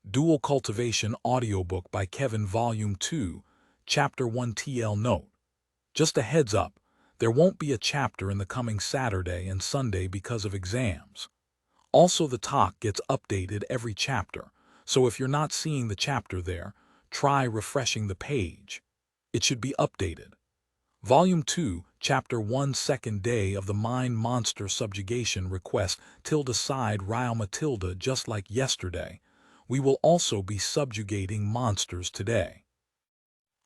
Dual Cultivation Audiobook by Kevin Volume 2, Chapter 1 TL Note. Just a heads up, there won't be a chapter in the coming Saturday and Sunday because of exams. Also, the talk gets updated every chapter, so if you're not seeing the chapter there, try refreshing the page. It should be updated. Volume 2, Chapter 1, Second Day of the Mind Monster Subjugation Request ~side Ryle Matilda. Just like yesterday, we will also be subjugating monsters today.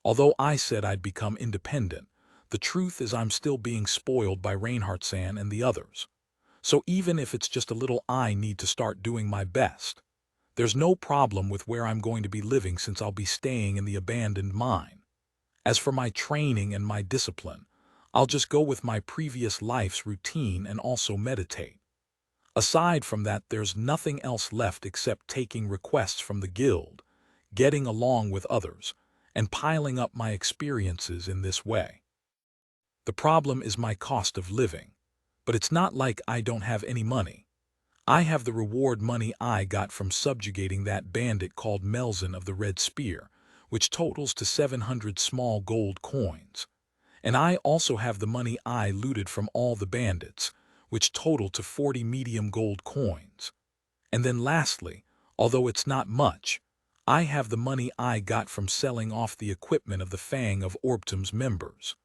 Although I said I'd become independent, the truth is I'm still being spoiled by Reinhardtsan and the others. So even if it's just a little, I need to start doing my best. There's no problem with where I'm going to be living since I'll be staying in the abandoned mine. As for my training and my discipline, I'll just go with my previous life's routine and also meditate. Aside from that, there's nothing else left except taking requests from the guild, getting along with others, and piling up my experiences in this way. The problem is my cost of living, but it's not like I don't have any money. I have the reward money I got from subjugating that bandit called Melzin of the Red Spear, which totals to 700 small gold coins. And I also have the money I looted from all the bandits, which total to 40 medium gold coins. And then lastly, although it's not much, I have the money I got from selling off the equipment of the Fang of Orbtum's members.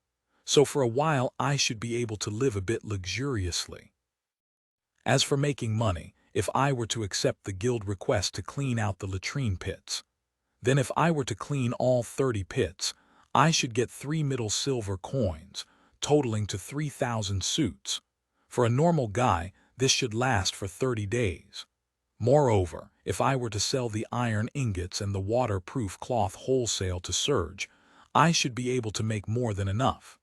So for a while I should be able to live a bit luxuriously. As for making money, if I were to accept the guild request to clean out the latrine pits, then if I were to clean all 30 pits, I should get 3 middle silver coins, totaling to 3,000 suits. For a normal guy, this should last for 30 days. Moreover, if I were to sell the iron ingots and the waterproof cloth wholesale to Surge, I should be able to make more than enough.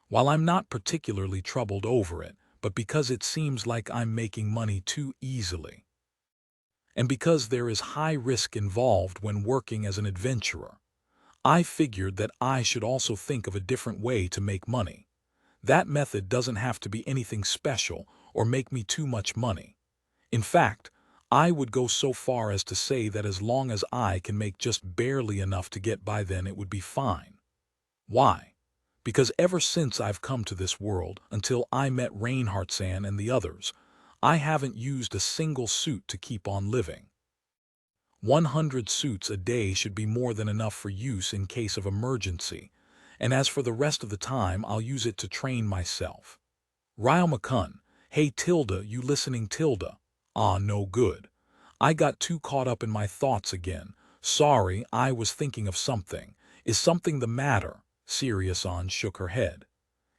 While I'm not particularly troubled over it, but because it seems like I'm making money too easily. And because there is high risk involved when working as an adventurer, I figured that I should also think of a different way to make money. That method doesn't have to be anything special or make me too much money. In fact, I would go so far as to say that as long as I can make just barely enough to get by, then it would be fine. Why? Because ever since I've come to this world, until I met Reinhardtsan and the others, I haven't used a single suit to keep on living. 100 suits a day should be more than enough for use in case of emergency, and as for the rest of the time, I'll use it to train myself. Ryle McCunn, hey Tilda, you listening Tilda? Ah, no good. I got too caught up in my thoughts again. Sorry, I was thinking of something. Is something the matter? Sirius-on shook her head.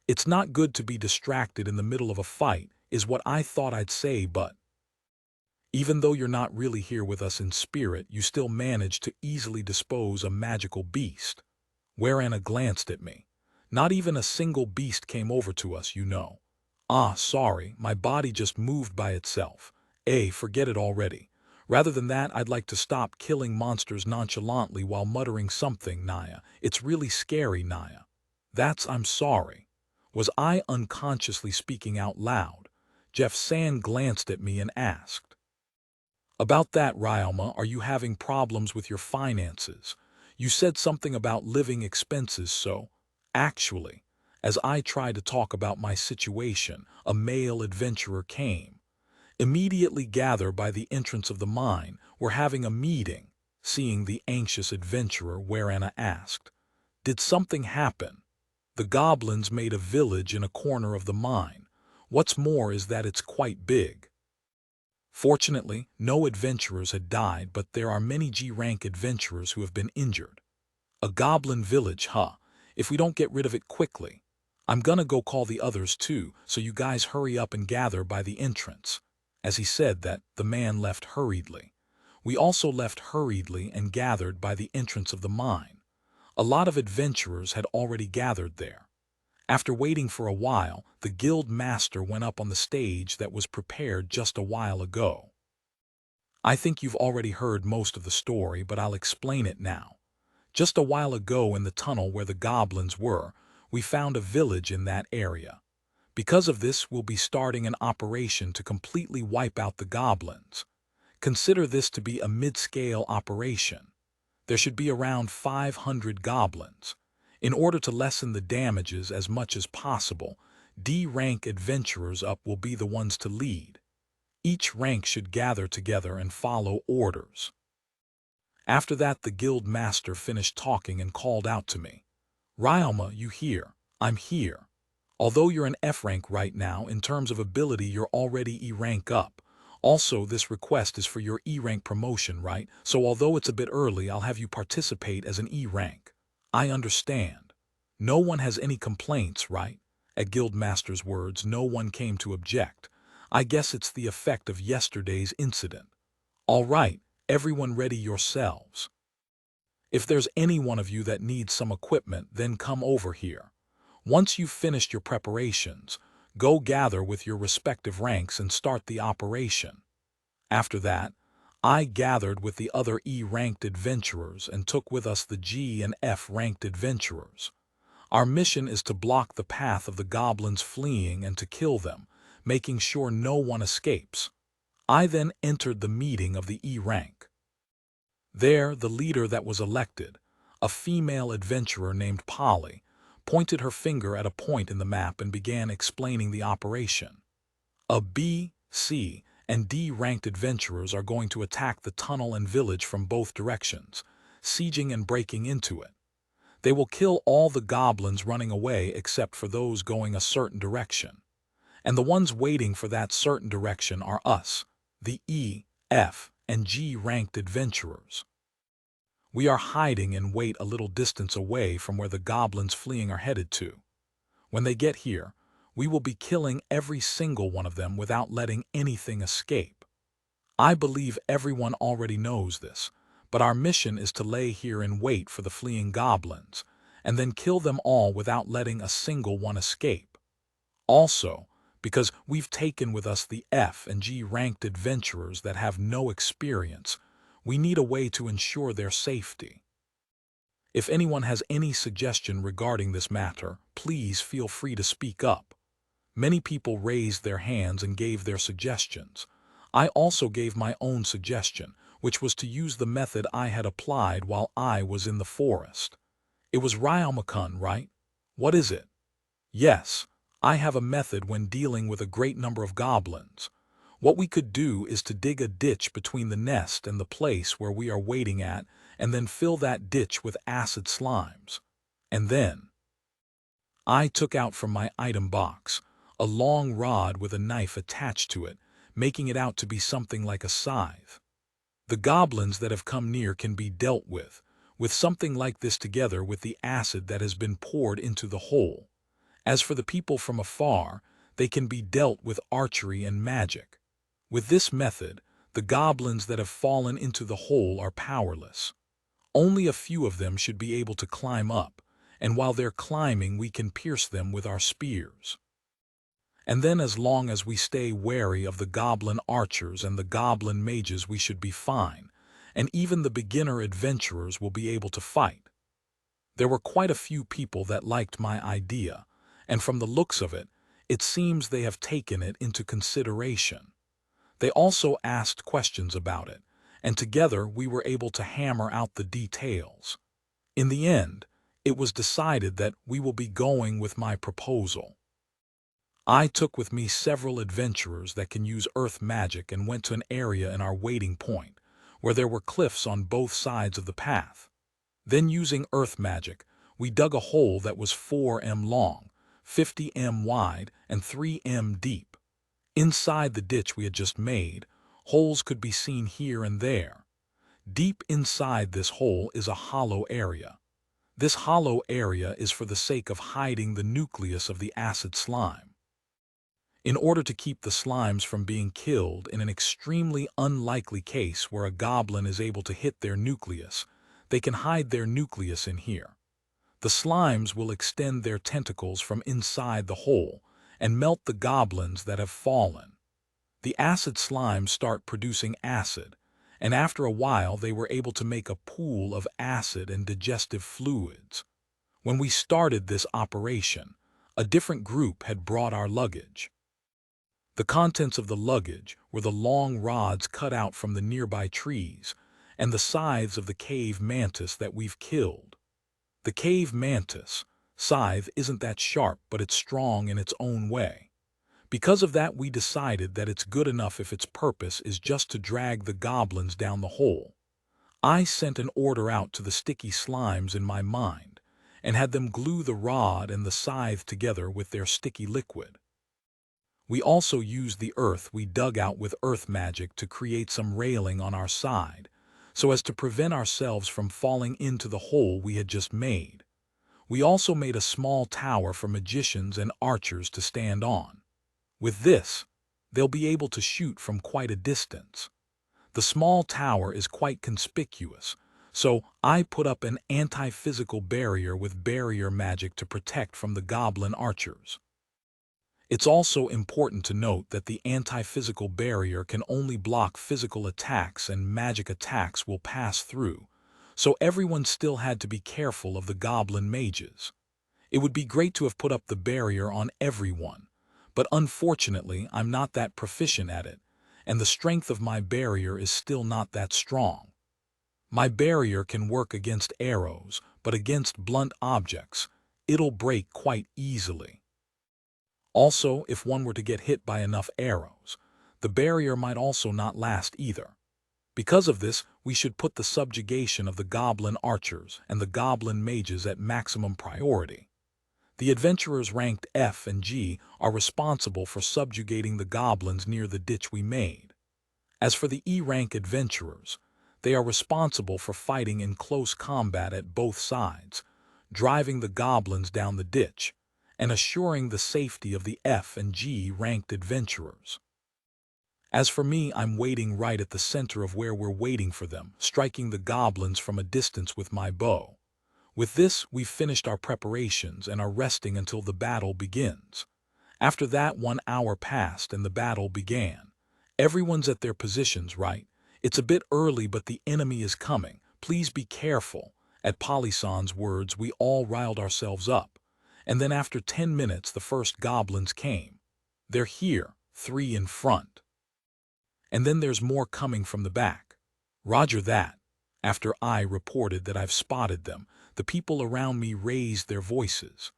It's not good to be distracted in the middle of a fight, is what I thought I'd say, but even though you're not really here with us in spirit, you still managed to easily dispose a magical beast. Whereanna glanced at me. Not even a single beast came over to us, you know. Ah, sorry, my body just moved by itself. Forget it already. Rather than that, I'd like to stop killing monsters nonchalantly while muttering something, Naya. It's really scary, Naya. I'm sorry. Was I unconsciously speaking out loud? Jeff Sand glanced at me and asked. About that, Ryalma, are you having problems with your finances? You said something about living expenses, so, actually, as I tried to talk about my situation, a male adventurer came. Immediately gather by the entrance of the mine, we're having a meeting. Seeing the anxious adventurer, Whereanna asked, did something happen? The goblins made a village in a corner of the mine. What's more is that it's quite big. Fortunately, no adventurers had died, but there are many G-rank adventurers who have been injured. A goblin village, huh? If we don't get rid of it quickly. I'm gonna go call the others too, so you guys hurry up and gather by the entrance. As he said that, the man left hurriedly. We also left hurriedly and gathered by the entrance of the mine. A lot of adventurers had already gathered there. After waiting for a while, the guild master went up on the stage that was prepared just a while ago. I think you've already heard most of the story, but I'll explain it now. Just a while ago in the tunnel where the goblins were, we found a village in that area. Because of this, we'll be starting an operation to completely wipe out the goblins. Consider this to be a mid-scale operation. There should be around 500 goblins. In order to lessen the damages as much as possible, D-rank adventurers up will be the ones to lead. Each rank should gather together and follow orders. After that, the guild master finished talking and called out to me. Ryalma, you hear? I'm here. Although you're an F rank right now, in terms of ability you're already E rank up. Also, this request is for your E rank promotion, right? So although it's a bit early, I'll have you participate as an E rank. I understand. No one has any complaints, right? At Guildmaster's words, no one came to object. I guess it's the effect of yesterday's incident. All right, everyone ready yourselves. If there's any one of you that needs some equipment, then come over here. Once you've finished your preparations, go gather with your respective ranks and start the operation. After that, I gathered with the other E-ranked adventurers and took with us the G and F-ranked adventurers. Our mission is to block the path of the goblins fleeing and to kill them, making sure no one escapes. I then entered the meeting of the E-rank. There, the leader that was elected, a female adventurer named Polly, pointed her finger at a point in the map and began explaining the operation. A B, C, and D-ranked adventurers are going to attack the tunnel and village from both directions, sieging and breaking into it. They will kill all the goblins running away except for those going a certain direction. And the ones waiting for that certain direction are us, the E, F, and G-ranked adventurers. We are hiding in wait a little distance away from where the goblins fleeing are headed to. When they get here, we will be killing every single one of them without letting anything escape. I believe everyone already knows this, but our mission is to lay here in wait for the fleeing goblins, and then kill them all without letting a single one escape. Also, because we've taken with us the F and G ranked adventurers that have no experience, we need a way to ensure their safety. If anyone has any suggestion regarding this matter, please feel free to speak up. Many people raised their hands and gave their suggestions. I also gave my own suggestion, which was to use the method I had applied while I was in the forest. It was Ryalmakun, right? What is it? Yes, I have a method when dealing with a great number of goblins. What we could do is to dig a ditch between the nest and the place where we are waiting at, and then fill that ditch with acid slimes. And then I took out from my item box a long rod with a knife attached to it, making it out to be something like a scythe. The goblins that have come near can be dealt with something like this together with the acid that has been poured into the hole. As for the people from afar, they can be dealt with archery and magic. With this method, the goblins that have fallen into the hole are powerless. Only a few of them should be able to climb up, and while they're climbing we can pierce them with our spears. And then as long as we stay wary of the goblin archers and the goblin mages we should be fine, and even the beginner adventurers will be able to fight. There were quite a few people that liked my idea, and from the looks of it, it seems they have taken it into consideration. They also asked questions about it, and together we were able to hammer out the details. In the end, it was decided that we will be going with my proposal. I took with me several adventurers that can use earth magic and went to an area in our waiting point, where there were cliffs on both sides of the path. Then using earth magic, we dug a hole that was 4 m long, 50 m wide, and 3 m deep. Inside the ditch we had just made, holes could be seen here and there. Deep inside this hole is a hollow area. This hollow area is for the sake of hiding the nucleus of the acid slime. In order to keep the slimes from being killed in an extremely unlikely case where a goblin is able to hit their nucleus, they can hide their nucleus in here. The slimes will extend their tentacles from inside the hole and melt the goblins that have fallen. The acid slimes start producing acid, and after a while they were able to make a pool of acid and digestive fluids. When we started this operation, a different group had brought our luggage. The contents of the luggage were the long rods cut out from the nearby trees and the scythes of the cave mantis that we've killed. The cave mantis scythe isn't that sharp, but it's strong in its own way. Because of that, we decided that it's good enough if its purpose is just to drag the goblins down the hole. I sent an order out to the sticky slimes in my mind and had them glue the rod and the scythe together with their sticky liquid. We also used the earth we dug out with earth magic to create some railing on our side, so as to prevent ourselves from falling into the hole we had just made. We also made a small tower for magicians and archers to stand on. With this, they'll be able to shoot from quite a distance. The small tower is quite conspicuous, so I put up an anti-physical barrier with barrier magic to protect from the goblin archers. It's also important to note that the anti-physical barrier can only block physical attacks and magic attacks will pass through, so everyone still had to be careful of the goblin mages. It would be great to have put up the barrier on everyone, but unfortunately I'm not that proficient at it, and the strength of my barrier is still not that strong. My barrier can work against arrows, but against blunt objects, it'll break quite easily. Also, if one were to get hit by enough arrows, the barrier might also not last either. Because of this, we should put the subjugation of the goblin archers and the goblin mages at maximum priority. The adventurers ranked F and G are responsible for subjugating the goblins near the ditch we made. As for the E-rank adventurers, they are responsible for fighting in close combat at both sides, driving the goblins down the ditch, and assuring the safety of the F and G-ranked adventurers. As for me, I'm waiting right at the center of where we're waiting for them, striking the goblins from a distance with my bow. With this, we've finished our preparations and are resting until the battle begins. After that, 1 hour passed and the battle began. Everyone's at their positions, right? It's a bit early, but the enemy is coming. Please be careful. At Polyson's words, we all riled ourselves up. And then after 10 minutes, the first goblins came. They're here, 3 in front. And then there's more coming from the back. Roger that. After I reported that I've spotted them, the people around me raised their voices.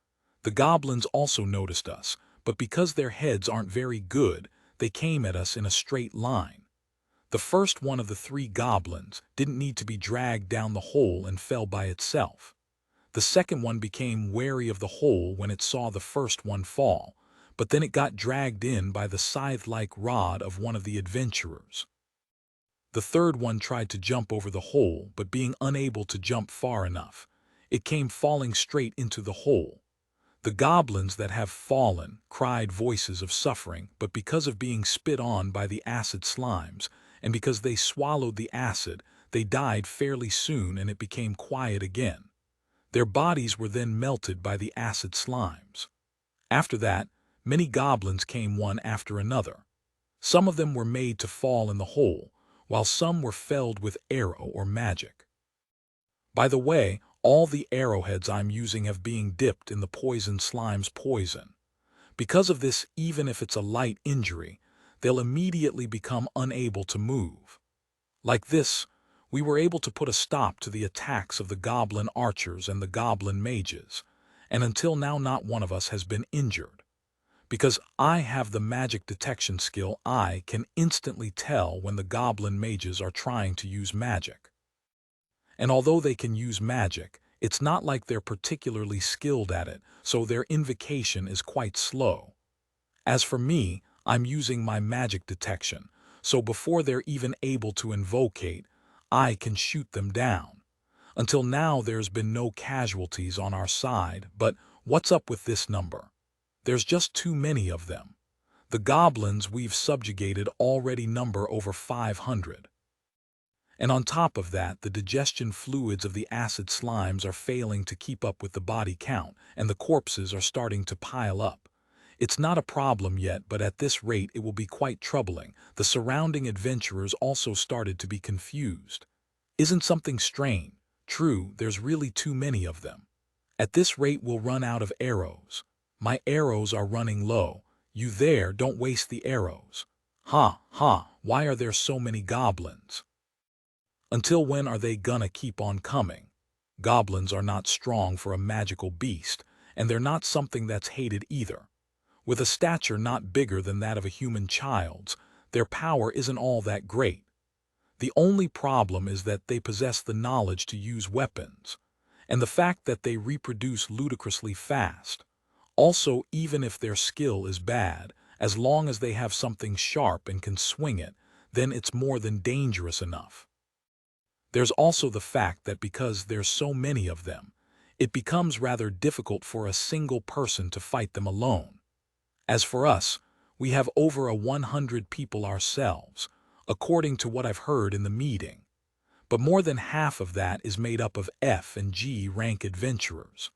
The goblins also noticed us, but because their heads aren't very good, they came at us in a straight line. The first one of the 3 goblins didn't need to be dragged down the hole and fell by itself. The second one became wary of the hole when it saw the first one fall, but then it got dragged in by the scythe-like rod of one of the adventurers. The third one tried to jump over the hole, but being unable to jump far enough, it came falling straight into the hole. The goblins that have fallen cried voices of suffering, but because of being spit on by the acid slimes, and because they swallowed the acid, they died fairly soon and it became quiet again. Their bodies were then melted by the acid slimes. After that, many goblins came one after another. Some of them were made to fall in the hole, while some were felled with arrow or magic. By the way, all the arrowheads I'm using have been dipped in the poison slime's poison. Because of this, even if it's a light injury, they'll immediately become unable to move. Like this, we were able to put a stop to the attacks of the goblin archers and the goblin mages, and until now not one of us has been injured. Because I have the magic detection skill, I can instantly tell when the goblin mages are trying to use magic. And although they can use magic, it's not like they're particularly skilled at it, so their invocation is quite slow. As for me, I'm using my magic detection, so before they're even able to invocate, I can shoot them down. Until now there's been no casualties on our side, but what's up with this number? There's just too many of them. The goblins we've subjugated already number over 500. And on top of that, the digestion fluids of the acid slimes are failing to keep up with the body count, and the corpses are starting to pile up. It's not a problem yet, but at this rate it will be quite troubling. The surrounding adventurers also started to be confused. Isn't something strange? True, there's really too many of them. At this rate we'll run out of arrows. My arrows are running low. "You there, don't waste the arrows." "Ha, ha, why are there so many goblins? Until when are they gonna keep on coming?" Goblins are not strong for a magical beast, and they're not something that's hated either. With a stature not bigger than that of a human child's, their power isn't all that great. The only problem is that they possess the knowledge to use weapons, and the fact that they reproduce ludicrously fast. Also, even if their skill is bad, as long as they have something sharp and can swing it, then it's more than dangerous enough. There's also the fact that because there's so many of them, it becomes rather difficult for a single person to fight them alone. As for us, we have over 100 people ourselves, according to what I've heard in the meeting. But more than half of that is made up of F and G rank adventurers.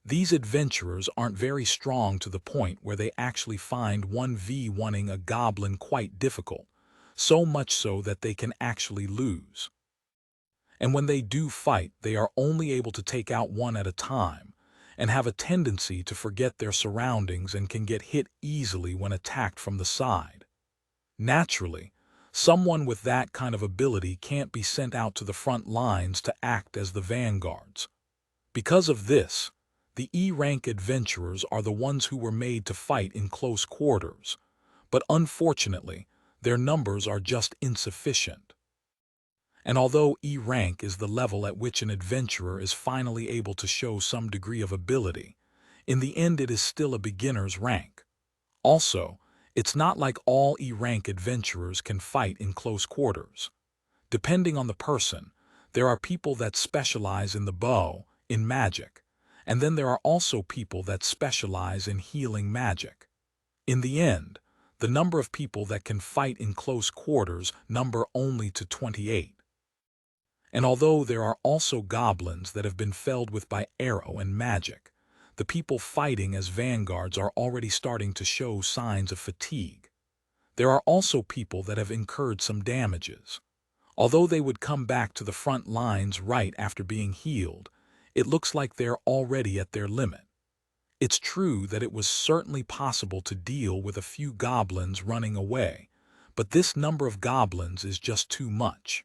These adventurers aren't very strong to the point where they actually find 1v1ing a goblin quite difficult, so much so that they can actually lose. And when they do fight, they are only able to take out one at a time, and have a tendency to forget their surroundings and can get hit easily when attacked from the side. Naturally, someone with that kind of ability can't be sent out to the front lines to act as the vanguards. Because of this, the E-rank adventurers are the ones who were made to fight in close quarters, but unfortunately, their numbers are just insufficient. And although E-rank is the level at which an adventurer is finally able to show some degree of ability, in the end it is still a beginner's rank. Also, it's not like all E-rank adventurers can fight in close quarters. Depending on the person, there are people that specialize in the bow, in magic, and then there are also people that specialize in healing magic. In the end, the number of people that can fight in close quarters number only to 28. And although there are also goblins that have been felled with by arrow and magic, the people fighting as vanguards are already starting to show signs of fatigue. There are also people that have incurred some damages. Although they would come back to the front lines right after being healed, it looks like they're already at their limit. It's true that it was certainly possible to deal with a few goblins running away, but this number of goblins is just too much.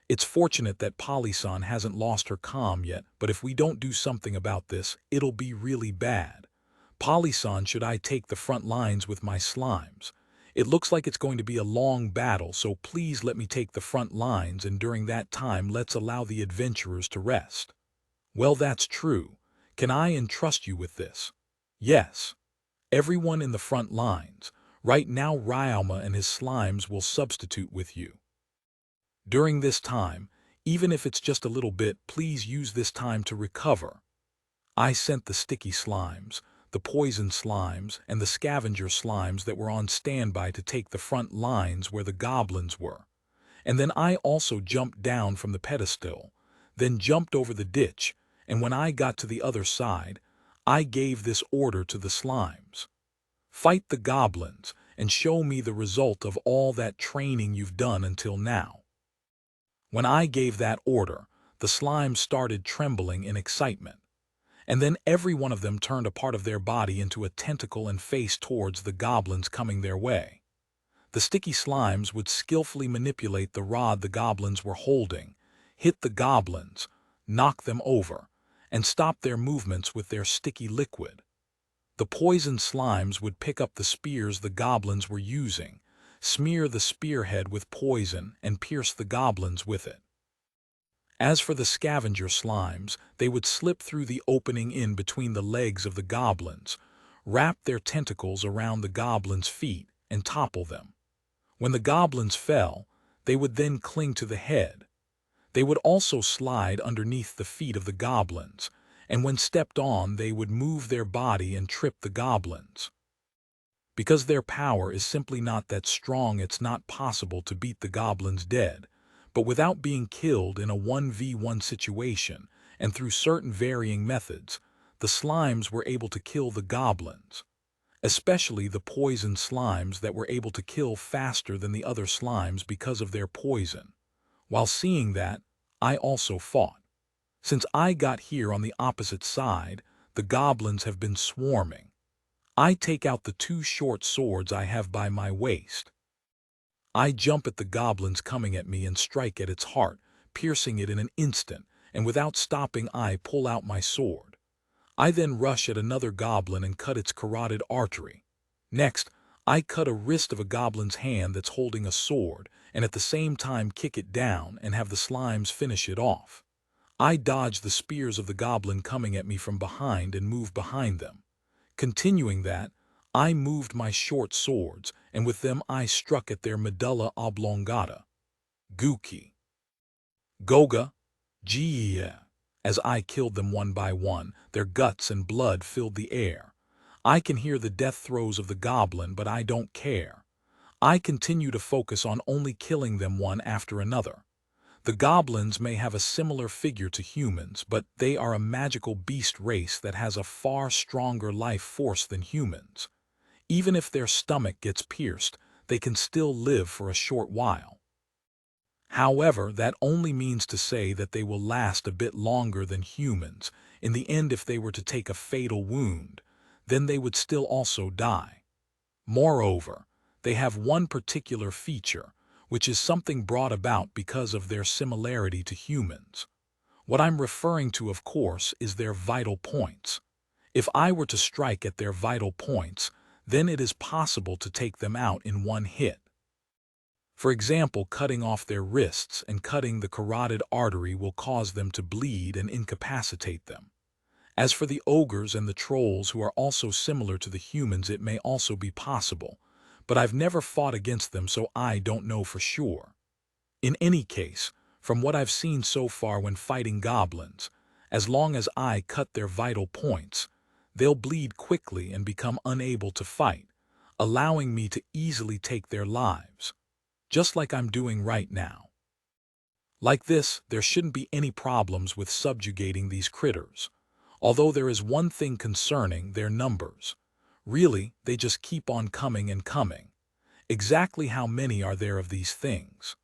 It's fortunate that Polly-san hasn't lost her calm yet, but if we don't do something about this, it'll be really bad. Polly-san, should I take the front lines with my slimes? It looks like it's going to be a long battle, so please let me take the front lines, and during that time let's allow the adventurers to rest. Well, that's true. Can I entrust you with this? Yes. Everyone in the front lines. Right now Ryoma and his slimes will substitute with you. During this time, even if it's just a little bit, please use this time to recover. I sent the sticky slimes, the poison slimes, and the scavenger slimes that were on standby to take the front lines where the goblins were. And then I also jumped down from the pedestal, then jumped over the ditch, and when I got to the other side, I gave this order to the slimes. Fight the goblins and show me the result of all that training you've done until now. When I gave that order, the slimes started trembling in excitement, and then every one of them turned a part of their body into a tentacle and faced towards the goblins coming their way. The sticky slimes would skillfully manipulate the rod the goblins were holding, hit the goblins, knock them over, and stop their movements with their sticky liquid. The poison slimes would pick up the spears the goblins were using, smear the spearhead with poison, and pierce the goblins with it. As for the scavenger slimes, they would slip through the opening in between the legs of the goblins, wrap their tentacles around the goblins' feet, and topple them. When the goblins fell, they would then cling to the head. They would also slide underneath the feet of the goblins, and when stepped on they would move their body and trip the goblins. Because their power is simply not that strong, it's not possible to beat the goblins dead, but without being killed in a 1v1 situation, and through certain varying methods, the slimes were able to kill the goblins, especially the poison slimes that were able to kill faster than the other slimes because of their poison. While seeing that, I also fought. Since I got here on the opposite side, the goblins have been swarming. I take out the 2 short swords I have by my waist. I jump at the goblins coming at me and strike at its heart, piercing it in an instant, and without stopping I pull out my sword. I then rush at another goblin and cut its carotid artery. Next, I cut a wrist of a goblin's hand that's holding a sword, and at the same time kick it down and have the slimes finish it off. I dodge the spears of the goblin coming at me from behind and move behind them. Continuing that, I moved my short swords, and with them I struck at their medulla oblongata. Guki. Goga. Gia. As I killed them one by one, their guts and blood filled the air. I can hear the death throes of the goblin, but I don't care. I continue to focus on only killing them one after another. The goblins may have a similar figure to humans, but they are a magical beast race that has a far stronger life force than humans. Even if their stomach gets pierced, they can still live for a short while. However, that only means to say that they will last a bit longer than humans. In the end, if they were to take a fatal wound, then they would still also die. Moreover, they have one particular feature, which is something brought about because of their similarity to humans. What I'm referring to, of course, is their vital points. If I were to strike at their vital points, then it is possible to take them out in one hit. For example, cutting off their wrists and cutting the carotid artery will cause them to bleed and incapacitate them. As for the ogres and the trolls, who are also similar to the humans, it may also be possible, but I've never fought against them, so I don't know for sure. In any case, from what I've seen so far when fighting goblins, as long as I cut their vital points, they'll bleed quickly and become unable to fight, allowing me to easily take their lives, just like I'm doing right now. Like this, there shouldn't be any problems with subjugating these critters, although there is one thing concerning their numbers. Really, they just keep on coming and coming. Exactly how many are there of these things?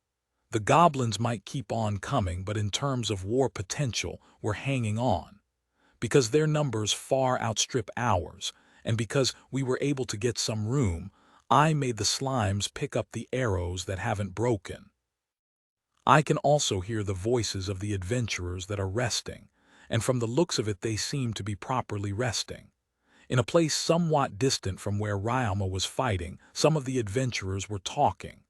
The goblins might keep on coming, but in terms of war potential, we're hanging on. Because their numbers far outstrip ours, and because we were able to get some room, I made the slimes pick up the arrows that haven't broken. I can also hear the voices of the adventurers that are resting, and from the looks of it they seem to be properly resting. In a place somewhat distant from where Ryama was fighting, some of the adventurers were talking.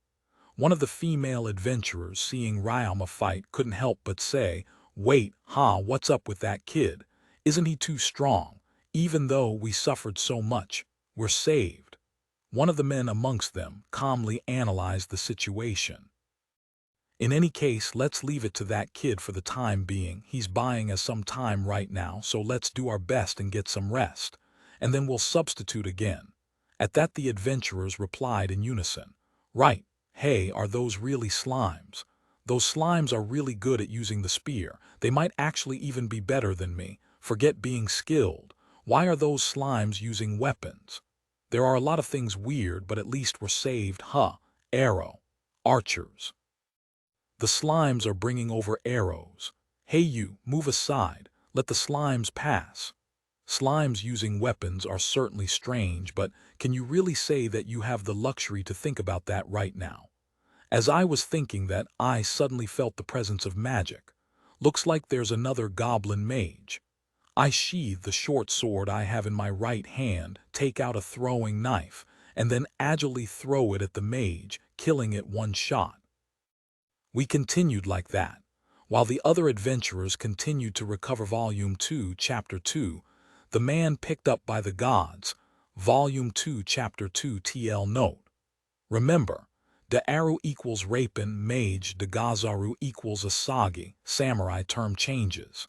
One of the female adventurers, seeing Ryama fight, couldn't help but say, "Wait, what's up with that kid? Isn't he too strong? Even though we suffered so much, we're saved." One of the men amongst them calmly analyzed the situation. "In any case, let's leave it to that kid for the time being. He's buying us some time right now, so let's do our best and get some rest, and then we'll substitute again." At that the adventurers replied in unison, "Right. Hey, are those really slimes? Those slimes are really good at using the spear. They might actually even be better than me. Forget being skilled. Why are those slimes using weapons? There are a lot of things weird, but at least we're saved, Arrow. Archers. The slimes are bringing over arrows. Hey you, move aside. Let the slimes pass." Slimes using weapons are certainly strange, but can you really say that you have the luxury to think about that right now? As I was thinking that, I suddenly felt the presence of magic. Looks like there's another goblin mage. I sheathe the short sword I have in my right hand, take out a throwing knife, and then agilely throw it at the mage, killing it one shot. We continued like that, while the other adventurers continued to recover Volume 2, Chapter 2, The Man Picked Up by the Gods, Volume 2, Chapter 2 TL Note. Remember, Da'aru equals Rapin, Mage, Dagazaru equals Asagi, Samurai term changes.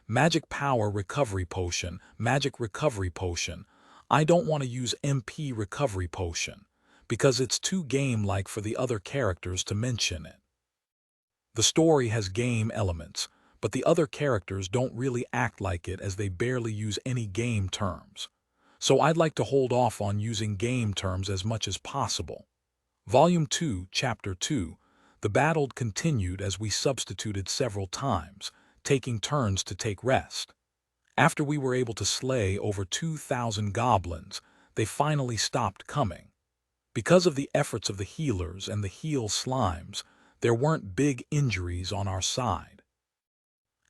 Magic Power Recovery Potion, Magic Recovery Potion. I don't want to use MP Recovery Potion, because it's too game-like for the other characters to mention it. The story has game elements, but the other characters don't really act like it, as they barely use any game terms. So I'd like to hold off on using game terms as much as possible. Volume 2, Chapter 2, the battle continued as we substituted several times, taking turns to take rest. After we were able to slay over 2,000 goblins, they finally stopped coming. Because of the efforts of the healers and the heal slimes, there weren't big injuries on our side.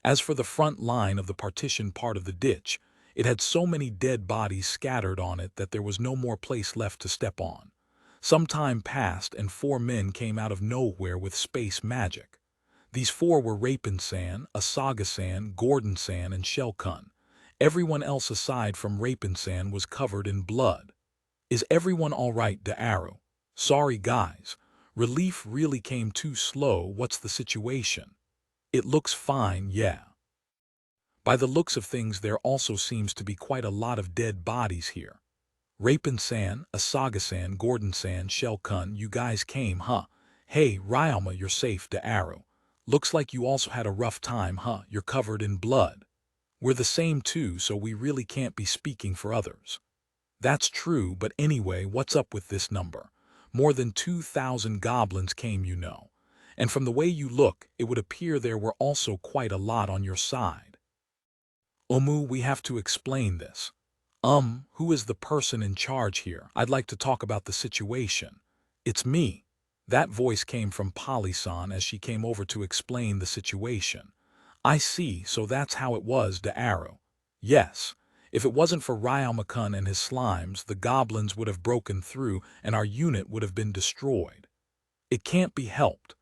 As for the front line of the partition part of the ditch, it had so many dead bodies scattered on it that there was no more place left to step on. Some time passed and 4 men came out of nowhere with space magic. These 4 were Rapinsan, Asagasan, Gordonsan, and Shelkun. Everyone else aside from Rapinsan was covered in blood. "Is everyone all right, D'Arrow?" "Sorry guys. Relief really came too slow. What's the situation?" "It looks fine, yeah. By the looks of things there also seems to be quite a lot of dead bodies here. Rapinsan, Asagasan, Gordonsan, Shelkun, you guys came, huh? Hey, Ryalma, you're safe, D'Arrow. Looks like you also had a rough time, huh? You're covered in blood. We're the same too, so we really can't be speaking for others." "That's true, but anyway, what's up with this number? More than 2,000 goblins came, you know. And from the way you look, it would appear there were also quite a lot on your side." We have to explain this." Who is the person in charge here? I'd like to talk about the situation." "It's me." That voice came from Polisan as she came over to explain the situation. "I see, so that's how it was, D'Arrow." "Yes. If it wasn't for Ryalmakun and his slimes, the goblins would have broken through and our unit would have been destroyed. It can't be helped.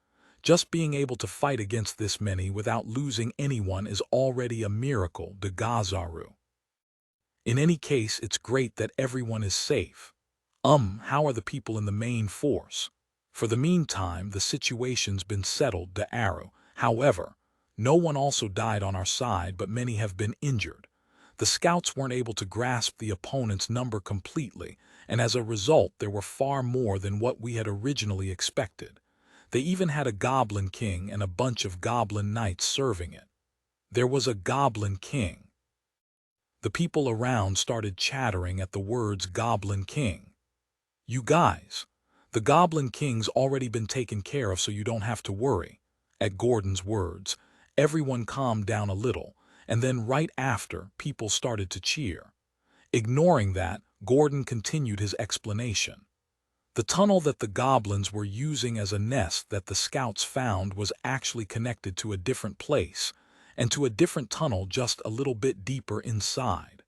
Just being able to fight against this many without losing anyone is already a miracle, Gazaru. In any case, it's great that everyone is safe." How are the people in the main force?" "For the meantime, the situation's been settled, D'Arrow. However, no one also died on our side, but many have been injured. The scouts weren't able to grasp the opponent's number completely, and as a result there were far more than what we had originally expected. They even had a goblin king and a bunch of goblin knights serving it." "There was a goblin king." The people around started chattering at the words Goblin King. "You guys, the Goblin King's already been taken care of, so you don't have to worry." At Gordon's words, everyone calmed down a little, and then right after, people started to cheer. Ignoring that, Gordon continued his explanation. "The tunnel that the goblins were using as a nest that the scouts found was actually connected to a different place, and to a different tunnel just a little bit deeper inside.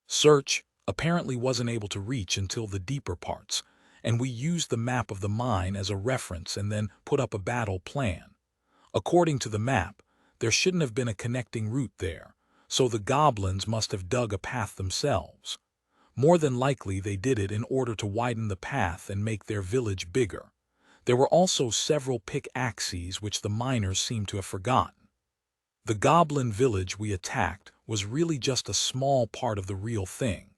Search apparently wasn't able to reach until the deeper parts, and we used the map of the mine as a reference and then put up a battle plan. According to the map, there shouldn't have been a connecting route there, so the goblins must have dug a path themselves. More than likely they did it in order to widen the path and make their village bigger. There were also several pickaxes which the miners seem to have forgotten. The goblin village we attacked was really just a small part of the real thing.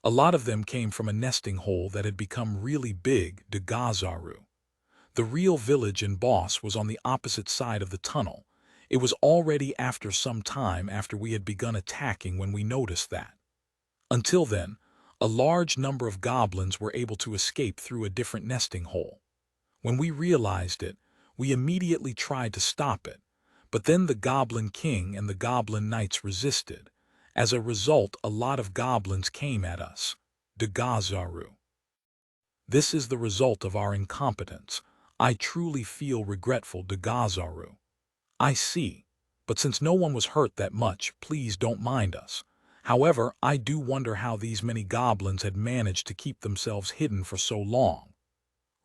A lot of them came from a nesting hole that had become really big, Gazaru. The real village and boss was on the opposite side of the tunnel. It was already after some time after we had begun attacking when we noticed that. Until then, a large number of goblins were able to escape through a different nesting hole. When we realized it, we immediately tried to stop it, but then the Goblin King and the Goblin Knights resisted. As a result, a lot of goblins came at us. Gazaru. This is the result of our incompetence. I truly feel regretful, Gazaru. I see, but since no one was hurt that much, please don't mind us. However, I do wonder how these many goblins had managed to keep themselves hidden for so long.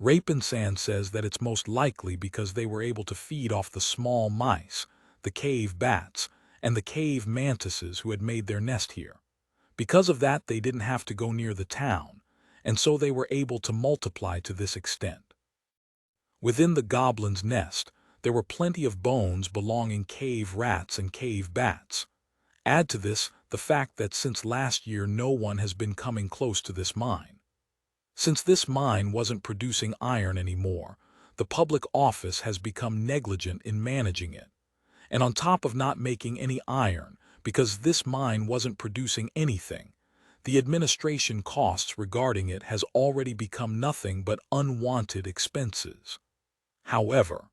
Rapinsan says that it's most likely because they were able to feed off the small mice, the cave bats, and the cave mantises who had made their nest here. Because of that, they didn't have to go near the town, and so they were able to multiply to this extent. Within the goblin's nest, there were plenty of bones belonging cave rats and cave bats. Add to this the fact that since last year no one has been coming close to this mine. Since this mine wasn't producing iron anymore, the public office has become negligent in managing it. And on top of not making any iron, because this mine wasn't producing anything, the administration costs regarding it has already become nothing but unwanted expenses. However,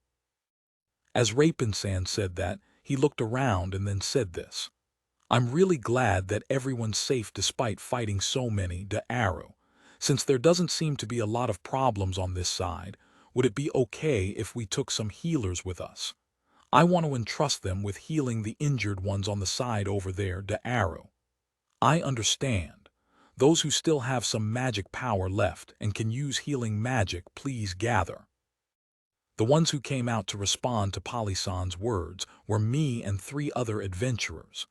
as Rapinsan said that, he looked around and then said this. I'm really glad that everyone's safe despite fighting so many arrow. Since there doesn't seem to be a lot of problems on this side, would it be okay if we took some healers with us? I want to entrust them with healing the injured ones on the side over there arrow. I understand. Those who still have some magic power left and can use healing magic, please gather. The ones who came out to respond to Palisan's words were me and 3 other adventurers.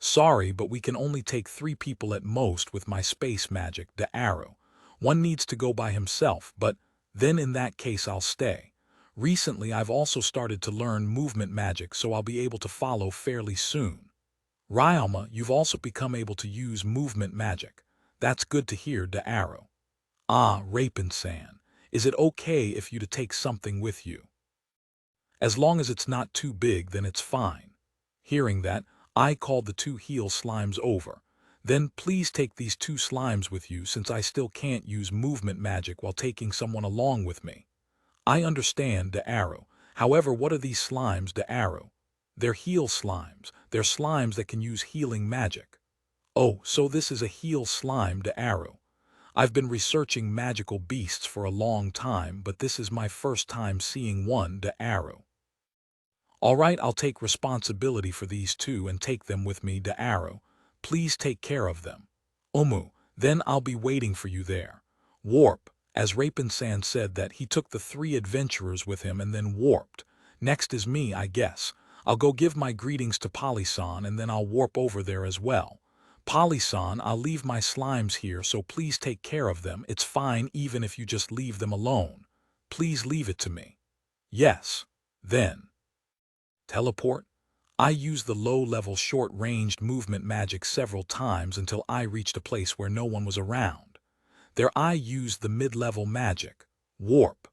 Sorry, but we can only take 3 people at most with my space magic arrow. One needs to go by himself, but then in that case I'll stay. Recently I've also started to learn movement magic, so I'll be able to follow fairly soon. Ryalma, you've also become able to use movement magic. That's good to hear arrow. Ah, Rapin-san, is it okay if you to take something with you? As long as it's not too big, then it's fine. Hearing that, I called the 2 heel slimes over. Then please take these 2 slimes with you, since I still can't use movement magic while taking someone along with me. I understand arrow. However, what are these slimes arrow? They're heel slimes. They're slimes that can use healing magic. Oh, so this is a heel slime arrow. I've been researching magical beasts for a long time, but this is my first time seeing one arrow. All right, I'll take responsibility for these 2 and take them with me arrow. Please take care of them. Then I'll be waiting for you there. Warp, as Rapin-san said that he took the 3 adventurers with him and then warped. Next is me, I guess. I'll go give my greetings to Palisan and then I'll warp over there as well. Palisan, I'll leave my slimes here, so please take care of them. It's fine even if you just leave them alone. Please leave it to me. Yes. Then. Teleport? I used the low-level short-ranged movement magic several times until I reached a place where no one was around. There I used the mid-level magic, warp.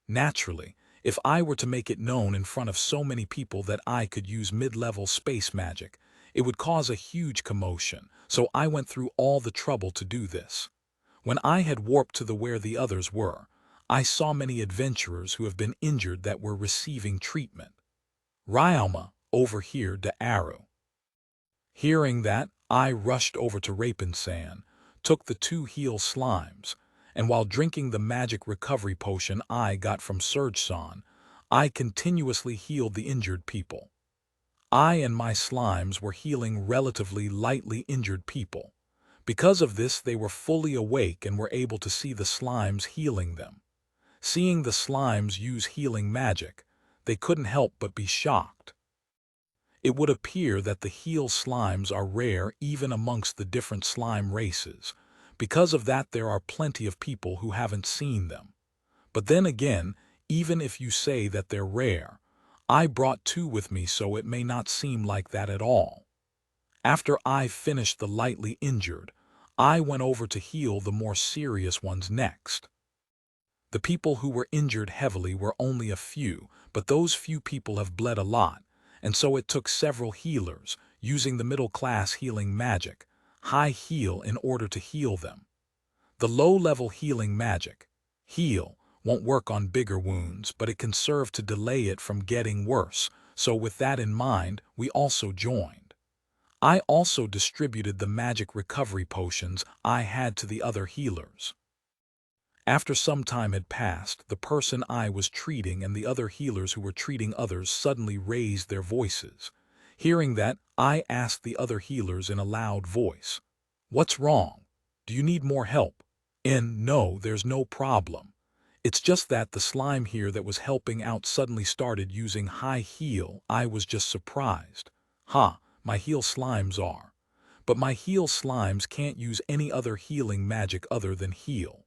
Naturally, if I were to make it known in front of so many people that I could use mid-level space magic, it would cause a huge commotion, so I went through all the trouble to do this. When I had warped to where the others were, I saw many adventurers who have been injured that were receiving treatment. Ryalma, over here arrow. Hearing that, I rushed over to Rapin-san, took the 2 heel slimes, and while drinking the magic recovery potion I got from Surge-san, I continuously healed the injured people. I and my slimes were healing relatively lightly injured people. Because of this, they were fully awake and were able to see the slimes healing them. Seeing the slimes use healing magic, they couldn't help but be shocked. It would appear that the heel slimes are rare even amongst the different slime races. Because of that, there are plenty of people who haven't seen them. But then again, even if you say that they're rare, I brought 2 with me, so it may not seem like that at all. After I finished the lightly injured, I went over to heal the more serious ones next. The people who were injured heavily were only a few, but those few people have bled a lot, and so it took several healers, using the middle-class healing magic, high heal, in order to heal them. The low-level healing magic, heal, won't work on bigger wounds, but it can serve to delay it from getting worse, so with that in mind, we also joined. I also distributed the magic recovery potions I had to the other healers. After some time had passed, the person I was treating and the other healers who were treating others suddenly raised their voices. Hearing that, I asked the other healers in a loud voice, "What's wrong? Do you need more help?" No, there's no problem. It's just that the slime here that was helping out suddenly started using high heal. I was just surprised. My heal slimes are. But my heal slimes can't use any other healing magic other than heal.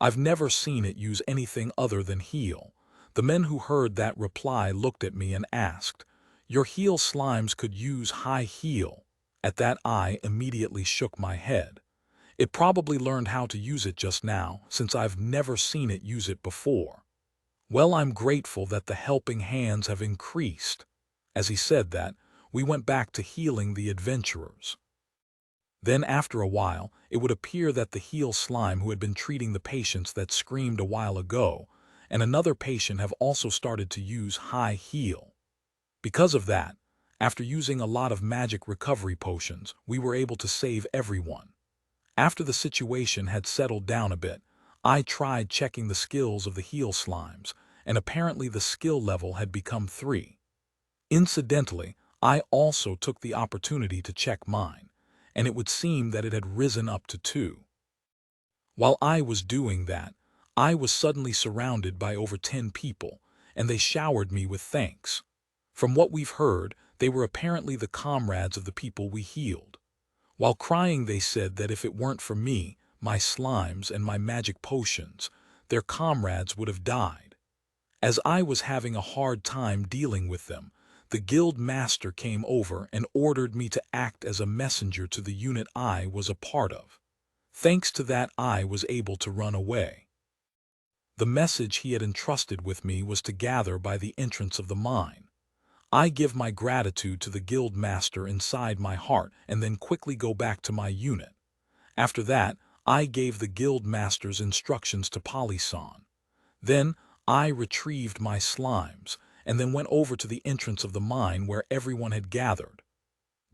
I've never seen it use anything other than heal. The men who heard that reply looked at me and asked, "Your heal slimes could use high heal?" At that I immediately shook my head. It probably learned how to use it just now, since I've never seen it use it before. Well, I'm grateful that the helping hands have increased. As he said that, we went back to healing the adventurers. Then after a while, it would appear that the heel slime who had been treating the patients that screamed a while ago, and another patient have also started to use high heal. Because of that, After using a lot of magic recovery potions, we were able to save everyone. After the situation had settled down a bit, I tried checking the skills of the heal slimes, and apparently the skill level had become 3. Incidentally, I also took the opportunity to check mine, and it would seem that it had risen up to 2. While I was doing that, I was suddenly surrounded by over 10 people, and they showered me with thanks. From what we've heard, they were apparently the comrades of the people we healed. While crying, they said that if it weren't for me, my slimes, and my magic potions, their comrades would have died. As I was having a hard time dealing with them, the guild master came over and ordered me to act as a messenger to the unit I was a part of. Thanks to that, I was able to run away. The message he had entrusted with me was to gather by the entrance of the mine. I give my gratitude to the guild master inside my heart and then quickly go back to my unit. After that, I gave the guild master's instructions to Polyson. Then, I retrieved my slimes and then went over to the entrance of the mine where everyone had gathered.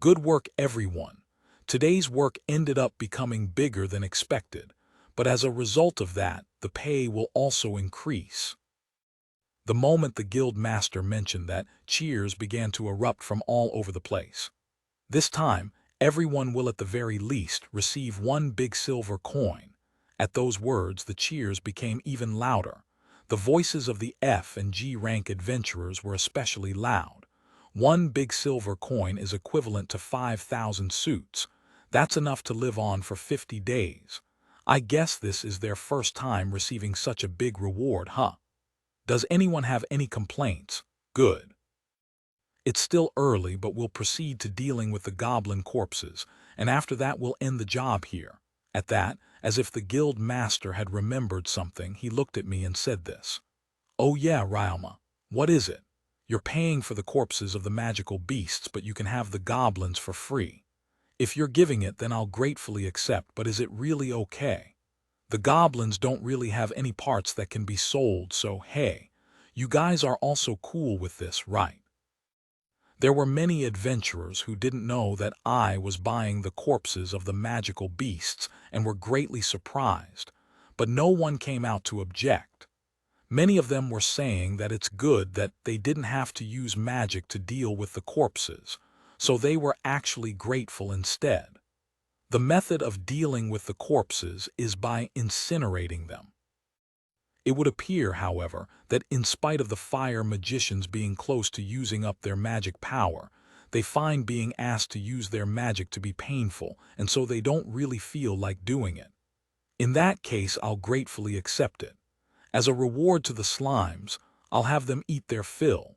Good work, everyone. Today's work ended up becoming bigger than expected, but as a result of that, the pay will also increase. The moment the guild master mentioned that, cheers began to erupt from all over the place. This time, everyone will at the very least receive 1 big silver coin. At those words, the cheers became even louder. The voices of the F and G rank adventurers were especially loud. 1 big silver coin is equivalent to 5,000 suits. That's enough to live on for 50 days. I guess this is their first time receiving such a big reward, huh? Does anyone have any complaints? Good. It's still early, but we'll proceed to dealing with the goblin corpses, and after that we'll end the job here. At that, as if the guild master had remembered something, he looked at me and said this. Oh yeah, Ryalma. What is it? You're paying for the corpses of the magical beasts, but you can have the goblins for free. If you're giving it, then I'll gratefully accept, but is it really okay? The goblins don't really have any parts that can be sold, so hey, you guys are also cool with this, right? There were many adventurers who didn't know that I was buying the corpses of the magical beasts and were greatly surprised, but no one came out to object. Many of them were saying that it's good that they didn't have to use magic to deal with the corpses, so they were actually grateful instead. The method of dealing with the corpses is by incinerating them. It would appear, however, that in spite of the fire magicians being close to using up their magic power, they find being asked to use their magic to be painful, and so they don't really feel like doing it. In that case, I'll gratefully accept it. As a reward to the slimes, I'll have them eat their fill.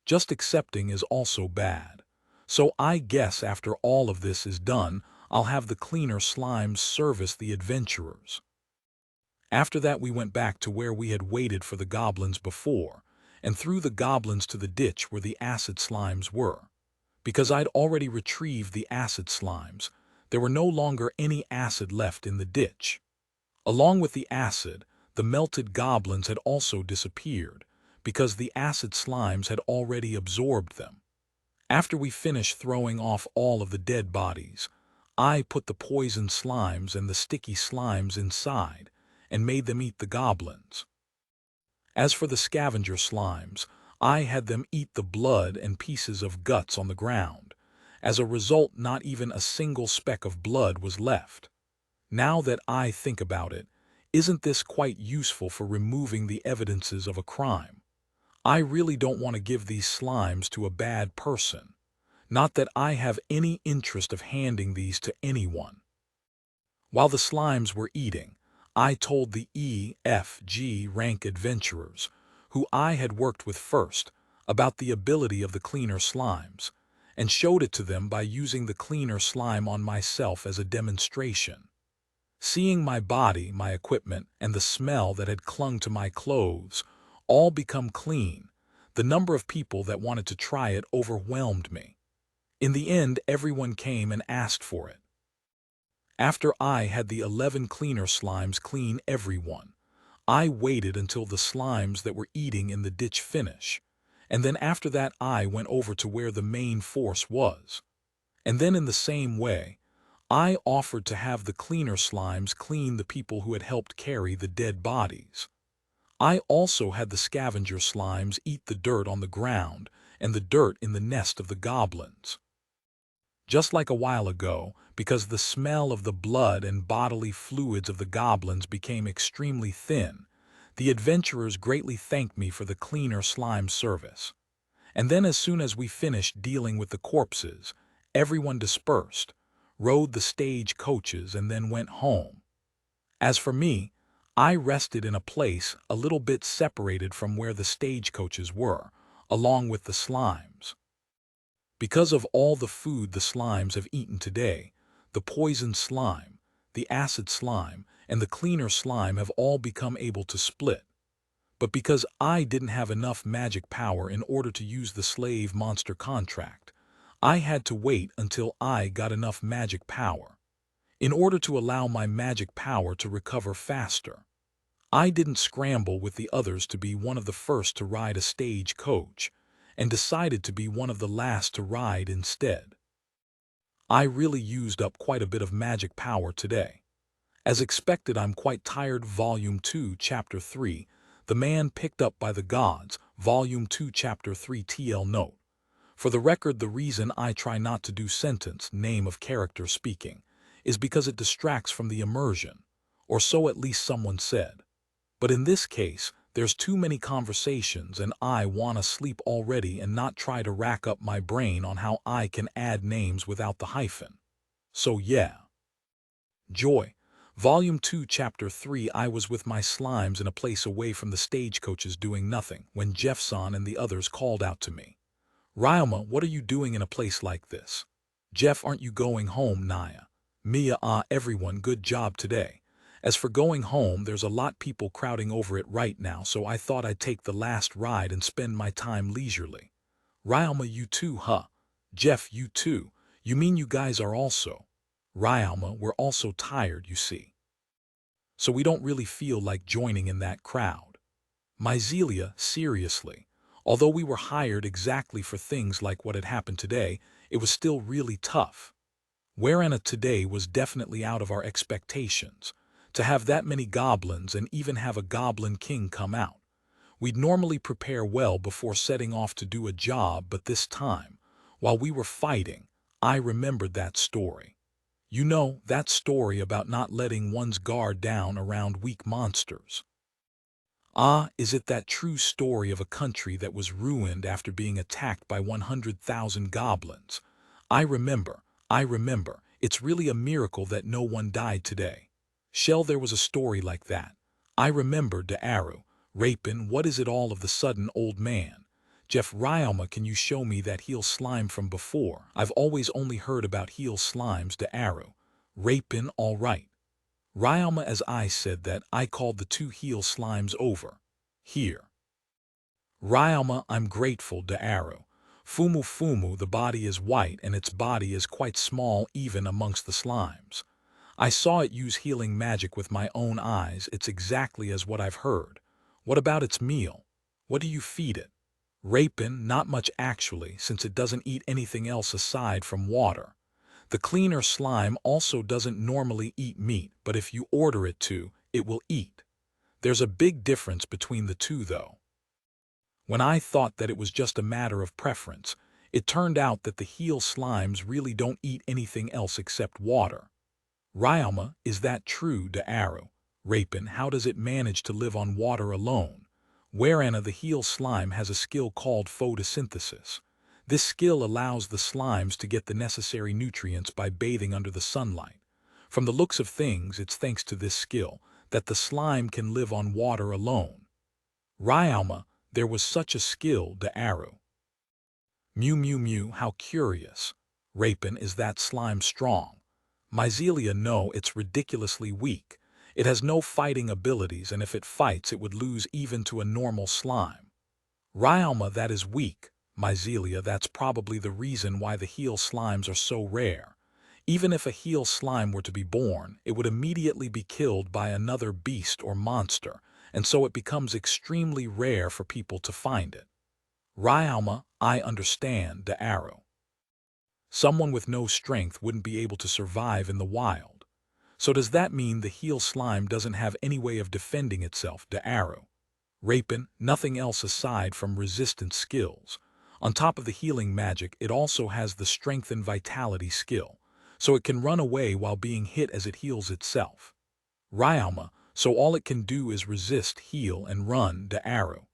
Just accepting is also bad. So I guess after all of this is done, I'll have the cleaner slimes service the adventurers. After that, we went back to where we had waited for the goblins before, and threw the goblins to the ditch where the acid slimes were. Because I'd already retrieved the acid slimes, there were no longer any acid left in the ditch. Along with the acid, the melted goblins had also disappeared, because the acid slimes had already absorbed them. After we finished throwing off all of the dead bodies, I put the poison slimes and the sticky slimes inside, and made them eat the goblins. As for the scavenger slimes, I had them eat the blood and pieces of guts on the ground. As a result, not even a single speck of blood was left. Now that I think about it, isn't this quite useful for removing the evidences of a crime? I really don't want to give these slimes to a bad person. Not that I have any interest of handing these to anyone. While the slimes were eating, I told the E, F, G rank adventurers, who I had worked with first, about the ability of the cleaner slimes, and showed it to them by using the cleaner slime on myself as a demonstration. Seeing my body, my equipment, and the smell that had clung to my clothes all become clean, the number of people that wanted to try it overwhelmed me. In the end, everyone came and asked for it. After I had the 11 cleaner slimes clean everyone, I waited until the slimes that were eating in the ditch finish, And then after that I went over to where the main force was. And then in the same way, I offered to have the cleaner slimes clean the people who had helped carry the dead bodies. I also had the scavenger slimes eat the dirt on the ground and the dirt in the nest of the goblins. Just like a while ago, because the smell of the blood and bodily fluids of the goblins became extremely thin, the adventurers greatly thanked me for the cleaner slime service. And then as soon as we finished dealing with the corpses, everyone dispersed, rode the stage coaches, and then went home. As for me, I rested in a place a little bit separated from where the stage coaches were, along with the slimes. Because of all the food the slimes have eaten today, the poison slime, the acid slime, and the cleaner slime have all become able to split. But because I didn't have enough magic power in order to use the slave monster contract, I had to wait until I got enough magic power. In order to allow my magic power to recover faster, I didn't scramble with the others to be one of the first to ride a stage coach, and decided to be one of the last to ride instead. I really used up quite a bit of magic power today. As expected, I'm quite tired. Volume 2, Chapter 3, The Man Picked Up by the Gods, Volume 2, Chapter 3 TL Note. For the record, the reason I try not to do sentence, name of character speaking, is because it distracts from the immersion, or so at least someone said. But in this case, there's too many conversations and I want to sleep already and not try to rack up my brain on how I can add names without the hyphen. So yeah. Joy. Volume 2, Chapter 3. I was with my slimes in a place away from the stagecoaches doing nothing when Jeffson and the others called out to me. Ryoma, what are you doing in a place like this? Jeff, aren't you going home? Naya. Mia, everyone, good job today. As for going home, there's a lot people crowding over it right now, so I thought I'd take the last ride and spend my time leisurely. Ryoma, you too, huh? Jeff, you too. You mean you guys are also? Ryoma, we're also tired, you see. So we don't really feel like joining in that crowd. Myzelia, seriously. Although we were hired exactly for things like what had happened today, it was still really tough. Whereana today was definitely out of our expectations. To have that many goblins and even have a goblin king come out. We'd normally prepare well before setting off to do a job, but this time, while we were fighting, I remembered that story. You know, that story about not letting one's guard down around weak monsters. Is it that true story of a country that was ruined after being attacked by 100,000 goblins? I remember. It's really a miracle that no one died today. Shell, there was a story like that. I remember. D'Aru. Rapin, what is it all of the sudden, old man? Jeff, Ryoma, can you show me that heel slime from before? I've always only heard about heel slimes. D'Aru. Rapin, all right. Ryoma, as I said that, I called the two heel slimes over. Here. Ryoma, I'm grateful. D'Aru. Fumu, the body is white and its body is quite small even amongst the slimes. I saw it use healing magic with my own eyes. It's exactly as what I've heard. What about its meal? What do you feed it? Rapin, not much actually, since it doesn't eat anything else aside from water. The cleaner slime also doesn't normally eat meat, but if you order it to, it will eat. There's a big difference between the two though. When I thought that it was just a matter of preference, it turned out that the heel slimes really don't eat anything else except water. Ryoma, is that true? D'Aru. Rapin, how does it manage to live on water alone? Whereana the heel slime has a skill called photosynthesis. This skill allows the slimes to get the necessary nutrients by bathing under the sunlight. From the looks of things, it's thanks to this skill that the slime can live on water alone. Ryoma, there was such a skill. D'Aru. Mew, how curious. Rapin, is that slime strong? Myzelia, no, it's ridiculously weak. It has no fighting abilities, and if it fights it would lose even to a normal slime. Ryoma, that is weak. Myzelia, that's probably the reason why the heel slimes are so rare. Even if a heel slime were to be born, it would immediately be killed by another beast or monster, and so it becomes extremely rare for people to find it. Ryalma, I understand the arrow. Someone with no strength wouldn't be able to survive in the wild. So does that mean the heel slime doesn't have any way of defending itself, the arrow? Rapin, nothing else aside from resistance skills. On top of the healing magic, it also has the strength and vitality skill, so it can run away while being hit as it heals itself. Ryalma, so all it can do is resist, heal, and run the arrow.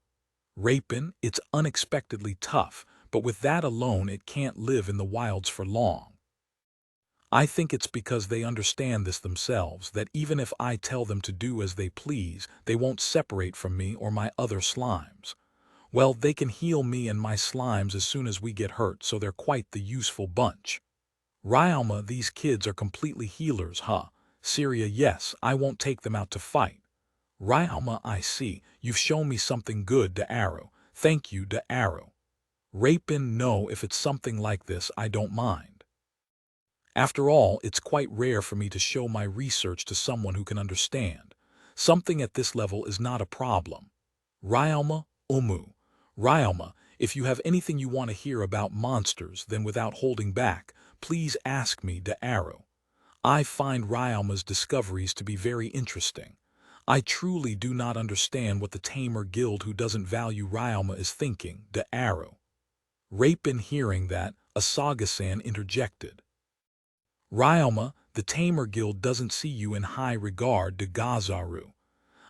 Rapin, it's unexpectedly tough, but with that alone it can't live in the wilds for long. I think it's because they understand this themselves, that even if I tell them to do as they please, they won't separate from me or my other slimes. Well, they can heal me and my slimes as soon as we get hurt, so they're quite the useful bunch. Ryalma, these kids are completely healers, huh? Syria, yes, I won't take them out to fight. Ryalma, I see, you've shown me something good, the arrow. Thank you, the arrow. Rapin, no, if it's something like this, I don't mind. After all, it's quite rare for me to show my research to someone who can understand. Something at this level is not a problem. Ryalma, Ryalma, if you have anything you want to hear about monsters, then without holding back, please ask me, the arrow. I find Ryalma's discoveries to be very interesting. I truly do not understand what the Tamer Guild who doesn't value Ryalma is thinking, the arrow. Rapin, hearing that, Asagasan interjected. Ryalma, the Tamer Guild doesn't see you in high regard, de Gazaru.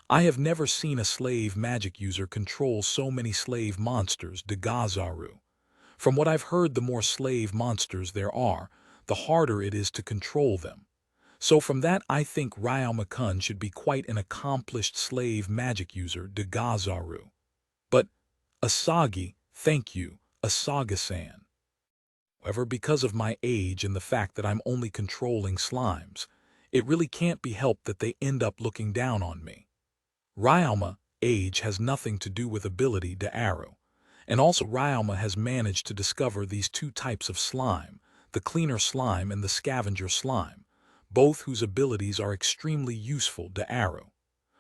I have never seen a slave magic user control so many slave monsters, de Gazaru. From what I've heard, the more slave monsters there are, the harder it is to control them. So from that, I think Ryalma-kun should be quite an accomplished slave magic user, de Gazaru. But, Asagi, thank you, Asaga-san. However, because of my age and the fact that I'm only controlling slimes, it really can't be helped that they end up looking down on me. Ryalma, age has nothing to do with ability, de arrow. And also Ryalma has managed to discover these two types of slime, the cleaner slime and the scavenger slime, both whose abilities are extremely useful, de arrow.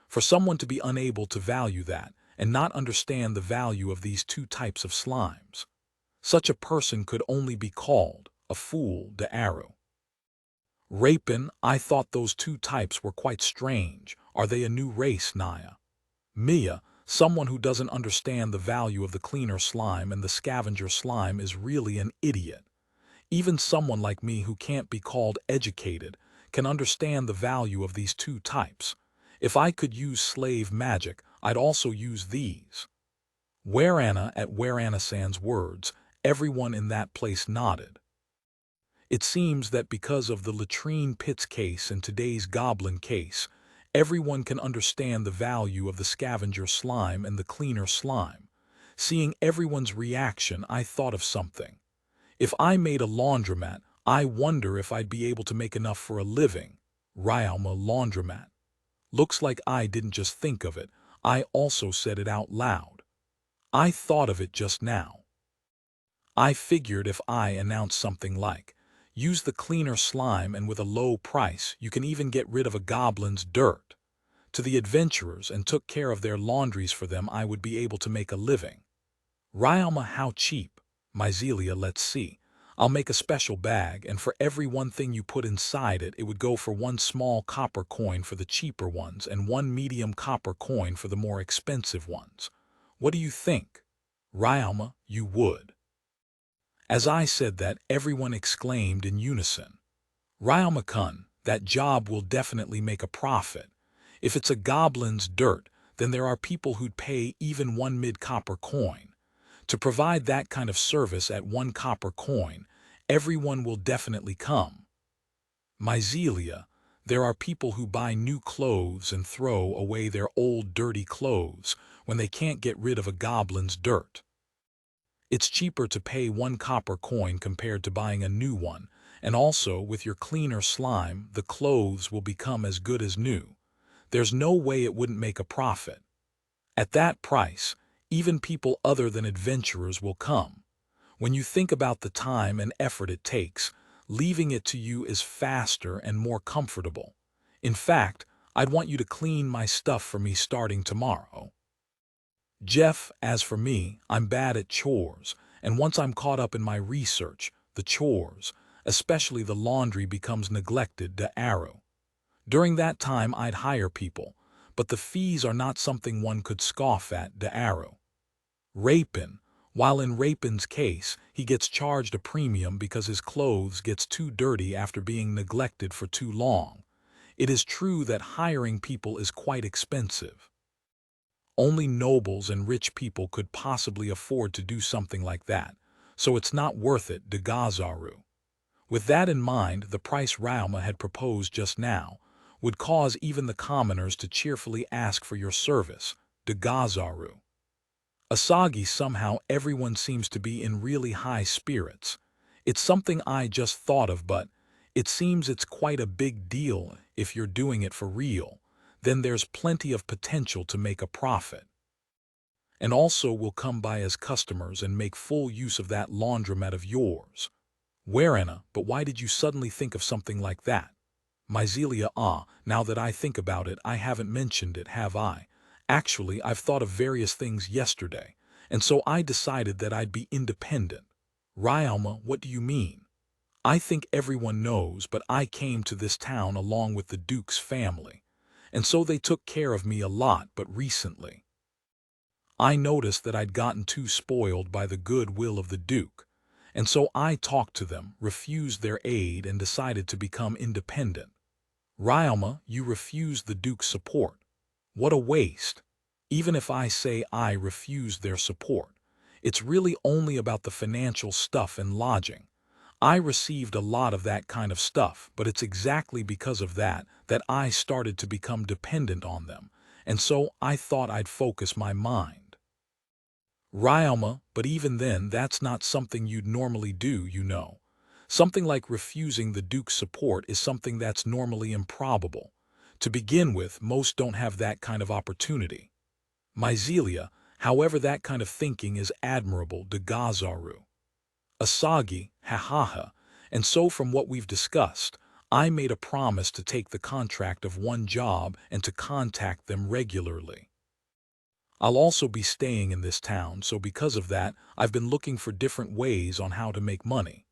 For someone to be unable to value that and not understand the value of these two types of slimes, such a person could only be called a fool, de arrow. Rapin, I thought those two types were quite strange. Are they a new race, Naya? Mia, someone who doesn't understand the value of the cleaner slime and the scavenger slime is really an idiot. Even someone like me who can't be called educated can understand the value of these two types. If I could use slave magic, I'd also use these. Whereanna, at Whereanna-san's words, everyone in that place nodded. It seems that because of the latrine pits case and today's goblin case, everyone can understand the value of the scavenger slime and the cleaner slime. Seeing everyone's reaction, I thought of something. If I made a laundromat, I wonder if I'd be able to make enough for a living. Ryalma, laundromat. Looks like I didn't just think of it, I also said it out loud. I thought of it just now. I figured if I announced something like, use the cleaner slime and with a low price you can even get rid of a goblin's dirt, to the adventurers and took care of their laundries for them, I would be able to make a living. Ryalma, how cheap? Myzelia, let's see. I'll make a special bag, and for every one thing you put inside it, it would go for one small copper coin for the cheaper ones and one medium copper coin for the more expensive ones. What do you think? Ryalma, you would. As I said that, everyone exclaimed in unison. Ryalma-kun, that job will definitely make a profit. If it's a goblin's dirt, then there are people who'd pay even one mid-copper coin. To provide that kind of service at one copper coin, everyone will definitely come. Myzelia, there are people who buy new clothes and throw away their old dirty clothes when they can't get rid of a goblin's dirt. It's cheaper to pay one copper coin compared to buying a new one, and also with your cleaner slime, the clothes will become as good as new. There's no way it wouldn't make a profit. At that price, even people other than adventurers will come. When you think about the time and effort it takes, leaving it to you is faster and more comfortable. In fact, I'd want you to clean my stuff for me starting tomorrow. Jeff, as for me, I'm bad at chores, and once I'm caught up in my research, the chores, especially the laundry, becomes neglected to arrow. During that time I'd hire people, but the fees are not something one could scoff at de arrow. Rapin, while in Rapin's case, he gets charged a premium because his clothes gets too dirty after being neglected for too long. It is true that hiring people is quite expensive. Only nobles and rich people could possibly afford to do something like that, so it's not worth it de Gazaru. With that in mind, the price Rauma had proposed just now would cause even the commoners to cheerfully ask for your service, de Gazaru. Asagi, somehow everyone seems to be in really high spirits. It's something I just thought of, but it seems it's quite a big deal. If you're doing it for real, then there's plenty of potential to make a profit. And also we'll come by as customers and make full use of that laundromat of yours. Whereana, but why did you suddenly think of something like that? Myzelia, now that I think about it, I haven't mentioned it, have I? Actually, I've thought of various things yesterday, and so I decided that I'd be independent. Ryalma, what do you mean? I think everyone knows, but I came to this town along with the Duke's family, and so they took care of me a lot, but recently I noticed that I'd gotten too spoiled by the goodwill of the Duke, and so I talked to them, refused their aid, and decided to become independent. Ryalma, you refused the Duke's support. What a waste. Even if I say I refused their support, it's really only about the financial stuff and lodging. I received a lot of that kind of stuff, but it's exactly because of that that I started to become dependent on them, and so I thought I'd focus my mind. Ryalma, but even then that's not something you'd normally do, you know. Something like refusing the Duke's support is something that's normally improbable. To begin with, most don't have that kind of opportunity. Myzelia, however, that kind of thinking is admirable de Gazaru. Asagi, ha, and so from what we've discussed, I made a promise to take the contract of one job and to contact them regularly. I'll also be staying in this town, so because of that, I've been looking for different ways on how to make money.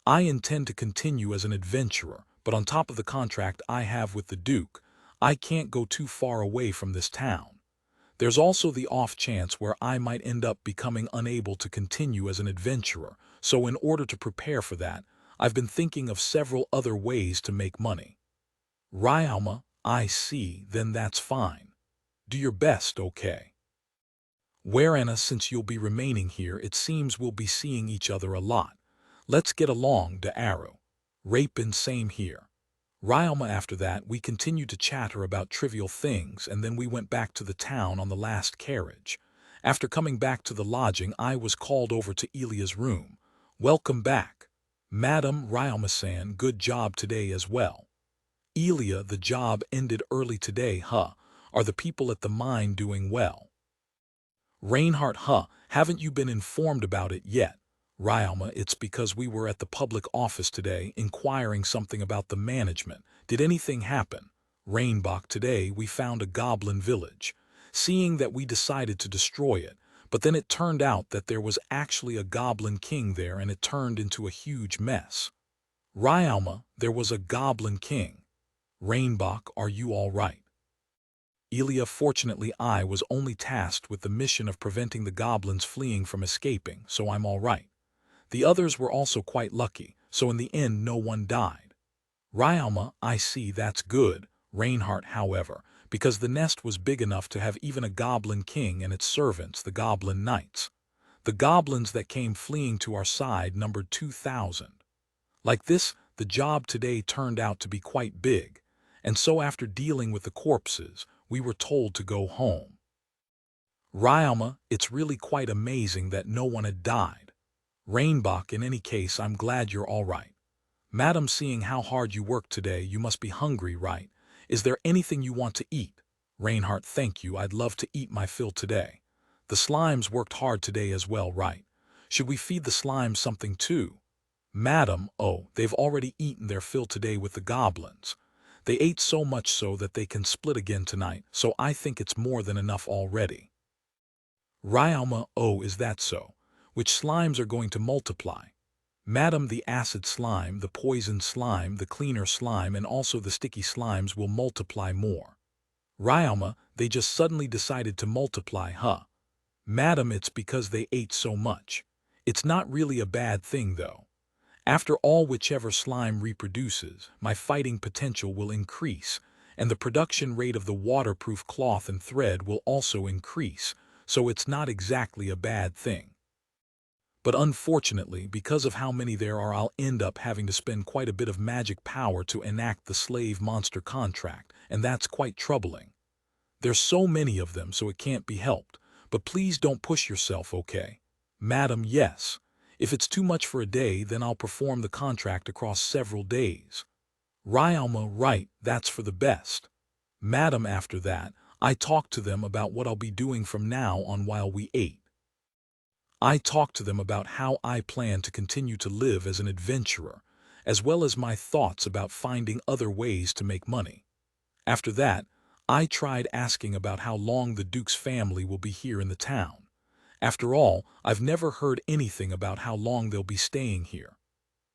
I intend to continue as an adventurer, but on top of the contract I have with the Duke, I can't go too far away from this town. There's also the off chance where I might end up becoming unable to continue as an adventurer, so in order to prepare for that, I've been thinking of several other ways to make money. Ryalma, I see, then that's fine. Do your best, okay? Whereana, since you'll be remaining here, it seems we'll be seeing each other a lot. Let's get along, de arrow. Rapin, same here. Ryalma, after that, we continued to chatter about trivial things, and then we went back to the town on the last carriage. After coming back to the lodging, I was called over to Elia's room. Welcome back. Madam, Ryalma-san, good job today as well. Elia, the job ended early today, huh? Are the people at the mine doing well? Reinhardt, haven't you been informed about it yet? Ryalma, it's because we were at the public office today inquiring something about the management. Did anything happen? Rainbach, today we found a goblin village. Seeing that, we decided to destroy it, but then it turned out that there was actually a goblin king there and it turned into a huge mess. Ryalma, there was a goblin king. Rainbach, are you all right? Elia, fortunately I was only tasked with the mission of preventing the goblins fleeing from escaping, so I'm all right. The others were also quite lucky, so in the end no one died. Ryalma, I see, that's good. Reinhardt, however, because the nest was big enough to have even a goblin king and its servants, the goblin knights. The goblins that came fleeing to our side numbered 2,000. Like this, the job today turned out to be quite big, and so after dealing with the corpses, we were told to go home. Ryalma, it's really quite amazing that no one had died. Rainbach, in any case, I'm glad you're all right. Madam, seeing how hard you worked today, you must be hungry, right? Is there anything you want to eat? Reinhardt, thank you, I'd love to eat my fill today. The slimes worked hard today as well, right? Should we feed the slimes something too? Madam, oh, they've already eaten their fill today with the goblins. They ate so much so that they can split again tonight, so I think it's more than enough already. Ryalma, oh, is that so? Which slimes are going to multiply? Madam, the acid slime, the poison slime, the cleaner slime, and also the sticky slimes will multiply more. Ryalma, they just suddenly decided to multiply, huh? Madam, it's because they ate so much. It's not really a bad thing, though. After all, whichever slime reproduces, my fighting potential will increase, and the production rate of the waterproof cloth and thread will also increase, so it's not exactly a bad thing. But unfortunately, because of how many there are, I'll end up having to spend quite a bit of magic power to enact the slave monster contract, and that's quite troubling. There's so many of them, so it can't be helped. But please don't push yourself, okay? Madam, yes. If it's too much for a day, then I'll perform the contract across several days. Ryalma, right, that's for the best. Madam, after that, I talked to them about what I'll be doing from now on while we ate. I talked to them about how I plan to continue to live as an adventurer, as well as my thoughts about finding other ways to make money. After that, I tried asking about how long the Duke's family will be here in the town. After all, I've never heard anything about how long they'll be staying here.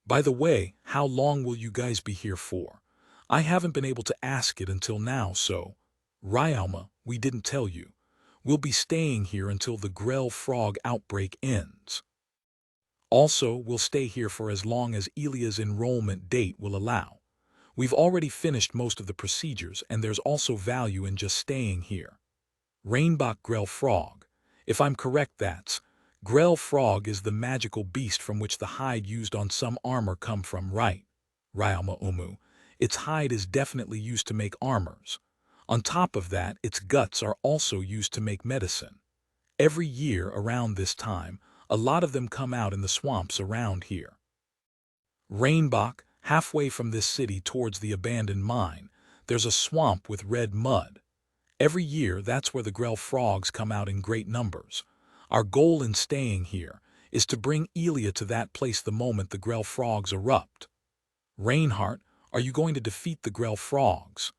By the way, how long will you guys be here for? I haven't been able to ask it until now, so... Ryalma, we didn't tell you. We'll be staying here until the Grell frog outbreak ends. Also, we'll stay here for as long as Elia's enrollment date will allow. We've already finished most of the procedures, and there's also value in just staying here. Rainbach Grell frog. If I'm correct, that's... Grell frog is the magical beast from which the hide used on some armor come from, right? Ryalma Umu. Its hide is definitely used to make armors. On top of that, its guts are also used to make medicine. Every year around this time, a lot of them come out in the swamps around here. Rainbach, halfway from this city towards the abandoned mine, there's a swamp with red mud. Every year, that's where the Grell frogs come out in great numbers. Our goal in staying here is to bring Elia to that place the moment the Grell frogs erupt. Reinhardt, are you going to defeat the Grell frogs?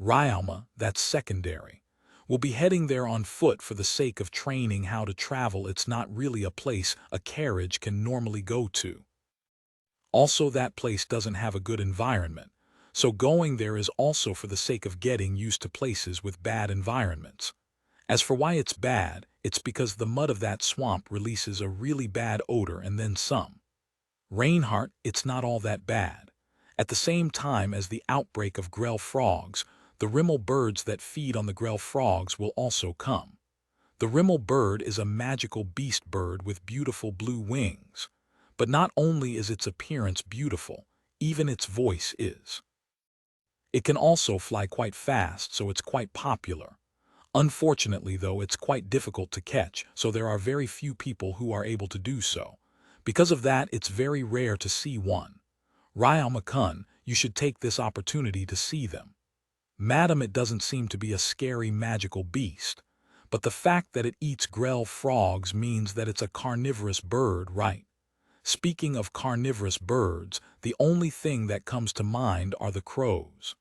Ryalma, that's secondary. We'll be heading there on foot for the sake of training how to travel. It's not really a place a carriage can normally go to. Also, that place doesn't have a good environment, so going there is also for the sake of getting used to places with bad environments. As for why it's bad, it's because the mud of that swamp releases a really bad odor and then some. Reinhardt, it's not all that bad. At the same time as the outbreak of Grell frogs, the Rimmel birds that feed on the Grell frogs will also come. The Rimmel bird is a magical beast bird with beautiful blue wings. But not only is its appearance beautiful, even its voice is. It can also fly quite fast, so it's quite popular. Unfortunately, though, it's quite difficult to catch, so there are very few people who are able to do so. Because of that, it's very rare to see one. Ryalma Kun, you should take this opportunity to see them. Madam, it doesn't seem to be a scary magical beast, but the fact that it eats Grell frogs means that it's a carnivorous bird, right? Speaking of carnivorous birds, the only thing that comes to mind are the crows.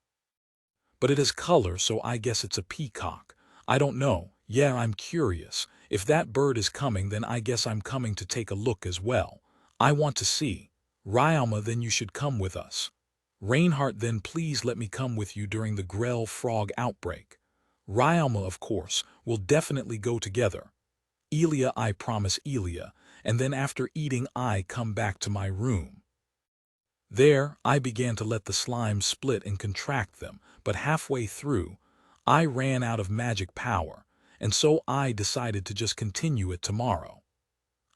But it has color, so I guess it's a peacock. I don't know. Yeah, I'm curious. If that bird is coming, then I guess I'm coming to take a look as well. I want to see. Ryalma, then you should come with us. Reinhardt, then please let me come with you during the Grell frog outbreak. Ryalma, of course, will definitely go together. Elia, I promise Elia, and then after eating I come back to my room. There, I began to let the slimes split and contract them, but halfway through, I ran out of magic power, and so I decided to just continue it tomorrow.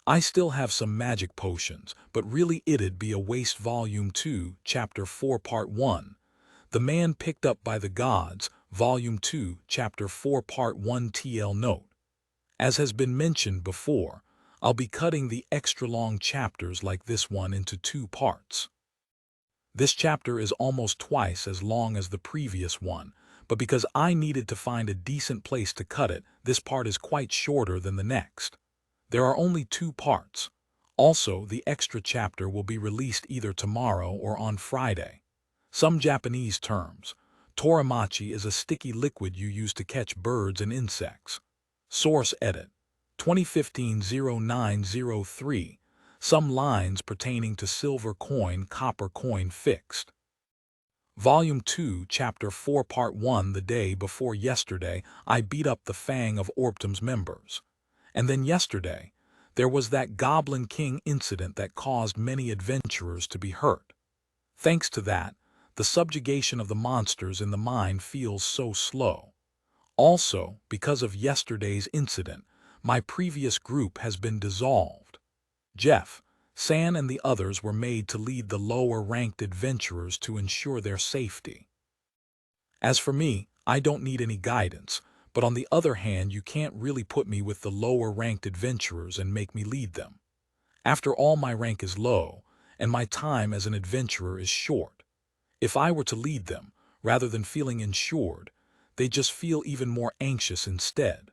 I still have some magic potions, but really it'd be a waste. Volume 2, Chapter 4, Part 1. The Man Picked Up by the Gods, Volume 2, Chapter 4, Part 1 TL Note. As has been mentioned before, I'll be cutting the extra-long chapters like this one into 2 parts. This chapter is almost twice as long as the previous one, but because I needed to find a decent place to cut it, this part is quite shorter than the next. There are only 2 parts. Also, the extra chapter will be released either tomorrow or on Friday. Some Japanese terms. Torimachi is a sticky liquid you use to catch birds and insects. Source edit. 2015-0903, some lines pertaining to silver coin, copper coin fixed. Volume 2, Chapter 4, Part 1. The day before yesterday, I beat up the Fang of Orptum's members. And then yesterday, there was that Goblin King incident that caused many adventurers to be hurt. Thanks to that, the subjugation of the monsters in the mine feels so slow. Also, because of yesterday's incident, my previous group has been dissolved. Jeff, San and the others were made to lead the lower-ranked adventurers to ensure their safety. As for me, I don't need any guidance, but on the other hand, you can't really put me with the lower-ranked adventurers and make me lead them. After all, my rank is low, and my time as an adventurer is short. If I were to lead them, rather than feeling insured, they just feel even more anxious instead.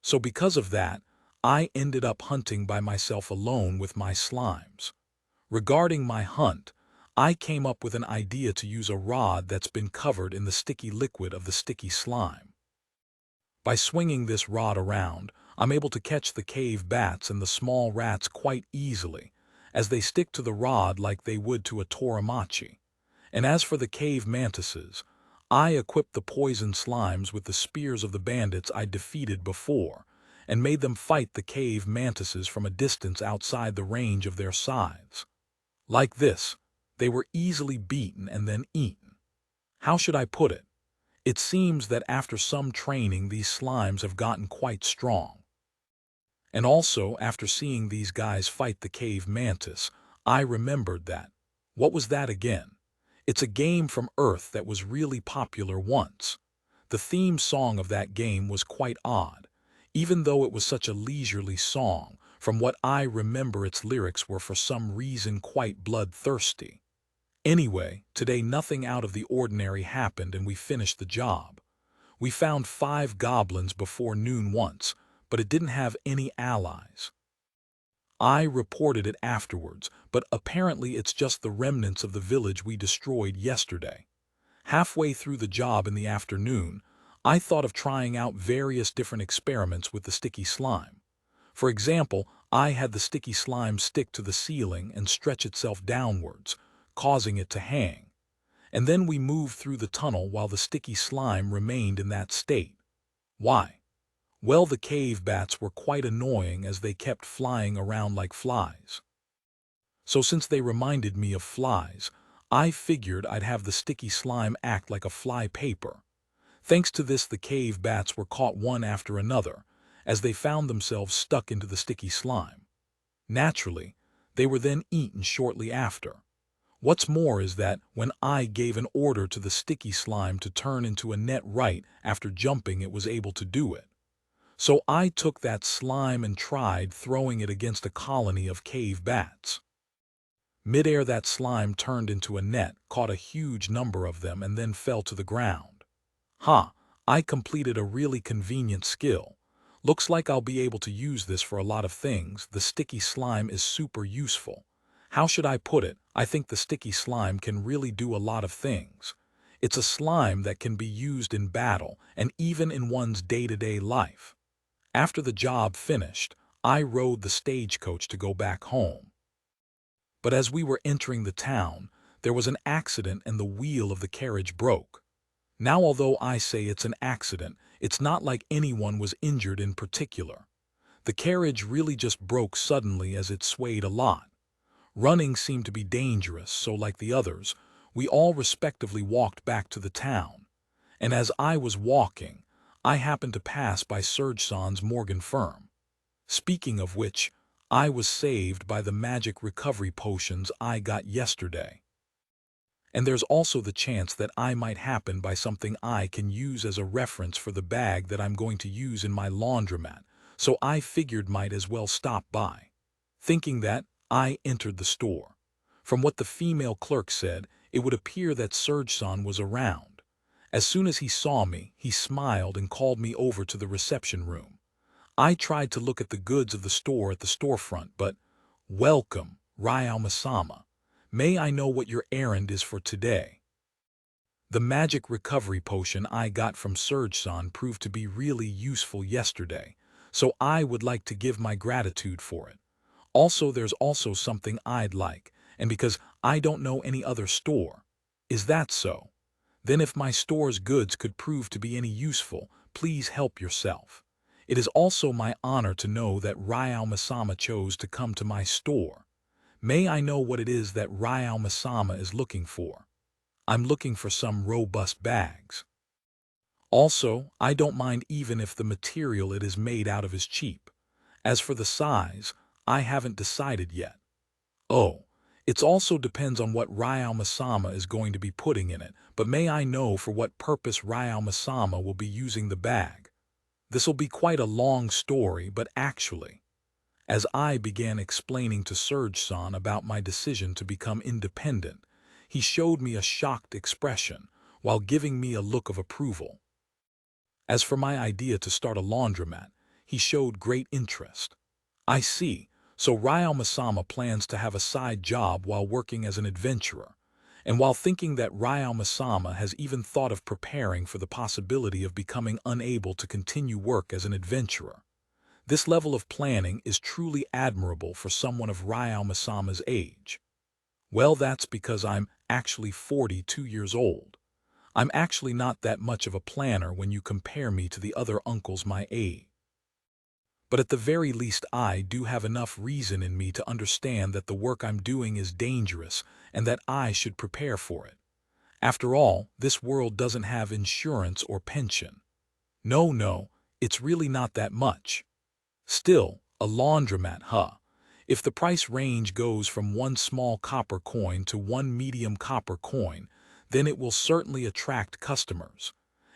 So because of that, I ended up hunting by myself alone with my slimes. Regarding my hunt, I came up with an idea to use a rod that's been covered in the sticky liquid of the sticky slime. By swinging this rod around, I'm able to catch the cave bats and the small rats quite easily, as they stick to the rod like they would to a toramachi. And as for the cave mantises, I equipped the poison slimes with the spears of the bandits I defeated before, and made them fight the cave mantises from a distance outside the range of their scythes. Like this, they were easily beaten and then eaten. How should I put it? It seems that after some training these slimes have gotten quite strong. And also, after seeing these guys fight the cave mantis, I remembered that. What was that again? It's a game from Earth that was really popular once. The theme song of that game was quite odd. Even though it was such a leisurely song, from what I remember its lyrics were for some reason quite bloodthirsty. Anyway, today nothing out of the ordinary happened and we finished the job. We found 5 goblins before noon once, but it didn't have any allies. I reported it afterwards, but apparently it's just the remnants of the village we destroyed yesterday. Halfway through the job in the afternoon, I thought of trying out various different experiments with the sticky slime. For example, I had the sticky slime stick to the ceiling and stretch itself downwards, causing it to hang. And then we moved through the tunnel while the sticky slime remained in that state. Why? Well, the cave bats were quite annoying as they kept flying around like flies. So since they reminded me of flies, I figured I'd have the sticky slime act like a fly paper. Thanks to this, the cave bats were caught one after another, as they found themselves stuck into the sticky slime. Naturally, they were then eaten shortly after. What's more is that when I gave an order to the sticky slime to turn into a net right after jumping, it was able to do it. So I took that slime and tried throwing it against a colony of cave bats. Midair, that slime turned into a net, caught a huge number of them, and then fell to the ground. I completed a really convenient skill. Looks like I'll be able to use this for a lot of things. The sticky slime is super useful. How should I put it? I think the sticky slime can really do a lot of things. It's a slime that can be used in battle and even in one's day-to-day life. After the job finished, I rode the stagecoach to go back home. But as we were entering the town, there was an accident and the wheel of the carriage broke. Now, although I say it's an accident, it's not like anyone was injured in particular. The carriage really just broke suddenly as it swayed a lot. Running seemed to be dangerous, so like the others, we all respectively walked back to the town. And as I was walking, I happened to pass by Surge-san's Morgan firm. Speaking of which, I was saved by the magic recovery potions I got yesterday. And there's also the chance that I might happen by something I can use as a reference for the bag that I'm going to use in my laundromat, so I figured might as well stop by. Thinking that, I entered the store. From what the female clerk said, it would appear that Surge-san was around. As soon as he saw me, he smiled and called me over to the reception room. I tried to look at the goods of the store at the storefront, but, "Welcome, Ryoma-sama. May I know what your errand is for today?" The magic recovery potion I got from Surge-san proved to be really useful yesterday, so I would like to give my gratitude for it. Also, there's also something I'd like, and because I don't know any other store. Is that so? Then if my store's goods could prove to be any useful, please help yourself. It is also my honor to know that Ryao Masama chose to come to my store. May I know what it is that Ryao Masama is looking for? I'm looking for some robust bags. Also, I don't mind even if the material it is made out of is cheap. As for the size, I haven't decided yet. Oh, it also depends on what Ryao Masama is going to be putting in it, but may I know for what purpose Ryao Masama will be using the bag? This'll be quite a long story, but actually, as I began explaining to Surge-san about my decision to become independent, he showed me a shocked expression while giving me a look of approval. As for my idea to start a laundromat, he showed great interest. I see, so Ryao Masama plans to have a side job while working as an adventurer, and while thinking that Ryao Masama has even thought of preparing for the possibility of becoming unable to continue work as an adventurer. This level of planning is truly admirable for someone of Ryao Masama's age. Well, that's because I'm actually 42 years old. I'm actually not that much of a planner when you compare me to the other uncles my age. But at the very least I do have enough reason in me to understand that the work I'm doing is dangerous and that I should prepare for it. After all, this world doesn't have insurance or pension. No, it's really not that much. Still, a laundromat, huh? If the price range goes from one small copper coin to one medium copper coin, then it will certainly attract customers.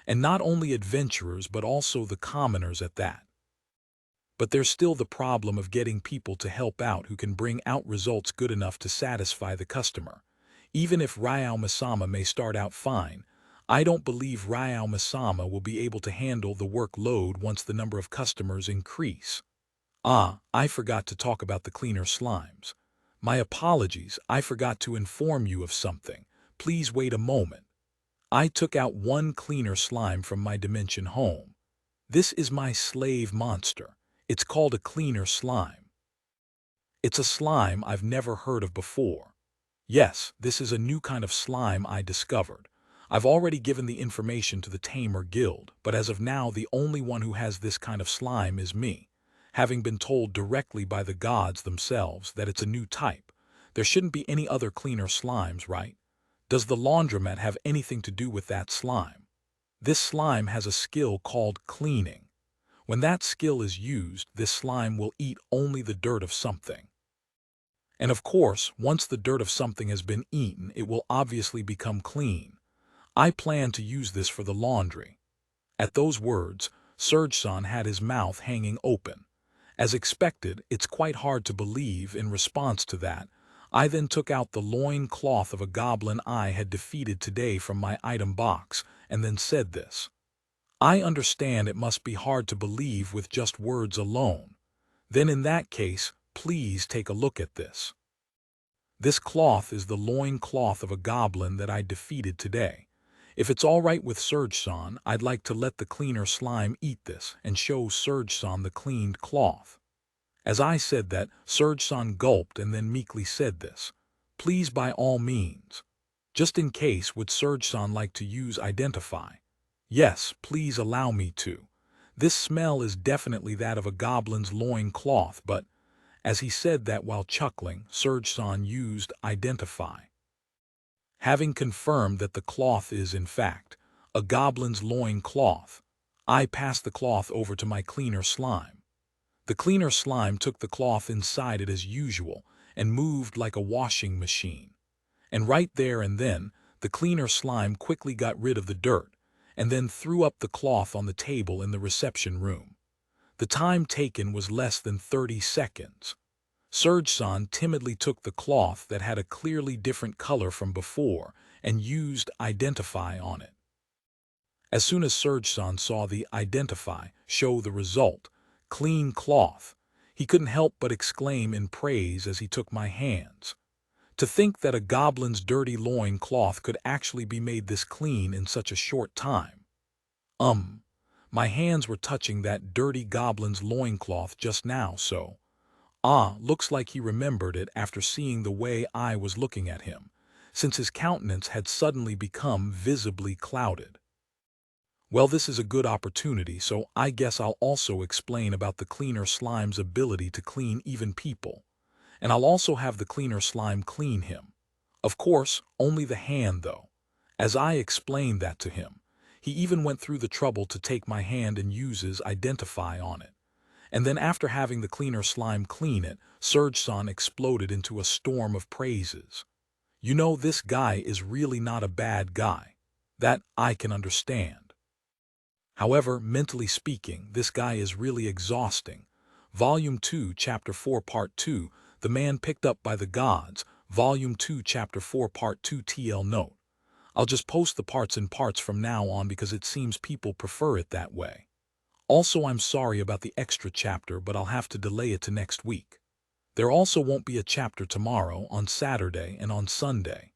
And not only adventurers but also the commoners at that. But there's still the problem of getting people to help out who can bring out results good enough to satisfy the customer. Even if Ryao Masama may start out fine, I don't believe Ryao Masama will be able to handle the workload once the number of customers increase. Ah, I forgot to talk about the cleaner slimes. My apologies, I forgot to inform you of something. Please wait a moment. I took out one cleaner slime from my dimension home. This is my slave monster. It's called a cleaner slime. It's a slime I've never heard of before. Yes, this is a new kind of slime I discovered. I've already given the information to the Tamer Guild, but as of now the only one who has this kind of slime is me. Having been told directly by the gods themselves that it's a new type, there shouldn't be any other cleaner slimes, right? Does the laundromat have anything to do with that slime? This slime has a skill called cleaning. When that skill is used, this slime will eat only the dirt of something. And of course, once the dirt of something has been eaten, it will obviously become clean. I plan to use this for the laundry. At those words, Surge-san had his mouth hanging open. As expected, it's quite hard to believe. In response to that, I then took out the loin cloth of a goblin I had defeated today from my item box, and then said this. I understand it must be hard to believe with just words alone. Then in that case, please take a look at this. This cloth is the loin cloth of a goblin that I defeated today. If it's all right with Surge-san, I'd like to let the cleaner slime eat this and show Surge-san the cleaned cloth. As I said that, Surge-san gulped and then meekly said this. Please, by all means. Just in case, would Surge-san like to use identify? Yes, please allow me to. This smell is definitely that of a goblin's loin cloth, but as he said that while chuckling, Surge-san used identify. Having confirmed that the cloth is, in fact, a goblin's loin cloth, I passed the cloth over to my cleaner slime. The cleaner slime took the cloth inside it as usual and moved like a washing machine. And right there and then, the cleaner slime quickly got rid of the dirt and then threw up the cloth on the table in the reception room. The time taken was less than 30 seconds. Surge-san timidly took the cloth that had a clearly different color from before and used identify on it. As soon as Surge-san saw the identify show the result, clean cloth, he couldn't help but exclaim in praise as he took my hands. To think that a goblin's dirty loin cloth could actually be made this clean in such a short time. My hands were touching that dirty goblin's loincloth just now, so. Looks like he remembered it after seeing the way I was looking at him, since his countenance had suddenly become visibly clouded. Well, this is a good opportunity, so I guess I'll also explain about the cleaner slime's ability to clean even people. And I'll also have the cleaner slime clean him. Of course, only the hand though. As I explained that to him, he even went through the trouble to take my hand and use his identify on it. And then after having the cleaner slime clean it, Surge-san exploded into a storm of praises. You know, this guy is really not a bad guy. That I can understand. However, mentally speaking, this guy is really exhausting. Volume 2, Chapter 4, Part 2, The Man Picked Up by the Gods, Volume 2, Chapter 4, Part 2 TL Note. I'll just post the parts in parts from now on because it seems people prefer it that way. Also, I'm sorry about the extra chapter, but I'll have to delay it to next week. There also won't be a chapter tomorrow, on Saturday, and on Sunday.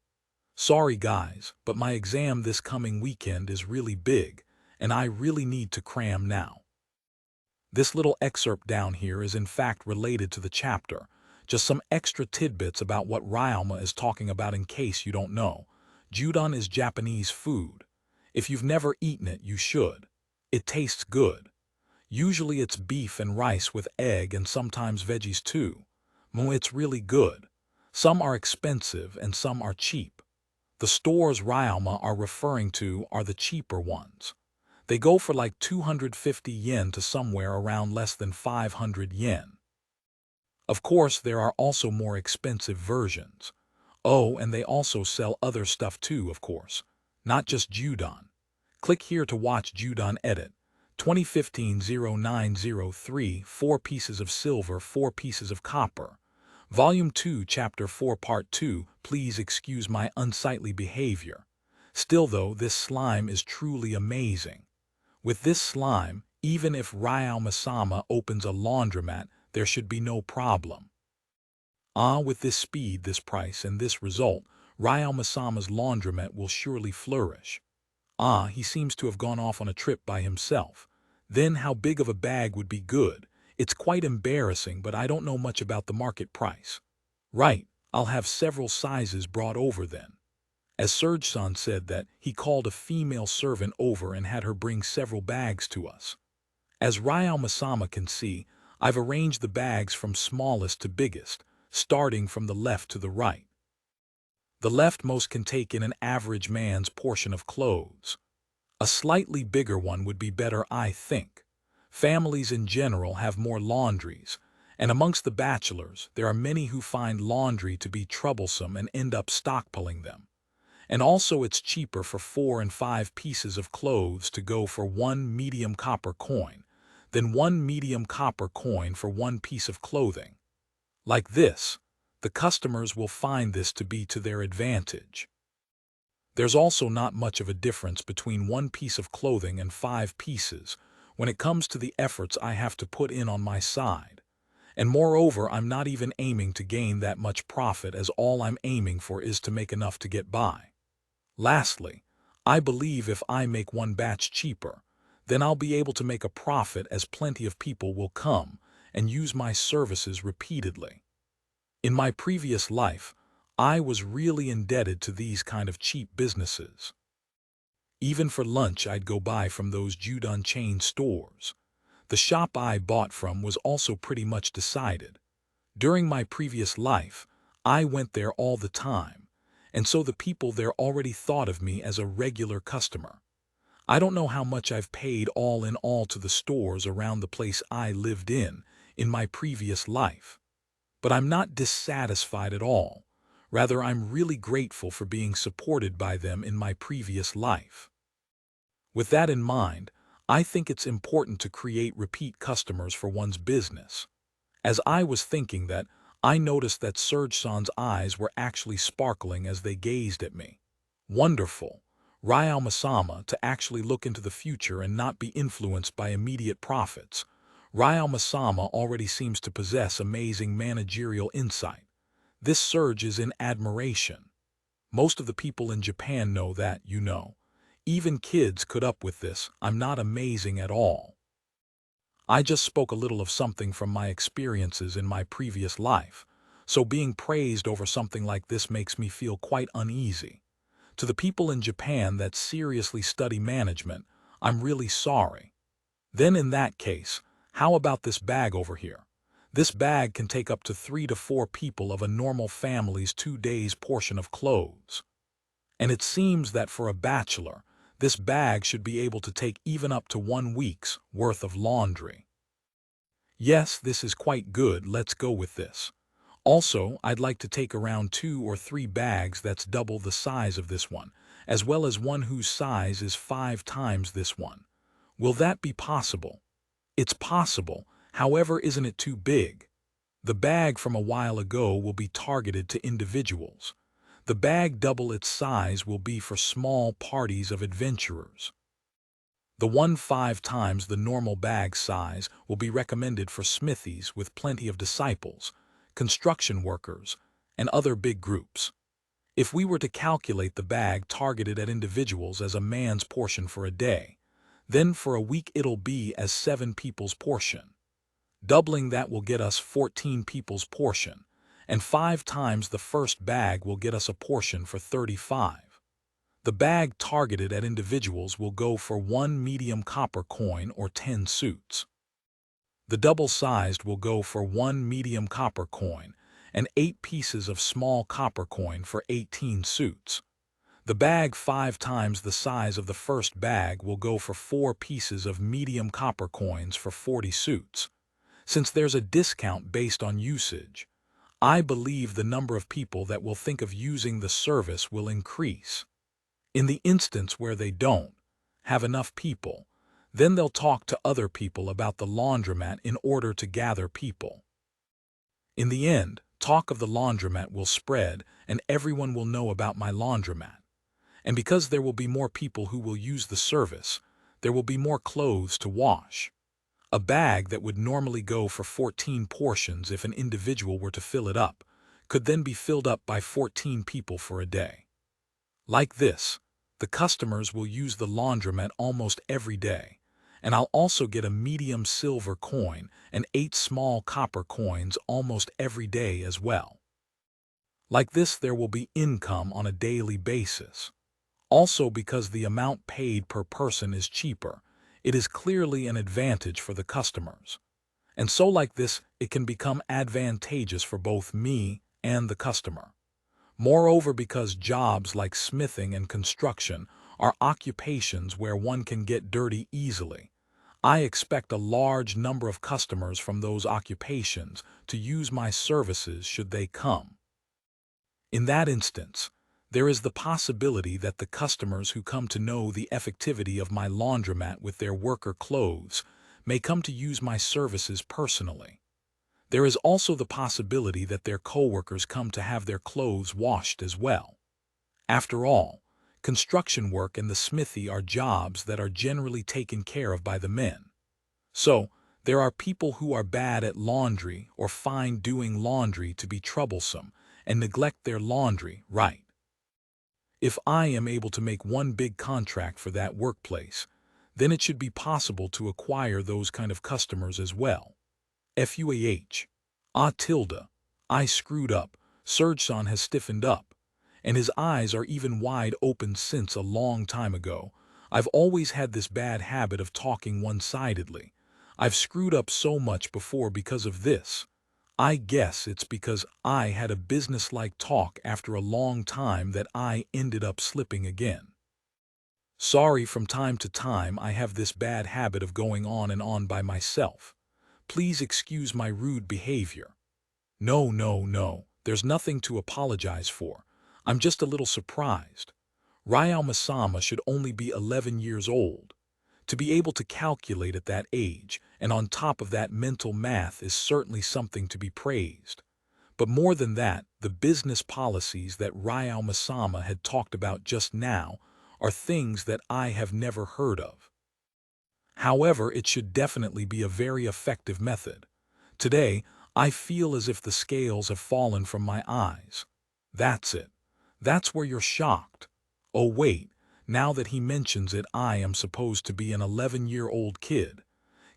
Sorry guys, but my exam this coming weekend is really big, and I really need to cram now. This little excerpt down here is in fact related to the chapter, just some extra tidbits about what Ryalma is talking about in case you don't know. Gyudon is Japanese food. If you've never eaten it, you should. It tastes good. Usually it's beef and rice with egg and sometimes veggies too. It's really good. Some are expensive and some are cheap. The stores Ryalma are referring to are the cheaper ones. They go for like 250 yen to somewhere around less than 500 yen. Of course, there are also more expensive versions. Oh, and they also sell other stuff too, of course. Not just Gyudon. Click here to watch Gyudon Edit. 2015-0903, 4 pieces of silver, 4 pieces of copper. Volume 2, Chapter 4, Part 2, please excuse my unsightly behavior. Still though, this slime is truly amazing. With this slime, even if Ryalma-sama opens a laundromat, there should be no problem. With this speed, this price, and this result, Ryalma-sama's laundromat will surely flourish. He seems to have gone off on a trip by himself. Then how big of a bag would be good? It's quite embarrassing, but I don't know much about the market price. Right, I'll have several sizes brought over then. As Surge-san said that, he called a female servant over and had her bring several bags to us. As Ryalma-sama can see, I've arranged the bags from smallest to biggest, starting from the left to the right. The leftmost can take in an average man's portion of clothes. A slightly bigger one would be better, I think. Families in general have more laundries, and amongst the bachelors, there are many who find laundry to be troublesome and end up stockpiling them. And also it's cheaper for 4 and 5 pieces of clothes to go for 1 medium copper coin than 1 medium copper coin for 1 piece of clothing. Like this, the customers will find this to be to their advantage. There's also not much of a difference between 1 piece of clothing and 5 pieces when it comes to the efforts I have to put in on my side. And moreover, I'm not even aiming to gain that much profit, as all I'm aiming for is to make enough to get by. Lastly, I believe if I make one batch cheaper, then I'll be able to make a profit, as plenty of people will come and use my services repeatedly. In my previous life, I was really indebted to these kind of cheap businesses. Even for lunch, I'd go buy from those Gyudon chain stores. The shop I bought from was also pretty much decided. During my previous life, I went there all the time, and so the people there already thought of me as a regular customer. I don't know how much I've paid all in all to the stores around the place I lived in my previous life. But I'm not dissatisfied at all. Rather, I'm really grateful for being supported by them in my previous life. With that in mind, I think it's important to create repeat customers for one's business. As I was thinking that, I noticed that Surge-san's eyes were actually sparkling as they gazed at me. Wonderful. Ryalma-sama, to actually look into the future and not be influenced by immediate profits. Ryalma-sama already seems to possess amazing managerial insight. This Surge is in admiration. Most of the people in Japan know that, you know. Even kids could up with this. I'm not amazing at all. I just spoke a little of something from my experiences in my previous life, so being praised over something like this makes me feel quite uneasy. To the people in Japan that seriously study management, I'm really sorry. Then in that case, how about this bag over here? This bag can take up to 3 to 4 people of a normal family's 2 days' portion of clothes. And it seems that for a bachelor, this bag should be able to take even up to 1 week's worth of laundry. Yes, this is quite good, let's go with this. Also, I'd like to take around 2 or 3 bags that's double the size of this one, as well as one whose size is 5 times this one. Will that be possible? It's possible, however, isn't it too big? The bag from a while ago will be targeted to individuals. The bag double its size will be for small parties of adventurers. The one 5 times the normal bag size will be recommended for smithies with plenty of disciples, construction workers, and other big groups. If we were to calculate the bag targeted at individuals as a man's portion for a day, then for a week it'll be as 7 people's portion. Doubling that will get us 14 people's portion, and 5 times the first bag will get us a portion for 35. The bag targeted at individuals will go for 1 medium copper coin or 10 suits. The double-sized will go for 1 medium copper coin and 8 pieces of small copper coin for 18 suits. The bag 5 times the size of the first bag will go for 4 pieces of medium copper coins for 40 suits. Since there's a discount based on usage, I believe the number of people that will think of using the service will increase. In the instance where they don't have enough people, then they'll talk to other people about the laundromat in order to gather people. In the end, talk of the laundromat will spread and everyone will know about my laundromat. And because there will be more people who will use the service, there will be more clothes to wash. A bag that would normally go for 14 portions if an individual were to fill it up, could then be filled up by 14 people for a day. Like this, the customers will use the laundromat almost every day, and I'll also get a medium silver coin and 8 small copper coins almost every day as well. Like this, there will be income on a daily basis. Also, because the amount paid per person is cheaper, it is clearly an advantage for the customers. And so like this, it can become advantageous for both me and the customer. Moreover, because jobs like smithing and construction are occupations where one can get dirty easily, I expect a large number of customers from those occupations to use my services should they come. In that instance, there is the possibility that the customers who come to know the effectivity of my laundromat with their worker clothes may come to use my services personally. There is also the possibility that their coworkers come to have their clothes washed as well. After all, construction work and the smithy are jobs that are generally taken care of by the men. So, there are people who are bad at laundry or find doing laundry to be troublesome and neglect their laundry, right? If I am able to make one big contract for that workplace, then it should be possible to acquire those kind of customers as well. FUAH. Tilde. I screwed up. Surgeon has stiffened up, and his eyes are even wide open since a long time ago. I've always had this bad habit of talking one-sidedly. I've screwed up so much before because of this. I guess it's because I had a business-like talk after a long time that I ended up slipping again. Sorry, from time to time I have this bad habit of going on and on by myself. Please excuse my rude behavior. No, there's nothing to apologize for. I'm just a little surprised. Ryao-Masama should only be 11 years old. To be able to calculate at that age, and on top of that mental math, is certainly something to be praised. But more than that, the business policies that Ryao-Masama had talked about just now are things that I have never heard of. However, it should definitely be a very effective method. Today, I feel as if the scales have fallen from my eyes. That's it. That's where you're shocked. Oh wait, Now that he mentions it, I am supposed to be an 11-year-old kid.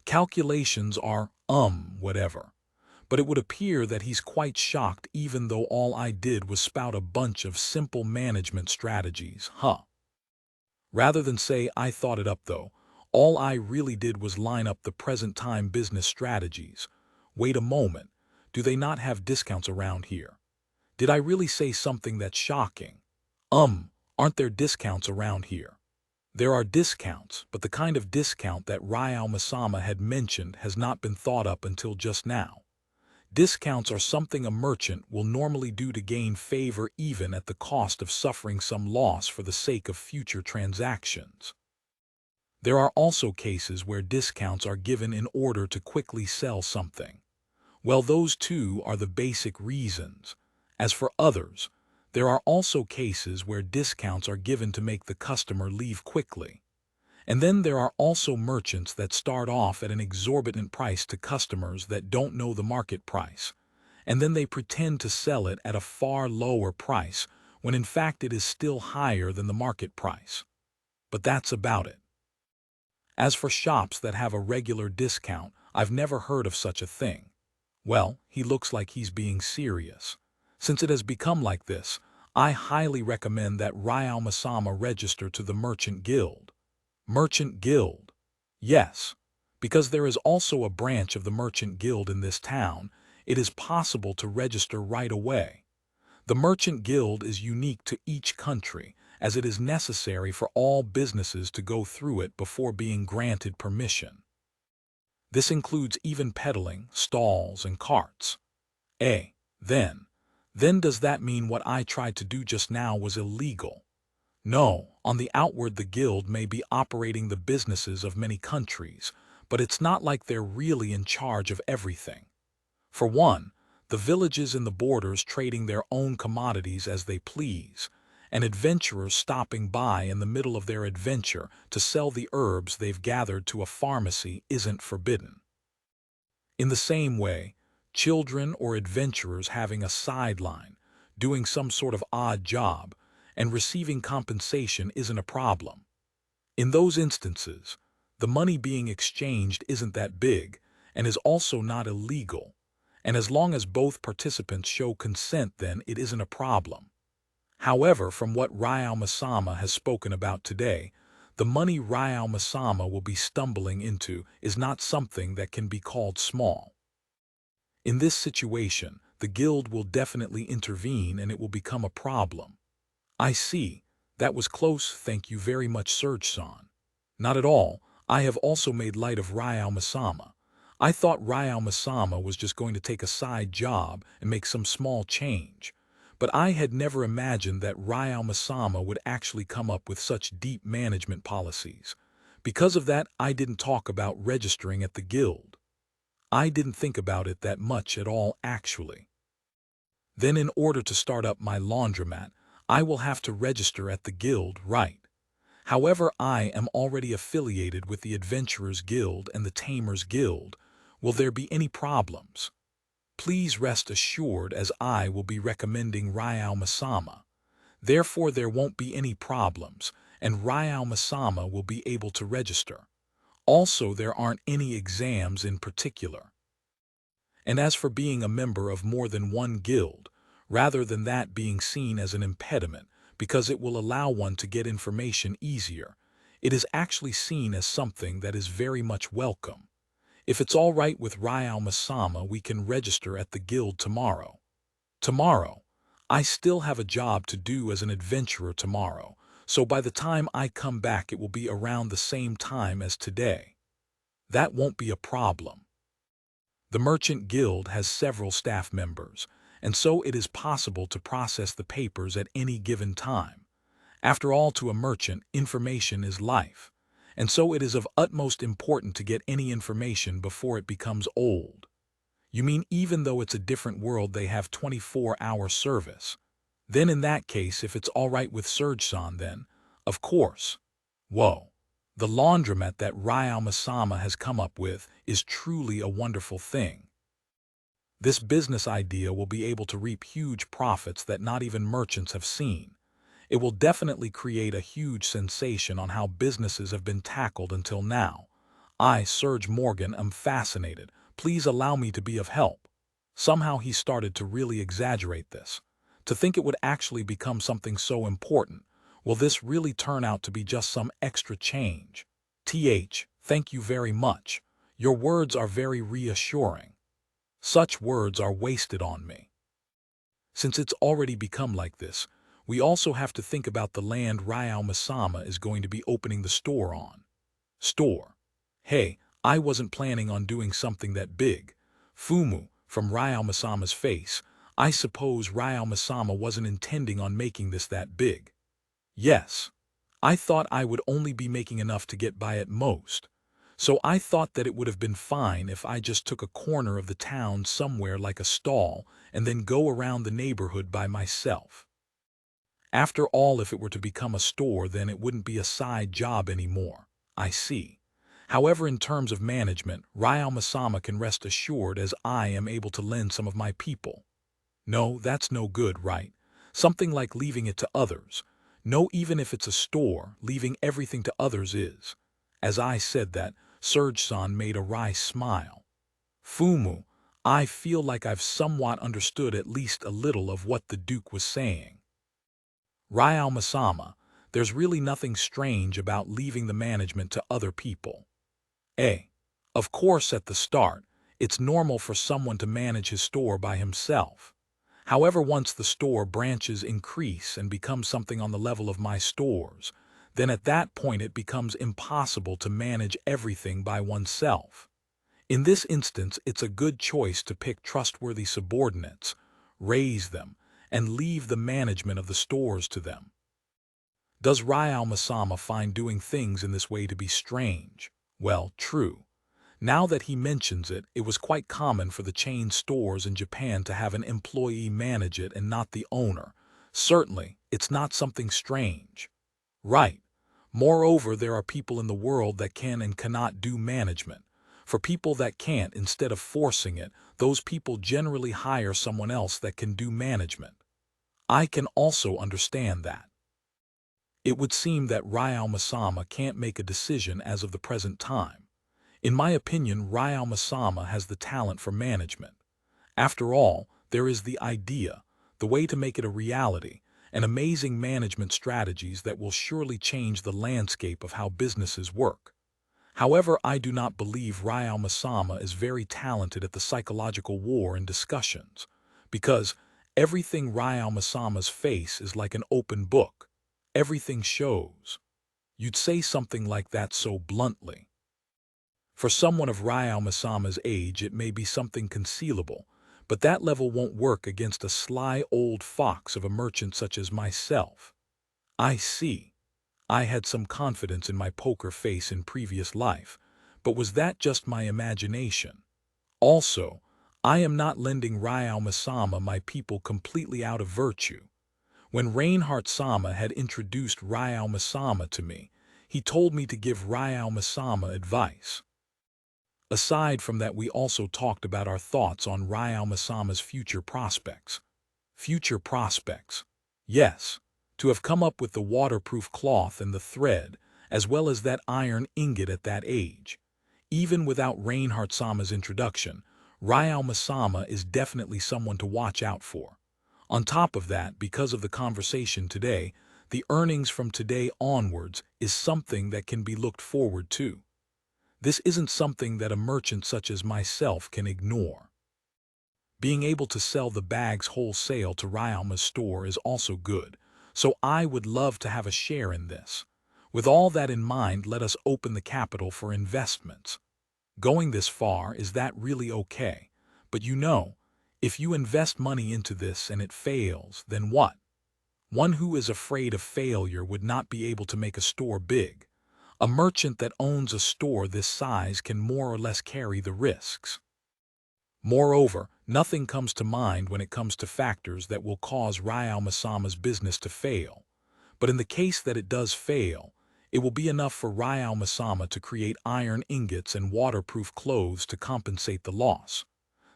Calculations are, whatever. But it would appear that he's quite shocked even though all I did was spout a bunch of simple management strategies, Rather than say I thought it up though, all I really did was line up the present-time business strategies. Wait a moment, do they not have discounts around here? Did I really say something that's shocking? Aren't there discounts around here? There are discounts, but the kind of discount that Rayal Masama had mentioned has not been thought up until just now. Discounts are something a merchant will normally do to gain favor even at the cost of suffering some loss for the sake of future transactions. There are also cases where discounts are given in order to quickly sell something. Well, those two are the basic reasons. As for others, there are also cases where discounts are given to make the customer leave quickly. And then there are also merchants that start off at an exorbitant price to customers that don't know the market price, and then they pretend to sell it at a far lower price when in fact it is still higher than the market price. But that's about it. As for shops that have a regular discount, I've never heard of such a thing. Well, he looks like he's being serious. Since it has become like this, I highly recommend that Rayal Masama register to the Merchant Guild. Merchant Guild. Yes, because there is also a branch of the Merchant Guild in this town, it is possible to register right away. The Merchant Guild is unique to each country, as it is necessary for all businesses to go through it before being granted permission. This includes even peddling, stalls, and carts. Then does that mean what I tried to do just now was illegal? No, on the outward the guild may be operating the businesses of many countries, but it's not like they're really in charge of everything. For one, the villages in the borders trading their own commodities as they please, and adventurers stopping by in the middle of their adventure to sell the herbs they've gathered to a pharmacy isn't forbidden. In the same way, children or adventurers having a sideline, doing some sort of odd job, and receiving compensation isn't a problem. In those instances, the money being exchanged isn't that big and is also not illegal, and as long as both participants show consent then it isn't a problem. However, from what Rayal Masama has spoken about today, the money Rayal Masama will be stumbling into is not something that can be called small. In this situation, the guild will definitely intervene and it will become a problem. I see. That was close, thank you very much, Surge-san. Not at all, I have also made light of Rayal Masama. I thought Rayal Masama was just going to take a side job and make some small change. But I had never imagined that Rayal Masama would actually come up with such deep management policies. Because of that, I didn't talk about registering at the guild. I didn't think about it that much at all, actually. Then in order to start up my laundromat, I will have to register at the guild, right? However, I am already affiliated with the Adventurers Guild and the Tamers Guild. Will there be any problems? Please rest assured, as I will be recommending Rayal Masama. Therefore there won't be any problems, and Rayal Masama will be able to register. Also, there aren't any exams in particular. And as for being a member of more than one guild, rather than that being seen as an impediment, because it will allow one to get information easier, it is actually seen as something that is very much welcome. If it's all right with Rayal Masama, we can register at the guild tomorrow. Tomorrow? I still have a job to do as an adventurer tomorrow, so by the time I come back it will be around the same time as today. That won't be a problem. The Merchant Guild has several staff members, and so it is possible to process the papers at any given time. After all, to a merchant, information is life, and so it is of utmost importance to get any information before it becomes old. You mean even though it's a different world they have 24-hour service? Then in that case, if it's all right with Surge-san, then, of course. Whoa. The laundromat that Rayal Masama has come up with is truly a wonderful thing. This business idea will be able to reap huge profits that not even merchants have seen. It will definitely create a huge sensation on how businesses have been tackled until now. I, Serge Morgan, am fascinated. Please allow me to be of help. Somehow he started to really exaggerate this. To think it would actually become something so important. Will this really turn out to be just some extra change? Thank you very much. Your words are very reassuring. Such words are wasted on me. Since it's already become like this, we also have to think about the land Ryao Masama is going to be opening the store on. Store. Hey, I wasn't planning on doing something that big. Fumu, from Ryao Masama's face, I suppose Ryao Masama wasn't intending on making this that big. Yes. I thought I would only be making enough to get by at most. So I thought that it would have been fine if I just took a corner of the town somewhere like a stall and then go around the neighborhood by myself. After all, if it were to become a store, then it wouldn't be a side job anymore. I see. However, in terms of management, Ryao Masama can rest assured as I am able to lend some of my people. No, that's no good, right? Something like leaving it to others. No, even if it's a store, leaving everything to others is. As I said that, Serge-san made a wry smile. Fumu, I feel like I've somewhat understood at least a little of what the Duke was saying. Ryao Masama, there's really nothing strange about leaving the management to other people. Of course at the start, it's normal for someone to manage his store by himself. However, once the store branches increase and become something on the level of my stores, then at that point it becomes impossible to manage everything by oneself. In this instance, it's a good choice to pick trustworthy subordinates, raise them, and leave the management of the stores to them. Does Ryao Masama find doing things in this way to be strange? Well, true. Now that he mentions it, it was quite common for the chain stores in Japan to have an employee manage it and not the owner. Certainly, it's not something strange. Right. Moreover, there are people in the world that can and cannot do management. For people that can't, instead of forcing it, those people generally hire someone else that can do management. I can also understand that. It would seem that Ryao Masama can't make a decision as of the present time. In my opinion, Ryao Masama has the talent for management. After all, there is the idea, the way to make it a reality, and amazing management strategies that will surely change the landscape of how businesses work. However, I do not believe Ryao Masama is very talented at the psychological war and discussions, because everything Ryao Masama's face is like an open book. Everything shows. You'd say something like that so bluntly. For someone of Ryao Masama's age, it may be something concealable, but that level won't work against a sly old fox of a merchant such as myself. I see. I had some confidence in my poker face in previous life, but was that just my imagination? Also, I am not lending Ryao Masama my people completely out of virtue. When Reinhardt Sama had introduced Ryao Masama to me, he told me to give Ryao Masama advice. Aside from that, we also talked about our thoughts on Ryao Masama's future prospects. Future prospects. Yes, to have come up with the waterproof cloth and the thread, as well as that iron ingot at that age. Even without Reinhardt Sama's introduction, Ryao Masama is definitely someone to watch out for. On top of that, because of the conversation today, the earnings from today onwards is something that can be looked forward to. This isn't something that a merchant such as myself can ignore. Being able to sell the bags wholesale to Ryama's store is also good, so I would love to have a share in this. With all that in mind, let us open the capital for investments. Going this far, is that really okay? But you know, if you invest money into this and it fails, then what? One who is afraid of failure would not be able to make a store big. A merchant that owns a store this size can more or less carry the risks. Moreover, nothing comes to mind when it comes to factors that will cause Ryao Masama's business to fail. But in the case that it does fail, it will be enough for Ryao Masama to create iron ingots and waterproof clothes to compensate the loss.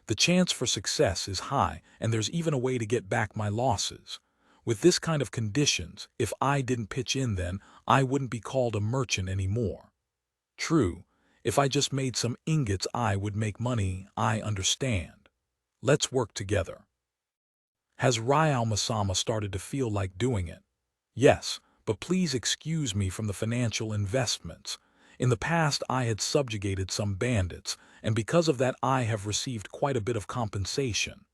The chance for success is high, and there's even a way to get back my losses. With this kind of conditions, if I didn't pitch in then, I wouldn't be called a merchant anymore. True, if I just made some ingots I would make money, I understand. Let's work together. Has Ryalma-sama started to feel like doing it? Yes, but please excuse me from the financial investments. In the past I had subjugated some bandits, and because of that I have received quite a bit of compensation.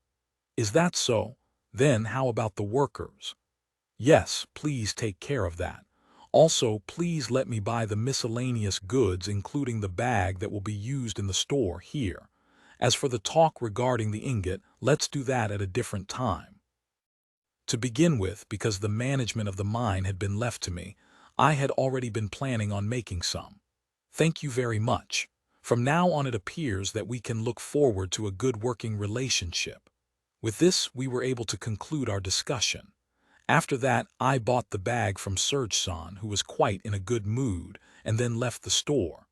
Is that so? Then how about the workers? Yes, please take care of that. Also, please let me buy the miscellaneous goods including the bag that will be used in the store here. As for the talk regarding the ingot, let's do that at a different time. To begin with, because the management of the mine had been left to me, I had already been planning on making some. Thank you very much. From now on it appears that we can look forward to a good working relationship. With this, we were able to conclude our discussion. After that, I bought the bag from Serge-san, who was quite in a good mood, and then left the store.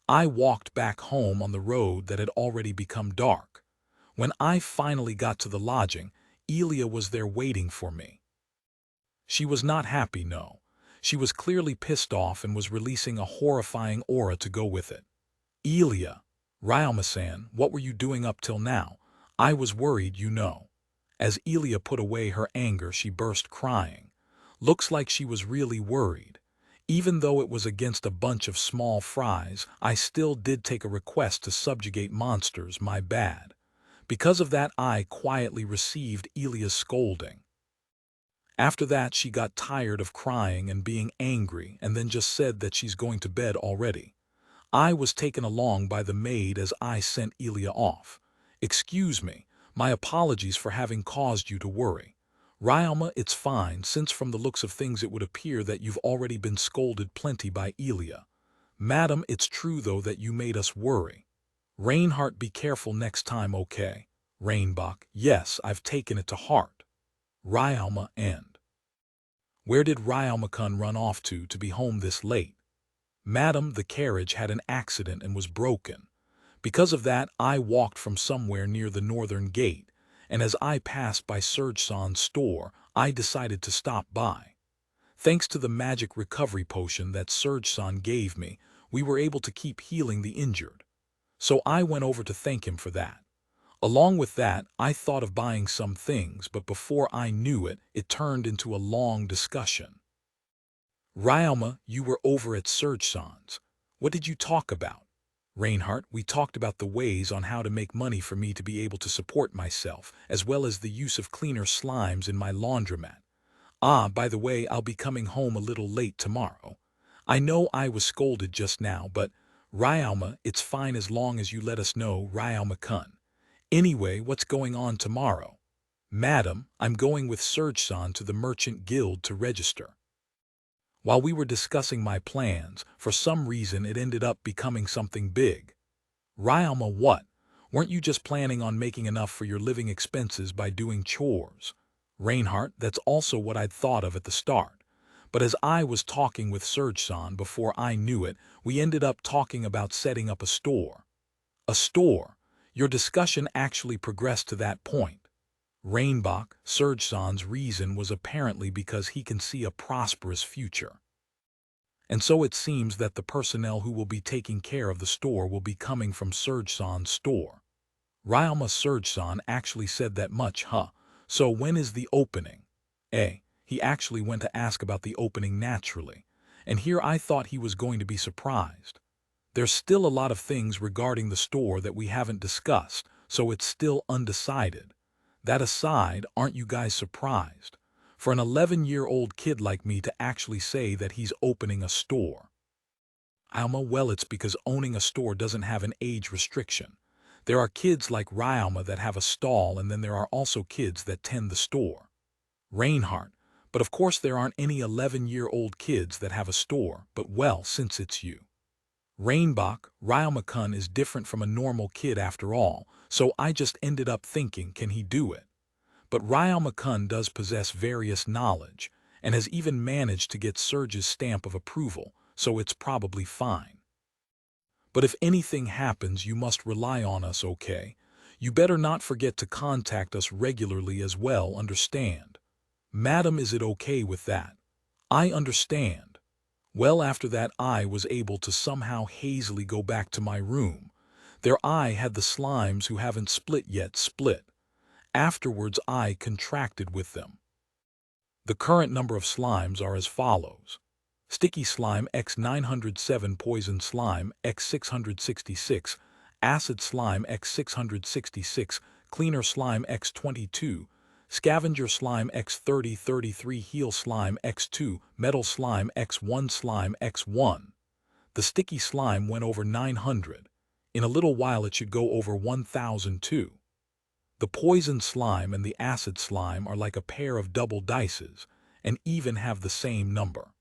I walked back home on the road that had already become dark. When I finally got to the lodging, Elia was there waiting for me. She was not happy, no. She was clearly pissed off and was releasing a horrifying aura to go with it. Elia, Ryalma-san, what were you doing up till now? I was worried, you know. As Elia put away her anger, she burst crying. Looks like she was really worried. Even though it was against a bunch of small fries, I still did take a request to subjugate monsters, my bad. Because of that, I quietly received Elia's scolding. After that, she got tired of crying and being angry and then just said that she's going to bed already. I was taken along by the maid as I sent Elia off. Excuse me, my apologies for having caused you to worry. Ryalma, it's fine, since from the looks of things it would appear that you've already been scolded plenty by Elia. Madam, it's true though that you made us worry. Reinhardt, be careful next time, okay? Rainbach, yes, I've taken it to heart. Ryalma, and where did Ryalma-kun run off to be home this late? Madam, the carriage had an accident and was broken. Because of that, I walked from somewhere near the northern gate, and as I passed by Serge-san's store, I decided to stop by. Thanks to the magic recovery potion that Serge-san gave me, we were able to keep healing the injured. So I went over to thank him for that. Along with that, I thought of buying some things, but before I knew it, it turned into a long discussion. Ryalma, you were over at Serge-san's. What did you talk about? Reinhardt, we talked about the ways on how to make money for me to be able to support myself, as well as the use of cleaner slimes in my laundromat. Ah, by the way, I'll be coming home a little late tomorrow. I know I was scolded just now, but Ryalma, it's fine as long as you let us know, Ryalma-kun. Anyway, what's going on tomorrow? Madam, I'm going with Serge-san to the Merchant Guild to register. While we were discussing my plans, for some reason it ended up becoming something big. Ryalma, what? Weren't you just planning on making enough for your living expenses by doing chores? Reinhardt, that's also what I'd thought of at the start. But as I was talking with Serge-san before I knew it, we ended up talking about setting up a store. A store? Your discussion actually progressed to that point. Rainbach, Serge-san's reason was apparently because he can see a prosperous future. And so it seems that the personnel who will be taking care of the store will be coming from Serge-san's store. Ryalma, Serge-san actually said that much, huh? So when is the opening? He actually went to ask about the opening naturally. And here I thought he was going to be surprised. There's still a lot of things regarding the store that we haven't discussed, so it's still undecided. That aside, aren't you guys surprised? For an 11-year-old kid like me to actually say that he's opening a store. Alma, well, it's because owning a store doesn't have an age restriction. There are kids like Ryalma that have a stall, and then there are also kids that tend the store. Reinhardt, but of course there aren't any 11-year-old kids that have a store, but well, since it's you. Rainbach, Ryalma-kun is different from a normal kid after all, so I just ended up thinking, can he do it? But Ryalma-kun does possess various knowledge, and has even managed to get Serge's stamp of approval, so it's probably fine. But if anything happens, you must rely on us, okay? You better not forget to contact us regularly as well, understand? Madam, is it okay with that? I understand. Well, after that I was able to somehow hazily go back to my room. There I had the slimes who haven't split yet split. Afterwards I contracted with them. The current number of slimes are as follows. Sticky slime x 907, poison slime x 666, acid slime x 666, cleaner slime x 22, scavenger slime x 3033, heal slime x 2, metal slime x 1, slime x 1. The sticky slime went over 900. In a little while it should go over 1002. The poison slime and the acid slime are like a pair of double dices, and even have the same number.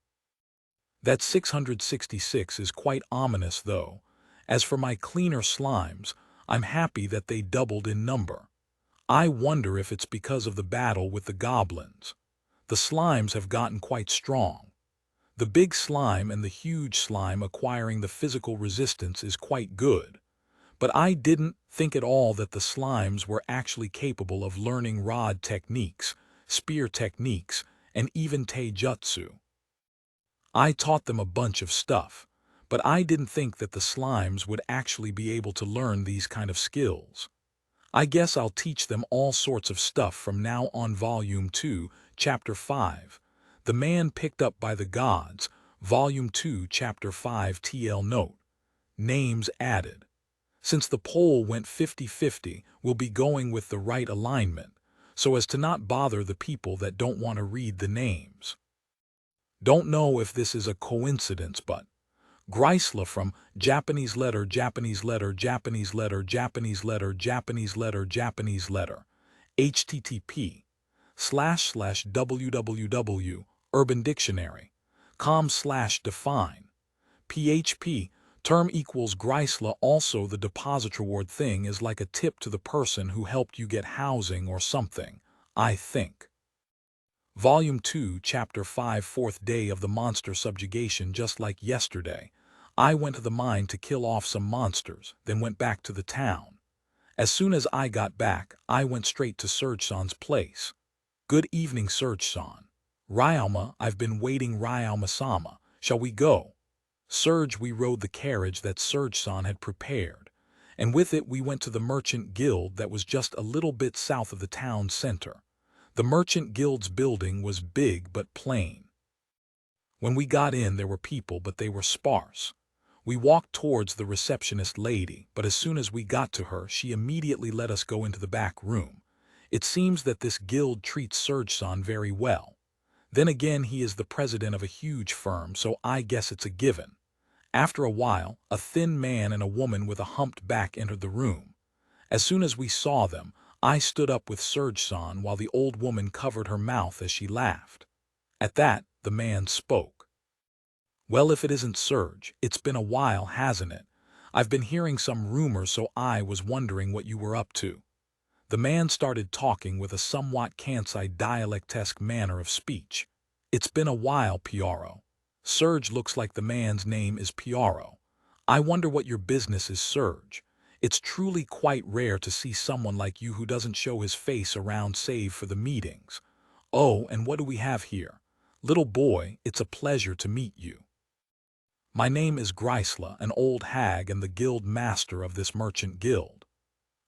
That 666 is quite ominous though. As for my cleaner slimes, I'm happy that they doubled in number. I wonder if it's because of the battle with the goblins. The slimes have gotten quite strong. The big slime and the huge slime acquiring the physical resistance is quite good. But I didn't think at all that the slimes were actually capable of learning rod techniques, spear techniques, and even taijutsu. I taught them a bunch of stuff, but I didn't think that the slimes would actually be able to learn these kind of skills. I guess I'll teach them all sorts of stuff from now on. Volume 2, Chapter 5. The Man Picked Up by the Gods, Volume 2, Chapter 5. TL Note. Names added. Since the poll went 50-50, we'll be going with the right alignment, so as to not bother the people that don't want to read the names. Don't know if this is a coincidence, but Greisla from Japanese letter, Japanese letter, Japanese letter, Japanese letter, Japanese letter, Japanese letter, http://www, Urban Dictionary, com/define, php, term equals Greisla. Also, the deposit reward thing is like a tip to the person who helped you get housing or something, I think. Volume 2, Chapter 5, 4th day of the monster subjugation. Just like yesterday, I went to the mine to kill off some monsters, then went back to the town. As soon as I got back, I went straight to Surge-san's place. Good evening, Surge-san. Ryalma, I've been waiting. Ryalma-sama, shall we go? Surge. We rode the carriage that Surge-san had prepared, and with it we went to the merchant guild that was just a little bit south of the town center. The merchant guild's building was big but plain. When we got in there were people, but they were sparse. We walked towards the receptionist lady, but as soon as we got to her she immediately let us go into the back room. It seems that this guild treats Surge-san very well. Then again, he is the president of a huge firm, so I guess it's a given. After a while, a thin man and a woman with a humped back entered the room. As soon as we saw them, I stood up with Surge-san while the old woman covered her mouth as she laughed. At that, the man spoke. Well, if it isn't Surge, it's been a while, hasn't it? I've been hearing some rumors, so I was wondering what you were up to. The man started talking with a somewhat Kansai dialectesque manner of speech. It's been a while, Piaro. Surge. Looks like the man's name is Piaro. I wonder what your business is, Surge. It's truly quite rare to see someone like you who doesn't show his face around save for the meetings. Oh, and what do we have here? Little boy, it's a pleasure to meet you. My name is Greisla, an old hag and the guild master of this merchant guild.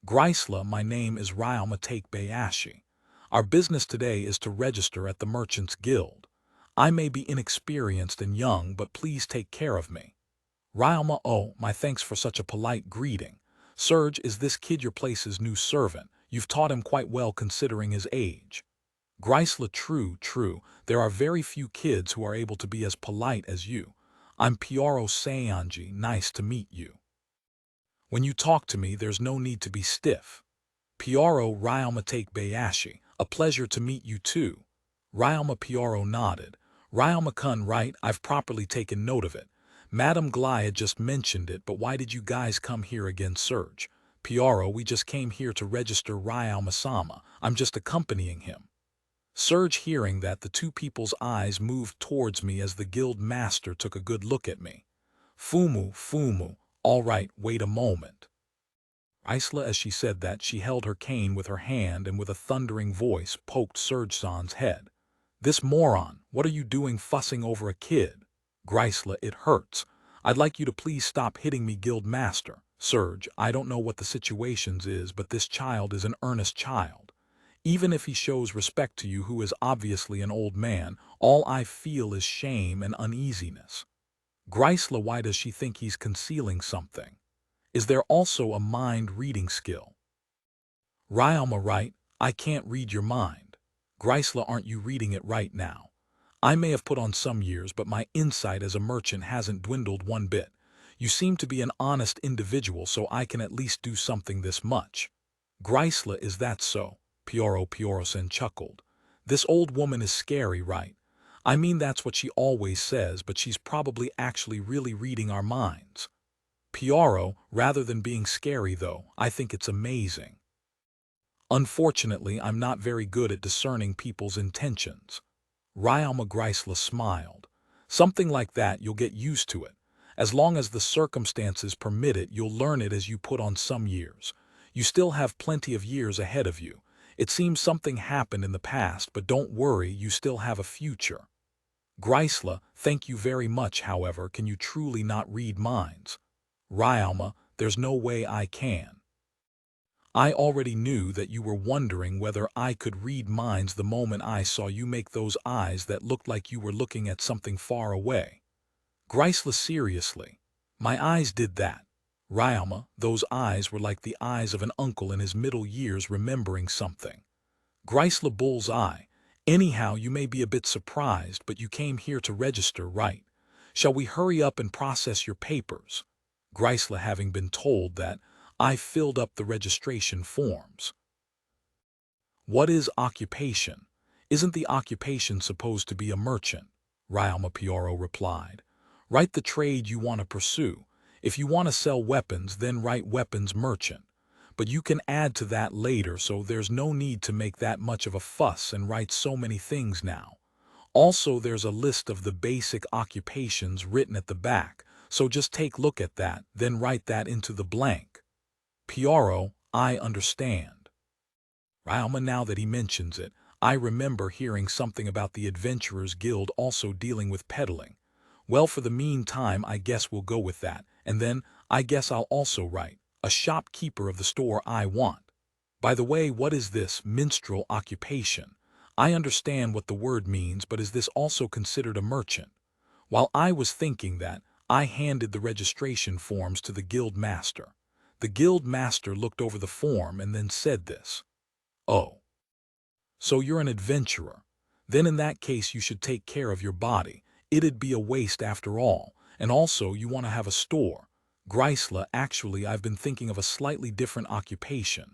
Greisla. My name is Ryalma Takebayashi. Our business today is to register at the Merchants Guild. I may be inexperienced and young, but please take care of me. Ryalma. Oh, my thanks for such a polite greeting. Surge, is this kid your place's new servant? You've taught him quite well considering his age. Greisla. True. There are very few kids who are able to be as polite as you. I'm Piaro Seanji. Nice to meet you. When you talk to me, there's no need to be stiff. Piaro. Ryalma Takebayashi. A pleasure to meet you too. Ryalma. Piaro nodded. Ryalma-kun, right? I've properly taken note of it. Madame Glaya just mentioned it, but why did you guys come here again, Surge? Piaro. We just came here to register Ryalma-sama. I'm just accompanying him. Surge. Hearing that, the two people's eyes moved towards me as the guild master took a good look at me. Fumu. All right, wait a moment. Isla. As she said that, she held her cane with her hand and with a thundering voice poked Surge-san's head. This moron, what are you doing fussing over a kid? Grisla, it hurts. I'd like you to please stop hitting me, Guild Master. Surge, I don't know what the situations is, but this child is an earnest child. Even if he shows respect to you, who is obviously an old man, all I feel is shame and uneasiness. Grisla, why does she think he's concealing something? Is there also a mind-reading skill? Ryalma, right, I can't read your mind. Grisla, aren't you reading it right now? I may have put on some years, but my insight as a merchant hasn't dwindled one bit. You seem to be an honest individual, so I can at least do something this much. Grisla, is that so? Pioro-Piorosen chuckled. This old woman is scary, right? I mean, that's what she always says, but she's probably actually really reading our minds. Pioro, rather than being scary though, I think it's amazing. Unfortunately, I'm not very good at discerning people's intentions. Ryalma Grisla smiled. Something like that, you'll get used to it. As long as the circumstances permit it, you'll learn it as you put on some years. You still have plenty of years ahead of you. It seems something happened in the past, but don't worry, you still have a future. Grisla, thank you very much, however, can you truly not read minds? Ryalma, there's no way I can. I already knew that you were wondering whether I could read minds the moment I saw you make those eyes that looked like you were looking at something far away. Grisla, seriously. My eyes did that. Ryalma, those eyes were like the eyes of an uncle in his middle years remembering something. Grisla, bull's eye. Anyhow, you may be a bit surprised, but you came here to register, right? Shall we hurry up and process your papers? Grisla, having been told that, I filled up the registration forms. What is occupation? Isn't the occupation supposed to be a merchant? Ryalma Pioro replied. Write the trade you want to pursue. If you want to sell weapons, then write weapons merchant. But you can add to that later, so there's no need to make that much of a fuss and write so many things now. Also, there's a list of the basic occupations written at the back, so just take a look at that, then write that into the blank. Pioro, I understand. Ryalma, now that he mentions it, I remember hearing something about the Adventurers Guild also dealing with peddling. Well, for the meantime, I guess we'll go with that, and then, I guess I'll also write, a shopkeeper of the store I want. By the way, what is this minstrel occupation? I understand what the word means, but is this also considered a merchant? While I was thinking that, I handed the registration forms to the guild master. The guild master looked over the form and then said this. Oh. So you're an adventurer. Then in that case you should take care of your body. It'd be a waste after all. And also you want to have a store. Grisla, actually I've been thinking of a slightly different occupation.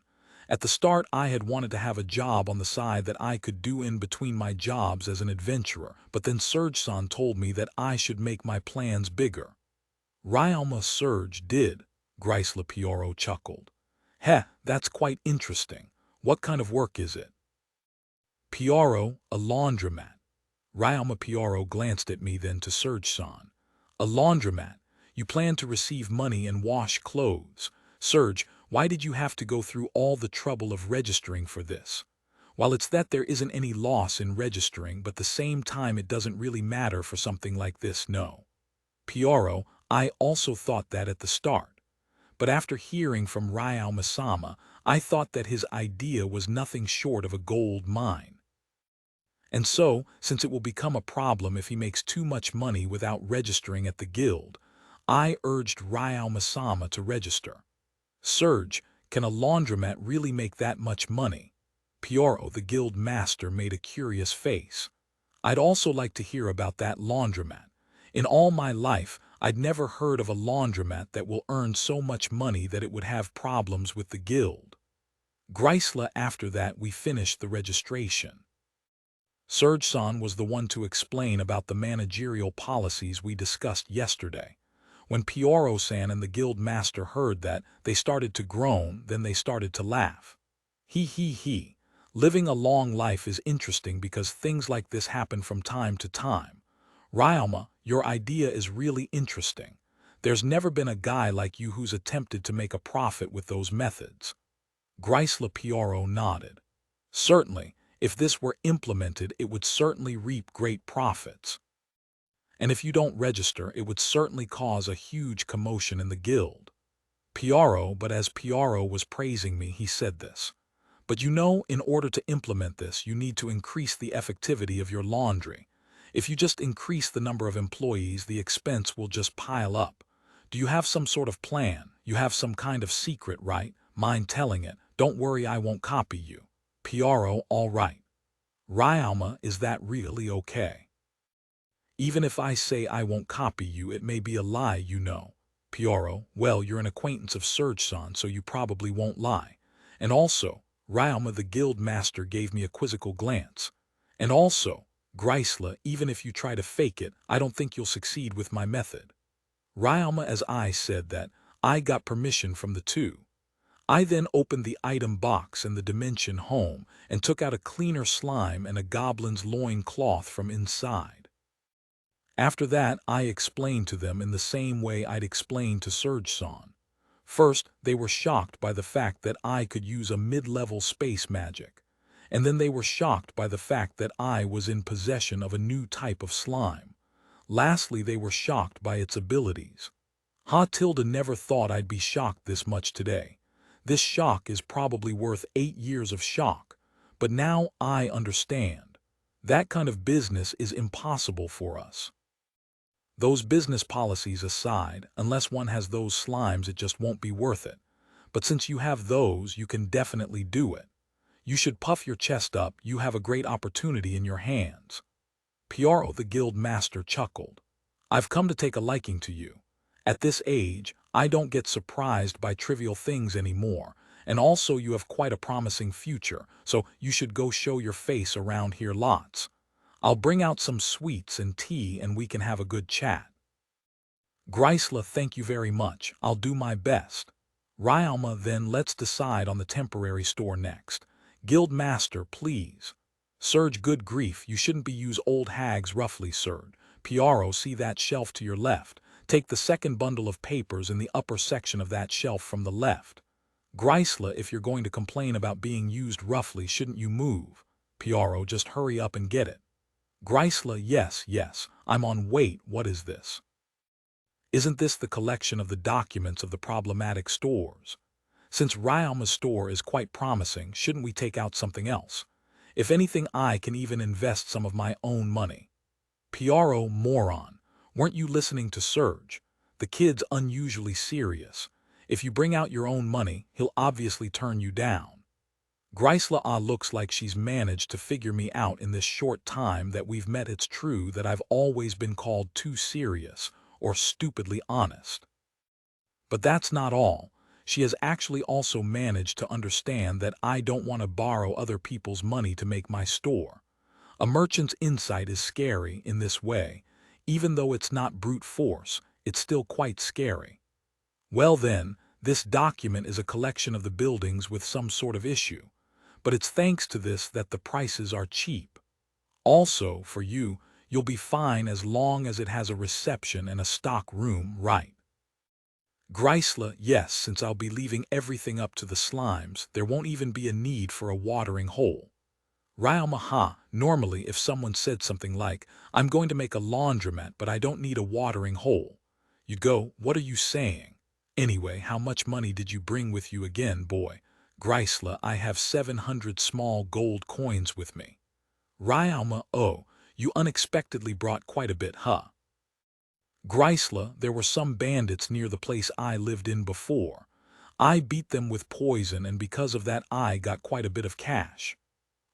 At the start I had wanted to have a job on the side that I could do in between my jobs as an adventurer, but then Surge-san told me that I should make my plans bigger. Ryalma, Surge did. Grisla Pioro chuckled. Heh, that's quite interesting. What kind of work is it? Pioro, a laundromat. Ryalma Pioro glanced at me, then to Surge-san. A laundromat? You plan to receive money and wash clothes. Surge, why did you have to go through all the trouble of registering for this? While it's that there isn't any loss in registering, but at the same time it doesn't really matter for something like this, no. Pioro, I also thought that at the start. But after hearing from Ryalma-sama, I thought that his idea was nothing short of a gold mine. And so, since it will become a problem if he makes too much money without registering at the guild, I urged Ryalma-sama to register. Surge, can a laundromat really make that much money? Pioro, the guild master, made a curious face. I'd also like to hear about that laundromat. In all my life, I'd never heard of a laundromat that will earn so much money that it would have problems with the guild. Grisla, after that we finished the registration. Surge-san was the one to explain about the managerial policies we discussed yesterday. When Pioro-san and the guild master heard that, they started to groan, then they started to laugh. He. Living a long life is interesting because things like this happen from time to time. Ryalma, your idea is really interesting. There's never been a guy like you who's attempted to make a profit with those methods. Grisla Pioro nodded. Certainly, If this were implemented, it would certainly reap great profits. And if you don't register, it would certainly cause a huge commotion in the guild. Piaro, but as Piaro was praising me, he said this. But you know, in order to implement this, you need to increase the effectivity of your laundry. If you just increase the number of employees, the expense will just pile up. Do you have some sort of plan? You have some kind of secret, right? Mind telling it? Don't worry, I won't copy you. Piaro, all right. Ryalma, is that really okay? Even if I say I won't copy you, it may be a lie, you know. Piaro, well, you're an acquaintance of Surge-san, so you probably won't lie. And also, Ryalma the guild master gave me a quizzical glance. And also, Grisla, even if you try to fake it, I don't think you'll succeed with my method. Ryalma, as I said that, I got permission from the two. I then opened the item box in the dimension home and took out a cleaner slime and a goblin's loin cloth from inside. After that, I explained to them in the same way I'd explained to Surge-san. First, they were shocked by the fact that I could use a mid-level space magic, and then they were shocked by the fact that I was in possession of a new type of slime. Lastly, they were shocked by its abilities. Tilda never thought I'd be shocked this much today. This shock is probably worth 8 years of shock, but now I understand. That kind of business is impossible for us. Those business policies aside, unless one has those slimes, it just won't be worth it. But since you have those, you can definitely do it. You should puff your chest up, you have a great opportunity in your hands. Piaro the guild master chuckled. I've come to take a liking to you. At this age, I don't get surprised by trivial things anymore, and also you have quite a promising future, so you should go show your face around here lots. I'll bring out some sweets and tea and we can have a good chat. Grisla, thank you very much. I'll do my best. Ryalma, then let's decide on the temporary store next. Guild master, please. Surge, good grief, you shouldn't be use old hags roughly, Surge. Piaro, see that shelf to your left. Take the second bundle of papers in the upper section of that shelf from the left. Grisla, if you're going to complain about being used roughly, shouldn't you move? Piaro, just hurry up and get it. Grisla, yes, I'm on. Wait, what is this? Isn't this the collection of the documents of the problematic stores? Since Ryalma's store is quite promising, shouldn't we take out something else? If anything, I can even invest some of my own money. Piaro, moron. Weren't you listening to Surge? The kid's unusually serious. If you bring out your own money, he'll obviously turn you down. Grisla, looks like she's managed to figure me out in this short time that we've met. It's true that I've always been called too serious or stupidly honest. But that's not all. She has actually also managed to understand that I don't want to borrow other people's money to make my store. A merchant's insight is scary in this way. Even though it's not brute force, it's still quite scary. Well then, this document is a collection of the buildings with some sort of issue. But it's thanks to this that the prices are cheap. Also, for you, you'll be fine as long as it has a reception and a stock room, right? Grisla, yes, since I'll be leaving everything up to the slimes, there won't even be a need for a watering hole. Ryalma, normally if someone said something like, I'm going to make a laundromat but I don't need a watering hole, you'd go, what are you saying? Anyway, how much money did you bring with you again, boy? Grisla, I have 700 small gold coins with me. Ryalma, oh, you unexpectedly brought quite a bit, huh? Grisla, there were some bandits near the place I lived in before. I beat them with poison and because of that I got quite a bit of cash.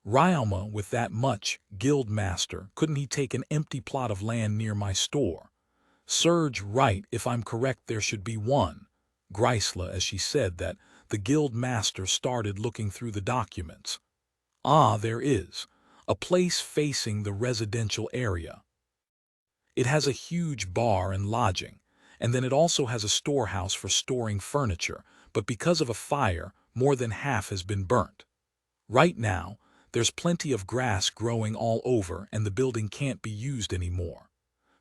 Ryalma, with that much, guild master, couldn't he take an empty plot of land near my store? Surge, right, if I'm correct there should be one. Grisla, as she said that, the guild master started looking through the documents. There is. A place facing the residential area. It has a huge bar and lodging, and then it also has a storehouse for storing furniture, but because of a fire, more than half has been burnt. Right now, there's plenty of grass growing all over and the building can't be used anymore.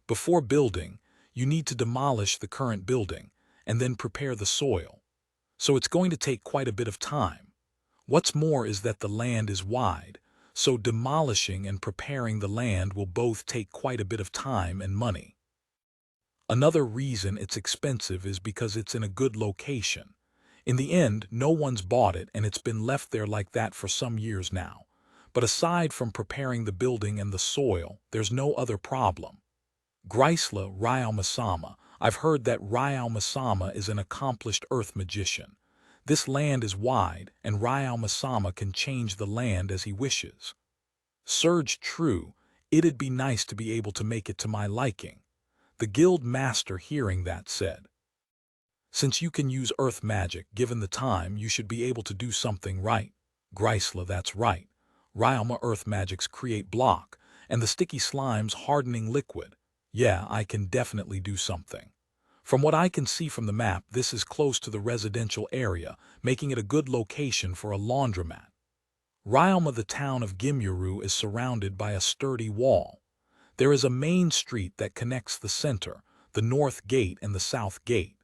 Before building, you need to demolish the current building and then prepare the soil. So it's going to take quite a bit of time. What's more is that the land is wide, so demolishing and preparing the land will both take quite a bit of time and money. Another reason it's expensive is because it's in a good location. In the end, no one's bought it and it's been left there like that for some years now. But aside from preparing the building and the soil, there's no other problem. Grisla Ryalmasama. I've heard that Ryalmasama is an accomplished earth magician. This land is wide, and Ryalmasama can change the land as he wishes. Surge true, it'd be nice to be able to make it to my liking. The guild master hearing that said, since you can use earth magic, given the time, you should be able to do something right. Grisla, that's right. Ryalma earth magics create block, and the sticky slime's hardening liquid. Yeah, I can definitely do something. From what I can see from the map, this is close to the residential area, making it a good location for a laundromat. Ryalma, the town of Gimyuru, is surrounded by a sturdy wall. There is a main street that connects the center, the north gate and the south gate.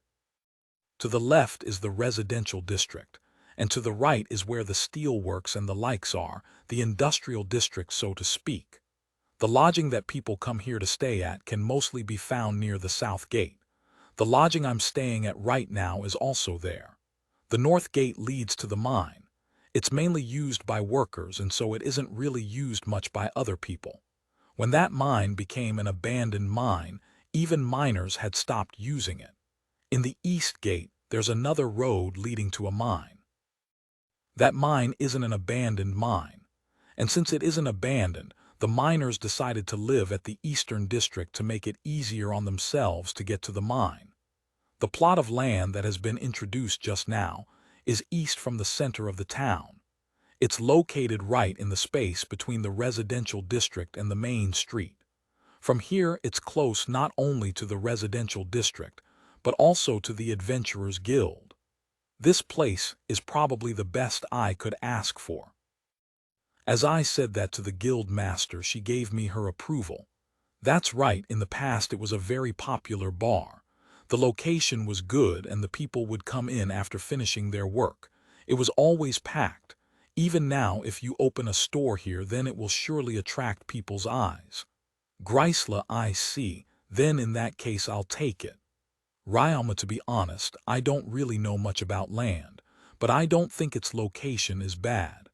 To the left is the residential district, and to the right is where the steelworks and the likes are, the industrial district, so to speak. The lodging that people come here to stay at can mostly be found near the south gate. The lodging I'm staying at right now is also there. The north gate leads to the mine. It's mainly used by workers, and so it isn't really used much by other people. When that mine became an abandoned mine, even miners had stopped using it. In the east gate, there's another road leading to a mine. That mine isn't an abandoned mine. And since it isn't abandoned, the miners decided to live at the eastern district to make it easier on themselves to get to the mine. The plot of land that has been introduced just now is east from the center of the town. It's located right in the space between the residential district and the main street. From here, it's close not only to the residential district, but also to the Adventurers Guild. This place is probably the best I could ask for. As I said that to the guild master, she gave me her approval. That's right, in the past it was a very popular bar. The location was good and the people would come in after finishing their work. It was always packed. Even now, if you open a store here, then it will surely attract people's eyes. Grisla, I see. Then in that case I'll take it. Ryalma, to be honest, I don't really know much about land, but I don't think its location is bad.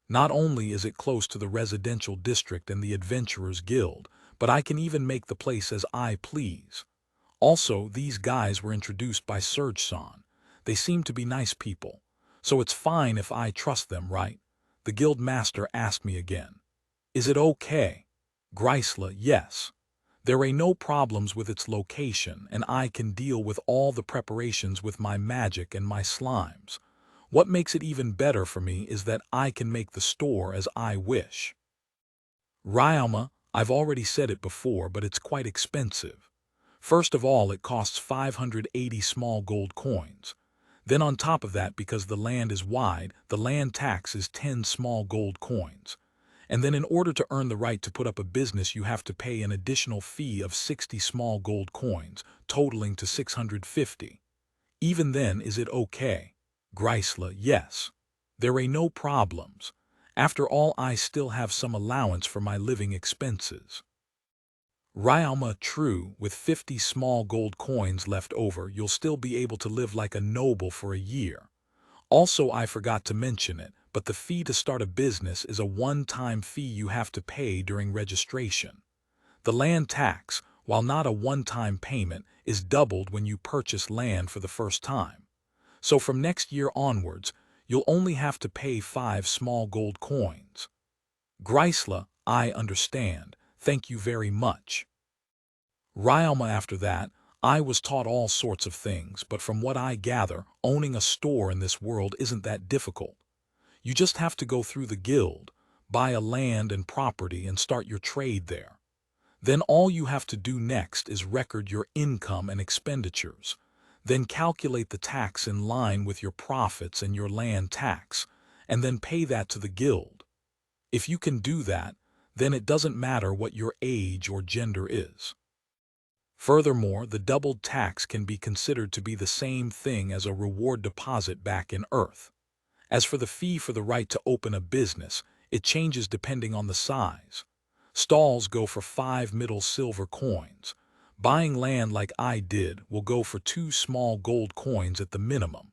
Not only is it close to the residential district and the Adventurers Guild, but I can even make the place as I please. Also, these guys were introduced by Surge-san. They seem to be nice people, so it's fine if I trust them, right? The guild master asked me again. Is it okay? Grisla, yes. There are no problems with its location, and I can deal with all the preparations with my magic and my slimes. What makes it even better for me is that I can make the store as I wish. Ryalma, I've already said it before, but it's quite expensive. First of all, it costs 580 small gold coins. Then on top of that, because the land is wide, the land tax is 10 small gold coins. And then in order to earn the right to put up a business, you have to pay an additional fee of 60 small gold coins, totaling to 650. Even then, is it okay? Grisla, yes. There are no problems. After all, I still have some allowance for my living expenses. Ryalma, true, with 50 small gold coins left over, you'll still be able to live like a noble for a year. Also, I forgot to mention it, but the fee to start a business is a one-time fee you have to pay during registration. The land tax, while not a one-time payment, is doubled when you purchase land for the first time. So from next year onwards, you'll only have to pay 5 small gold coins. Grisla, I understand. Thank you very much. Ryalma, after that, I was taught all sorts of things, but from what I gather, owning a store in this world isn't that difficult. You just have to go through the guild, buy a land and property, and start your trade there. Then all you have to do next is record your income and expenditures. Then calculate the tax in line with your profits and your land tax, and then pay that to the guild. If you can do that, then it doesn't matter what your age or gender is. Furthermore, the doubled tax can be considered to be the same thing as a reward deposit back in Earth. As for the fee for the right to open a business, It changes depending on the size. Stalls go for 5 middle silver coins. Buying land like I did will go for 2 small gold coins at the minimum.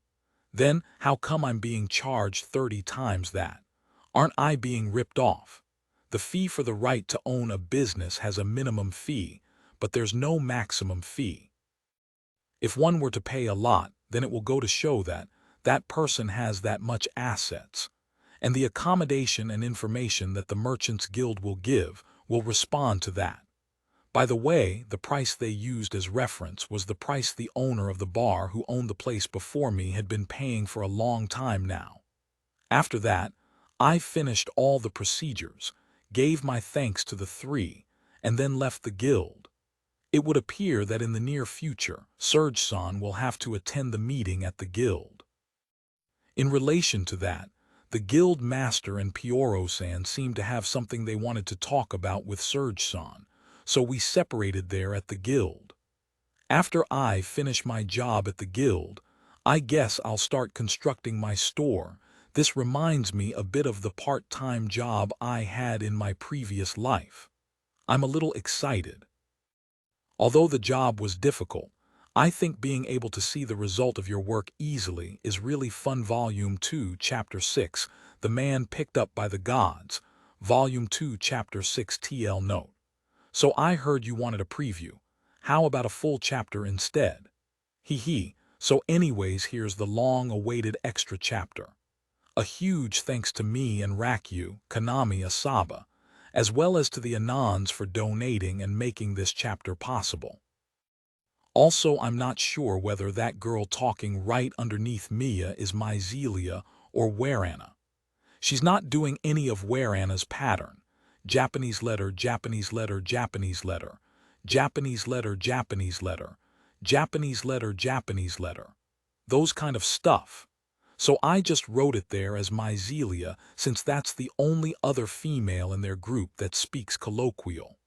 Then, how come I'm being charged 30 times that? Aren't I being ripped off? The fee for the right to own a business has a minimum fee, but there's no maximum fee. If one were to pay a lot, then it will go to show that that person has that much assets. And the accommodation and information that the Merchants Guild will give will respond to that. By the way, the price they used as reference was the price the owner of the bar who owned the place before me had been paying for a long time now. After that, I finished all the procedures, gave my thanks to the three, and then left the guild. It would appear that in the near future, Surge-san will have to attend the meeting at the guild. In relation to that, the guild master and Pyoro-san seemed to have something they wanted to talk about with Surge-san, so we separated there at the guild. After I finish my job at the guild, I guess I'll start constructing my store. This reminds me a bit of the part-time job I had in my previous life. I'm a little excited. Although the job was difficult, I think being able to see the result of your work easily is really fun. Volume 2, Chapter 6, The Man Picked Up by the Gods. Volume 2, Chapter 6 TL Note. So I heard you wanted a preview. How about a full chapter instead? Hee. So anyways, here's the long-awaited extra chapter. A huge thanks to me and Rakyu, Kanami Asaba, as well as to the Anons for donating and making this chapter possible. Also, I'm not sure whether that girl talking right underneath Mia is Myzelia or Warana. She's not doing any of Warana's pattern. Japanese letter, Japanese letter, Japanese letter, Japanese letter, Japanese letter, Japanese letter, Japanese letter. Those kind of stuff. So I just wrote it there as Myzelia since that's the only other female in their group that speaks colloquial.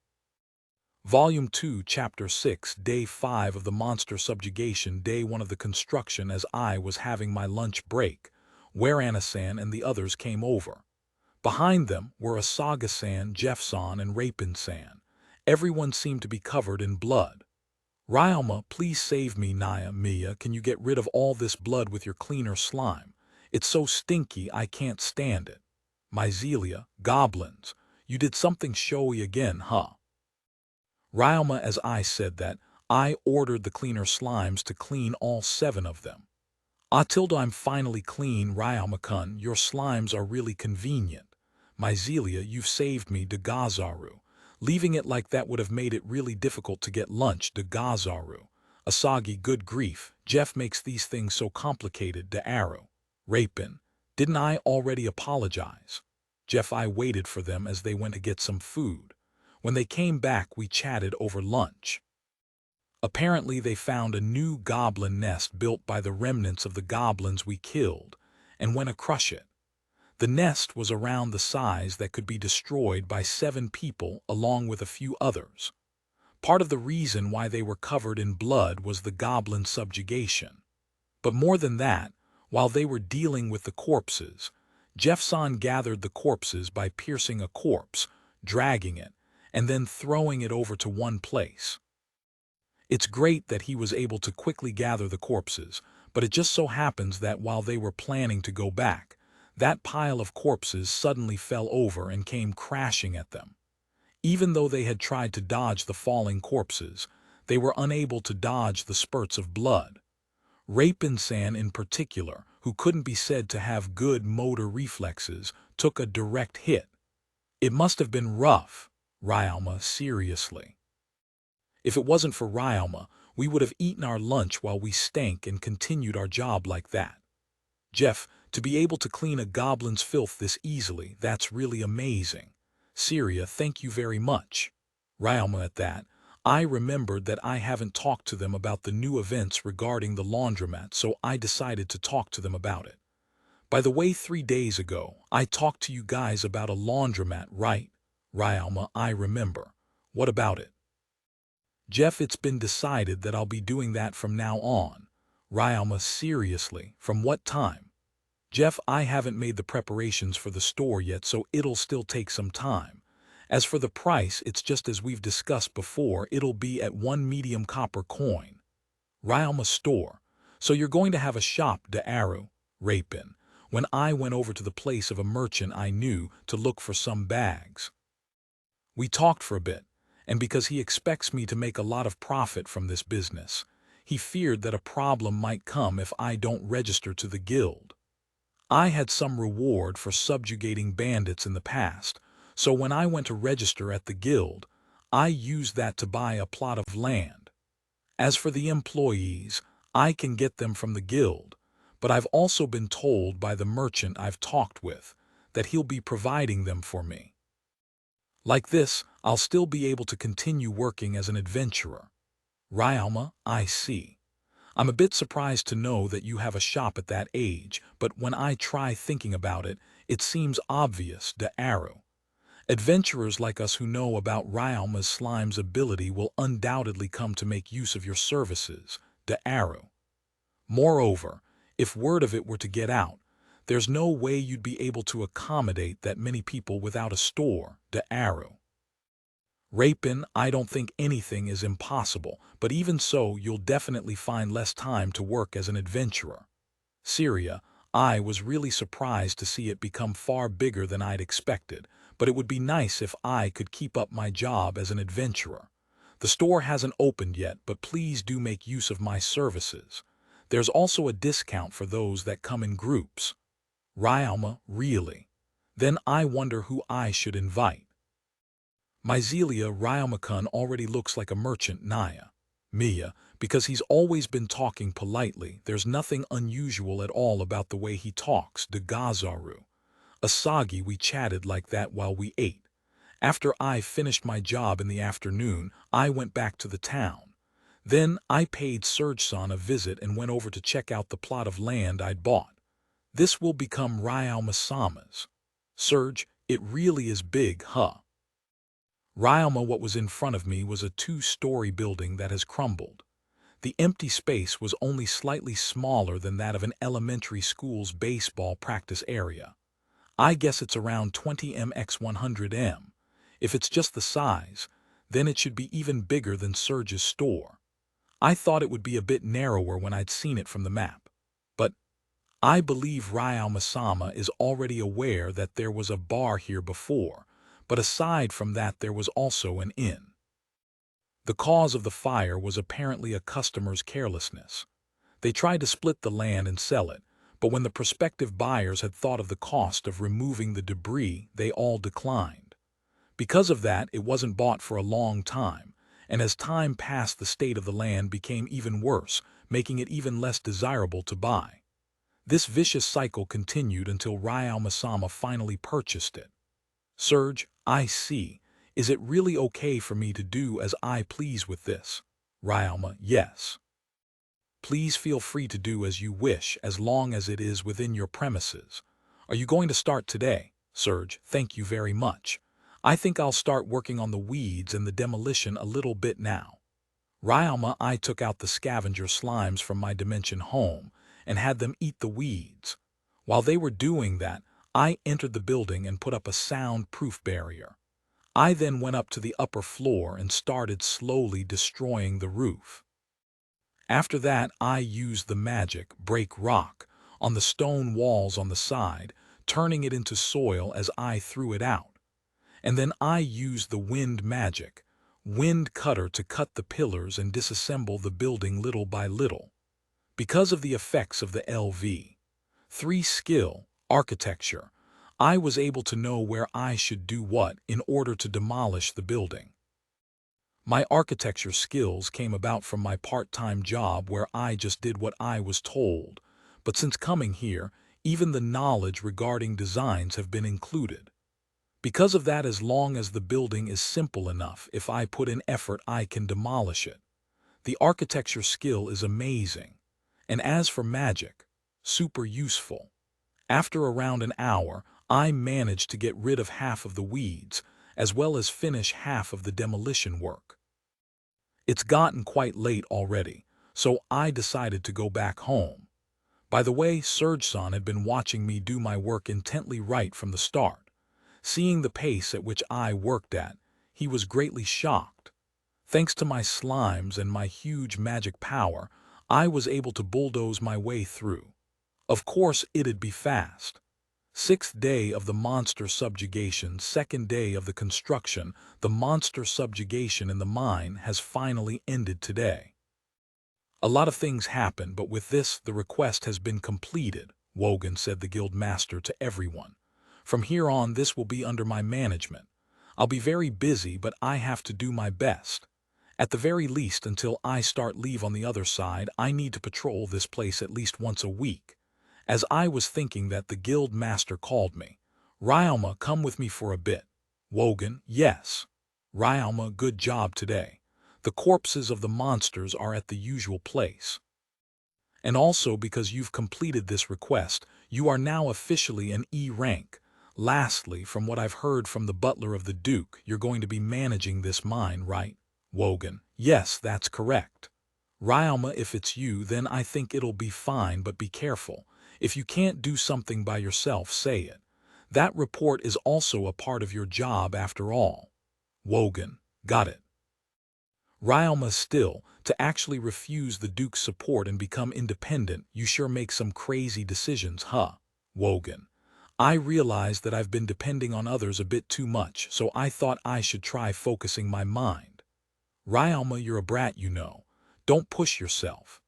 Volume 2, Chapter 6, Day 5 of the Monster Subjugation, Day 1 of the construction. As I was having my lunch break, Warana-san and the others came over. Behind them were Asaga-san, Jeff-san, and Rapin-san. Everyone seemed to be covered in blood. Ryoma, please save me. Naya, Mia, can you get rid of all this blood with your cleaner slime? It's so stinky I can't stand it. Myzelia, goblins, you did something showy again, huh? Ryoma, as I said that, I ordered the cleaner slimes to clean all 7 of them. Tilda, I'm finally clean. Ryoma-kun, your slimes are really convenient. Myzelia, you've saved me. De Gazaru. Leaving it like that would have made it really difficult to get lunch. De Gazaru. Asagi, good grief. Jeff makes these things so complicated. De Aru. Rapin. Didn't I already apologize? Jeff, I waited for them as they went to get some food. When they came back, we chatted over lunch. Apparently they found a new goblin nest built by the remnants of the goblins we killed, and went to crush it. The nest was around the size that could be destroyed by 7 people along with a few others. Part of the reason why they were covered in blood was the goblin subjugation. But more than that, while they were dealing with the corpses, Jeff-san gathered the corpses by piercing a corpse, dragging it, and then throwing it over to one place. It's great that he was able to quickly gather the corpses, but it just so happens that while they were planning to go back, that pile of corpses suddenly fell over and came crashing at them. Even though they had tried to dodge the falling corpses, they were unable to dodge the spurts of blood. Rapin-san in particular, who couldn't be said to have good motor reflexes, took a direct hit. It must have been rough. Ryoma, seriously. If it wasn't for Ryoma, we would have eaten our lunch while we stank and continued our job like that. Jeff, to be able to clean a goblin's filth this easily, that's really amazing. Syria, thank you very much. Ryoma, at that, I remembered that I haven't talked to them about the new events regarding the laundromat, so I decided to talk to them about it. By the way, 3 days ago, I talked to you guys about a laundromat, right? Ryoma, I remember. What about it? Jeff, it's been decided that I'll be doing that from now on. Ryoma, seriously, from what time? Jeff, I haven't made the preparations for the store yet, so it'll still take some time. As for the price, it's just as we've discussed before, it'll be at 1 medium copper coin. Ryalma store. So you're going to have a shop de Aru, Rapin. When I went over to the place of a merchant I knew to look for some bags. We talked for a bit, and because he expects me to make a lot of profit from this business, he feared that a problem might come if I don't register to the guild. I had some reward for subjugating bandits in the past, so when I went to register at the guild, I used that to buy a plot of land. As for the employees, I can get them from the guild, but I've also been told by the merchant I've talked with that he'll be providing them for me. Like this, I'll still be able to continue working as an adventurer. Ryalma, I see. I'm a bit surprised to know that you have a shop at that age, but when I try thinking about it, it seems obvious de Aru. Adventurers like us who know about Ryalma's slime's ability will undoubtedly come to make use of your services, de Aru. Moreover, if word of it were to get out, there's no way you'd be able to accommodate that many people without a store, de Aru. Rapin, I don't think anything is impossible, but even so, you'll definitely find less time to work as an adventurer. Syria, I was really surprised to see it become far bigger than I'd expected, but it would be nice if I could keep up my job as an adventurer. The store hasn't opened yet, but please do make use of my services. There's also a discount for those that come in groups. Ryalma, really? Then I wonder who I should invite. Myzelia Ryalmakun already looks like a merchant Naya. Mia, because he's always been talking politely, there's nothing unusual at all about the way he talks, de Gazaru. Asagi, we chatted like that while we ate. After I finished my job in the afternoon, I went back to the town. Then I paid Serge-san a visit and went over to check out the plot of land I'd bought. This will become Ryalma-sama's. Serge, it really is big, huh? Ryalma, what was in front of me was a 2-story building that has crumbled. The empty space was only slightly smaller than that of an elementary school's baseball practice area. I guess it's around 20 x 100 m. If it's just the size, then it should be even bigger than Serge's store. I thought it would be a bit narrower when I'd seen it from the map. But I believe Ryalma-sama is already aware that there was a bar here before, but aside from that there was also an inn. The cause of the fire was apparently a customer's carelessness. They tried to split the land and sell it, but when the prospective buyers had thought of the cost of removing the debris, they all declined. Because of that, it wasn't bought for a long time, and as time passed the state of the land became even worse, making it even less desirable to buy. This vicious cycle continued until Ryalma-sama finally purchased it. Serge, I see. Is it really okay for me to do as I please with this? Ryalma, yes. Please feel free to do as you wish as long as it is within your premises. Are you going to start today? Serge, thank you very much. I think I'll start working on the weeds and the demolition a little bit now. Ryalma, I took out the scavenger slimes from my dimension home and had them eat the weeds. While they were doing that, I entered the building and put up a sound-proof barrier. I then went up to the upper floor and started slowly destroying the roof. After that, I used the magic break rock on the stone walls on the side, turning it into soil as I threw it out. And then I used the wind magic, wind cutter, to cut the pillars and disassemble the building little by little. Because of the effects of the LV3 skill, architecture, I was able to know where I should do what in order to demolish the building. My architecture skills came about from my part-time job where I just did what I was told, but since coming here, even the knowledge regarding designs have been included. Because of that, as long as the building is simple enough, if I put in effort, I can demolish it. The architecture skill is amazing. And as for magic, super useful. After around an hour, I managed to get rid of half of the weeds, as well as finish half of the demolition work. It's gotten quite late already, so I decided to go back home. By the way, Surge-san had been watching me do my work intently right from the start. Seeing the pace at which I worked at, he was greatly shocked. Thanks to my slimes and my huge magic power, I was able to bulldoze my way through. Of course, it'd be fast. Sixth day of the monster subjugation, second day of the construction, the monster subjugation in the mine has finally ended today. A lot of things happen, but with this, the request has been completed, Wogan said, the guild master, to everyone. From here on, this will be under my management. I'll be very busy, but I have to do my best. At the very least, until I start leave on the other side, I need to patrol this place at least once a week. As I was thinking that, the guild master called me. Ryoma, come with me for a bit. Wogan, yes. Ryoma, good job today. The corpses of the monsters are at the usual place. And also, because you've completed this request, you are now officially an E rank. Lastly, from what I've heard from the butler of the Duke, you're going to be managing this mine, right? Wogan, yes, that's correct. Ryoma, if it's you, then I think it'll be fine, but be careful. If you can't do something by yourself, say it. That report is also a part of your job after all. Wogan, got it. Ryoma, still, to actually refuse the Duke's support and become independent, you sure make some crazy decisions, huh? Wogan, I realize that I've been depending on others a bit too much, so I thought I should try focusing my mind. Ryoma, you're a brat, you know. Don't push yourself.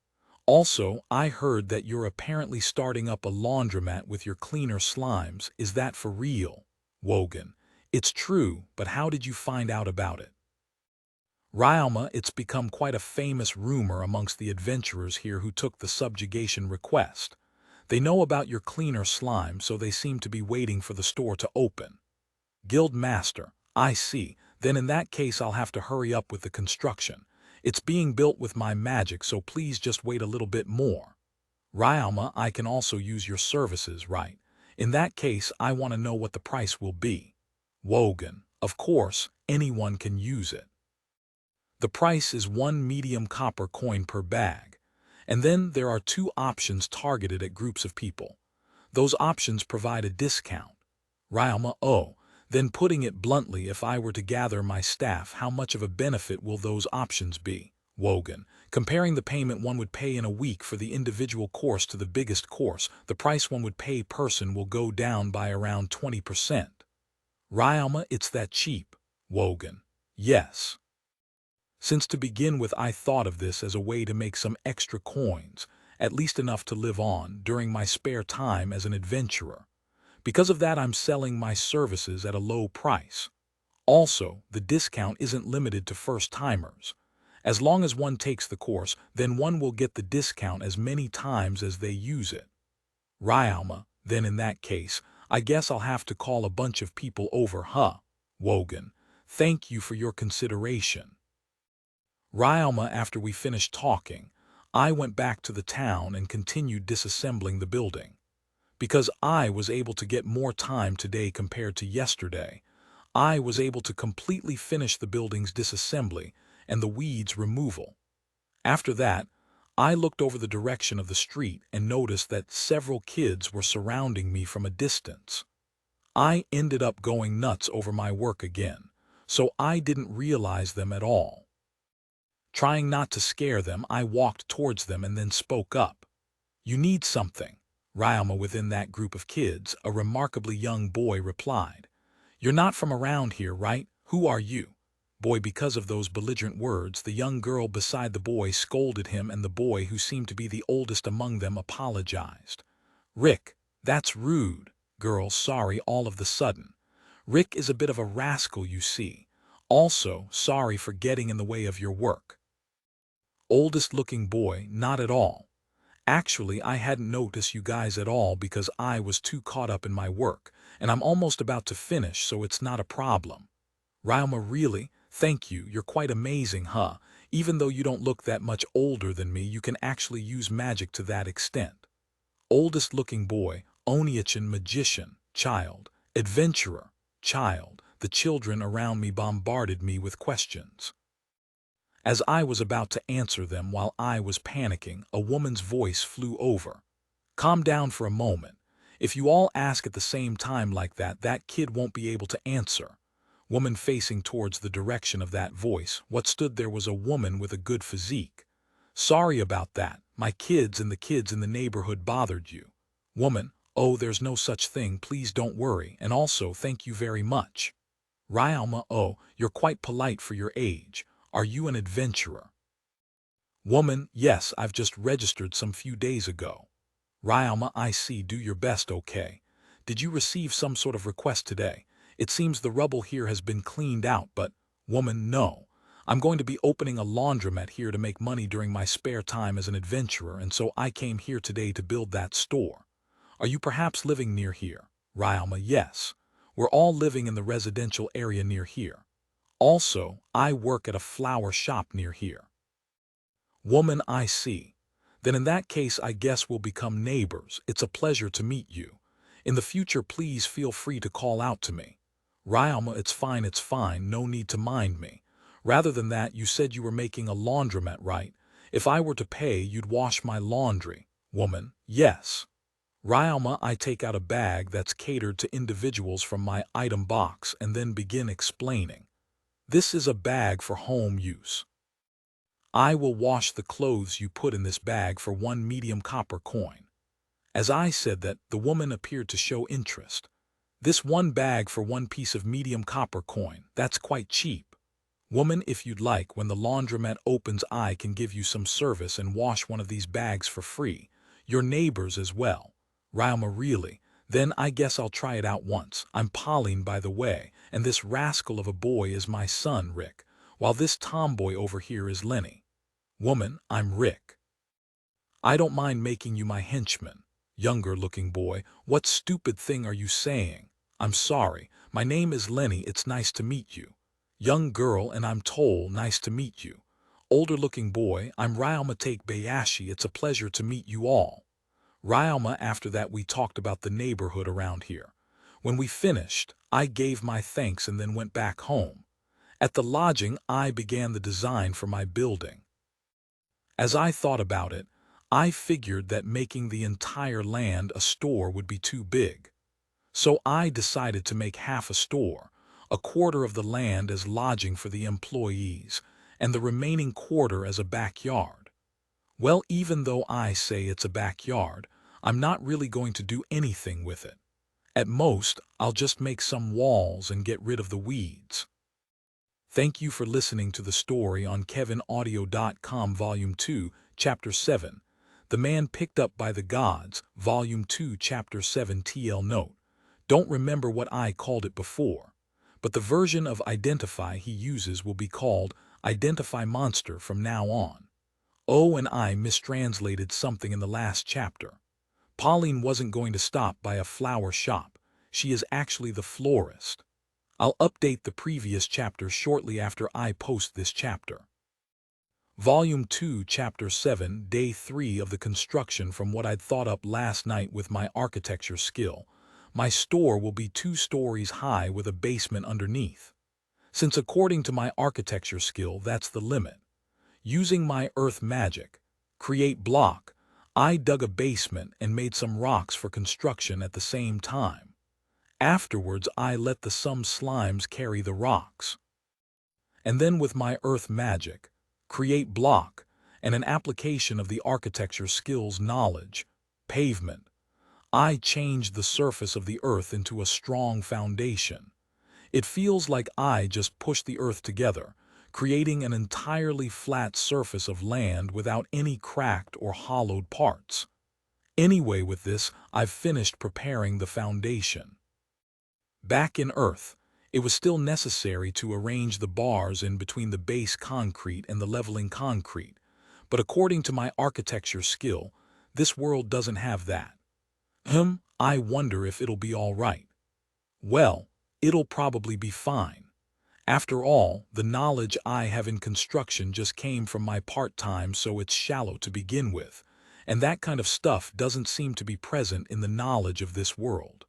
Also, I heard that you're apparently starting up a laundromat with your cleaner slimes. Is that for real? Wogan, it's true, but how did you find out about it? Ryoma, it's become quite a famous rumor amongst the adventurers here who took the subjugation request. They know about your cleaner slime, so they seem to be waiting for the store to open. Guild Master, I see. Then in that case I'll have to hurry up with the construction. It's being built with my magic, so please just wait a little bit more. Ryoma, I can also use your services, right? In that case, I want to know what the price will be. Wogan, of course, anyone can use it. The price is 1 medium copper coin per bag. And then there are 2 options targeted at groups of people. Those options provide a discount. Ryoma, oh, then putting it bluntly, if I were to gather my staff, how much of a benefit will those options be? Wogan, comparing the payment one would pay in a week for the individual course to the biggest course, the price one would pay person will go down by around 20%. Ryoma, it's that cheap? Wogan, yes. Since to begin with I thought of this as a way to make some extra coins, at least enough to live on during my spare time as an adventurer. Because of that, I'm selling my services at a low price. Also, the discount isn't limited to first-timers. As long as one takes the course, then one will get the discount as many times as they use it. Ryoma, then in that case, I guess I'll have to call a bunch of people over, huh? Wogan, thank you for your consideration. Ryoma, after we finished talking, I went back to the town and continued disassembling the building. Because I was able to get more time today compared to yesterday, I was able to completely finish the building's disassembly and the weeds removal. After that, I looked over the direction of the street and noticed that several kids were surrounding me from a distance. I ended up going nuts over my work again, so I didn't realize them at all. Trying not to scare them, I walked towards them and then spoke up. You need something? Ryoma, within that group of kids, a remarkably young boy, replied. You're not from around here, right? Who are you? Boy, because of those belligerent words, the young girl beside the boy scolded him, and the boy, who seemed to be the oldest among them, apologized. Rick, that's rude. Girl, sorry all of the sudden. Rick is a bit of a rascal, you see. Also, sorry for getting in the way of your work. Oldest looking boy, not at all. Actually, I hadn't noticed you guys at all because I was too caught up in my work, and I'm almost about to finish, so it's not a problem. Ryoma, really? Thank you, you're quite amazing, huh? Even though you don't look that much older than me, you can actually use magic to that extent. Oldest looking boy, Oniachan, magician, child, adventurer, child. The children around me bombarded me with questions. As I was about to answer them while I was panicking, a woman's voice flew over. Calm down for a moment. If you all ask at the same time like that, that kid won't be able to answer. Woman facing towards the direction of that voice. What stood there was a woman with a good physique. Sorry about that. My kids and the kids in the neighborhood bothered you. Woman, oh, there's no such thing. Please don't worry. And also, thank you very much. Ryalma, oh, you're quite polite for your age. Are you an adventurer? Woman, yes, I've just registered some few days ago. Ryalma, I see. Do your best, okay? Did you receive some sort of request today? It seems the rubble here has been cleaned out, but, woman, no. I'm going to be opening a laundromat here to make money during my spare time as an adventurer, and so I came here today to build that store. Are you perhaps living near here? Ryalma, yes. We're all living in the residential area near here. Also, I work at a flower shop near here. Woman, I see. Then in that case, I guess we'll become neighbors. It's a pleasure to meet you. In the future, please feel free to call out to me. Ryalma, it's fine, no need to mind me. Rather than that, you said you were making a laundromat, right? If I were to pay, you'd wash my laundry. Woman, yes. Ryalma, I take out a bag that's catered to individuals from my item box and then begin explaining. This is a bag for home use. I will wash the clothes you put in this bag for 1 medium copper coin. As I said that, the woman appeared to show interest. This 1 bag for 1 piece of medium copper coin, that's quite cheap. Woman, if you'd like, when the laundromat opens, I can give you some service and wash one of these bags for free. Your neighbors as well. Ryalma, really? Then I guess I'll try it out once. I'm Pauline, by the way, and this rascal of a boy is my son, Rick, while this tomboy over here is Lenny. Woman, I'm Rick. I don't mind making you my henchman. Younger-looking boy, what stupid thing are you saying? I'm sorry. My name is Lenny. It's nice to meet you. Young girl, and I'm Toll. Nice to meet you. Older-looking boy, I'm Ryalma Take Bayashi. It's a pleasure to meet you all. Ryalma, after that we talked about the neighborhood around here. When we finished, I gave my thanks and then went back home. At the lodging, I began the design for my building. As I thought about it, I figured that making the entire land a store would be too big. So I decided to make half a store, a quarter of the land as lodging for the employees, and the remaining quarter as a backyard. Well, even though I say it's a backyard, I'm not really going to do anything with it. At most, I'll just make some walls and get rid of the weeds. Thank you for listening to the story on KevinAudio.com Volume 2, Chapter 7, The Man Picked Up by the Gods, Volume 2, Chapter 7 TL Note. Don't remember what I called it before, but the version of Identify he uses will be called Identify Monster from now on. Oh, and I mistranslated something in the last chapter. Pauline wasn't going to stop by a flower shop. She is actually the florist. I'll update the previous chapter shortly after I post this chapter. Volume 2, Chapter 7, Day 3 of the construction. From what I'd thought up last night with my architecture skill, my store will be 2 stories high with a basement underneath. Since according to my architecture skill, that's the limit. Using my earth magic, create block, I dug a basement and made some rocks for construction at the same time. Afterwards, I let the some slimes carry the rocks. And then with my earth magic, create block, and an application of the architecture skills knowledge, pavement, I changed the surface of the earth into a strong foundation. It feels like I just pushed the earth together, creating an entirely flat surface of land without any cracked or hollowed parts. Anyway, with this, I've finished preparing the foundation. Back in Earth, it was still necessary to arrange the bars in between the base concrete and the leveling concrete, but according to my architecture skill, this world doesn't have that. I wonder if it'll be all right. Well, it'll probably be fine. After all, the knowledge I have in construction just came from my part-time, so it's shallow to begin with, and that kind of stuff doesn't seem to be present in the knowledge of this world.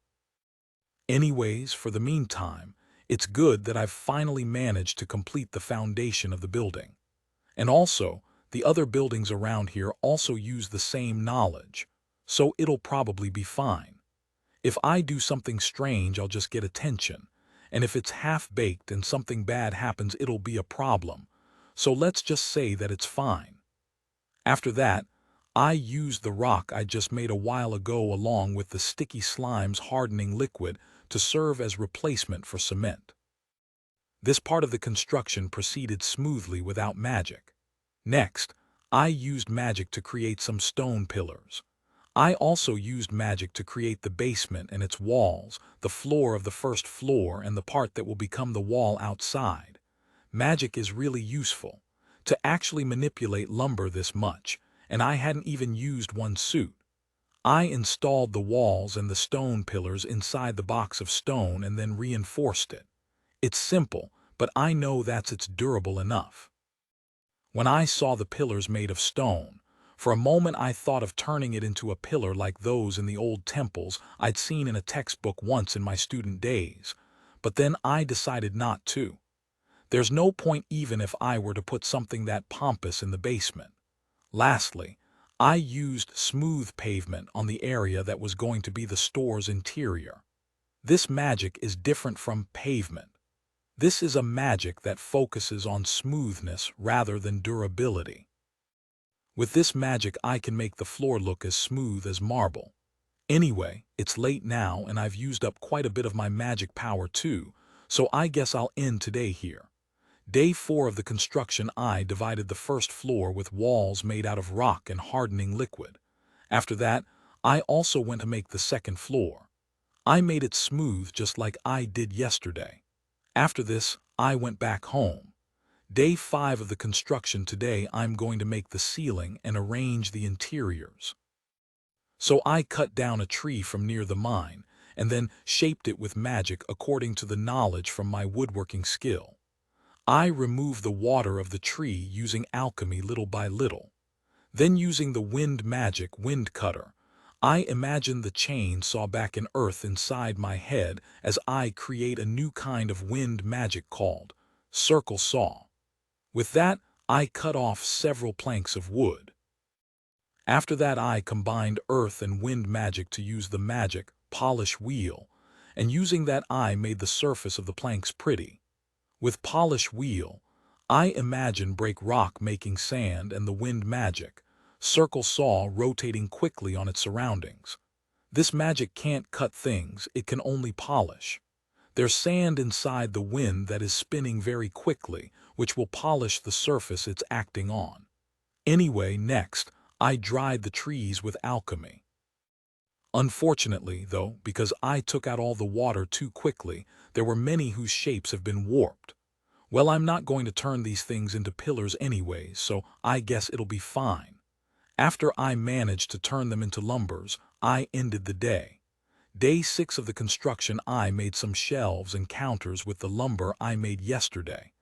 Anyways, for the meantime, it's good that I've finally managed to complete the foundation of the building. And also, the other buildings around here also use the same knowledge. so it'll probably be fine. If I do something strange, I'll just get attention. And if it's half-baked and something bad happens, it'll be a problem. So let's just say that it's fine. After that, I used the rock I just made a while ago along with the sticky slime's hardening liquid to serve as replacement for cement. This part of the construction proceeded smoothly without magic. Next, I used magic to create some stone pillars. I also used magic to create the basement and its walls, the floor of the first floor, and the part that will become the wall outside. Magic is really useful. To actually manipulate lumber this much, and I hadn't even used one suit. I installed the walls and the stone pillars inside the box of stone and then reinforced it. It's simple, but I know it's durable enough. When I saw the pillars made of stone, for a moment I thought of turning it into a pillar like those in the old temples I'd seen in a textbook once in my student days, but then I decided not to. There's no point even if I were to put something that pompous in the basement. Lastly, I used smooth pavement on the area that was going to be the store's interior. This magic is different from pavement. This is a magic that focuses on smoothness rather than durability. With this magic, I can make the floor look as smooth as marble. Anyway, it's late now and I've used up quite a bit of my magic power too, so I guess I'll end today here. Day 4 of the construction, I divided the first floor with walls made out of rock and hardening liquid. After that, I also went to make the second floor. I made it smooth just like I did yesterday. After this, I went back home. Day 5 of the construction, today I'm going to make the ceiling and arrange the interiors. So I cut down a tree from near the mine and then shaped it with magic according to the knowledge from my woodworking skill. I removed the water of the tree using alchemy little by little. Then using the wind magic wind cutter, I imagine the chainsaw back in earth inside my head as I create a new kind of wind magic called circle saw. With that, I cut off several planks of wood. After that, I combined earth and wind magic to use the magic polish wheel, and using that I made the surface of the planks pretty. With polish wheel, I imagine break rock making sand and the wind magic circle saw rotating quickly on its surroundings. This magic can't cut things, it can only polish. There's sand inside the wind that is spinning very quickly, which will polish the surface it's acting on. Anyway, next, I dried the trees with alchemy. Unfortunately, though, because I took out all the water too quickly, there were many whose shapes have been warped. Well, I'm not going to turn these things into pillars anyways, so I guess it'll be fine. After I managed to turn them into lumbers, I ended the day. Day 6 of the construction, I made some shelves and counters with the lumber I made yesterday.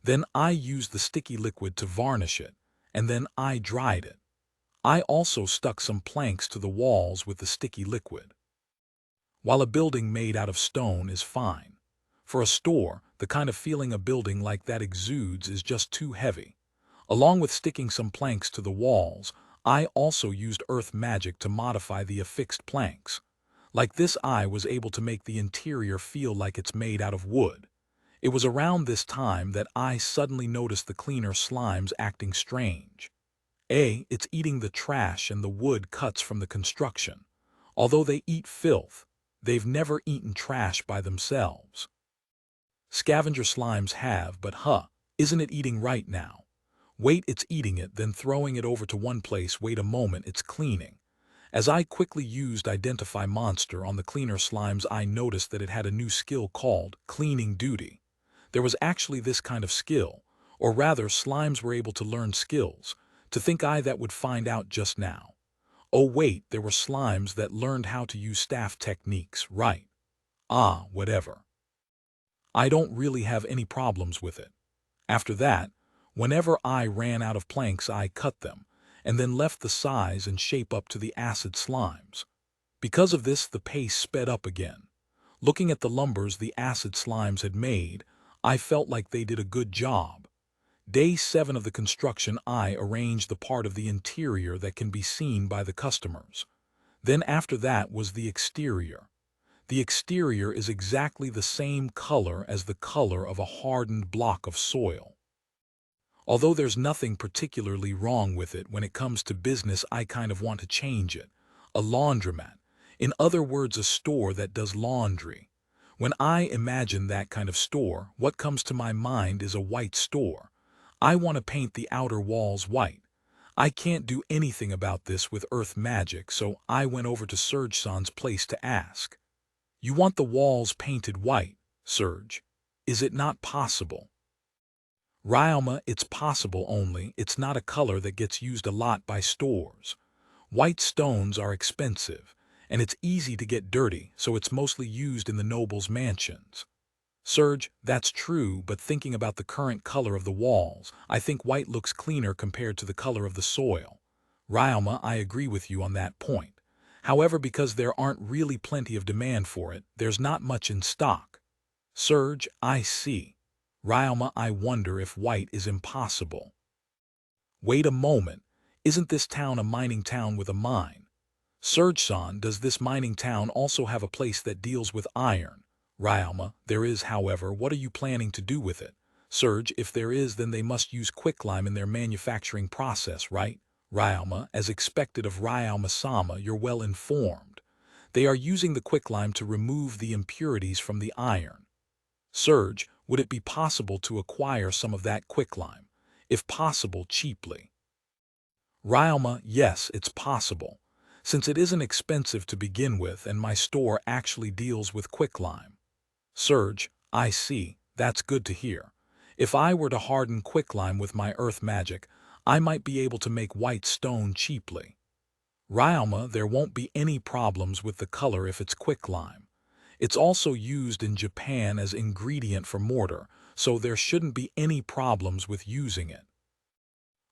Then I used the sticky liquid to varnish it, and then I dried it. I also stuck some planks to the walls with the sticky liquid. While a building made out of stone is fine, for a store, the kind of feeling a building like that exudes is just too heavy. Along with sticking some planks to the walls, I also used earth magic to modify the affixed planks. Like this, I was able to make the interior feel like it's made out of wood. It was around this time that I suddenly noticed the cleaner slimes acting strange. It's eating the trash and the wood cuts from the construction. Although they eat filth, they've never eaten trash by themselves. Scavenger slimes have, but isn't it eating right now? Wait, it's eating it, then throwing it over to one place. Wait a moment, it's cleaning. As I quickly used Identify Monster on the cleaner slimes, I noticed that it had a new skill called Cleaning Duty. There was actually this kind of skill, or rather, slimes were able to learn skills. To think that would find out just now. Oh wait, there were slimes that learned how to use staff techniques, right? Whatever. I don't really have any problems with it. After that, whenever I ran out of planks, I cut them, and then left the size and shape up to the acid slimes. Because of this, the pace sped up again. Looking at the lumbers the acid slimes had made, I felt like they did a good job. Day 7 of the construction, I arranged the part of the interior that can be seen by the customers. Then after that was the exterior. The exterior is exactly the same color as the color of a hardened block of soil. Although there's nothing particularly wrong with it when it comes to business, I kind of want to change it. A laundromat. In other words, a store that does laundry. When I imagine that kind of store, what comes to my mind is a white store. I want to paint the outer walls white. I can't do anything about this with earth magic, so I went over to Serge-san's place to ask. You want the walls painted white, Serge? Is it not possible? Ryoma, it's possible, only it's not a color that gets used a lot by stores. White stones are expensive, and it's easy to get dirty, so it's mostly used in the nobles' mansions. Serge, that's true, but thinking about the current color of the walls, I think white looks cleaner compared to the color of the soil. Ryoma, I agree with you on that point. However, because there aren't really plenty of demand for it, there's not much in stock. Serge, I see. Ryoma, I wonder if white is impossible. Wait a moment. Isn't this town a mining town with a mine? Serge-san, does this mining town also have a place that deals with iron? Ryoma, there is, however, what are you planning to do with it? Serge, if there is, then they must use quicklime in their manufacturing process, right? Ryoma, as expected of Ryoma-sama, you're well informed. They are using the quicklime to remove the impurities from the iron. Serge, would it be possible to acquire some of that quicklime? If possible, cheaply. Ryoma, yes, it's possible. Since it isn't expensive to begin with and my store actually deals with quicklime. Serge, I see, that's good to hear. If I were to harden quicklime with my earth magic, I might be able to make white stone cheaply. Ryoma, there won't be any problems with the color if it's quicklime. It's also used in Japan as ingredient for mortar, so there shouldn't be any problems with using it.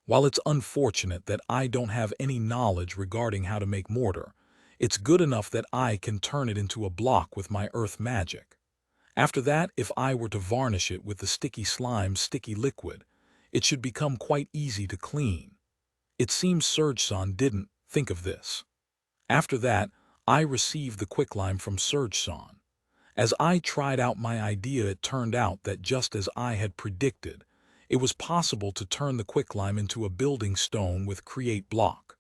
While it's unfortunate that I don't have any knowledge regarding how to make mortar, it's good enough that I can turn it into a block with my earth magic. After that, if I were to varnish it with the sticky sticky liquid, it should become quite easy to clean. It seems Serge-san didn't think of this. After that, I received the quicklime from Serge-san. As I tried out my idea, it turned out that just as I had predicted, it was possible to turn the quicklime into a building stone with create block.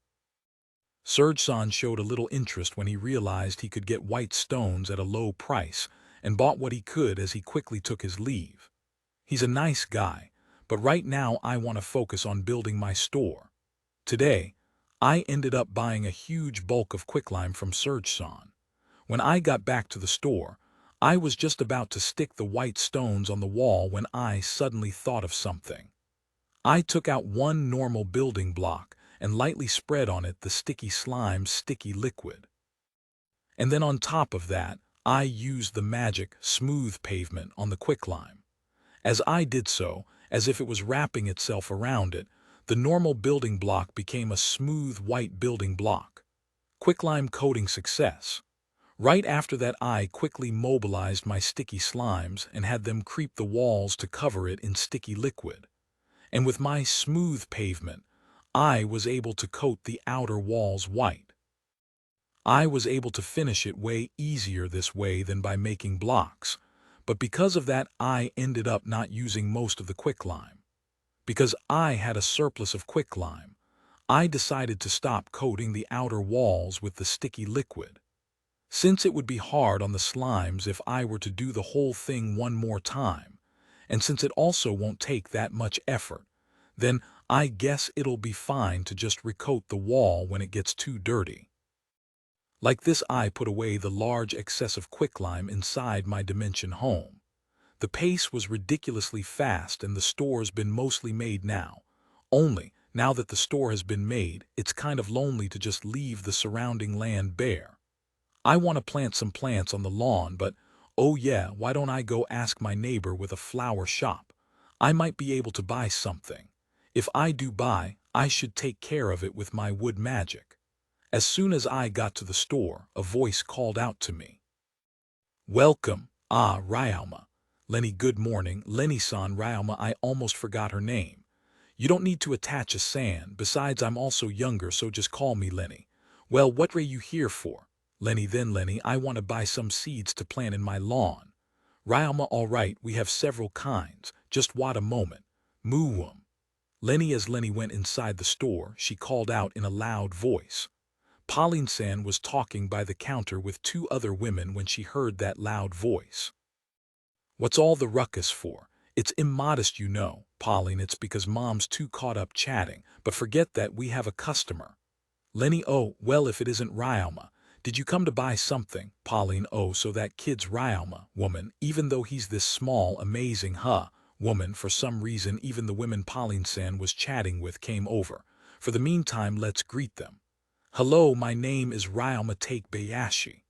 Serge-san showed a little interest when he realized he could get white stones at a low price and bought what he could as he quickly took his leave. He's a nice guy, but right now I want to focus on building my store. Today, I ended up buying a huge bulk of quicklime from Serge-san. When I got back to the store, I was just about to stick the white stones on the wall when I suddenly thought of something. I took out one normal building block and lightly spread on it the sticky sticky liquid. And then on top of that, I used the magic smooth pavement on the quicklime. As I did so, as if it was wrapping itself around it, the normal building block became a smooth white building block. Quicklime coating success. Right after that, I quickly mobilized my sticky slimes and had them creep the walls to cover it in sticky liquid. And with my smooth pavement, I was able to coat the outer walls white. I was able to finish it way easier this way than by making blocks, but because of that, I ended up not using most of the quicklime. Because I had a surplus of quicklime, I decided to stop coating the outer walls with the sticky liquid. Since it would be hard on the slimes if I were to do the whole thing one more time, and since it also won't take that much effort, then I guess it'll be fine to just recoat the wall when it gets too dirty. Like this, I put away the large excessive quicklime inside my dimension home. The pace was ridiculously fast and the store's been mostly made now. Only, now that the store has been made, it's kind of lonely to just leave the surrounding land bare. I want to plant some plants on the lawn, but oh yeah, why don't I go ask my neighbor with a flower shop? I might be able to buy something. If I do buy, I should take care of it with my wood magic. As soon as I got to the store, a voice called out to me. Welcome, Ryoma. Lenny, good morning. Lenny-san. Ryoma, I almost forgot her name. You don't need to attach a san, besides I'm also younger, so just call me Lenny. Well, what are you here for? Lenny, then Lenny, I want to buy some seeds to plant in my lawn. Ryoma, all right, we have several kinds. Just wait a moment. Moo 'em. Lenny, as Lenny went inside the store, she called out in a loud voice. Pauline-san was talking by the counter with two other women when she heard that loud voice. What's all the ruckus for? It's immodest, you know, Pauline. It's because Mom's too caught up chatting, but forget that we have a customer. Lenny, oh, well, if it isn't Ryoma. Did you come to buy something? Pauline, oh, so that kid's Ryoma, woman, even though he's this small, amazing, woman, for some reason even the women Pauline-san was chatting with came over. For the meantime, let's greet them. Hello, my name is Ryoma Takebayashi.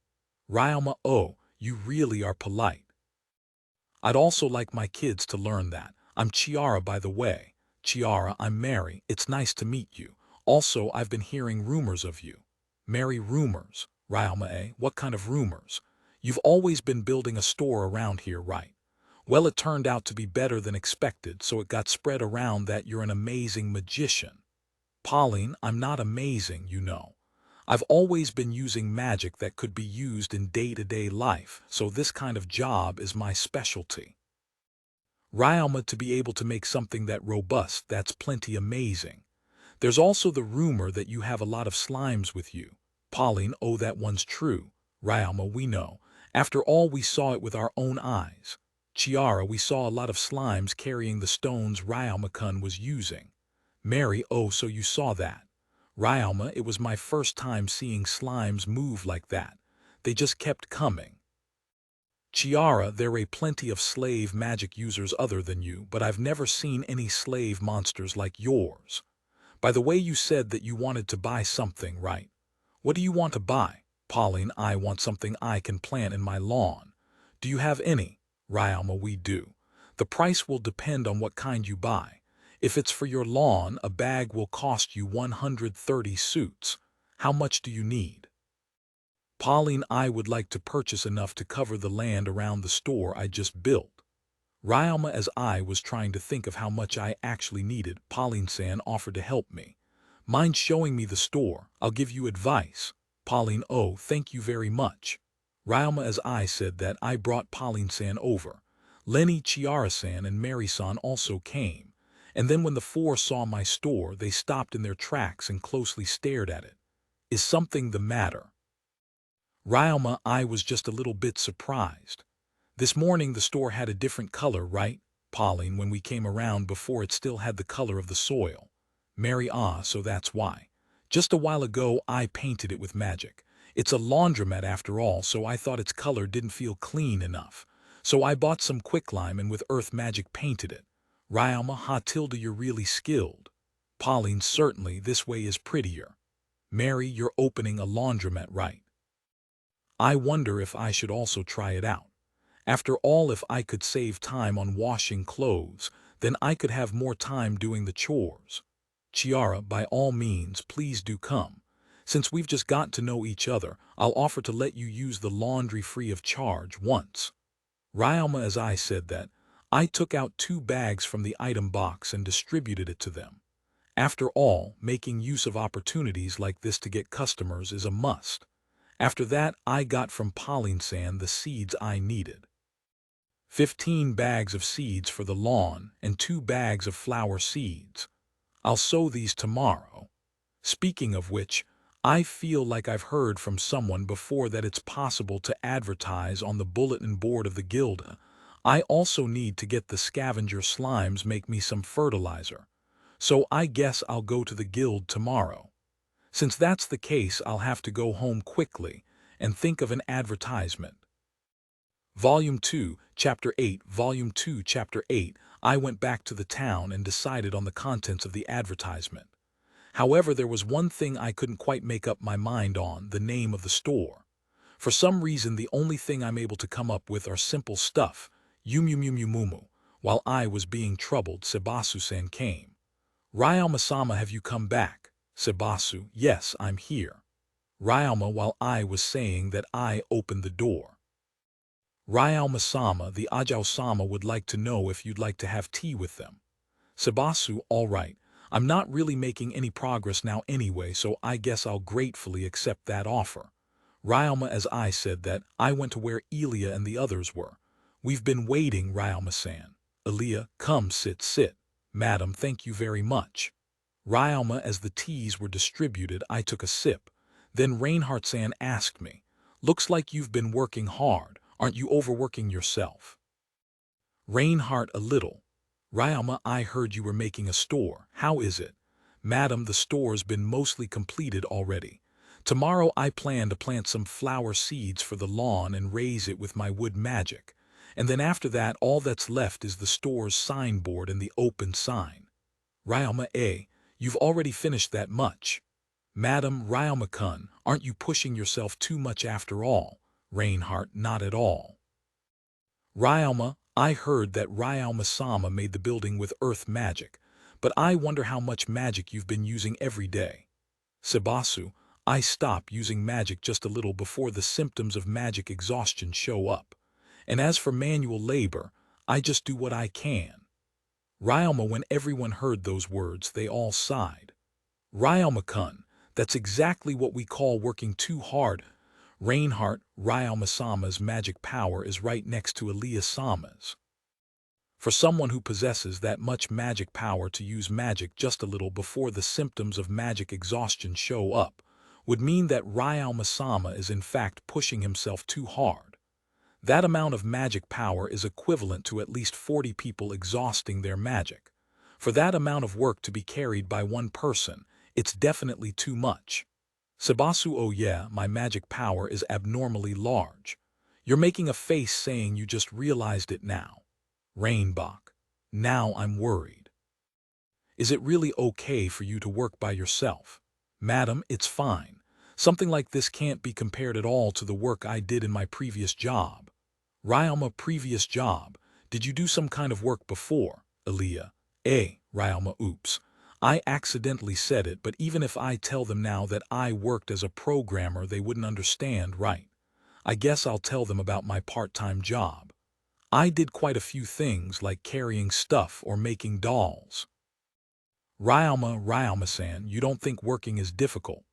Ryoma, oh, you really are polite. I'd also like my kids to learn that. I'm Chiara, by the way. Chiara, I'm Mary. It's nice to meet you. Also, I've been hearing rumors of you. Mary, rumors. Ryoma, eh? What kind of rumors? You've always been building a store around here, right? Well, it turned out to be better than expected, so it got spread around that you're an amazing magician. Pauline, I'm not amazing, you know. I've always been using magic that could be used in day-to-day life, so this kind of job is my specialty. Ryoma, to be able to make something that robust, that's plenty amazing. There's also the rumor that you have a lot of slimes with you. Pauline, oh, that one's true. Ryoma, we know. After all, we saw it with our own eyes. Chiara, we saw a lot of slimes carrying the stones Ryoma-kun was using. Mary, oh, so you saw that. Ryoma, it was my first time seeing slimes move like that. They just kept coming. Chiara, there are plenty of slave magic users other than you, but I've never seen any slave monsters like yours. By the way, you said that you wanted to buy something, right? What do you want to buy? Pauline, I want something I can plant in my lawn. Do you have any? Ryoma, we do. The price will depend on what kind you buy. If it's for your lawn, a bag will cost you 130 suits. How much do you need? Pauline, I would like to purchase enough to cover the land around the store I just built. Ryoma, as I was trying to think of how much I actually needed, Pauline-san offered to help me. Mind showing me the store? I'll give you advice. Pauline, oh, thank you very much. Ryoma, as I said that, I brought Pauline-san over. Lenny, Chiara-san, and Mary-san also came. And then when the four saw my store, they stopped in their tracks and closely stared at it. Is something the matter? Ryoma, I was just a little bit surprised. This morning the store had a different color, right? Pauline, when we came around before it still had the color of the soil. Mary, ah, so that's why. Just a while ago I painted it with magic. It's a laundromat after all, so I thought its color didn't feel clean enough. So I bought some quicklime and with earth magic painted it. Ryoma, ha tilde, you're really skilled. Pauline, certainly this way is prettier. Mary, you're opening a laundromat, right? I wonder if I should also try it out. After all, if I could save time on washing clothes, then I could have more time doing the chores. Chiara, by all means, please do come. Since we've just got to know each other, I'll offer to let you use the laundry free of charge once. Ryoma, as I said that, I took out 2 bags from the item box and distributed it to them. After all, making use of opportunities like this to get customers is a must. After that, I got from Pauline-san the seeds I needed. 15 bags of seeds for the lawn and 2 bags of flower seeds. I'll sow these tomorrow. Speaking of which, I feel like I've heard from someone before that it's possible to advertise on the bulletin board of the guild. I also need to get the scavenger slimes make me some fertilizer. So I guess I'll go to the guild tomorrow. Since that's the case, I'll have to go home quickly and think of an advertisement. Volume 2, Chapter 8, Volume 2, Chapter 8, I went back to the town and decided on the contents of the advertisement. However, there was one thing I couldn't quite make up my mind on, the name of the store. For some reason, the only thing I'm able to come up with are simple stuff, Yum. While I was being troubled, Sebasu-san came. Ryoma-sama, have you come back? Sebasu, yes, I'm here. Ryoma, while I was saying that, I opened the door. Ryoma-sama, the Ajao-sama would like to know if you'd like to have tea with them. Sebasu, all right, I'm not really making any progress now anyway, so I guess I'll gratefully accept that offer. Ryoma, as I said that, I went to where Elia and the others were. We've been waiting, Ryoma-san. Elia, come sit. Madam, thank you very much. Ryoma, as the teas were distributed, I took a sip. Then Reinhardt-san asked me, looks like you've been working hard. Aren't you overworking yourself? Reinhardt, a little. Ryoma, I heard you were making a store. How is it? Madam, the store's been mostly completed already. Tomorrow I plan to plant some flower seeds for the lawn and raise it with my wood magic. And then after that all that's left is the store's signboard and the open sign. Ryoma, you've already finished that much. Madam, Ryoma-kun, aren't you pushing yourself too much after all? Reinhardt, not at all. Ryoma, I heard that Ryoma-sama made the building with earth magic, but I wonder how much magic you've been using every day. Sebasu, I stop using magic just a little before the symptoms of magic exhaustion show up. And as for manual labor, I just do what I can. Ryoma, when everyone heard those words, they all sighed. Ryoma-kun, that's exactly what we call working too hard. Reinhardt, Ryoma-sama's magic power is right next to Elia-sama's. For someone who possesses that much magic power to use magic just a little before the symptoms of magic exhaustion show up would mean that Ryoma-sama is in fact pushing himself too hard. That amount of magic power is equivalent to at least 40 people exhausting their magic. For that amount of work to be carried by one person, it's definitely too much. Sebasu, oh yeah, my magic power is abnormally large. You're making a face saying you just realized it now. Rainbach, now I'm worried. Is it really okay for you to work by yourself? Madam, it's fine. Something like this can't be compared at all to the work I did in my previous job. Ryoma, previous job. Did you do some kind of work before? Elia, Ryoma, oops. I accidentally said it, but even if I tell them now that I worked as a programmer, they wouldn't understand, right? I guess I'll tell them about my part-time job. I did quite a few things like carrying stuff or making dolls. Ryoma-san, you don't think working is difficult?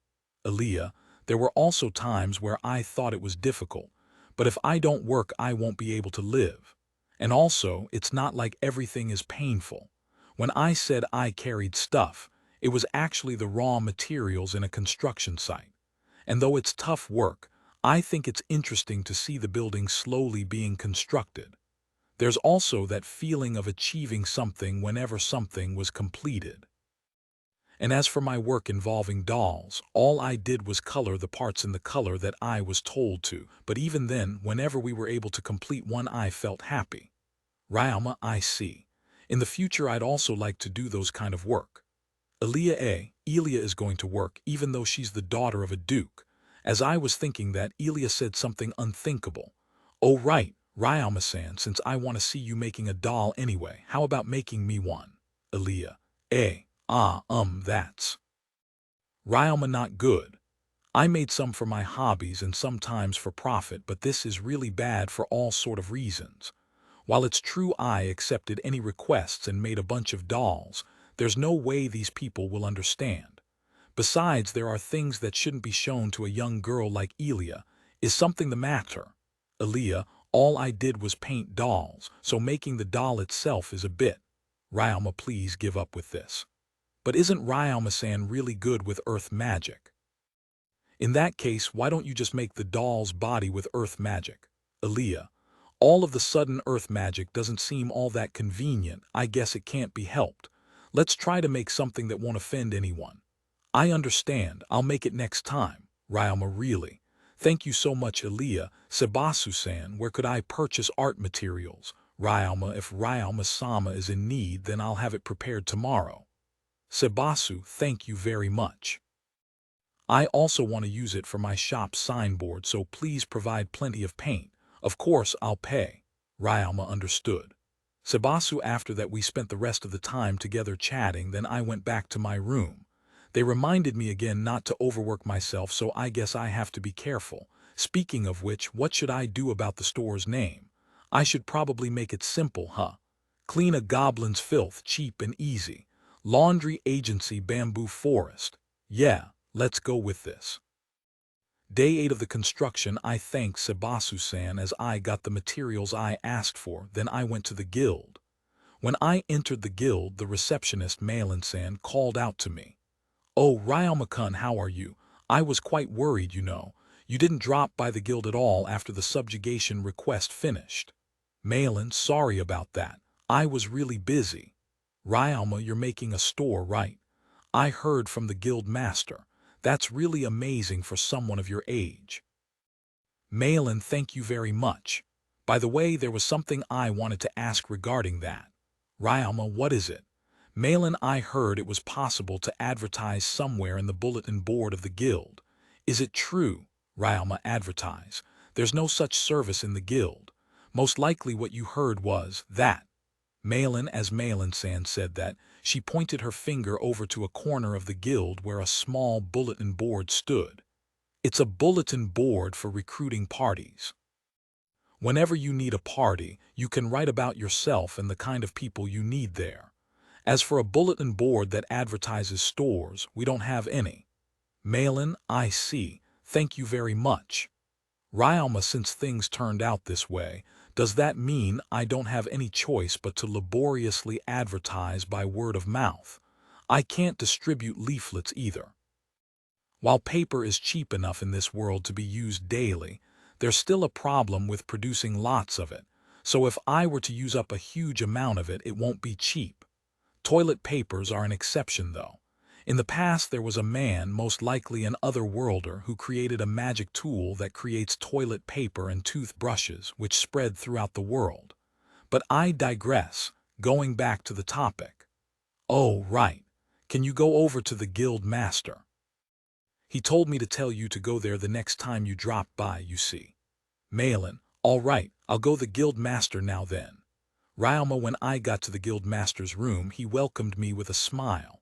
Elia, there were also times where I thought it was difficult, but if I don't work, I won't be able to live. And also, it's not like everything is painful. When I said I carried stuff, it was actually the raw materials in a construction site. And though it's tough work, I think it's interesting to see the building slowly being constructed. There's also that feeling of achieving something whenever something was completed. And as for my work involving dolls, all I did was color the parts in the color that I was told to, but even then, whenever we were able to complete one, I felt happy. Ryoma, I see. In the future, I'd also like to do those kind of work. Elia is going to work, even though she's the daughter of a duke. As I was thinking that, Elia said something unthinkable. Oh right, Ryoma-san, since I want to see you making a doll anyway, how about making me one? Elia, that's. Ryoma, not good. I made some for my hobbies and sometimes for profit, but this is really bad for all sort of reasons. While it's true I accepted any requests and made a bunch of dolls, there's no way these people will understand. Besides, there are things that shouldn't be shown to a young girl like Elia. Is something the matter? Elia, all I did was paint dolls, so making the doll itself is a bit. Ryoma, please give up with this. But isn't Ryoma-san really good with earth magic? In that case, why don't you just make the doll's body with earth magic? Elia, all of the sudden earth magic doesn't seem all that convenient. I guess it can't be helped. Let's try to make something that won't offend anyone. I understand. I'll make it next time. Ryoma, really? Thank you so much, Elia. Sebasu-san, where could I purchase art materials? Ryoma, if Ryoma-sama is in need, then I'll have it prepared tomorrow. Sebasu, thank you very much. I also want to use it for my shop signboard, so please provide plenty of paint. Of course, I'll pay. Ryoma understood. Sebasu, after that we spent the rest of the time together chatting, then I went back to my room. They reminded me again not to overwork myself, so I guess I have to be careful. Speaking of which, what should I do about the store's name? I should probably make it simple, huh? Clean a goblin's filth, cheap and easy. Laundry agency bamboo forest. Yeah, let's go with this. Day 8 of the construction. I thanked Sebasu-san as I got the materials I asked for, then I went to the guild. When I entered the guild, the receptionist Malin-san called out to me. "Oh, Ryama-kun, how are you? I was quite worried, you know. You didn't drop by the guild at all after the subjugation request finished." "Malin, sorry about that. I was really busy." "Ryama, you're making a store, right? I heard from the guild master. That's really amazing for someone of your age." "Malin, thank you very much. By the way, there was something I wanted to ask regarding that." "Ryama, what is it?" "Malin, I heard it was possible to advertise somewhere in the bulletin board of the guild." "Is it true?" "Ryama, advertise. There's no such service in the guild. Most likely what you heard was that." Malin, as Malin-san said that, she pointed her finger over to a corner of the guild where a small bulletin board stood. "It's a bulletin board for recruiting parties. Whenever you need a party, you can write about yourself and the kind of people you need there. As for a bulletin board that advertises stores, we don't have any." "Malin, I see. Thank you very much." "Ryama, since things turned out this way, does that mean I don't have any choice but to laboriously advertise by word of mouth? I can't distribute leaflets either. While paper is cheap enough in this world to be used daily, there's still a problem with producing lots of it, so if I were to use up a huge amount of it, it won't be cheap. Toilet papers are an exception, though. In the past, there was a man, most likely an otherworlder, who created a magic tool that creates toilet paper and toothbrushes, which spread throughout the world. But I digress, going back to the topic. "Oh, right. Can you go over to the guild master? He told me to tell you to go there the next time you drop by, you see." "Malin, all right, I'll go the guild master now then." Ryama, when I got to the guild master's room, he welcomed me with a smile.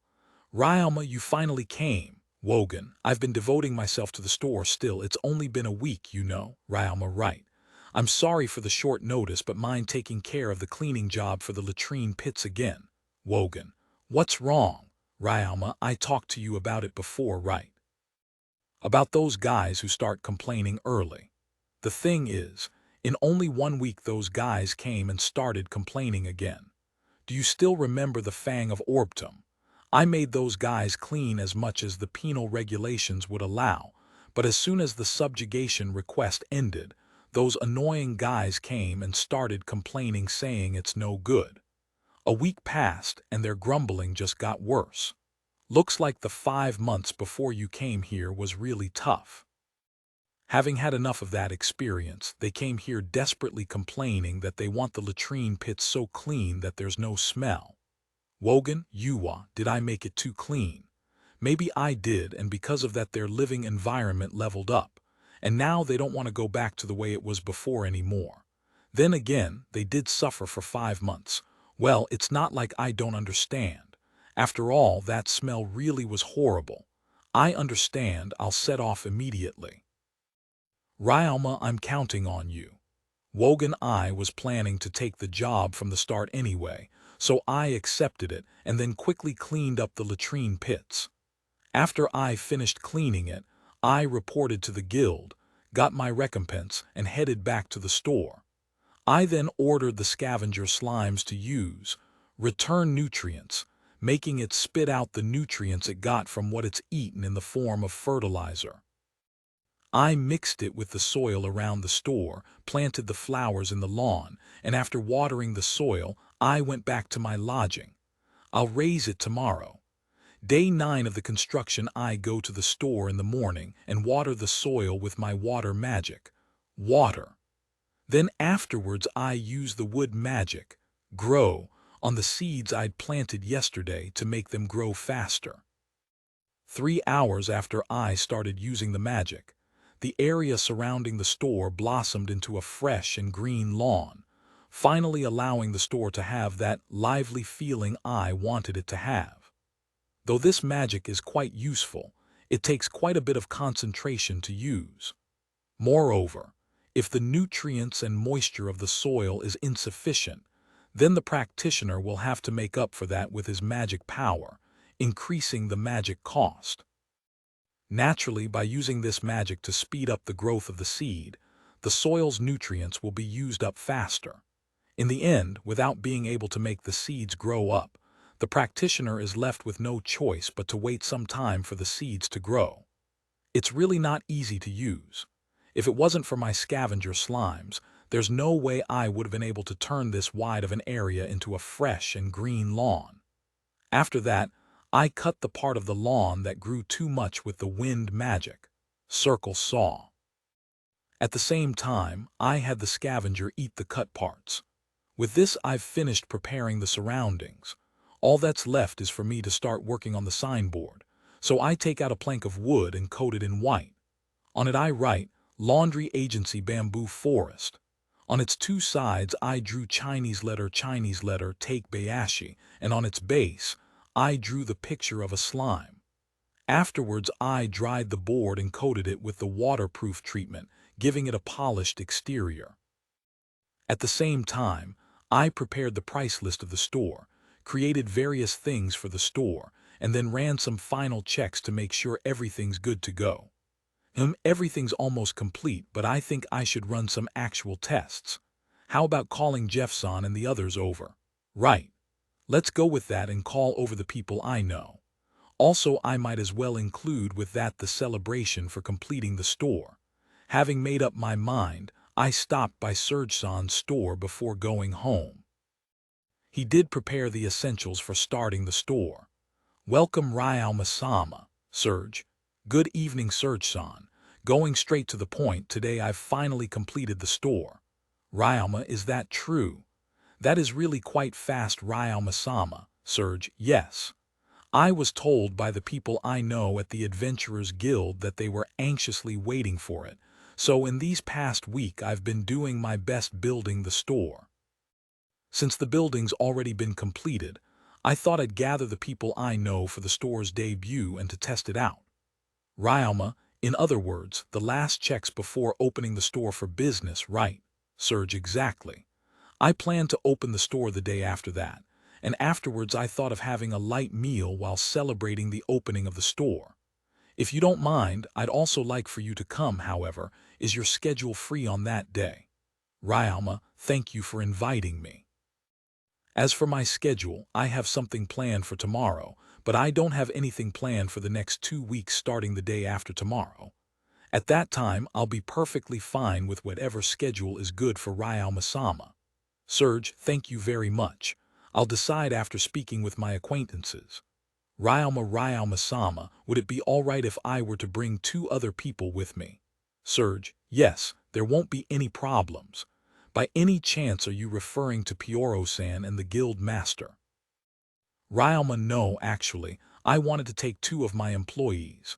"Ryama, you finally came." "Wogan, I've been devoting myself to the store still. It's only been a week, you know." "Ryama, right. I'm sorry for the short notice, but mind taking care of the cleaning job for the latrine pits again." "Wogan, what's wrong?" "Ryama, I talked to you about it before, right? About those guys who start complaining early. The thing is, in only 1 week those guys came and started complaining again. Do you still remember the Fang of Orbtum? I made those guys clean as much as the penal regulations would allow, but as soon as the subjugation request ended, those annoying guys came and started complaining, saying it's no good. A week passed and their grumbling just got worse. Looks like the 5 months before you came here was really tough. Having had enough of that experience, they came here desperately complaining that they want the latrine pits so clean that there's no smell." "Wogan, Yuwa, did I make it too clean?" "Maybe I did, and because of that their living environment leveled up, and now they don't want to go back to the way it was before anymore. Then again, they did suffer for 5 months. Well, it's not like I don't understand. After all, that smell really was horrible. I understand. I'll set off immediately." "Ryama, I'm counting on you." Wogan, I was planning to take the job from the start anyway, so I accepted it and then quickly cleaned up the latrine pits. After I finished cleaning it, I reported to the guild, got my recompense, and headed back to the store. I then ordered the scavenger slimes to use return nutrients, making it spit out the nutrients it got from what it's eaten in the form of fertilizer. I mixed it with the soil around the store, planted the flowers in the lawn, and after watering the soil, I went back to my lodging. I'll raise it tomorrow. Day 9 of the construction, I go to the store in the morning and water the soil with my water magic. Water. Then afterwards I use the wood magic, grow, on the seeds I'd planted yesterday to make them grow faster. 3 hours after I started using the magic, the area surrounding the store blossomed into a fresh and green lawn, finally allowing the store to have that lively feeling I wanted it to have. Though this magic is quite useful, it takes quite a bit of concentration to use. Moreover, if the nutrients and moisture of the soil is insufficient, Then the practitioner will have to make up for that with his magic power, increasing the magic cost. Naturally, by using this magic to speed up the growth of the seed, the soil's nutrients will be used up faster. In the end, without being able to make the seeds grow up, the practitioner is left with no choice but to wait some time for the seeds to grow. It's really not easy to use. If it wasn't for my scavenger slimes, there's no way I would have been able to turn this wide of an area into a fresh and green lawn. After that, I cut the part of the lawn that grew too much with the wind magic, circle saw. At the same time, I had the scavenger eat the cut parts. With this, I've finished preparing the surroundings. All that's left is for me to start working on the signboard. So I take out a plank of wood and coat it in white. On it I write, Laundry Agency Bamboo Forest. On its two sides I drew Chinese letter, take Bayashi, and on its base, I drew the picture of a slime. Afterwards, I dried the board and coated it with the waterproof treatment, giving it a polished exterior. At the same time, I prepared the price list of the store, created various things for the store, and then ran some final checks to make sure everything's good to go. Everything's almost complete, but I think I should run some actual tests. How about calling Jeffson and the others over? Right. Let's go with that and call over the people I know. Also, I might as well include with that the celebration for completing the store. Having made up my mind, I stopped by Serge-san's store before going home. He did prepare the essentials for starting the store. Welcome Ryao-sama, Serge. Good evening, Serge-san. Going straight to the point, today I've finally completed the store. Ryama, is that true? That is really quite fast, Ryama-sama. Serge, yes. I was told by the people I know at the Adventurers Guild that they were anxiously waiting for it, so in these past week I've been doing my best building the store. Since the building's already been completed, I thought I'd gather the people I know for the store's debut and to test it out. Ryama, in other words, the last checks before opening the store for business, right? Serge, exactly. I plan to open the store the day after that, and afterwards I thought of having a light meal while celebrating the opening of the store. If you don't mind, I'd also like for you to come, however. Is your schedule free on that day? Ryama, thank you for inviting me. As for my schedule, I have something planned for tomorrow, but I don't have anything planned for the next 2 weeks starting the day after tomorrow. At that time, I'll be perfectly fine with whatever schedule is good for Ryao-sama. Serge, thank you very much. I'll decide after speaking with my acquaintances. Ryao-sama, would it be all right if I were to bring 2 other people with me? Serge, yes, there won't be any problems. By any chance are you referring to Pyoro-san and the guild master? Ryama, no, actually, I wanted to take 2 of my employees.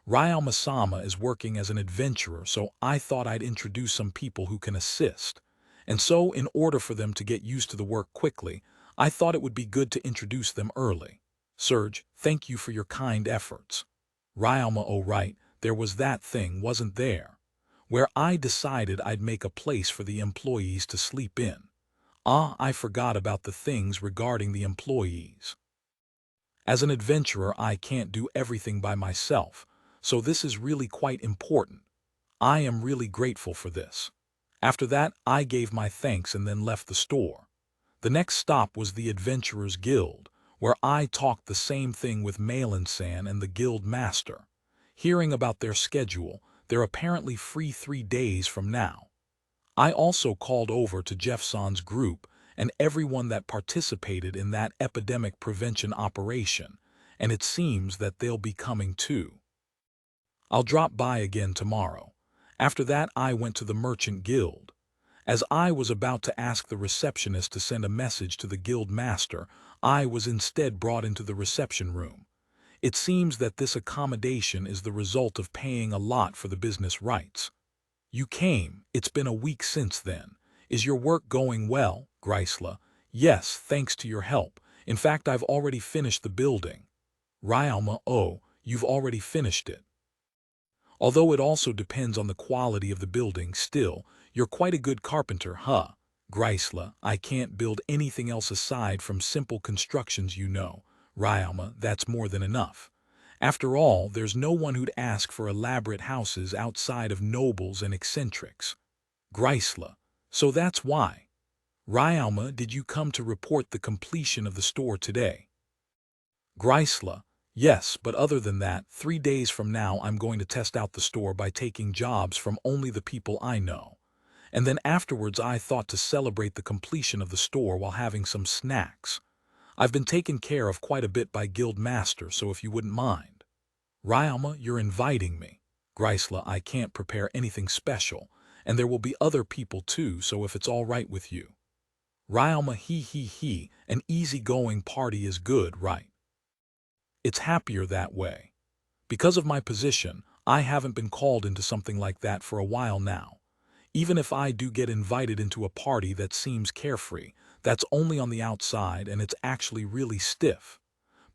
Ryama-sama is working as an adventurer, so I thought I'd introduce some people who can assist. And so, in order for them to get used to the work quickly, I thought it would be good to introduce them early. Serge, thank you for your kind efforts. Ryama, oh right, there was that thing, wasn't there? Where I decided I'd make a place for the employees to sleep in. Ah, I forgot about the things regarding the employees. As an adventurer, I can't do everything by myself, so this is really quite important. I am really grateful for this. After that, I gave my thanks and then left the store. The next stop was the Adventurers Guild, where I talked the same thing with Malin-san and the guild master. Hearing about their schedule, they're apparently free 3 days from now. I also called over to Jeffson's group and everyone that participated in that epidemic prevention operation, and it seems that they'll be coming too. I'll drop by again tomorrow. After that, I went to the Merchant Guild. As I was about to ask the receptionist to send a message to the guild master, I was instead brought into the reception room. It seems that this accommodation is the result of paying a lot for the business rights. You came, it's been a week since then. Is your work going well, Grisla? Yes, thanks to your help. In fact, I've already finished the building. Ryama, oh, you've already finished it. Although it also depends on the quality of the building, still, you're quite a good carpenter, huh? Greisla, I can't build anything else aside from simple constructions, Ryalma, that's more than enough. After all, there's no one who'd ask for elaborate houses outside of nobles and eccentrics. Greisla, so that's why. Ryalma, did you come to report the completion of the store today? Greisla, yes, but other than that, 3 days from now I'm going to test out the store by taking jobs from only the people I know. And then afterwards I thought to celebrate the completion of the store while having some snacks. I've been taken care of quite a bit by Guild Master, so if you wouldn't mind. Ryalma, you're inviting me. Greisla, I can't prepare anything special, and there will be other people too, so if it's all right with you. Ryalma, he, an easygoing party is good, right? It's happier that way. Because of my position, I haven't been called into something like that for a while now. Even if I do get invited into a party that seems carefree, that's only on the outside and it's actually really stiff.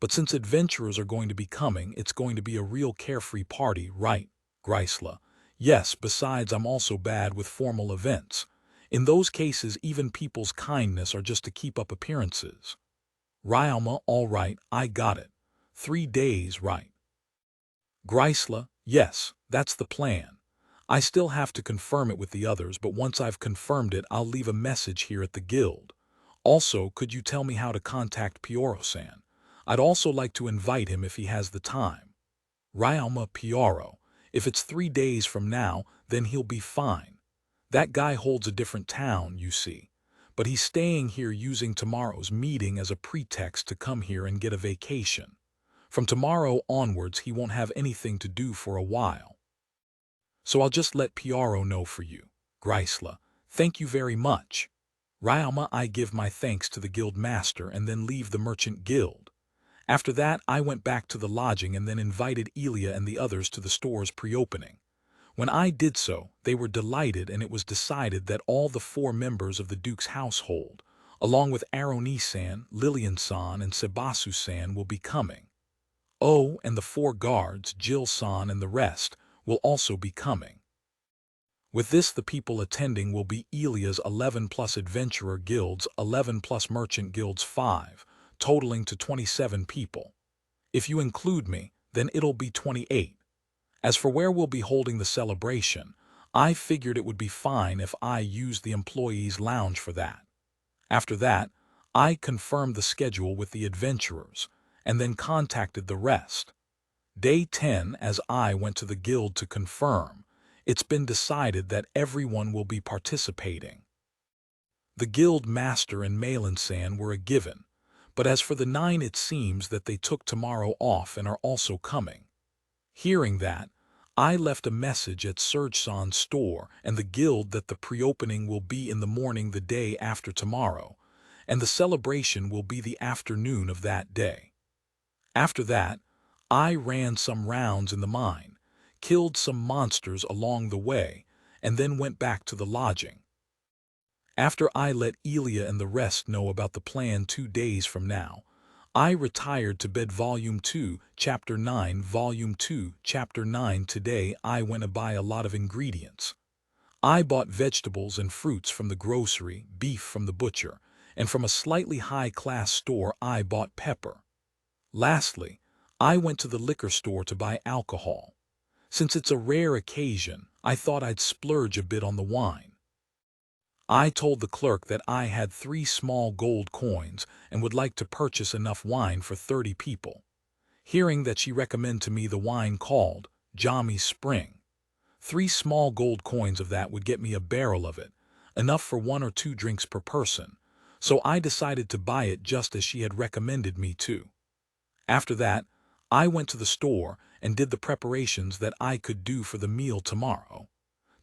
But since adventurers are going to be coming, it's going to be a real carefree party, right, Greisla? Yes, besides I'm also bad with formal events. In those cases, even people's kindness are just to keep up appearances. Ryalma, all right, I got it. 3 days, right? Greisla, yes, that's the plan. I still have to confirm it with the others, but once I've confirmed it, I'll leave a message here at the guild. Also, could you tell me how to contact Pioro-san? I'd also like to invite him if he has the time. Ryalma, Pioro, if it's 3 days from now, then he'll be fine. That guy holds a different town, you see. But he's staying here using tomorrow's meeting as a pretext to come here and get a vacation. From tomorrow onwards, he won't have anything to do for a while. So I'll just let Pioro know for you. Greisla, thank you very much. Ryalma, I give my thanks to the guild master and then leave the merchant guild. After that, I went back to the lodging and then invited Elia and the others to the store's pre-opening. When I did so, they were delighted, and it was decided that all the 4 members of the Duke's household, along with Aroni-san, Lillian-san, and Sebasu-san, will be coming. Oh, and the 4 guards, Jill-san and the rest, will also be coming. With this, the people attending will be Elia's 11 plus adventurer guilds, 11 plus merchant guilds 5, totaling to 27 people. If you include me, then it'll be 28. As for where we'll be holding the celebration, I figured it would be fine if I used the employees' lounge for that. After that, I confirmed the schedule with the adventurers, and then contacted the rest. Day 10, as I went to the guild to confirm, it's been decided that everyone will be participating. The guild master and Malin-san were a given, but as for the 9, it seems that they took tomorrow off and are also coming. Hearing that, I left a message at Surge-san's store and the guild that the pre-opening will be in the morning the day after tomorrow, and the celebration will be the afternoon of that day. After that, I ran some rounds in the mine, killed some monsters along the way, and then went back to the lodging. After I let Elia and the rest know about the plan 2 days from now, I retired to bed. Volume 2, Chapter 9. Volume 2, Chapter 9. Today I went to buy a lot of ingredients. I bought vegetables and fruits from the grocery, beef from the butcher, and from a slightly high-class store I bought pepper. Lastly, I went to the liquor store to buy alcohol. Since it's a rare occasion, I thought I'd splurge a bit on the wine. I told the clerk that I had 3 small gold coins and would like to purchase enough wine for 30 people. Hearing that, she recommended to me the wine called Jami Spring. 3 small gold coins of that would get me a barrel of it, enough for 1 or 2 drinks per person, so I decided to buy it just as she had recommended me to. After that, I went to the store and did the preparations that I could do for the meal tomorrow.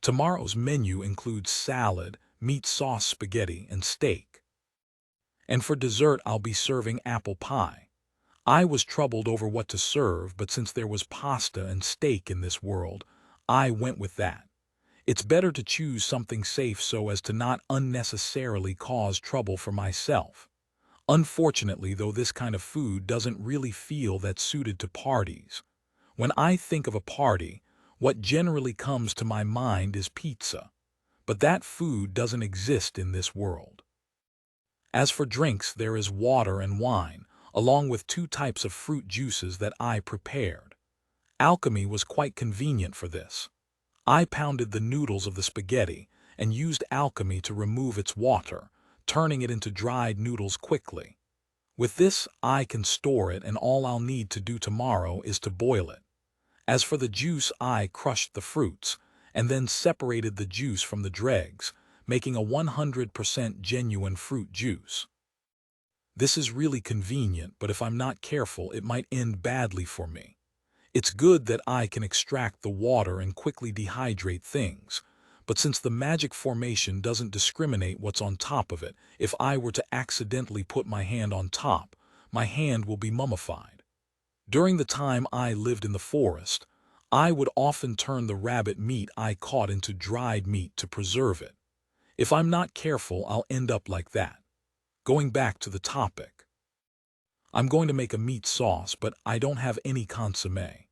Tomorrow's menu includes salad, meat sauce spaghetti, and steak. And for dessert, I'll be serving apple pie. I was troubled over what to serve, but since there was pasta and steak in this world, I went with that. It's better to choose something safe so as to not unnecessarily cause trouble for myself. Unfortunately, though, this kind of food doesn't really feel that suited to parties. When I think of a party, what generally comes to my mind is pizza. But that food doesn't exist in this world. As for drinks, there is water and wine, along with 2 types of fruit juices that I prepared. Alchemy was quite convenient for this. I pounded the noodles of the spaghetti and used alchemy to remove its water, turning it into dried noodles quickly. With this, I can store it, and all I'll need to do tomorrow is to boil it. As for the juice, I crushed the fruits and then separated the juice from the dregs, making a 100% genuine fruit juice. This is really convenient, but if I'm not careful, it might end badly for me. It's good that I can extract the water and quickly dehydrate things, but since the magic formation doesn't discriminate what's on top of it, if I were to accidentally put my hand on top, my hand will be mummified. During the time I lived in the forest, I would often turn the rabbit meat I caught into dried meat to preserve it. If I'm not careful, I'll end up like that. Going back to the topic. I'm going to make a meat sauce, but I don't have any consommé.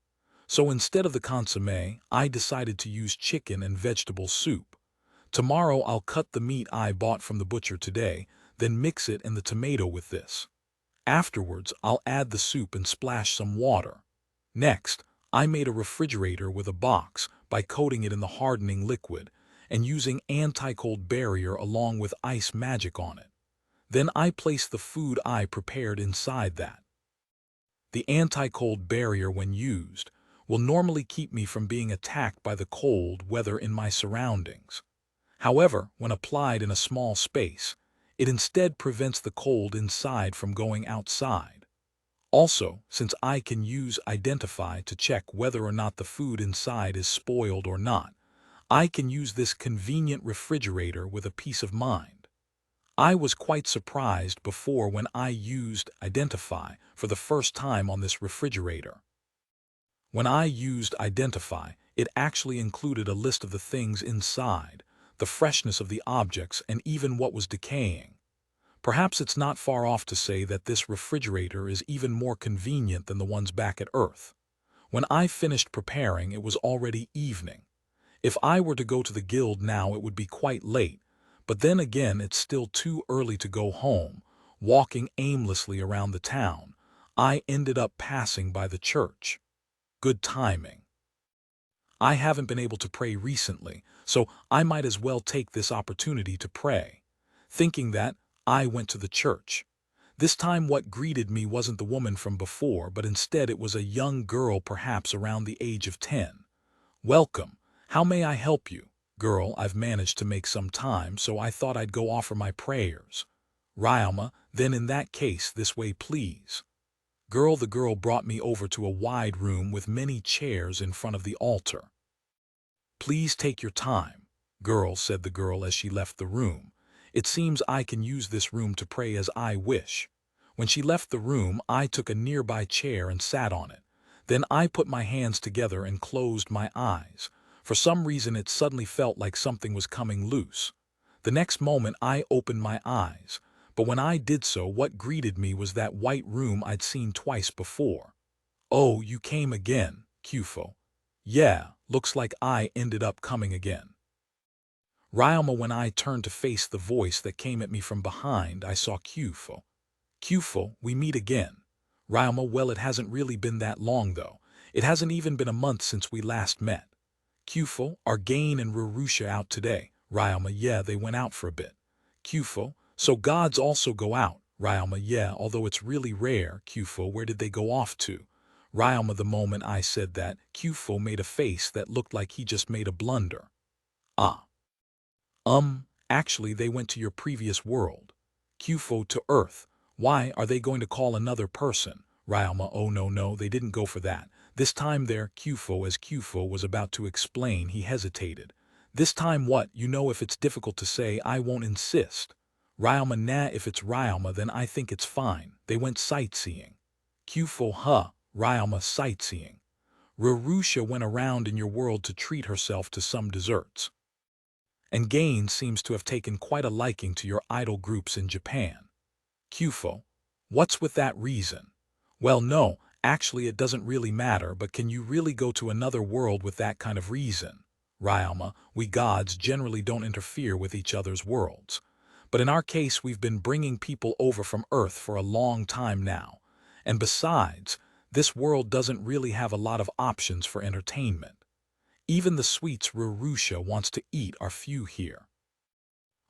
So instead of the consommé, I decided to use chicken and vegetable soup. Tomorrow I'll cut the meat I bought from the butcher today, then mix it and the tomato with this. Afterwards, I'll add the soup and splash some water. Next, I made a refrigerator with a box by coating it in the hardening liquid and using anti-cold barrier along with ice magic on it. Then I placed the food I prepared inside that. The anti-cold barrier, when used, will normally keep me from being attacked by the cold weather in my surroundings. However, when applied in a small space, it instead prevents the cold inside from going outside. Also, since I can use Identify to check whether or not the food inside is spoiled or not, I can use this convenient refrigerator with a peace of mind. I was quite surprised before when I used Identify for the first time on this refrigerator. When I used Identify, it actually included a list of the things inside, the freshness of the objects, and even what was decaying. Perhaps it's not far off to say that this refrigerator is even more convenient than the ones back at Earth. When I finished preparing, it was already evening. If I were to go to the guild now, it would be quite late, but then again, it's still too early to go home. Walking aimlessly around the town, I ended up passing by the church. Good timing. I haven't been able to pray recently, so I might as well take this opportunity to pray. Thinking that, I went to the church. This time what greeted me wasn't the woman from before, but instead it was a young girl, perhaps around the age of 10. "Welcome. How may I help you?" "Girl, I've managed to make some time, so I thought I'd go offer my prayers." "Ryama, then in that case, this way please." Girl, the girl brought me over to a wide room with many chairs in front of the altar. "Please take your time." "Girl," said the girl as she left the room, "it seems I can use this room to pray as I wish." When she left the room, I took a nearby chair and sat on it. Then I put my hands together and closed my eyes. For some reason, it suddenly felt like something was coming loose. The next moment, I opened my eyes. But when I did so, what greeted me was that white room I'd seen twice before. "Oh, you came again, Kyufo." "Yeah, looks like I ended up coming again." Ryama, when I turned to face the voice that came at me from behind, I saw Kyufo. "Kyufo, we meet again." Ryama, well, it hasn't really been that long though. It hasn't even been a month since we last met. Kyufo, are Gain and Rurusha out today? Ryama, yeah, they went out for a bit. Kyufo, so gods also go out? Ryama, yeah, although it's really rare. Kyufo, where did they go off to? Ryama, the moment I said that, Kyufo made a face that looked like he just made a blunder. Ah. Actually they went to your previous world. Kyufo, to Earth. Why, are they going to call another person? Ryama, oh no, they didn't go for that. This time they're Kyufo. As Kyufo was about to explain, he hesitated. This time what? You know, if it's difficult to say, I won't insist. Ryama, nah, if it's Ryama, then I think it's fine. They went sightseeing. Kyufo, huh? Ryama, sightseeing. Rurusha went around in your world to treat herself to some desserts. And Gain seems to have taken quite a liking to your idol groups in Japan. Kyufo, what's with that reason? Well, no, actually it doesn't really matter, but can you really go to another world with that kind of reason? Ryalma, we gods generally don't interfere with each other's worlds. But in our case, we've been bringing people over from Earth for a long time now. And besides, this world doesn't really have a lot of options for entertainment. Even the sweets Rurusha wants to eat are few here.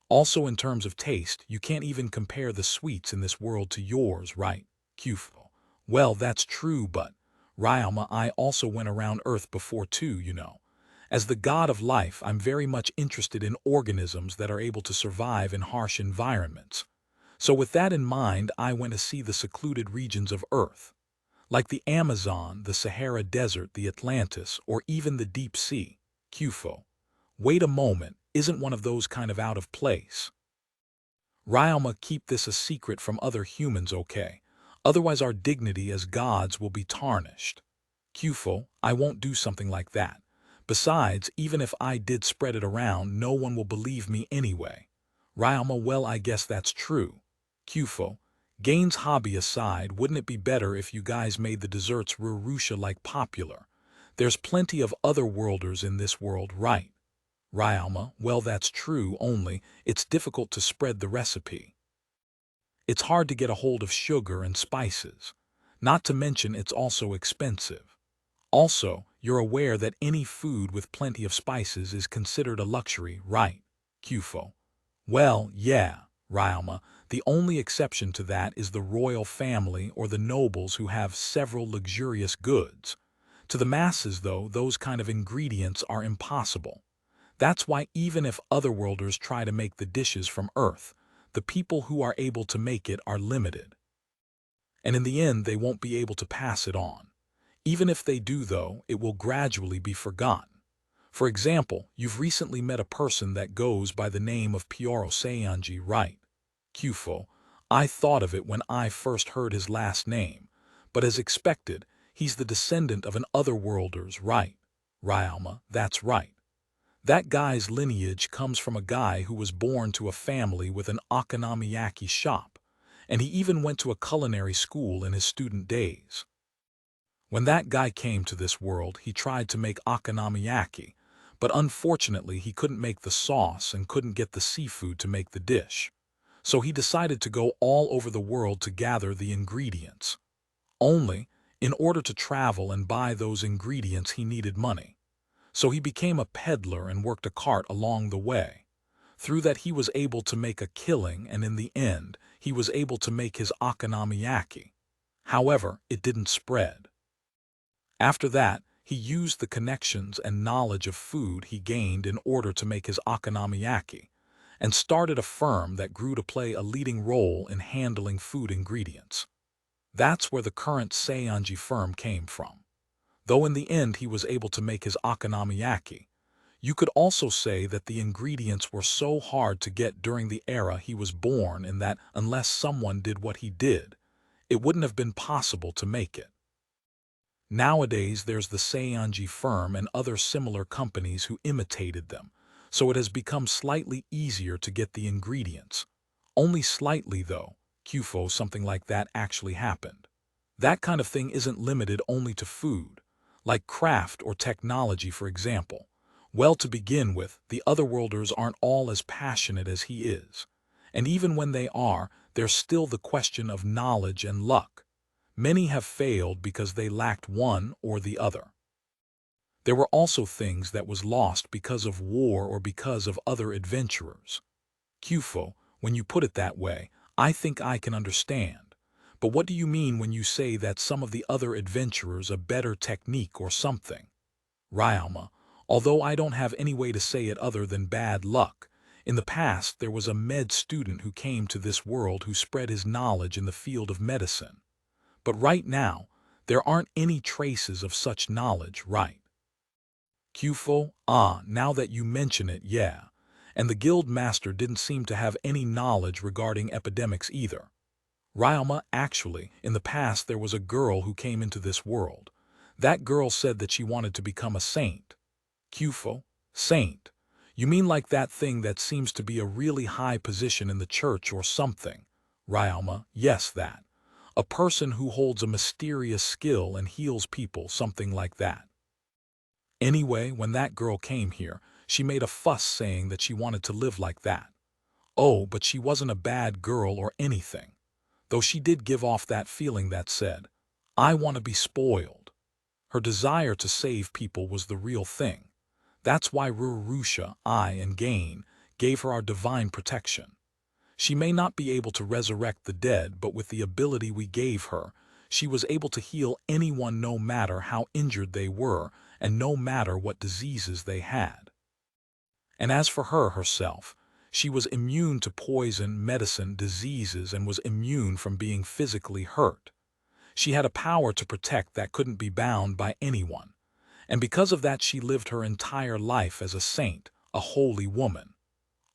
Also, in terms of taste, you can't even compare the sweets in this world to yours, right, Kufo? Well, that's true, but, Ryalma, I also went around Earth before too, you know. As the god of life, I'm very much interested in organisms that are able to survive in harsh environments. So with that in mind, I went to see the secluded regions of Earth, like the Amazon, the Sahara Desert, the Atlantis, or even the deep sea. Kufo. Wait a moment, isn't one of those kind of out of place? Ryalma, keep this a secret from other humans, okay? Otherwise our dignity as gods will be tarnished. Kufo, I won't do something like that. Besides, even if I did spread it around, no one will believe me anyway. Ryalma, well, I guess that's true. Kufo, Gain's hobby aside, wouldn't it be better if you guys made the desserts Rurusha-like popular? There's plenty of other worlders in this world, right? Ryalma, well, that's true, only it's difficult to spread the recipe. It's hard to get a hold of sugar and spices. Not to mention it's also expensive. Also, you're aware that any food with plenty of spices is considered a luxury, right, Kufo? Well, yeah, Ryalma, the only exception to that is the royal family or the nobles who have several luxurious goods. To the masses, though, those kind of ingredients are impossible. That's why even if otherworlders try to make the dishes from Earth, the people who are able to make it are limited. And in the end, they won't be able to pass it on. Even if they do, though, it will gradually be forgotten. For example, you've recently met a person that goes by the name of Pioro Seanji, right? Kufo, I thought of it when I first heard his last name, but as expected, he's the descendant of an otherworlders, right? Ryalma, that's right. That guy's lineage comes from a guy who was born to a family with an okonomiyaki shop, and he even went to a culinary school in his student days. When that guy came to this world, he tried to make okonomiyaki, but unfortunately he couldn't make the sauce and couldn't get the seafood to make the dish. So he decided to go all over the world to gather the ingredients. Only, in order to travel and buy those ingredients, he needed money. So he became a peddler and worked a cart along the way. Through that he was able to make a killing, and in the end, he was able to make his okonomiyaki. However, it didn't spread. After that, he used the connections and knowledge of food he gained in order to make his okonomiyaki, and started a firm that grew to play a leading role in handling food ingredients. That's where the current Seonji firm came from. Though in the end he was able to make his okonomiyaki, you could also say that the ingredients were so hard to get during the era he was born in that unless someone did what he did, it wouldn't have been possible to make it. Nowadays there's the Seonji firm and other similar companies who imitated them, so it has become slightly easier to get the ingredients. Only slightly though, Kufo, something like that actually happened. That kind of thing isn't limited only to food, like craft or technology for example. Well, to begin with, the otherworlders aren't all as passionate as he is. And even when they are, there's still the question of knowledge and luck. Many have failed because they lacked one or the other. There were also things that was lost because of war or because of other adventurers. Kufo, when you put it that way, I think I can understand. But what do you mean when you say that some of the other adventurers a better technique or something? Ryalma, although I don't have any way to say it other than bad luck, in the past there was a med student who came to this world who spread his knowledge in the field of medicine. But right now, there aren't any traces of such knowledge, right? Kufo, now that you mention it, yeah. And the guild master didn't seem to have any knowledge regarding epidemics either. Ryalma, actually, in the past there was a girl who came into this world. That girl said that she wanted to become a saint. Kufo, saint? You mean like that thing that seems to be a really high position in the church or something? Ryalma, yes, that. A person who holds a mysterious skill and heals people, something like that. Anyway, when that girl came here, she made a fuss saying that she wanted to live like that. Oh, but she wasn't a bad girl or anything, though she did give off that feeling that said, I want to be spoiled. Her desire to save people was the real thing. That's why Rurusha, I, and Gain gave her our divine protection. She may not be able to resurrect the dead, but with the ability we gave her, she was able to heal anyone no matter how injured they were and no matter what diseases they had. And as for her herself, she was immune to poison, medicine, diseases, and was immune from being physically hurt. She had a power to protect that couldn't be bound by anyone. And because of that, she lived her entire life as a saint, a holy woman.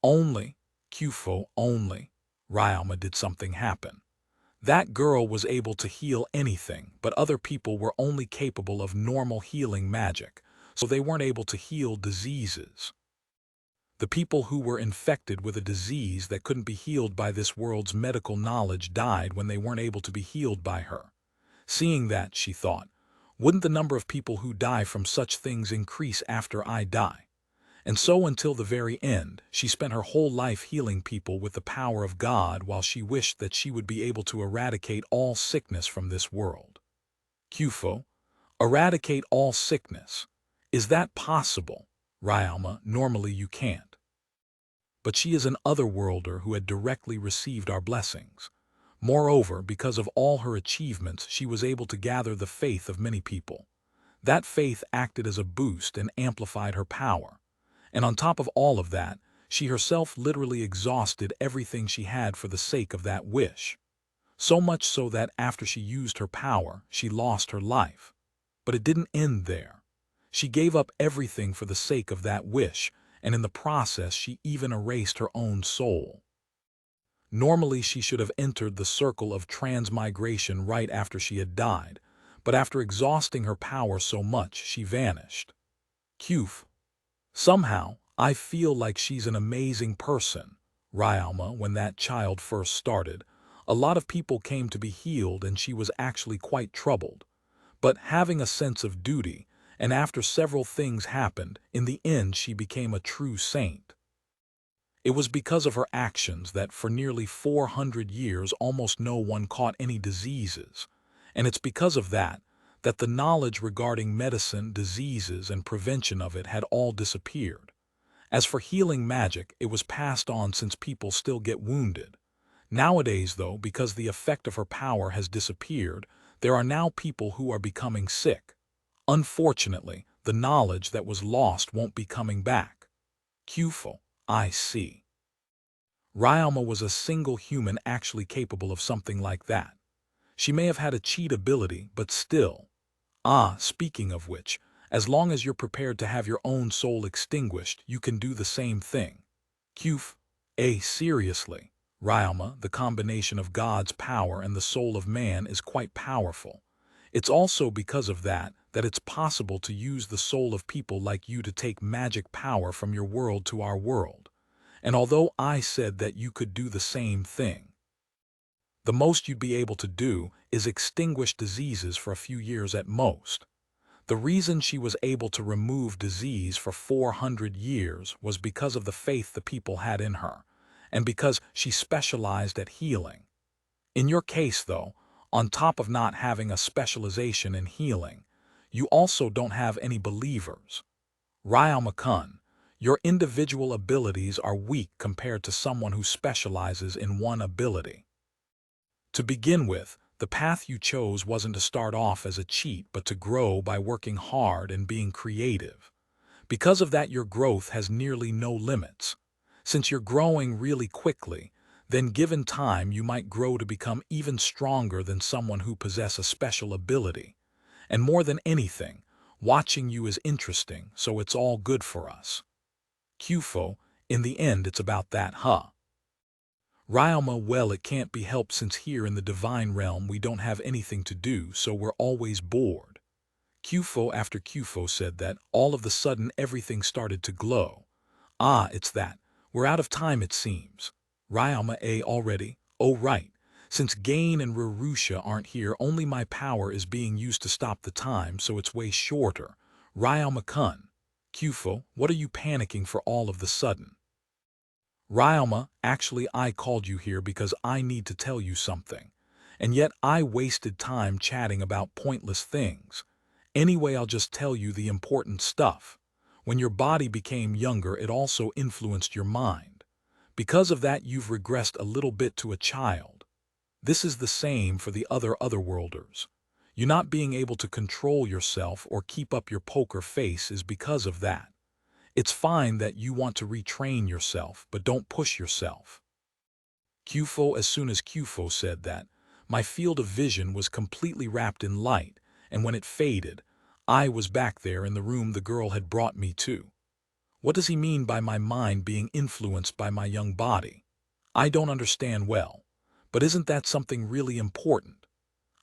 Only, Kufo, only, Ryama did something happen. That girl was able to heal anything, but other people were only capable of normal healing magic, so they weren't able to heal diseases. The people who were infected with a disease that couldn't be healed by this world's medical knowledge died when they weren't able to be healed by her. Seeing that, she thought, wouldn't the number of people who die from such things increase after I die? And so until the very end, she spent her whole life healing people with the power of God while she wished that she would be able to eradicate all sickness from this world. Kufo, eradicate all sickness. Is that possible? Ryama, normally you can't. But she is an otherworlder who had directly received our blessings. Moreover, because of all her achievements, she was able to gather the faith of many people. That faith acted as a boost and amplified her power. And on top of all of that, she herself literally exhausted everything she had for the sake of that wish. So much so that after she used her power, she lost her life. But it didn't end there. She gave up everything for the sake of that wish, and in the process she even erased her own soul. Normally she should have entered the circle of transmigration right after she had died, but after exhausting her power so much, she vanished. Kuf. Somehow, I feel like she's an amazing person. Ryama, when that child first started, a lot of people came to be healed and she was actually quite troubled. But having a sense of duty, and after several things happened, in the end she became a true saint. It was because of her actions that for nearly 400 years almost no one caught any diseases. And it's because of that the knowledge regarding medicine, diseases, and prevention of it had all disappeared. As for healing magic, it was passed on since people still get wounded. Nowadays, though, because the effect of her power has disappeared, there are now people who are becoming sick. Unfortunately, the knowledge that was lost won't be coming back. Kufo, I see. Ryama was a single human actually capable of something like that. She may have had a cheat ability, but still. Speaking of which, as long as you're prepared to have your own soul extinguished, you can do the same thing. Kuf, seriously. Ryama, the combination of God's power and the soul of man is quite powerful. It's also because of that it's possible to use the soul of people like you to take magic power from your world to our world. And although I said that you could do the same thing, the most you'd be able to do is extinguish diseases for a few years at most. The reason she was able to remove disease for 400 years was because of the faith the people had in her, and because she specialized at healing. In your case, though, on top of not having a specialization in healing, you also don't have any believers. Ryama-kun, your individual abilities are weak compared to someone who specializes in one ability. To begin with, the path you chose wasn't to start off as a cheat, but to grow by working hard and being creative. Because of that, your growth has nearly no limits. Since you're growing really quickly, then given time you might grow to become even stronger than someone who possesses a special ability. And more than anything, watching you is interesting, so it's all good for us. Kufo, in the end it's about that, huh? Ryama, well, it can't be helped since here in the divine realm we don't have anything to do, so we're always bored. Kufo after Kufo said that, all of the sudden everything started to glow. It's that. We're out of time it seems. Ryama, already? Oh right. Since Gain and Rurusha aren't here, only my power is being used to stop the time, so it's way shorter. Ryoma-kun, Kyufo, what are you panicking for all of the sudden? Ryoma, actually I called you here because I need to tell you something. And yet I wasted time chatting about pointless things. Anyway, I'll just tell you the important stuff. When your body became younger, it also influenced your mind. Because of that, you've regressed a little bit to a child. This is the same for the otherworlders. You not being able to control yourself or keep up your poker face is because of that. It's fine that you want to retrain yourself, but don't push yourself. Kyufo, as soon as Kyufo said that, my field of vision was completely wrapped in light, and when it faded, I was back there in the room the girl had brought me to. What does he mean by my mind being influenced by my young body? I don't understand well, but isn't that something really important?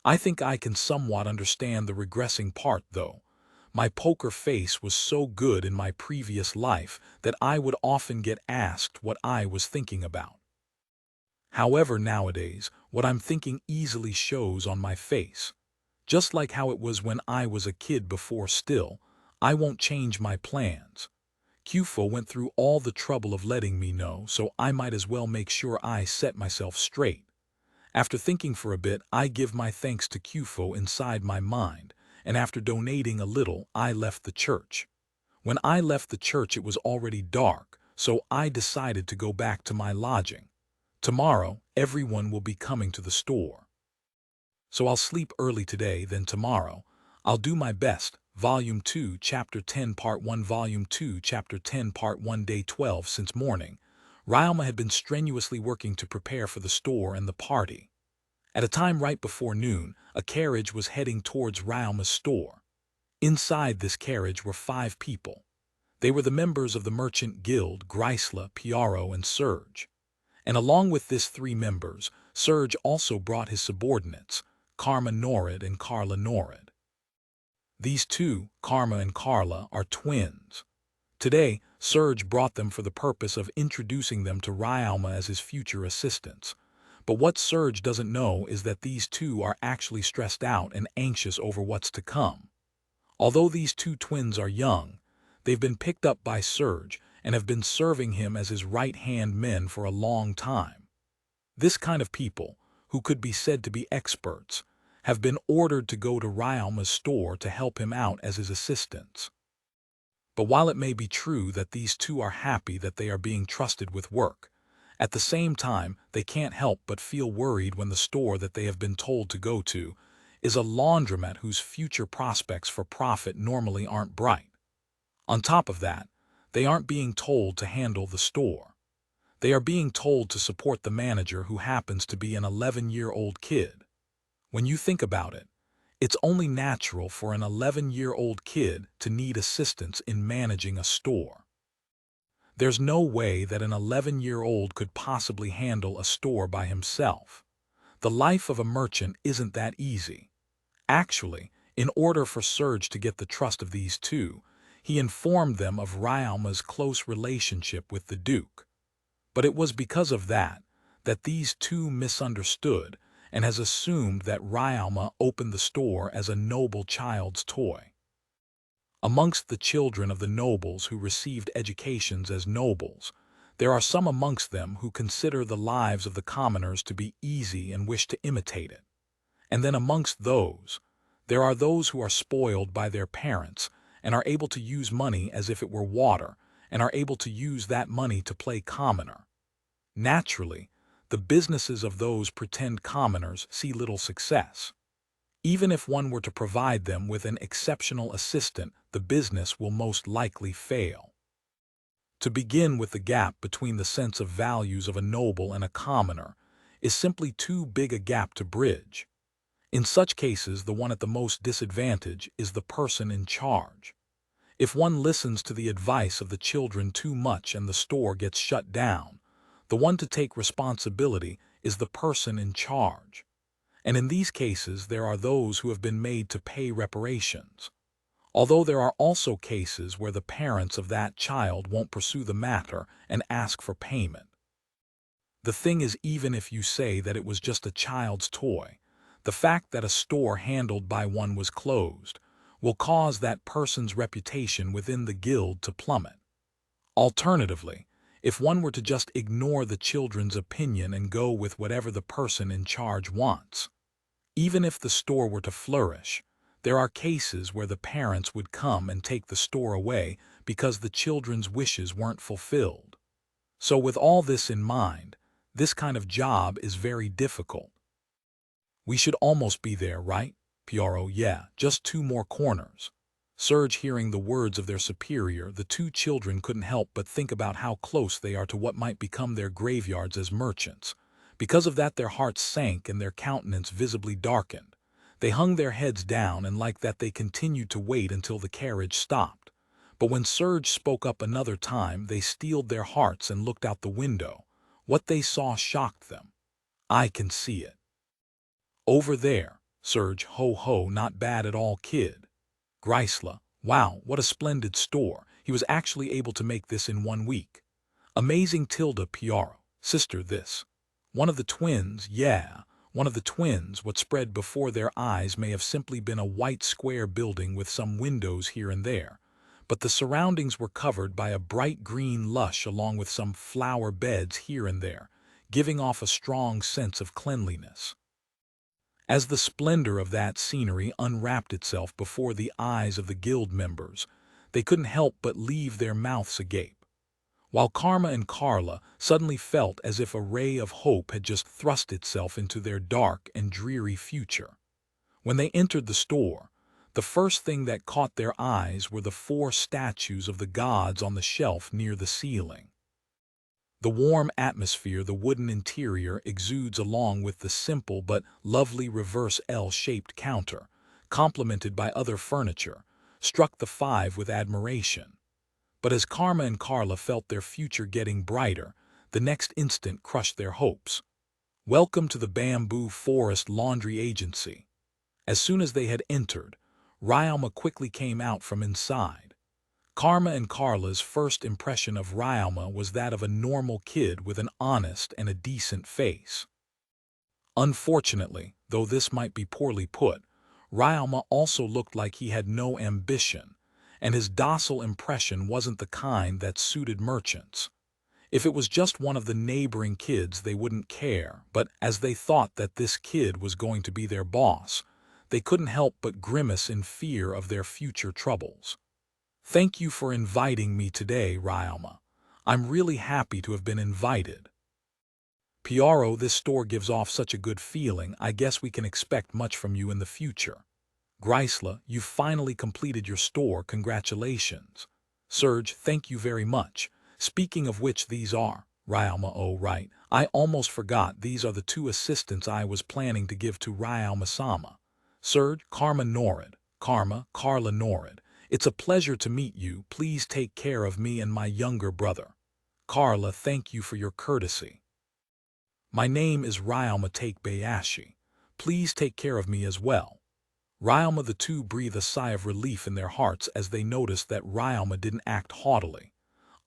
I think I can somewhat understand the regressing part, though. My poker face was so good in my previous life that I would often get asked what I was thinking about. However, nowadays, what I'm thinking easily shows on my face. Just like how it was when I was a kid before. Still, I won't change my plans. Kyufo went through all the trouble of letting me know, so I might as well make sure I set myself straight. After thinking for a bit, I give my thanks to Kyufo inside my mind, and after donating a little, I left the church. When I left the church, it was already dark, so I decided to go back to my lodging. Tomorrow, everyone will be coming to the store. So I'll sleep early today, then tomorrow, I'll do my best. Volume 2, Chapter 10, Part 1, Volume 2, Chapter 10, Part 1, Day 12. Since morning, Ryoma had been strenuously working to prepare for the store and the party. At a time right before noon, a carriage was heading towards Ryoma's store. Inside this carriage were 5 people. They were the members of the merchant guild, Grisla, Piaro, and Serge. And along with this 3 members, Serge also brought his subordinates, Karma Norid and Carla Norid. These 2, Karma and Carla, are twins. Today, Serge brought them for the purpose of introducing them to Ryoma as his future assistants. But what Serge doesn't know is that these 2 are actually stressed out and anxious over what's to come. Although these 2 twins are young, they've been picked up by Serge and have been serving him as his right-hand men for a long time. This kind of people, who could be said to be experts, have been ordered to go to Ryoma's store to help him out as his assistants. But while it may be true that these 2 are happy that they are being trusted with work, at the same time they can't help but feel worried when the store that they have been told to go to is a laundromat whose future prospects for profit normally aren't bright. On top of that, they aren't being told to handle the store. They are being told to support the manager, who happens to be an 11-year-old kid. When you think about it, it's only natural for an 11-year-old kid to need assistance in managing a store. There's no way that an 11-year-old could possibly handle a store by himself. The life of a merchant isn't that easy. Actually, in order for Serge to get the trust of these 2, he informed them of Ryoma's close relationship with the Duke. But it was because of that these 2 misunderstood and has assumed that Ryoma opened the store as a noble child's toy. Amongst the children of the nobles who received educations as nobles, there are some amongst them who consider the lives of the commoners to be easy and wish to imitate it. And then amongst those, there are those who are spoiled by their parents and are able to use money as if it were water, and are able to use that money to play commoner. Naturally, the businesses of those pretend commoners see little success. Even if one were to provide them with an exceptional assistant, the business will most likely fail. To begin with, the gap between the sense of values of a noble and a commoner is simply too big a gap to bridge. In such cases, the one at the most disadvantage is the person in charge. If one listens to the advice of the children too much and the store gets shut down, the one to take responsibility is the person in charge. And in these cases, there are those who have been made to pay reparations. Although there are also cases where the parents of that child won't pursue the matter and ask for payment. The thing is, even if you say that it was just a child's toy, the fact that a store handled by one was closed, will cause that person's reputation within the guild to plummet. Alternatively, if one were to just ignore the children's opinion and go with whatever the person in charge wants, even if the store were to flourish, there are cases where the parents would come and take the store away because the children's wishes weren't fulfilled. So with all this in mind, this kind of job is very difficult. We should almost be there, right? Piero, yeah, just 2 more corners. Serge, hearing the words of their superior, the 2 children couldn't help but think about how close they are to what might become their graveyards as merchants. Because of that, their hearts sank and their countenance visibly darkened. They hung their heads down, and like that they continued to wait until the carriage stopped. But when Serge spoke up another time, they steeled their hearts and looked out the window. What they saw shocked them. I can see it. Over there, Serge, ho ho, not bad at all, kid. Grisla, wow, what a splendid store. He was actually able to make this in 1 week. Amazing, Tilda, Piero, sister, this. One of the twins, yeah, one of the twins. What spread before their eyes may have simply been a white square building with some windows here and there, but the surroundings were covered by a bright green lush along with some flower beds here and there, giving off a strong sense of cleanliness. As the splendor of that scenery unwrapped itself before the eyes of the guild members, they couldn't help but leave their mouths agape, while Karma and Carla suddenly felt as if a ray of hope had just thrust itself into their dark and dreary future. When they entered the store, the first thing that caught their eyes were the 4 statues of the gods on the shelf near the ceiling. The warm atmosphere the wooden interior exudes, along with the simple but lovely reverse L-shaped counter, complemented by other furniture, struck the 5 with admiration. But as Karma and Carla felt their future getting brighter, the next instant crushed their hopes. Welcome to the Bamboo Forest Laundry Agency. As soon as they had entered, Ryalma quickly came out from inside. Karma and Carla's first impression of Ryalma was that of a normal kid with an honest and a decent face. Unfortunately, though this might be poorly put, Ryalma also looked like he had no ambition, and his docile impression wasn't the kind that suited merchants. If it was just one of the neighboring kids, they wouldn't care, but as they thought that this kid was going to be their boss, they couldn't help but grimace in fear of their future troubles. Thank you for inviting me today, Ryalma. I'm really happy to have been invited. Piero, this store gives off such a good feeling. I guess we can expect much from you in the future. Grisla, you've finally completed your store. Congratulations. Serge, thank you very much. Speaking of which, these are, Ryalma, oh right, I almost forgot, these are the 2 assistants I was planning to give to Ryalma-sama. Serge, Karma nodded. Karma, Carla nodded. It's a pleasure to meet you. Please take care of me and my younger brother. Carla, thank you for your courtesy. My name is Ryalma Takebayashi. Please take care of me as well. Ryalma, the 2 breathed a sigh of relief in their hearts as they noticed that Ryalma didn't act haughtily.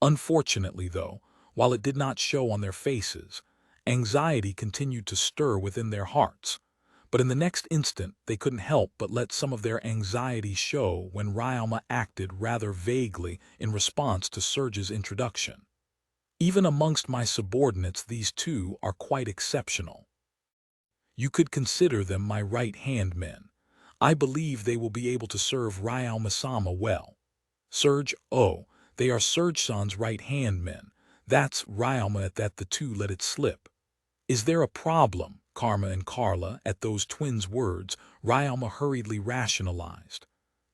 Unfortunately, though, while it did not show on their faces, anxiety continued to stir within their hearts. But in the next instant, they couldn't help but let some of their anxiety show when Ryalma acted rather vaguely in response to Serge's introduction. Even amongst my subordinates, these 2 are quite exceptional. You could consider them my right-hand men. I believe they will be able to serve Ryalma-sama well. Serge, oh, they are Serge-san's right-hand men. That's Ryalma. At that, the 2 let it slip. Is there a problem, Karma and Carla? At those twins' words, Ryalma hurriedly rationalized.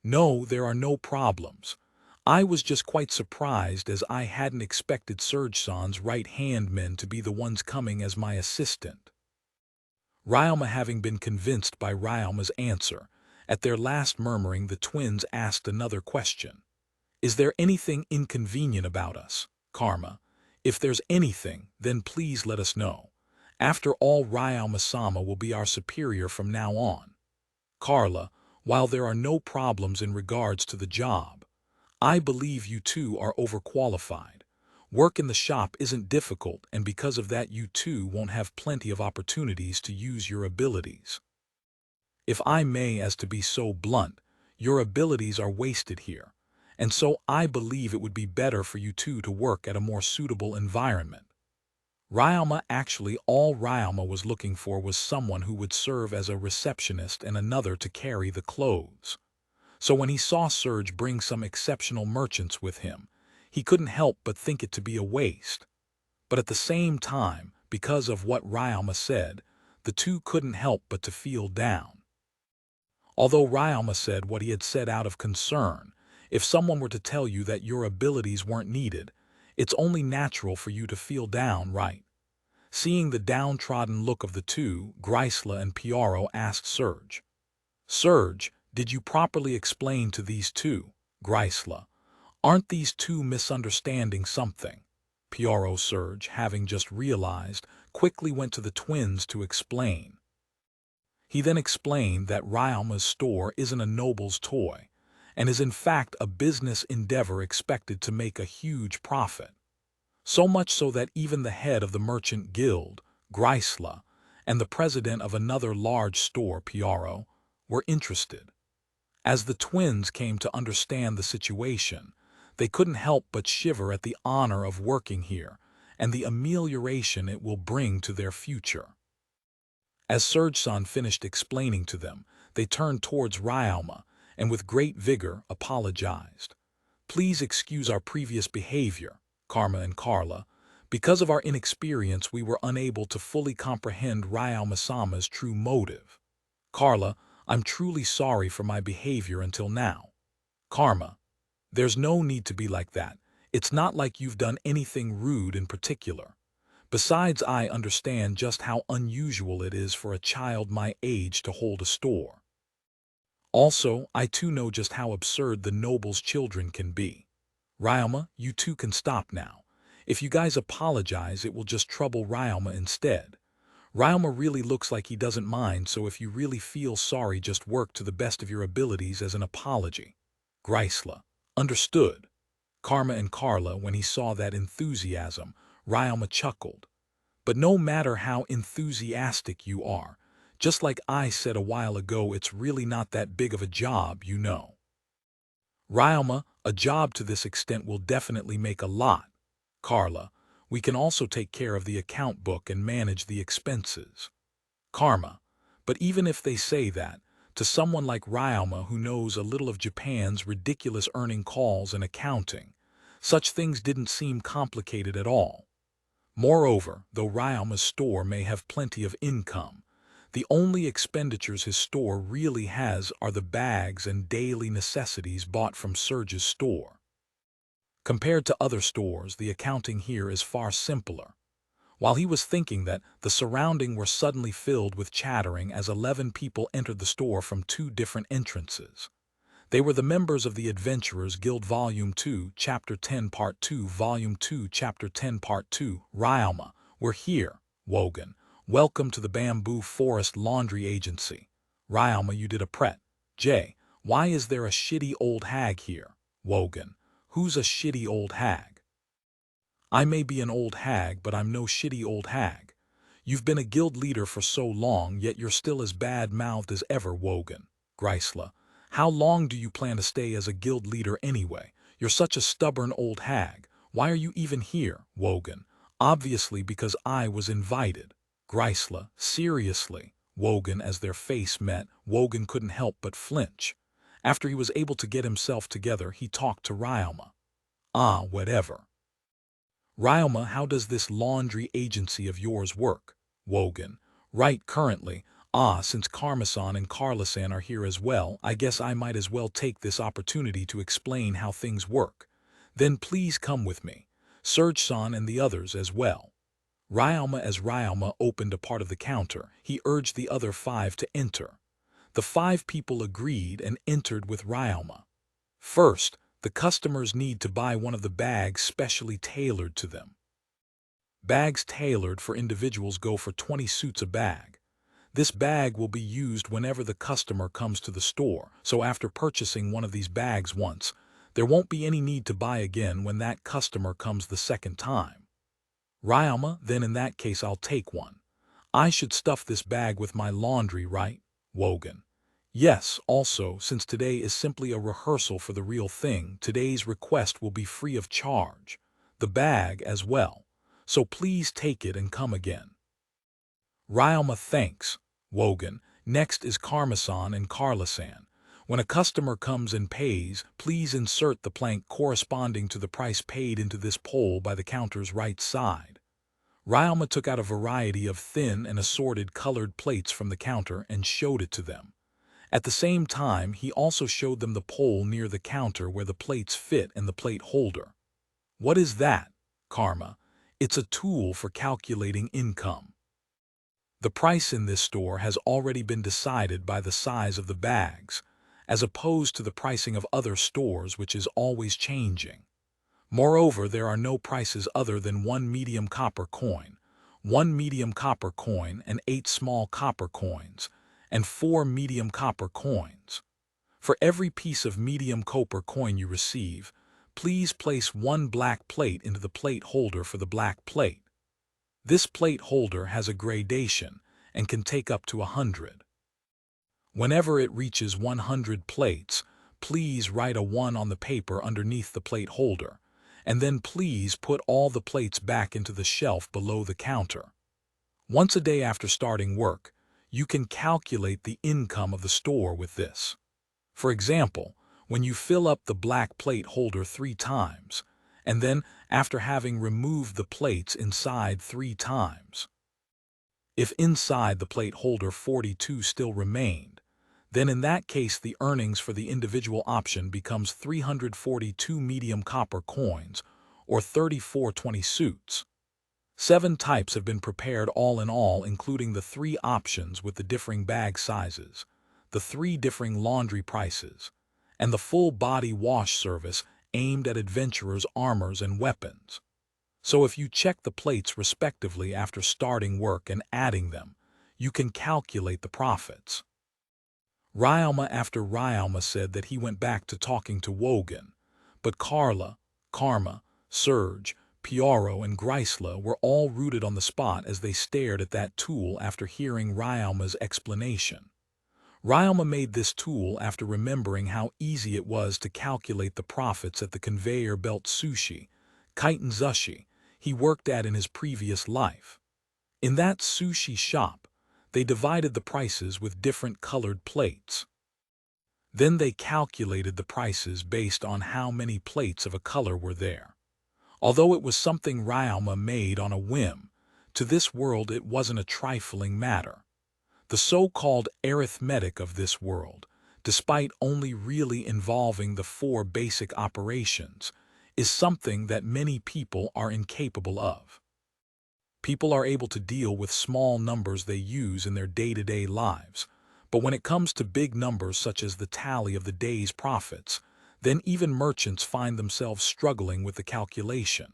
No, there are no problems. I was just quite surprised, as I hadn't expected Serge-san's right-hand men to be the ones coming as my assistant. Ryalma, having been convinced by Ryalma's answer, at their last murmuring, the twins asked another question. Is there anything inconvenient about us, Karma? If there's anything, then please let us know. After all, Ryalma-sama will be our superior from now on. Carla, while there are no problems in regards to the job, I believe you 2 are overqualified. Work in the shop isn't difficult, and because of that you 2 won't have plenty of opportunities to use your abilities. If I may, as to be so blunt, Your abilities are wasted here, and so I believe it would be better for you two to work at a more suitable environment. All Ryama was looking for was someone who would serve as a receptionist and another to carry the clothes. So when he saw Serge bring some exceptional merchants with him, he couldn't help but think it to be a waste. But at the same time, because of what Ryama said, the two couldn't help but to feel down. Although Ryama said what he had said out of concern, if someone were to tell you that your abilities weren't needed, it's only natural for you to feel down, right? Seeing the downtrodden look of the two, Grisla and Piaro asked Serge. Serge, did you properly explain to these two? Grisla. Aren't these two misunderstanding something? Piaro Serge, having just realized, quickly went to the twins to explain. He then explained that Ryama's store isn't a noble's toy, and is in fact a business endeavor expected to make a huge profit. So much so that even the head of the merchant guild, Grisla, and the president of another large store, Piaro, were interested. As the twins came to understand the situation, they couldn't help but shiver at the honor of working here and the amelioration it will bring to their future. As Serge-san finished explaining to them, they turned towards Ryama and with great vigor apologized. Please excuse our previous behavior, Karma and Carla. Because of our inexperience, we were unable to fully comprehend Ryama-sama's true motive. Carla, I'm truly sorry for my behavior until now. Karma, there's no need to be like that. It's not like you've done anything rude in particular. Besides, I understand just how unusual it is for a child my age to hold a store. Also, I too know just how absurd the noble's children can be. Ryama, you two can stop now. If you guys apologize, it will just trouble Ryama instead. Ryama really looks like he doesn't mind, so if you really feel sorry, just work to the best of your abilities as an apology. Grisla. Understood. Karma and Carla, when he saw that enthusiasm, Ryama chuckled. But no matter how enthusiastic you are, just like I said a while ago, it's really not that big of a job, you know. Ryama, a job to this extent will definitely make a lot. Carla, we can also take care of the account book and manage the expenses. Karma, but even if they say that, to someone like Ryama who knows a little of Japan's ridiculous earning calls and accounting, such things didn't seem complicated at all. Moreover, though Ryama's store may have plenty of income, the only expenditures his store really has are the bags and daily necessities bought from Serge's store. Compared to other stores, the accounting here is far simpler. While he was thinking that, the surrounding were suddenly filled with chattering as 11 people entered the store from 2 different entrances. They were the members of the Adventurers Guild Volume 2, Chapter 10, Part 2, Volume 2, Chapter 10, Part 2. Ryama, we're here. Wogan, welcome to the Bamboo Forest Laundry Agency. Ryama, you did a pret. Jay, why is there a shitty old hag here? Wogan, who's a shitty old hag? I may be an old hag, but I'm no shitty old hag. You've been a guild leader for so long, yet you're still as bad-mouthed as ever, Wogan. Grisla, how long do you plan to stay as a guild leader anyway? You're such a stubborn old hag. Why are you even here, Wogan? Obviously because I was invited. Grisla, seriously? Wogan, as their face met, Wogan couldn't help but flinch. After he was able to get himself together, he talked to Ryama. Ah, whatever. Ryama, how does this laundry agency of yours work? Wogan, right, currently. Since Karma-san and Carla-san are here as well, I guess I might as well take this opportunity to explain how things work. Then please come with me. Serge-san and the others as well. Ryama, as Ryama opened a part of the counter, he urged the other 5 to enter. The 5 people agreed and entered with Ryama. First, the customers need to buy one of the bags specially tailored to them. Bags tailored for individuals go for 20 suits a bag. This bag will be used whenever the customer comes to the store, so after purchasing one of these bags once, there won't be any need to buy again when that customer comes the second time. Ryama, then in that case I'll take one. I should stuff this bag with my laundry, right? Wogan, Yes, also, since today is simply a rehearsal for the real thing, today's request will be free of charge. The bag as well. So please take it and come again. Ryalma thanks, Wogan. Next is Karmasan and Karlasan. When a customer comes and pays, please insert the plank corresponding to the price paid into this pole by the counter's right side. Ryalma took out a variety of thin and assorted colored plates from the counter and showed it to them. At the same time, he also showed them the pole near the counter where the plates fit and the plate holder. What is that, Karma? It's a tool for calculating income. The price in this store has already been decided by the size of the bags, as opposed to the pricing of other stores, which is always changing. Moreover, there are no prices other than 1 medium copper coin, 1 medium copper coin and 8 small copper coins, and 4 medium copper coins. For every piece of medium copper coin you receive, please place 1 black plate into the plate holder for the black plate. This plate holder has a gradation and can take up to 100. Whenever it reaches 100 plates, please write a 1 on the paper underneath the plate holder, and then please put all the plates back into the shelf below the counter. Once a day after starting work, you can calculate the income of the store with this. For example, when you fill up the black plate holder 3 times, and then after having removed the plates inside 3 times. If inside the plate holder 42 still remained, then in that case the earnings for the individual option becomes 342 medium copper coins, or 3420 suits. 7 types have been prepared all in all, including the 3 options with the differing bag sizes, the 3 differing laundry prices, and the full body wash service aimed at adventurers' armors and weapons. So if you check the plates respectively after starting work and adding them, you can calculate the profits. Ryalma after Ryalma said that he went back to talking to Wogan, but Karla, Karma, Serge, Piaro, and Grisla were all rooted on the spot as they stared at that tool after hearing Ryalma's explanation. Ryalma made this tool after remembering how easy it was to calculate the profits at the conveyor belt sushi, Kaitenzushi, he worked at in his previous life. In that sushi shop, they divided the prices with different colored plates. Then they calculated the prices based on how many plates of a color were there. Although it was something Ryalma made on a whim, to this world it wasn't a trifling matter. The so-called arithmetic of this world, despite only really involving the 4 basic operations, is something that many people are incapable of. People are able to deal with small numbers they use in their day-to-day lives, but when it comes to big numbers such as the tally of the day's profits, then even merchants find themselves struggling with the calculation.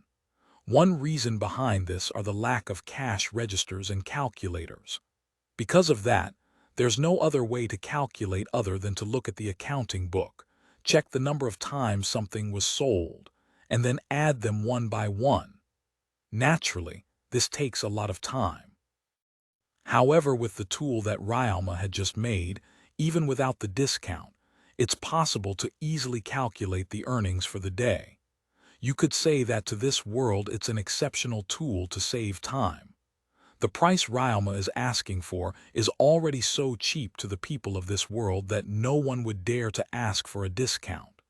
One reason behind this are the lack of cash registers and calculators. Because of that, there's no other way to calculate other than to look at the accounting book, check the number of times something was sold, and then add them one by one. Naturally, this takes a lot of time. However, with the tool that Ryalma had just made, even without the discount, it's possible to easily calculate the earnings for the day. You could say that to this world it's an exceptional tool to save time. The price Ryalma is asking for is already so cheap to the people of this world that no one would dare to ask for a discount.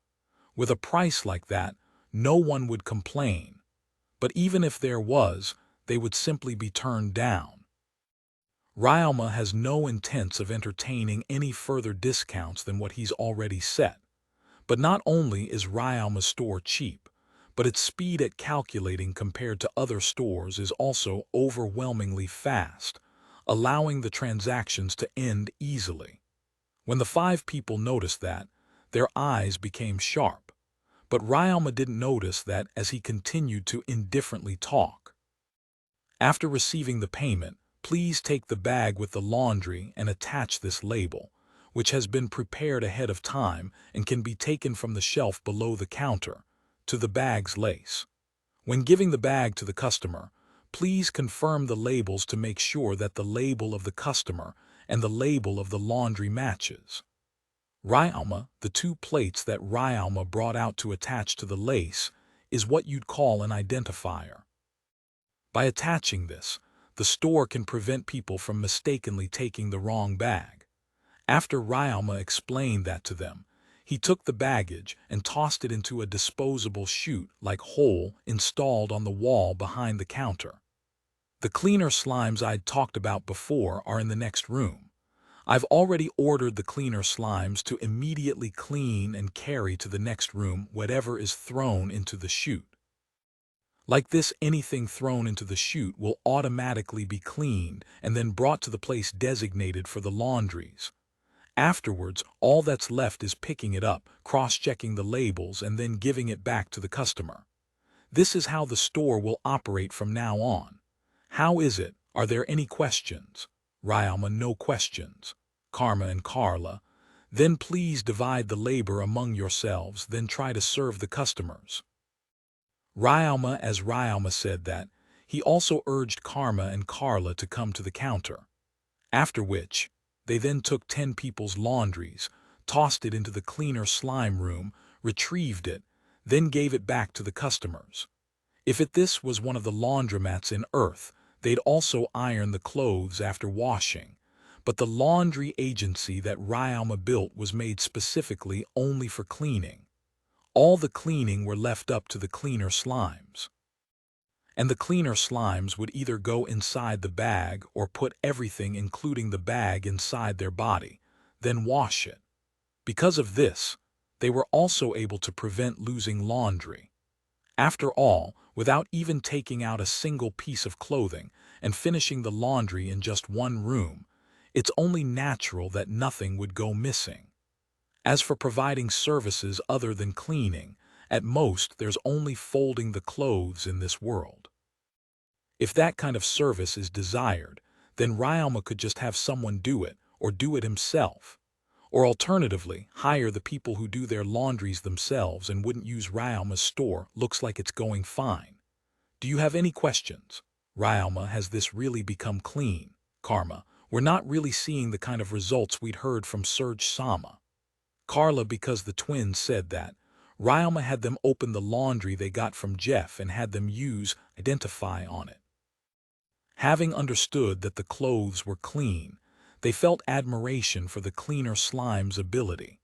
With a price like that, no one would complain. But even if there was, they would simply be turned down. Ryalma has no intents of entertaining any further discounts than what he's already set. But not only is Ryalma's store cheap, but its speed at calculating compared to other stores is also overwhelmingly fast, allowing the transactions to end easily. When the 5 people noticed that, their eyes became sharp. But Ryalma didn't notice that as he continued to indifferently talk. After receiving the payment, please take the bag with the laundry and attach this label, which has been prepared ahead of time and can be taken from the shelf below the counter, to the bag's lace. When giving the bag to the customer, please confirm the labels to make sure that the label of the customer and the label of the laundry matches. Ryalma, the two plates that Ryalma brought out to attach to the lace, is what you'd call an identifier. By attaching this, the store can prevent people from mistakenly taking the wrong bag. After Ryalma explained that to them, he took the baggage and tossed it into a disposable chute-like hole installed on the wall behind the counter. The cleaner slimes I'd talked about before are in the next room. I've already ordered the cleaner slimes to immediately clean and carry to the next room whatever is thrown into the chute. Like this, anything thrown into the chute will automatically be cleaned and then brought to the place designated for the laundries. Afterwards, all that's left is picking it up, cross-checking the labels, and then giving it back to the customer. This is how the store will operate from now on. How is it? Are there any questions? Ryalma, no questions. Karma and Carla, then please divide the labor among yourselves, then try to serve the customers. Ryalma, as Ryalma said that, he also urged Karma and Carla to come to the counter. After which, they then took 10 people's laundries, tossed it into the cleaner slime room, retrieved it, then gave it back to the customers. If this was one of the laundromats in Earth, they'd also iron the clothes after washing. But the laundry agency that Ryalma built was made specifically only for cleaning. All the cleaning were left up to the cleaner slimes. And the cleaner slimes would either go inside the bag or put everything including the bag inside their body, then wash it. Because of this, they were also able to prevent losing laundry. After all, without even taking out a single piece of clothing and finishing the laundry in just one room, it's only natural that nothing would go missing. As for providing services other than cleaning, at most there's only folding the clothes in this world. If that kind of service is desired, then Ryalma could just have someone do it, or do it himself. Or alternatively, hire the people who do their laundries themselves and wouldn't use Ryalma's store. Looks like it's going fine. Do you have any questions? Ryalma, has this really become clean? Karma, we're not really seeing the kind of results we'd heard from Serge Sama. Carla, because the twins said that. Ryalma had them open the laundry they got from Jeff and had them use identify on it. Having understood that the clothes were clean, they felt admiration for the cleaner slime's ability.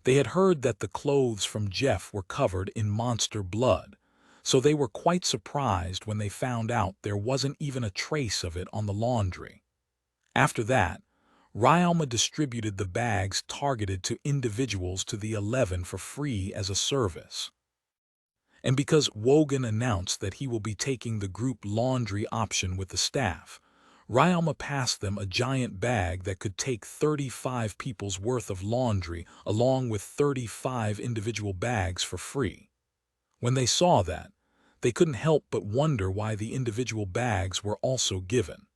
They had heard that the clothes from Jeff were covered in monster blood, so they were quite surprised when they found out there wasn't even a trace of it on the laundry. After that, Ryalma distributed the bags targeted to individuals to the 11 for free as a service. And because Wogan announced that he will be taking the group laundry option with the staff, Ryalma passed them a giant bag that could take 35 people's worth of laundry along with 35 individual bags for free. When they saw that, they couldn't help but wonder why the individual bags were also given.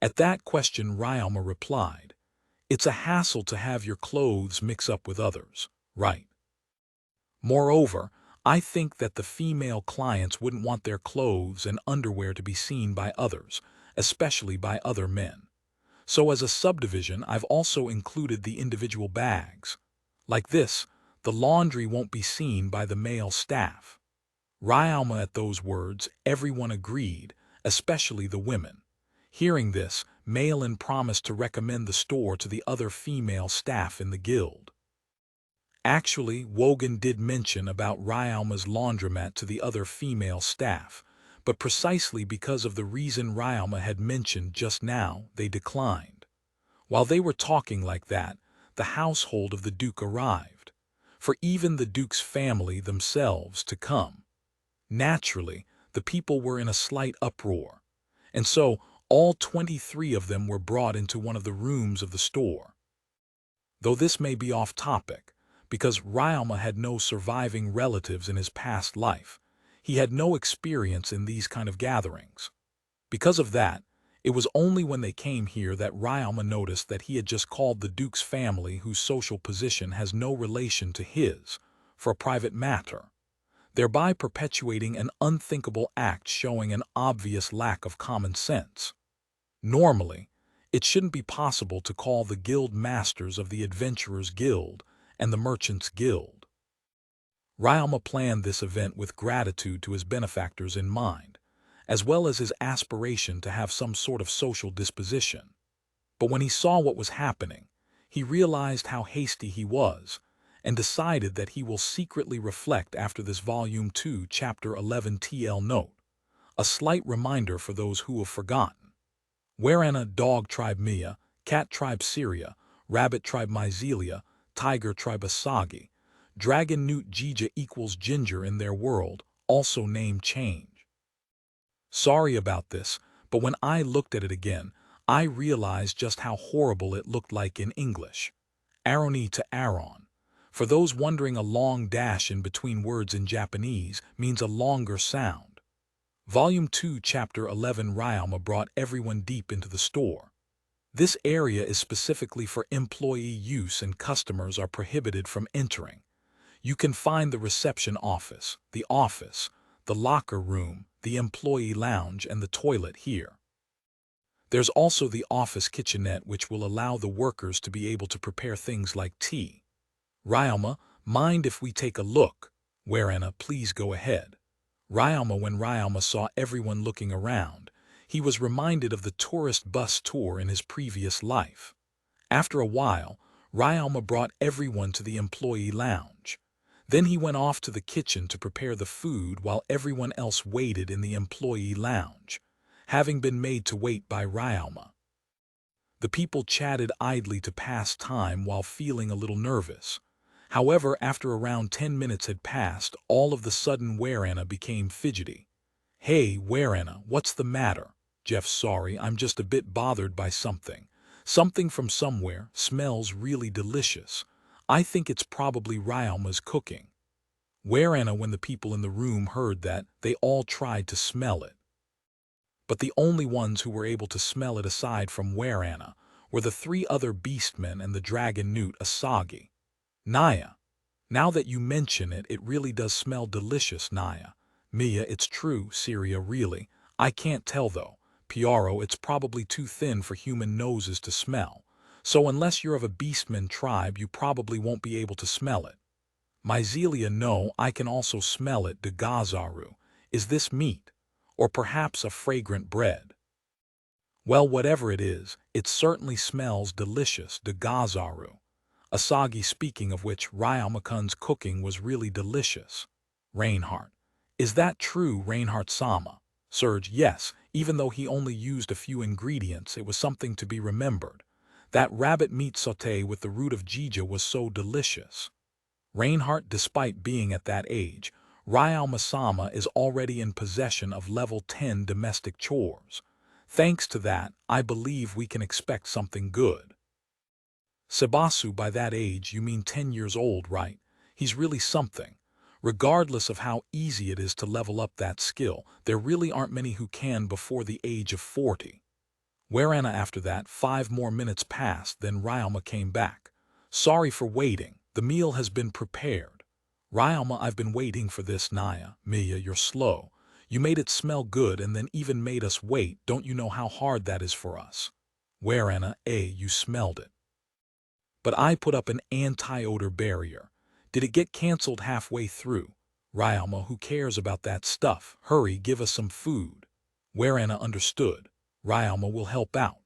At that question, Ryalma replied, "It's a hassle to have your clothes mix up with others, right? Moreover, I think that the female clients wouldn't want their clothes and underwear to be seen by others, especially by other men. So as a subdivision, I've also included the individual bags. Like this, the laundry won't be seen by the male staff." Ryalma, at those words, everyone agreed, especially the women. Hearing this, Malin promised to recommend the store to the other female staff in the guild. Actually, Wogan did mention about Ryalma's laundromat to the other female staff, but precisely because of the reason Ryalma had mentioned just now, they declined. While they were talking like that, the household of the Duke arrived, for even the Duke's family themselves to come. Naturally, the people were in a slight uproar, and so all 23 of them were brought into one of the rooms of the store. Though this may be off topic, because Ryalma had no surviving relatives in his past life, he had no experience in these kind of gatherings. Because of that, it was only when they came here that Ryalma noticed that he had just called the Duke's family, whose social position has no relation to his, for a private matter, thereby perpetuating an unthinkable act showing an obvious lack of common sense. Normally, it shouldn't be possible to call the guild masters of the Adventurers Guild, and the Merchants Guild. Ryama planned this event with gratitude to his benefactors in mind, as well as his aspiration to have some sort of social disposition. But when he saw what was happening, he realized how hasty he was, and decided that he will secretly reflect after this Volume 2, Chapter 11 TL note, a slight reminder for those who have forgotten. Whereana dog tribe Mia, cat tribe Syria, rabbit tribe Myzelia, tiger tribe Asagi, dragon newt Jija equals ginger in their world, also name change. Sorry about this, but when I looked at it again, I realized just how horrible it looked like in English. Aroni to Aaron. For those wondering, a long dash in between words in Japanese means a longer sound. Volume 2, Chapter 11 Ryama brought everyone deep into the store. This area is specifically for employee use and customers are prohibited from entering. You can find the reception office, the locker room, the employee lounge, and the toilet here. There's also the office kitchenette, which will allow the workers to be able to prepare things like tea. Ryama, mind if we take a look? Whereana, please go ahead. Ryama. When Ryama saw everyone looking around, he was reminded of the tourist bus tour in his previous life. After a while, Ryama brought everyone to the employee lounge. Then he went off to the kitchen to prepare the food while everyone else waited in the employee lounge, having been made to wait by Ryama. The people chatted idly to pass time while feeling a little nervous. However, after around 10 minutes had passed, all of the sudden Whereana became fidgety. Hey, Whereana, what's the matter? Jeff, sorry, I'm just a bit bothered by something. Something from somewhere, smells really delicious. I think it's probably Ryama's cooking. Whereana. When the people in the room heard that, they all tried to smell it. But the only ones who were able to smell it aside from Whereana were the 3 other beastmen and the dragon newt Asagi. Naya, now that you mention it, it really does smell delicious, Naya. Mia, it's true. Syria, really? I can't tell though. Piaro, it's probably too thin for human noses to smell. So unless you're of a beastman tribe, you probably won't be able to smell it. Myzelia, no, I can also smell it. De Gazaru, is this meat? Or perhaps a fragrant bread? Well, whatever it is, it certainly smells delicious. De Gazaru. Asagi, speaking of which, Ryama-kun's cooking was really delicious. Reinhardt, is that true? Reinhardt-sama. Serge, yes, even though he only used a few ingredients, it was something to be remembered. That rabbit meat sauté with the root of Jija was so delicious. Reinhardt, despite being at that age, Ryama-sama is already in possession of level 10 domestic chores. Thanks to that, I believe we can expect something good. Sebasu, by that age you mean 10 years old, right? He's really something. Regardless of how easy it is to level up that skill, there really aren't many who can before the age of 40. Whereana. After that, 5 more minutes passed, then Ryama came back. Sorry for waiting, the meal has been prepared. Ryama, I've been waiting for this. Naya, Mia, you're slow. You made it smell good and then even made us wait. Don't you know how hard that is for us? Whereana, you smelled it. But I put up an anti-odor barrier. Did it get cancelled halfway through? Ryama, who cares about that stuff? Hurry, give us some food. Whereana, understood. Ryama will help out.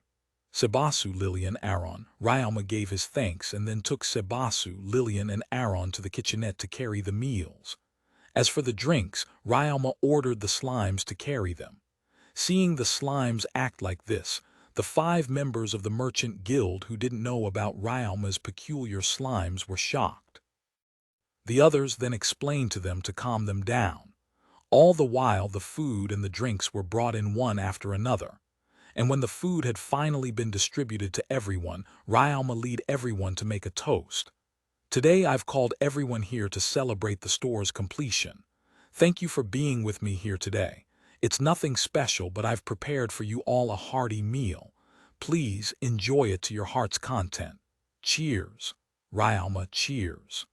Sebasu, Lillian, Aaron. Ryama gave his thanks and then took Sebasu, Lillian, and Aaron to the kitchenette to carry the meals. As for the drinks, Ryama ordered the slimes to carry them. Seeing the slimes act like this, the 5 members of the Merchant Guild who didn't know about Ryama's peculiar slimes were shocked. The others then explained to them to calm them down. All the while the food and the drinks were brought in one after another. And when the food had finally been distributed to everyone, Ryama led everyone to make a toast. Today I've called everyone here to celebrate the store's completion. Thank you for being with me here today. It's nothing special, but I've prepared for you all a hearty meal. Please enjoy it to your heart's content. Cheers. Ryama, cheers.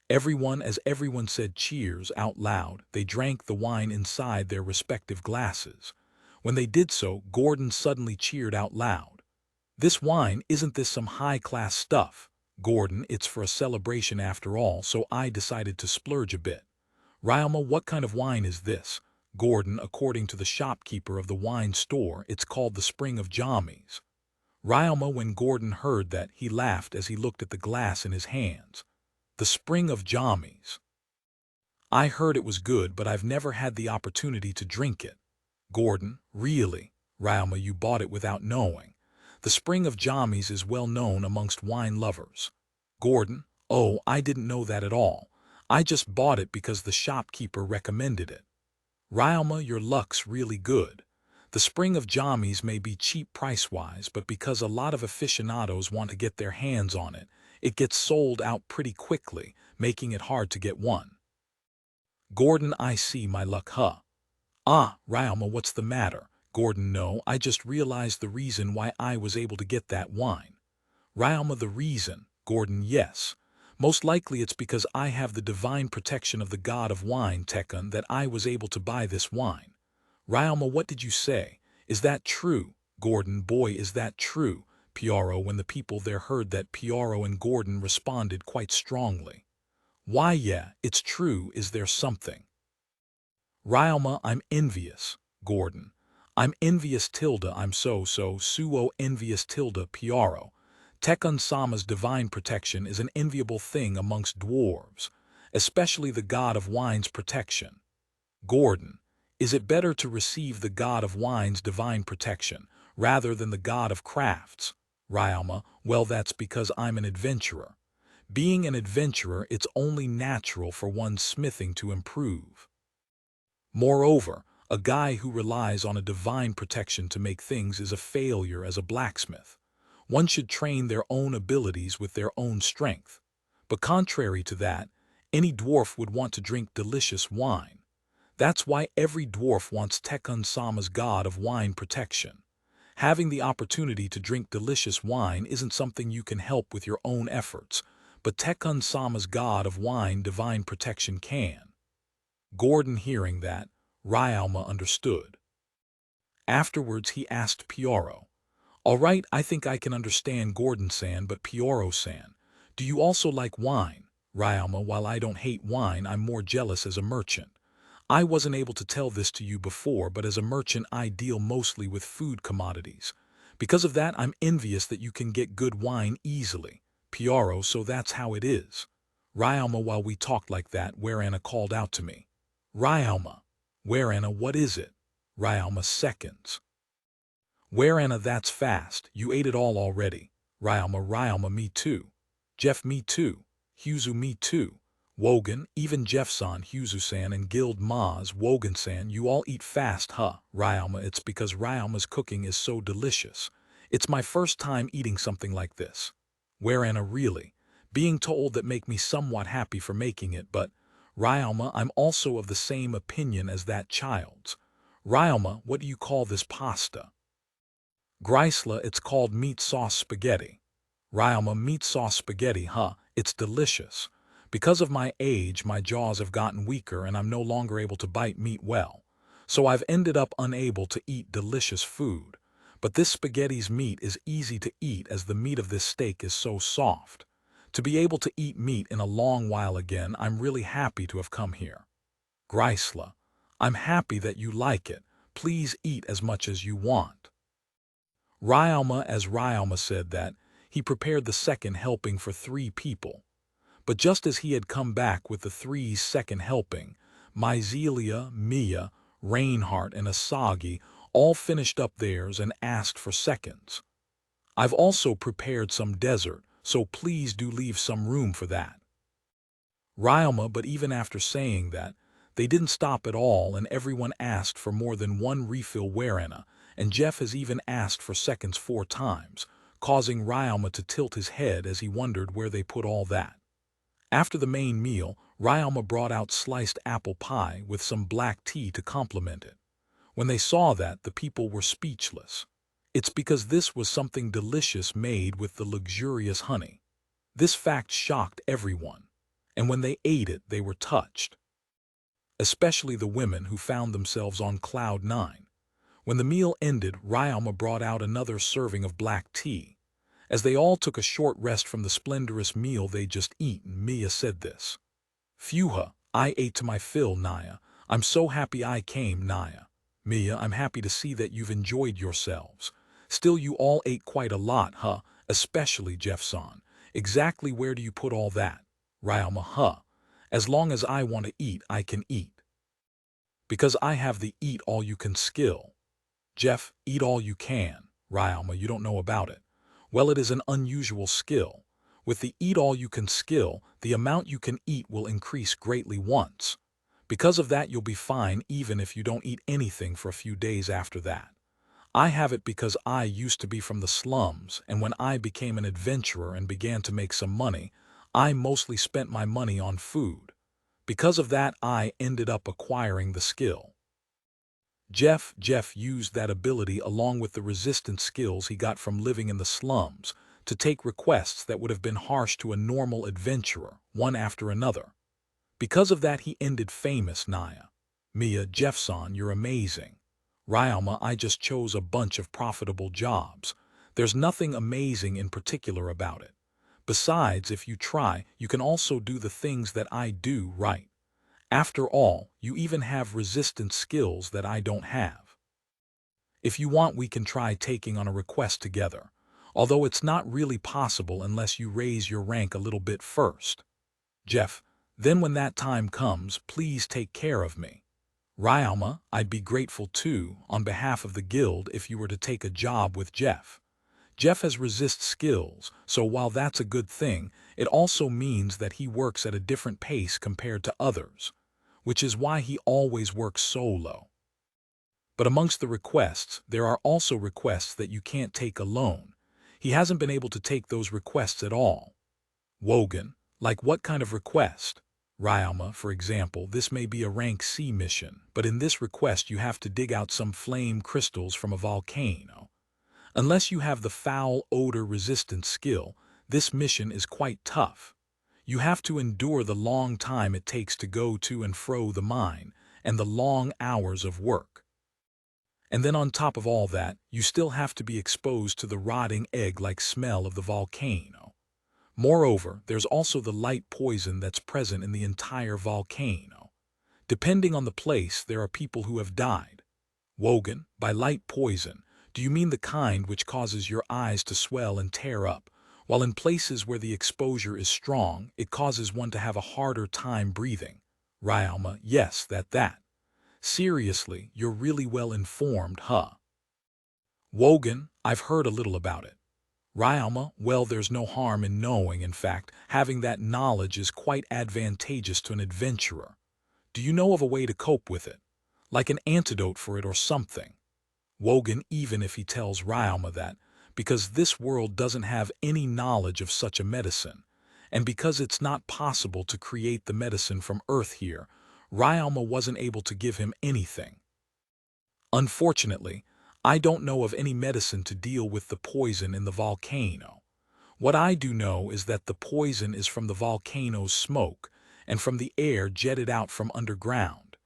As everyone said cheers out loud, they drank the wine inside their respective glasses. When they did so, Gordon suddenly cheered out loud. This wine, isn't this some high-class stuff? Gordon, it's for a celebration after all, so I decided to splurge a bit. Ryoma, what kind of wine is this? Gordon, according to the shopkeeper of the wine store, it's called the Spring of Jammies. Ryoma, when Gordon heard that, he laughed as he looked at the glass in his hands. The Spring of Jammies. I heard it was good, but I've never had the opportunity to drink it. Gordon, really? Ryoma, you bought it without knowing. The Spring of Jammies is well known amongst wine lovers. Gordon, oh, I didn't know that at all. I just bought it because the shopkeeper recommended it. Ryoma, your luck's really good. The Spring of Jammies may be cheap price-wise, but because a lot of aficionados want to get their hands on it, it gets sold out pretty quickly, making it hard to get one. Gordon, I see, my luck, huh? Ah, Ryoma, what's the matter? Gordon, no, I just realized the reason why I was able to get that wine. Ryoma, the reason? Gordon, yes. Most likely it's because I have the divine protection of the god of wine, Tekun, that I was able to buy this wine. Ryoma, what did you say? Is that true? Gordon, boy, is that true. Piaro, when the people there heard that, Piaro and Gordon responded quite strongly. Why, yeah, it's true. Is there something? Ryoma, I'm envious. Gordon, I'm envious tilde, I'm suo envious tilde, Piaro. Tekun-sama's divine protection is an enviable thing amongst dwarves, especially the god of wine's protection. Gordon, is it better to receive the god of wine's divine protection rather than the god of crafts? Ryoma, well, that's because I'm an adventurer. Being an adventurer, it's only natural for one's smithing to improve. Moreover, a guy who relies on a divine protection to make things is a failure as a blacksmith. One should train their own abilities with their own strength. But contrary to that, any dwarf would want to drink delicious wine. That's why every dwarf wants Tekun-sama's god of wine protection. Having the opportunity to drink delicious wine isn't something you can help with your own efforts, but Tekun-sama's god of wine divine protection can. Gordon, hearing that, Ryoma understood. Afterwards he asked Piaro, all right, I think I can understand Gordon-san, but Piaro-san, do you also like wine? Ryoma, while I don't hate wine, I'm more jealous as a merchant. I wasn't able to tell this to you before, but as a merchant I deal mostly with food commodities. Because of that, I'm envious that you can get good wine easily. Piaro, so that's how it is. Ryoma, while we talked like that, Warana called out to me. Ryoma. Warana, what is it? Ryoma, seconds. Warana, that's fast. You ate it all already. Ryoma, me too. Jeff, me too. Huzu, me too. Wogan, even Jeff-san, Huzu-san, and Guild Maz, Wogan-san, you all eat fast, huh? Ryoma, it's because Ryoma's cooking is so delicious. It's my first time eating something like this. Warana, really? Being told that make me somewhat happy for making it, but Ryoma, I'm also of the same opinion as that child's. Ryoma, what do you call this pasta? Grisla, it's called meat sauce spaghetti. Ryoma, meat sauce spaghetti, huh? It's delicious. Because of my age, my jaws have gotten weaker and I'm no longer able to bite meat well. So I've ended up unable to eat delicious food. But this spaghetti's meat is easy to eat as the meat of this steak is so soft. To be able to eat meat in a long while again, I'm really happy to have come here. Grisla, I'm happy that you like it. Please eat as much as you want. Ryoma, as Ryoma said that, he prepared the second helping for 3 people. But just as he had come back with the 3's second helping, Myzelia, Mia, Reinhardt, and Asagi all finished up theirs and asked for seconds. I've also prepared some dessert, so please do leave some room for that. Ryoma, but even after saying that, they didn't stop at all and everyone asked for more than 1 refill Warana, and Jeff has even asked for seconds 4 times, causing Ryoma to tilt his head as he wondered where they put all that. After the main meal, Ryoma brought out sliced apple pie with some black tea to complement it. When they saw that, the people were speechless. It's because this was something delicious made with the luxurious honey. This fact shocked everyone, and when they ate it, they were touched. Especially the women who found themselves on cloud 9. When the meal ended, Ryoma brought out another serving of black tea. As they all took a short rest from the splendorous meal they'd just eaten, Mia said this. Phew, I ate to my fill, Naya. I'm so happy I came, Naya. Mia, I'm happy to see that you've enjoyed yourselves. Still, you all ate quite a lot, huh? Especially Jeff-san. Exactly where do you put all that? Ryoma, huh? As long as I want to eat, I can eat. Because I have the eat-all-you-can skill. Jeff, eat all you can. Ryoma, you don't know about it. Well, it is an unusual skill. With the eat-all-you-can skill, the amount you can eat will increase greatly once. Because of that, you'll be fine even if you don't eat anything for a few days after that. I have it because I used to be from the slums, and when I became an adventurer and began to make some money, I mostly spent my money on food. Because of that, I ended up acquiring the skill. Jeff used that ability along with the resistance skills he got from living in the slums to take requests that would have been harsh to a normal adventurer, one after another. Because of that, he ended famous, Naya. Mia, Jeff-san, you're amazing. Ryoma, I just chose a bunch of profitable jobs. There's nothing amazing in particular about it. Besides, if you try, you can also do the things that I do right. After all, you even have resistance skills that I don't have. If you want, we can try taking on a request together, although it's not really possible unless you raise your rank a little bit first. Jeff, then when that time comes, please take care of me. Ryoma, I'd be grateful too, on behalf of the guild, if you were to take a job with Jeff. Jeff has resist skills, so while that's a good thing, it also means that he works at a different pace compared to others, which is why he always works solo. But amongst the requests, there are also requests that you can't take alone. He hasn't been able to take those requests at all. Wogan, like what kind of request? Ryoma, for example, this may be a rank C mission, but in this request you have to dig out some flame crystals from a volcano. Unless you have the foul odor resistance skill, this mission is quite tough. You have to endure the long time it takes to go to and fro the mine, and the long hours of work. And then on top of all that, you still have to be exposed to the rotting egg-like smell of the volcano. Moreover, there's also the light poison that's present in the entire volcano. Depending on the place, there are people who have died. Wogan, by light poison, do you mean the kind which causes your eyes to swell and tear up, while in places where the exposure is strong, it causes one to have a harder time breathing? Ryoma, yes, that. Seriously, you're really well informed, huh? Wogan, I've heard a little about it. Ryoma, well, there's no harm in knowing. In fact, having that knowledge is quite advantageous to an adventurer. Do you know of a way to cope with it? Like an antidote for it or something? Wogan, even if he tells Ryoma that, because this world doesn't have any knowledge of such a medicine, and because it's not possible to create the medicine from Earth here, Ryoma wasn't able to give him anything. Unfortunately, I don't know of any medicine to deal with the poison in the volcano. What I do know is that the poison is from the volcano's smoke and from the air jetted out from underground.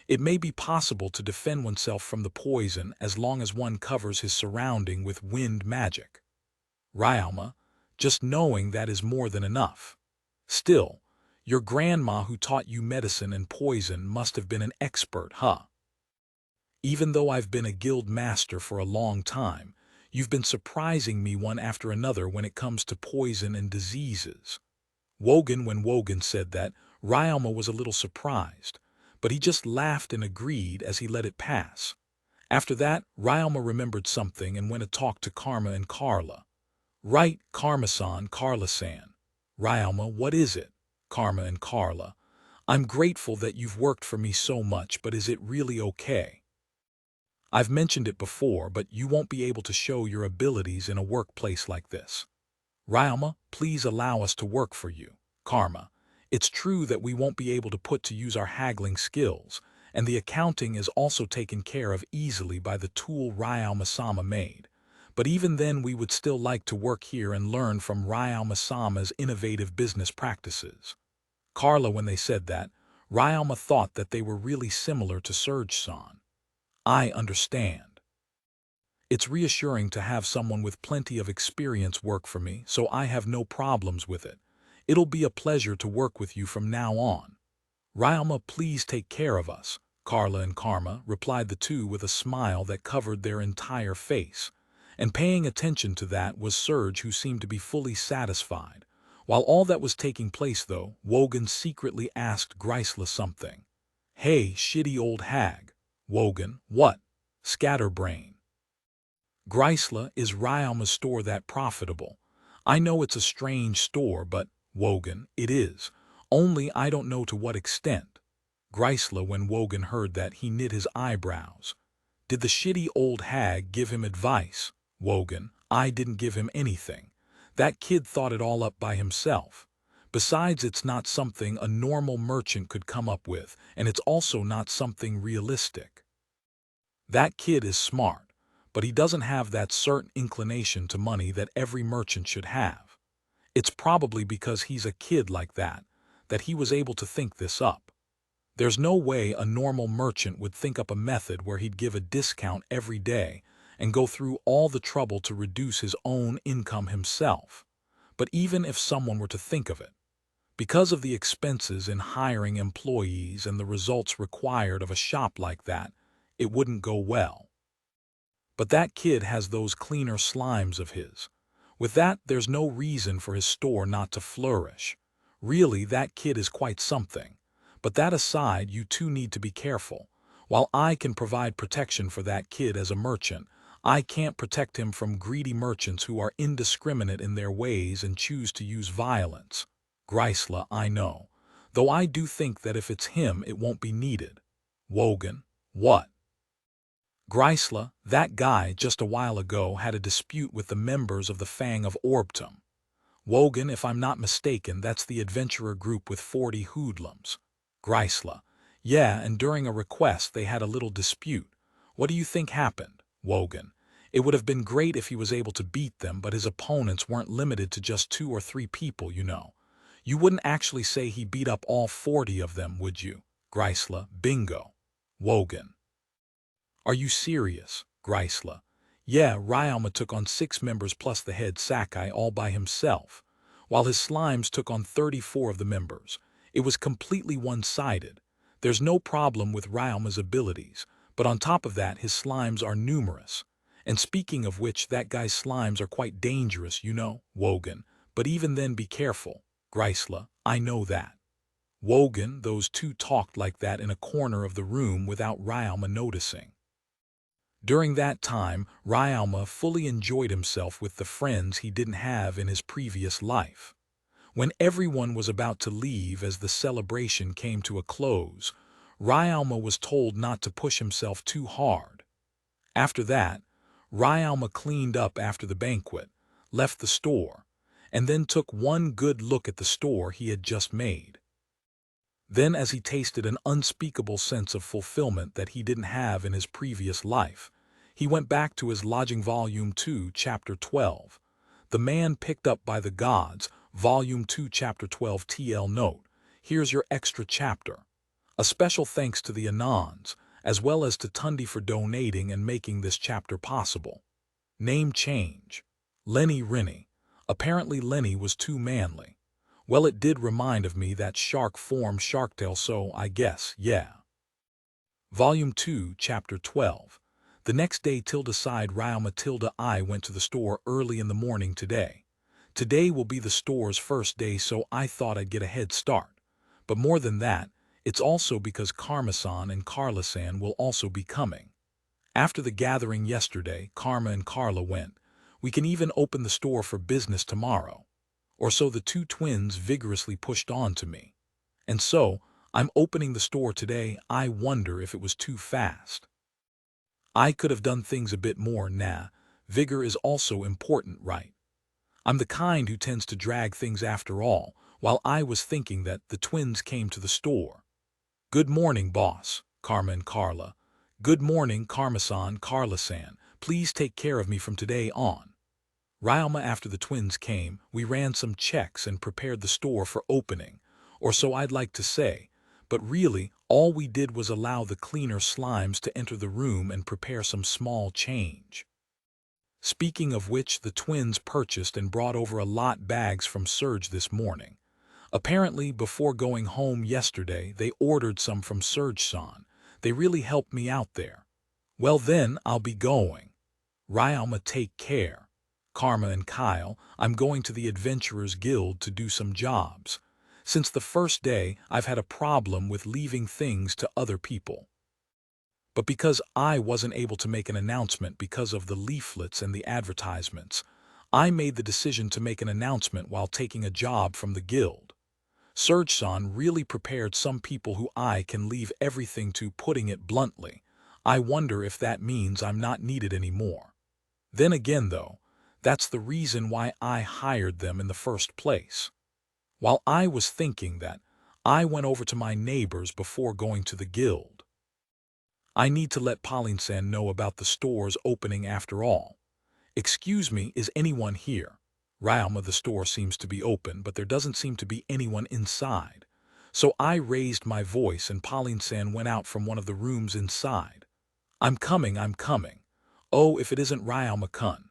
It may be possible to defend oneself from the poison as long as one covers his surrounding with wind magic. Ryoma, just knowing that is more than enough. Still, your grandma who taught you medicine and poison must have been an expert, huh? Even though I've been a guild master for a long time, you've been surprising me one after another when it comes to poison and diseases. Wogan, when Wogan said that, Ryoma was a little surprised, but he just laughed and agreed as he let it pass. After that, Ryoma remembered something and went to talk to Karma and Carla. Right, Karma-san, Carla-san. Ryoma, what is it? Karma and Carla. I'm grateful that you've worked for me so much, but is it really okay? I've mentioned it before, but you won't be able to show your abilities in a workplace like this. Ryoma, please allow us to work for you. Karma, it's true that we won't be able to put to use our haggling skills, and the accounting is also taken care of easily by the tool Ryoma-sama made. But even then we would still like to work here and learn from Ryoma-sama's innovative business practices. Carla, when they said that, Ryoma thought that they were really similar to Surge-san. I understand. It's reassuring to have someone with plenty of experience work for me, so I have no problems with it. It'll be a pleasure to work with you from now on. Ryalma, please take care of us. Carla and Karma, replied the two with a smile that covered their entire face. And paying attention to that was Serge, who seemed to be fully satisfied. While all that was taking place, though, Wogan secretly asked Grisla something. Hey, shitty old hag. Wogan, what? Scatterbrain. Grisla, is Ryalma's store that profitable? I know it's a strange store, but, Wogan, it is. Only I don't know to what extent. Grisla, when Wogan heard that, he knit his eyebrows. Did the shitty old hag give him advice? Wogan, I didn't give him anything. That kid thought it all up by himself. Besides, it's not something a normal merchant could come up with, and it's also not something realistic. That kid is smart, but he doesn't have that certain inclination to money that every merchant should have. It's probably because he's a kid like that he was able to think this up. There's no way a normal merchant would think up a method where he'd give a discount every day and go through all the trouble to reduce his own income himself. But even if someone were to think of it, because of the expenses in hiring employees and the results required of a shop like that, it wouldn't go well. But that kid has those cleaner slimes of his. With that, there's no reason for his store not to flourish. Really, that kid is quite something. But that aside, you two need to be careful. While I can provide protection for that kid as a merchant, I can't protect him from greedy merchants who are indiscriminate in their ways and choose to use violence. Grisla, I know. Though I do think that if it's him, it won't be needed. Wogan, what? Grisla, that guy just a while ago had a dispute with the members of the Fang of Orbtum. Wogan, if I'm not mistaken, that's the adventurer group with 40 hoodlums. Grisla, yeah, and during a request they had a little dispute. What do you think happened? Wogan, it would have been great if he was able to beat them, but his opponents weren't limited to just 2 or 3 people, you know. You wouldn't actually say he beat up all 40 of them, would you? Grisla, bingo. Wogan, are you serious? Grisla, yeah, Ryalma took on 6 members plus the head Sakai all by himself, while his slimes took on 34 of the members. It was completely one-sided. There's no problem with Ryalma's abilities, but on top of that, his slimes are numerous. And speaking of which, that guy's slimes are quite dangerous, you know, Wogan. But even then, be careful. Grisla, I know that. Wogan, those two talked like that in a corner of the room without Ryalma noticing. During that time, Ryalma fully enjoyed himself with the friends he didn't have in his previous life. When everyone was about to leave as the celebration came to a close, Ryalma was told not to push himself too hard. After that, Ryalma cleaned up after the banquet, left the store, and then took one good look at the store he had just made. Then, as he tasted an unspeakable sense of fulfillment that he didn't have in his previous life, he went back to his lodging. Volume 2, Chapter 12. The Man Picked Up by the Gods, Volume 2, Chapter 12. TL Note, here's your extra chapter. A special thanks to the Anons, as well as to Tundi for donating and making this chapter possible. Name change. Lenny Rennie. Apparently Lenny was too manly. Well, it did remind of me that shark form Sharktail, so I guess, yeah. Volume 2, Chapter 12. The next day Ryalma I went to the store early in the morning today. Today will be the store's first day, so I thought I'd get a head start. But more than that, it's also because Karma-san and Carla-san will also be coming. After the gathering yesterday, Karma and Carla went. We can even open the store for business tomorrow. Or so the two twins vigorously pushed on to me. And so, I'm opening the store today. I wonder if it was too fast. I could have done things a bit more. Nah, vigor is also important, right? I'm the kind who tends to drag things after all, while I was thinking that the twins came to the store. Good morning, boss, Karma and Carla. Good morning, Karma-san, Carla-san. Please take care of me from today on. Ryalma, after the twins came, we ran some checks and prepared the store for opening, or so I'd like to say, but really, all we did was allow the cleaner slimes to enter the room and prepare some small change. Speaking of which, the twins purchased and brought over a lot bags from Serge this morning. Apparently, before going home yesterday, they ordered some from Serge-san. They really helped me out there. Well then, I'll be going. Ryalma, take care. Karma and Kyle, I'm going to the Adventurers Guild to do some jobs. Since the first day, I've had a problem with leaving things to other people. But because I wasn't able to make an announcement because of the leaflets and the advertisements, I made the decision to make an announcement while taking a job from the guild. Serge-san really prepared some people who I can leave everything to, putting it bluntly. I wonder if that means I'm not needed anymore. Then again though, that's the reason why I hired them in the first place. While I was thinking that, I went over to my neighbors before going to the guild. I need to let Pauline-san know about the stores opening after all. Excuse me, is anyone here? Ryalma, the store seems to be open, but there doesn't seem to be anyone inside. So I raised my voice and Pauline-san went out from one of the rooms inside. I'm coming. Oh, if it isn't Ryalma-kun.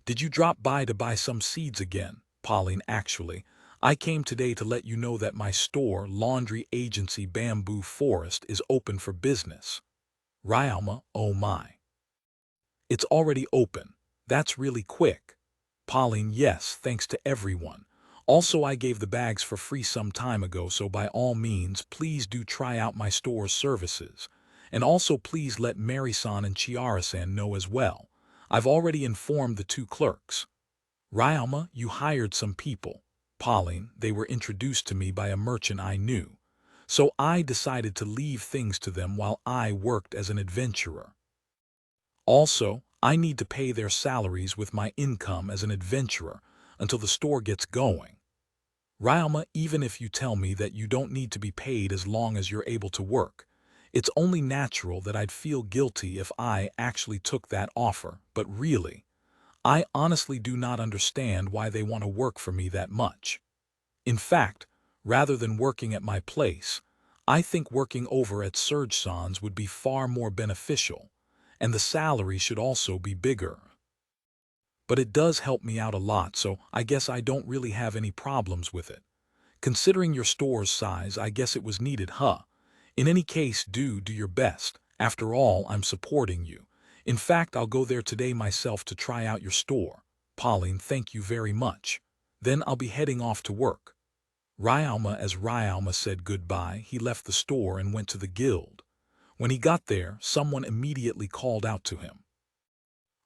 Did you drop by to buy some seeds again? Pauline, actually, I came today to let you know that my store, laundry agency Bamboo Forest, is open for business. Ryalma, oh my. It's already open. That's really quick. Pauline, yes, thanks to everyone. Also, I gave the bags for free some time ago, so by all means, please do try out my store's services. And also please let Mary-san and Chiara-san know as well. I've already informed the two clerks. Ryalma, you hired some people. Pauline, they were introduced to me by a merchant I knew. So I decided to leave things to them while I worked as an adventurer. Also, I need to pay their salaries with my income as an adventurer until the store gets going. Ryalma, even if you tell me that you don't need to be paid as long as you're able to work, it's only natural that I'd feel guilty if I actually took that offer, but really, I honestly do not understand why they want to work for me that much. In fact, rather than working at my place, I think working over at Serge-san's would be far more beneficial, and the salary should also be bigger. But it does help me out a lot, so I guess I don't really have any problems with it. Considering your store's size, I guess it was needed, huh? In any case, do your best. After all, I'm supporting you. In fact, I'll go there today myself to try out your store. Pauline, thank you very much. Then I'll be heading off to work. Ryalma, as Ryalma said goodbye, he left the store and went to the guild. When he got there, someone immediately called out to him.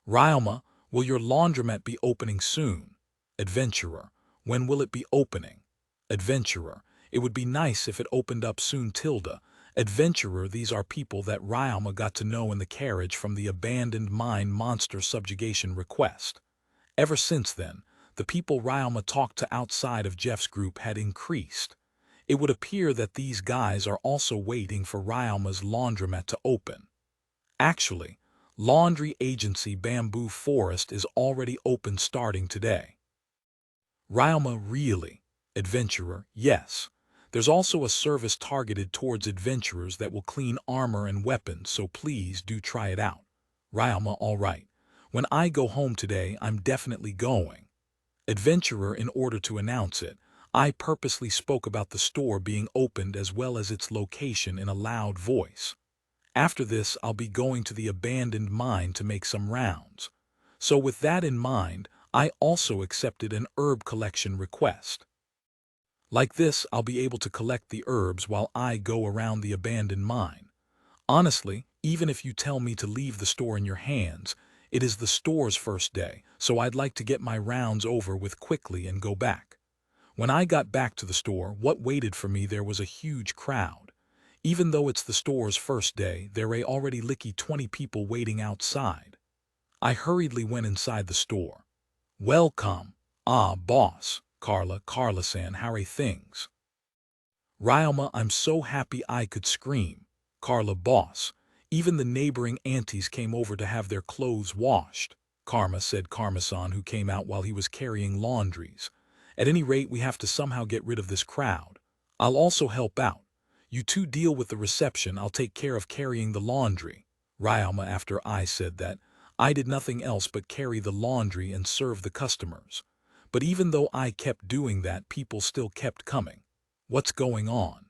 Ryalma, will your laundromat be opening soon? Adventurer, when will it be opening? Adventurer, it would be nice if it opened up soon. Tilda, adventurer, these are people that Ryalma got to know in the carriage from the abandoned mine monster subjugation request. Ever since then, the people Ryalma talked to outside of Jeff's group had increased. It would appear that these guys are also waiting for Ryalma's laundromat to open. Actually, laundry agency Bamboo Forest is already open starting today. Ryalma, really? Adventurer, yes. There's also a service targeted towards adventurers that will clean armor and weapons, so please do try it out. Ryalma, all right. When I go home today, I'm definitely going. Adventurer, in order to announce it, I purposely spoke about the store being opened as well as its location in a loud voice. After this, I'll be going to the abandoned mine to make some rounds. So with that in mind, I also accepted an herb collection request. Like this, I'll be able to collect the herbs while I go around the abandoned mine. Honestly, even if you tell me to leave the store in your hands, it is the store's first day, so I'd like to get my rounds over with quickly and go back. When I got back to the store, what waited for me there was a huge crowd. Even though it's the store's first day, there were already 20 people waiting outside. I hurriedly went inside the store. Welcome. Ah, boss. Carla-san, how are things? Ryalma, I'm so happy I could scream. Carla, boss. Even the neighboring aunties came over to have their clothes washed. Karma, said Karma-san, who came out while he was carrying laundries. At any rate, we have to somehow get rid of this crowd. I'll also help out. You two deal with the reception, I'll take care of carrying the laundry. Ryalma, after I said that, I did nothing else but carry the laundry and serve the customers. But even though I kept doing that, people still kept coming. What's going on?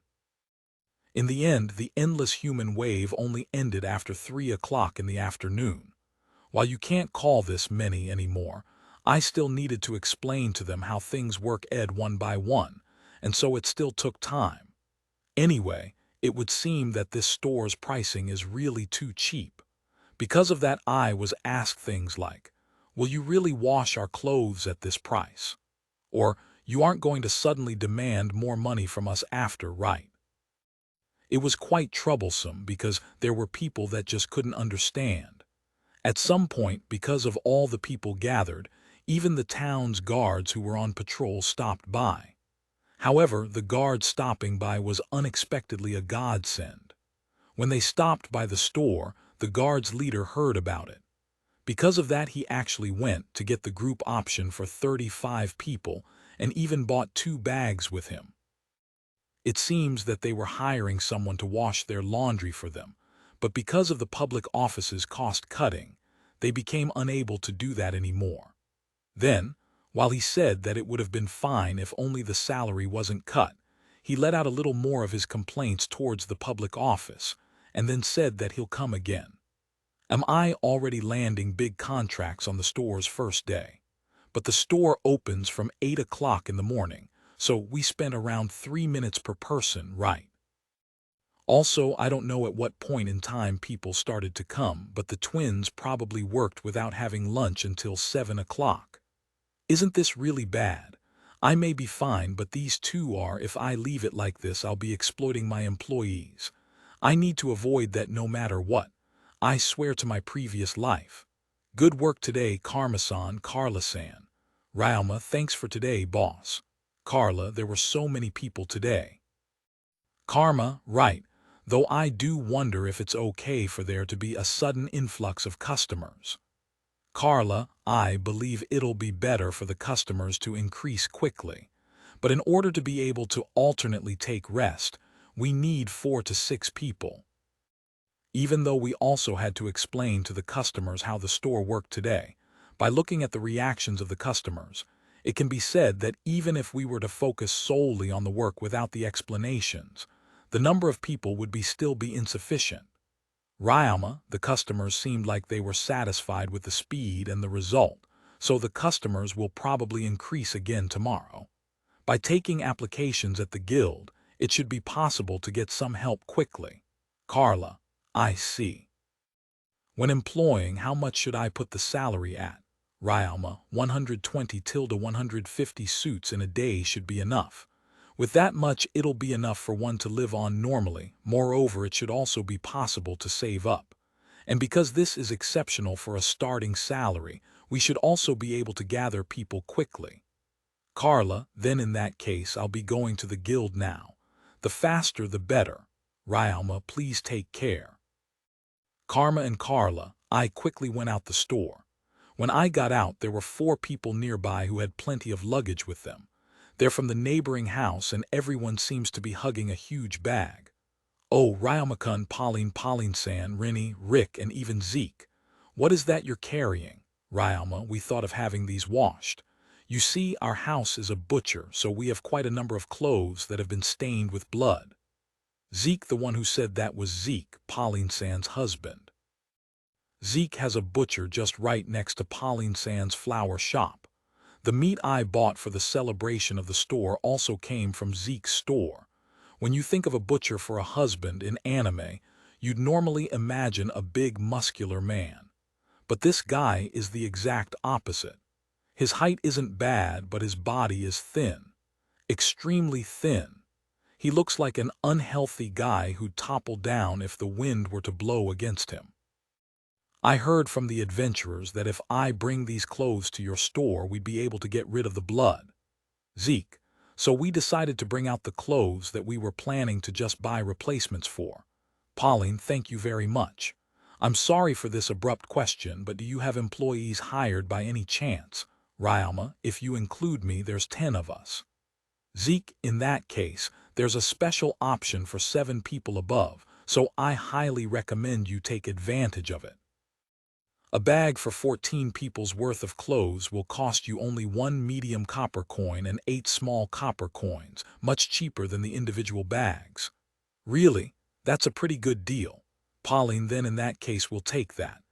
In the end, the endless human wave only ended after 3 o'clock in the afternoon. While you can't call this many anymore, I still needed to explain to them how things work one by one, and so it still took time. Anyway, it would seem that this store's pricing is really too cheap. Because of that, I was asked things like, "Will you really wash our clothes at this price?" Or, "You aren't going to suddenly demand more money from us after, right?" It was quite troublesome because there were people that just couldn't understand. At some point, because of all the people gathered, even the town's guards who were on patrol stopped by. However, the guard stopping by was unexpectedly a godsend. When they stopped by the store, the guard's leader heard about it. Because of that, he actually went to get the group option for 35 people and even bought 2 bags with him. It seems that they were hiring someone to wash their laundry for them, but because of the public office's cost cutting, they became unable to do that anymore. Then, while he said that it would have been fine if only the salary wasn't cut, he let out a little more of his complaints towards the public office, and then said that he'll come again. Am I already landing big contracts on the store's first day? But the store opens from 8 o'clock in the morning, so we spent around 3 minutes per person, right? Also, I don't know at what point in time people started to come, but the twins probably worked without having lunch until 7 o'clock. Isn't this really bad? I may be fine, but these two are. If I leave it like this, I'll be exploiting my employees. I need to avoid that no matter what. I swear to my previous life. Good work today, Karma-san, Carla-san. Rauma, thanks for today, boss. Carla, there were so many people today. Karma, right, though I do wonder if it's okay for there to be a sudden influx of customers. Carla, I believe it'll be better for the customers to increase quickly. But in order to be able to alternately take rest, we need 4 to 6 people. Even though we also had to explain to the customers how the store worked today, by looking at the reactions of the customers, it can be said that even if we were to focus solely on the work without the explanations, the number of people would still be insufficient. Ryama, the customers seemed like they were satisfied with the speed and the result, so the customers will probably increase again tomorrow. By taking applications at the guild, it should be possible to get some help quickly. Carla, I see. When employing, how much should I put the salary at? Ryama, 120 to 150 suits in a day should be enough. With that much, it'll be enough for one to live on normally. Moreover, it should also be possible to save up. And because this is exceptional for a starting salary, we should also be able to gather people quickly. Carla, then in that case, I'll be going to the guild now. The faster the better. Ryama, please take care. Karma and Carla, I quickly went out the store. When I got out, there were 4 people nearby who had plenty of luggage with them. They're from the neighboring house, and everyone seems to be hugging a huge bag. Oh, Ryama-kun, Pauline-San, Rinny, Rick, and even Zeke. What is that you're carrying? Ryama, we thought of having these washed. You see, our house is a butcher, so we have quite a number of clothes that have been stained with blood. Zeke, the one who said that was Zeke, Pauline-San's husband. Zeke has a butcher just right next to Pauline-San's flower shop. The meat I bought for the celebration of the store also came from Zeke's store. When you think of a butcher for a husband in anime, you'd normally imagine a big muscular man. But this guy is the exact opposite. His height isn't bad, but his body is thin. Extremely thin. He looks like an unhealthy guy who'd topple down if the wind were to blow against him. I heard from the adventurers that if I bring these clothes to your store, we'd be able to get rid of the blood. Zeke, so we decided to bring out the clothes that we were planning to just buy replacements for. Pauline, thank you very much. I'm sorry for this abrupt question, but do you have employees hired by any chance? Ryama, if you include me, there's 10 of us. Zeke, in that case, there's a special option for 7 people above, so I highly recommend you take advantage of it. A bag for 14 people's worth of clothes will cost you only 1 medium copper coin and 8 small copper coins, much cheaper than the individual bags. Really? That's a pretty good deal. Pauline, then in that case we'll take that.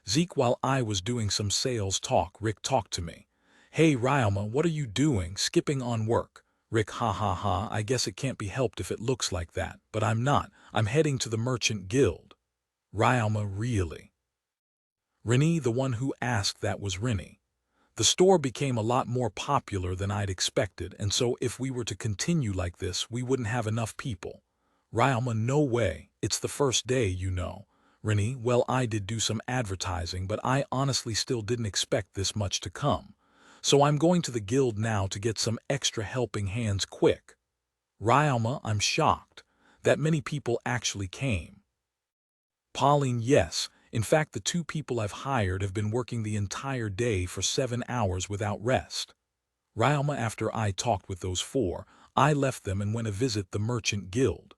Zeke, while I was doing some sales talk, Rick talked to me. Hey Ryoma, what are you doing, skipping on work? Rick, ha ha ha, I guess it can't be helped if it looks like that, but I'm not. I'm heading to the Merchant Guild. Ryoma, really? Rennie, the one who asked that was Rennie. The store became a lot more popular than I'd expected, and so if we were to continue like this, we wouldn't have enough people. Ryoma, no way. It's the first day, you know. Rennie, well, I did do some advertising, but I honestly still didn't expect this much to come. So I'm going to the guild now to get some extra helping hands quick. Ryoma, I'm shocked. That many people actually came. Pauline, yes. In fact, the 2 people I've hired have been working the entire day for 7 hours without rest. Ryoma, after I talked with those 4, I left them and went to visit the Merchant Guild.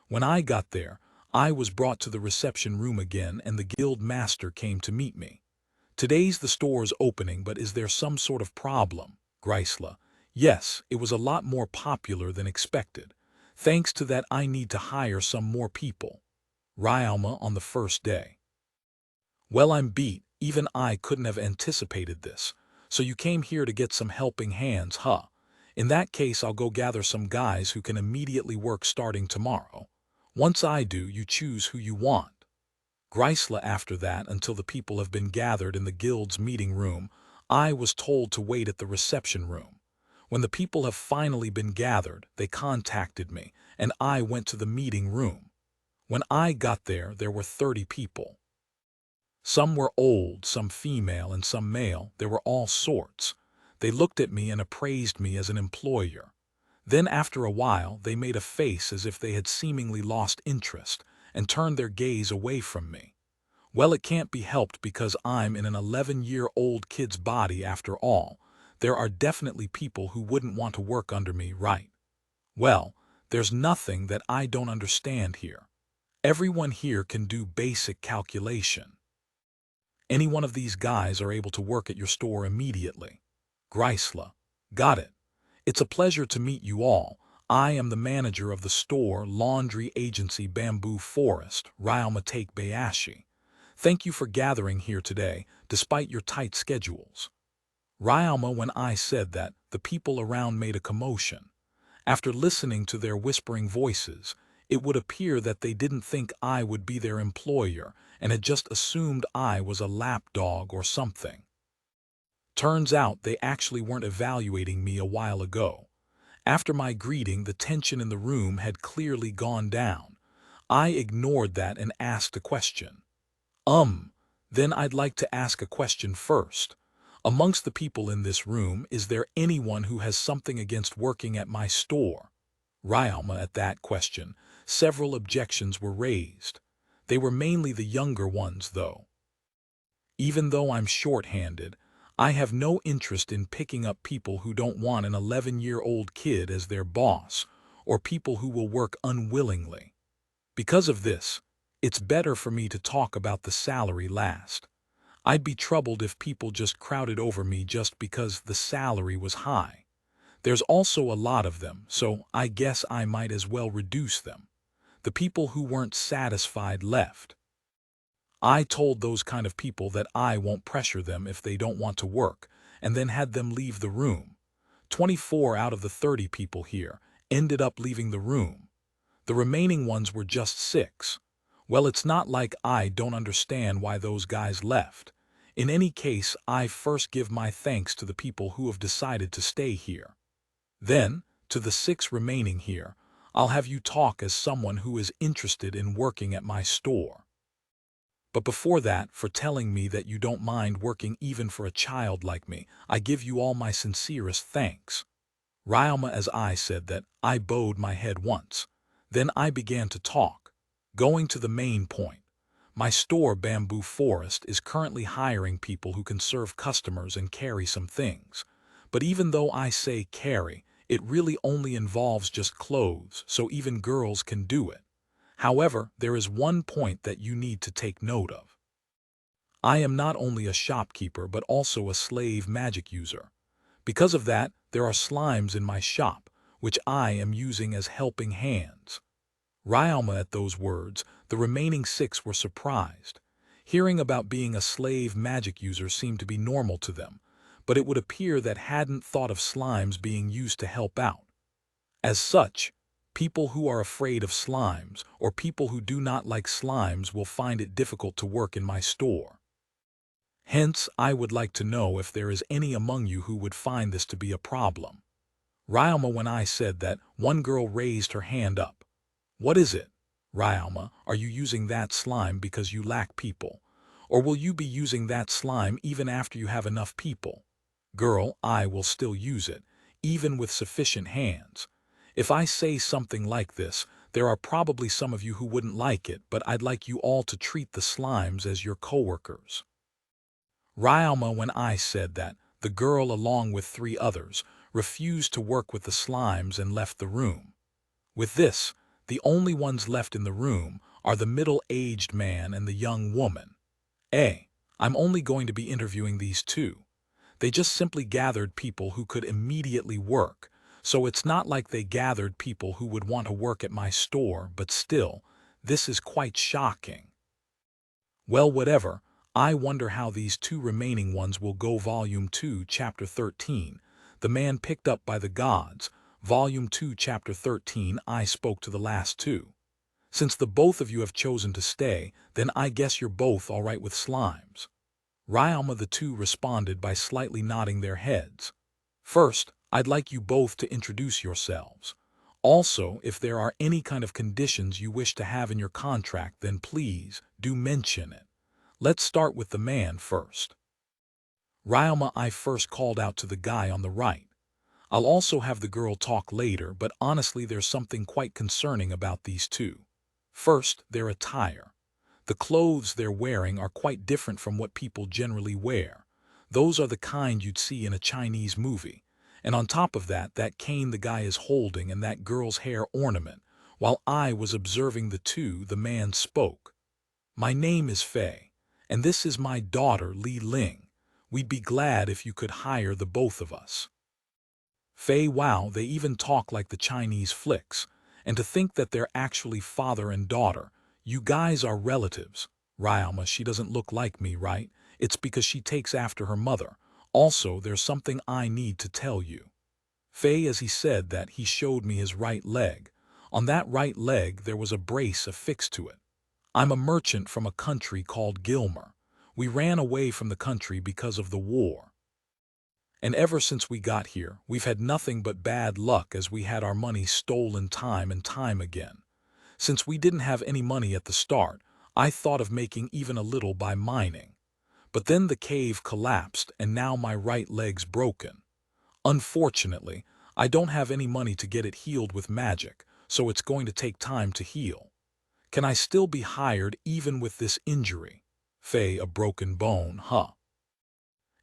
When I got there, I was brought to the reception room again and the guild master came to meet me. Today's the store's opening, but is there some sort of problem? Grisla, yes, it was a lot more popular than expected. Thanks to that, I need to hire some more people. Ryoma, on the first day. Well, I'm beat. Even I couldn't have anticipated this. So you came here to get some helping hands, huh? In that case, I'll go gather some guys who can immediately work starting tomorrow. Once I do, you choose who you want. Grisla, after that, until the people have been gathered in the guild's meeting room, I was told to wait at the reception room. When the people have finally been gathered, they contacted me, and I went to the meeting room. When I got there, there were 30 people. Some were old, some female, and some male. There were all sorts. They looked at me and appraised me as an employer. Then after a while, they made a face as if they had seemingly lost interest and turned their gaze away from me. Well, it can't be helped because I'm in an 11-year-old kid's body after all. There are definitely people who wouldn't want to work under me, right? Well, there's nothing that I don't understand here. Everyone here can do basic calculation. Any one of these guys are able to work at your store immediately. Grisla, got it. It's a pleasure to meet you all. I am the manager of the store laundry agency Bamboo Forest, Ryoma Take Bayashi. Thank you for gathering here today, despite your tight schedules. Ryoma, when I said that, the people around made a commotion. After listening to their whispering voices, it would appear that they didn't think I would be their employer and had just assumed I was a lapdog or something. Turns out they actually weren't evaluating me a while ago. After my greeting, the tension in the room had clearly gone down. I ignored that and asked a question. Then I'd like to ask a question first. Amongst the people in this room, is there anyone who has something against working at my store? Ryoma, at that question, several objections were raised. They were mainly the younger ones, though. Even though I'm short-handed, I have no interest in picking up people who don't want an 11-year-old kid as their boss, or people who will work unwillingly. Because of this, it's better for me to talk about the salary last. I'd be troubled if people just crowded over me just because the salary was high. There's also a lot of them, so I guess I might as well reduce them. The people who weren't satisfied left. I told those kind of people that I won't pressure them if they don't want to work, and then had them leave the room. 24 out of the 30 people here ended up leaving the room. The remaining ones were just 6. Well, it's not like I don't understand why those guys left. In any case, I first give my thanks to the people who have decided to stay here. Then, to the 6 remaining here, I'll have you talk as someone who is interested in working at my store. But before that, for telling me that you don't mind working even for a child like me, I give you all my sincerest thanks. Ryoma, as I said that, I bowed my head once. Then I began to talk, going to the main point. My store, Bamboo Forest, is currently hiring people who can serve customers and carry some things. But even though I say carry, it really only involves just clothes, so even girls can do it. However, there is one point that you need to take note of. I am not only a shopkeeper but also a slave magic user. Because of that, there are slimes in my shop, which I am using as helping hands. Ryalma at those words, the remaining six were surprised. Hearing about being a slave magic user seemed to be normal to them, but it would appear that hadn't thought of slimes being used to help out. As such, people who are afraid of slimes or people who do not like slimes will find it difficult to work in my store. Hence, I would like to know if there is any among you who would find this to be a problem. Ryalma, when I said that, one girl raised her hand up. What is it? Ryalma, are you using that slime because you lack people? Or will you be using that slime even after you have enough people? Girl, I will still use it, even with sufficient hands. If I say something like this, there are probably some of you who wouldn't like it, but I'd like you all to treat the slimes as your coworkers. Ryalma, when I said that, the girl along with three others refused to work with the slimes and left the room. With this, the only ones left in the room are the middle-aged man and the young woman. I'm only going to be interviewing these two. They just simply gathered people who could immediately work, so it's not like they gathered people who would want to work at my store, but still, this is quite shocking. Well, whatever, I wonder how these two remaining ones will go. Volume 2, Chapter 13, The Man Picked Up by the Gods. Volume 2, Chapter 13, I spoke to the last two. Since the both of you have chosen to stay, then I guess you're both all right with slimes. Ryalma, the two responded by slightly nodding their heads. First, I'd like you both to introduce yourselves. Also, if there are any kind of conditions you wish to have in your contract, then please do mention it. Let's start with the man first. Ryalma, I first called out to the guy on the right. I'll also have the girl talk later, but honestly there's something quite concerning about these two. First, their attire. The clothes they're wearing are quite different from what people generally wear. Those are the kind you'd see in a Chinese movie. And on top of that, that cane the guy is holding and that girl's hair ornament. While I was observing the two, the man spoke. My name is Fei, and this is my daughter Li Ling. We'd be glad if you could hire the both of us. Fei, wow, they even talk like the Chinese flicks. And to think that they're actually father and daughter. You guys are relatives. Ryalma, she doesn't look like me, right? It's because she takes after her mother. Also, there's something I need to tell you. Fei, as he said that, he showed me his right leg. On that right leg there was a brace affixed to it. I'm a merchant from a country called Gilmer. We ran away from the country because of the war. And ever since we got here, we've had nothing but bad luck as we had our money stolen time and time again. Since we didn't have any money at the start, I thought of making even a little by mining. But then the cave collapsed and now my right leg's broken. Unfortunately, I don't have any money to get it healed with magic, so it's going to take time to heal. Can I still be hired even with this injury? Fei, a broken bone, huh?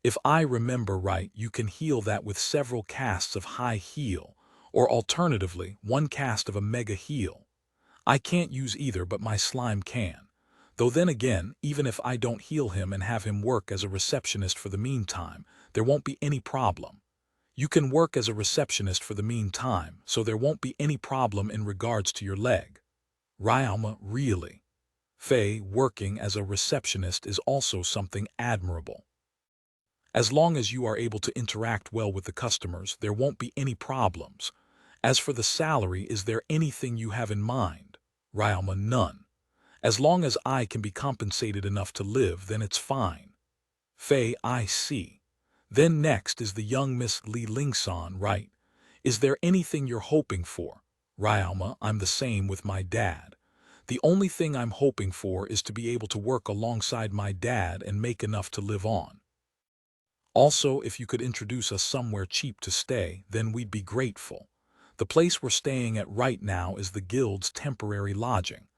If I remember right, you can heal that with several casts of high heal, or alternatively, one cast of a mega heal. I can't use either, but my slime can. Though then again, even if I don't heal him and have him work as a receptionist for the meantime, there won't be any problem. You can work as a receptionist for the meantime, so there won't be any problem in regards to your leg. Ryalma, really? Fei, working as a receptionist is also something admirable. As long as you are able to interact well with the customers, there won't be any problems. As for the salary, is there anything you have in mind? Ryalma, none. As long as I can be compensated enough to live, then it's fine. Fei, I see. Then next is the young Miss Li Lingsan, right? Is there anything you're hoping for? Ryalma, I'm the same with my dad. The only thing I'm hoping for is to be able to work alongside my dad and make enough to live on. Also, if you could introduce us somewhere cheap to stay, then we'd be grateful. The place we're staying at right now is the guild's temporary lodging.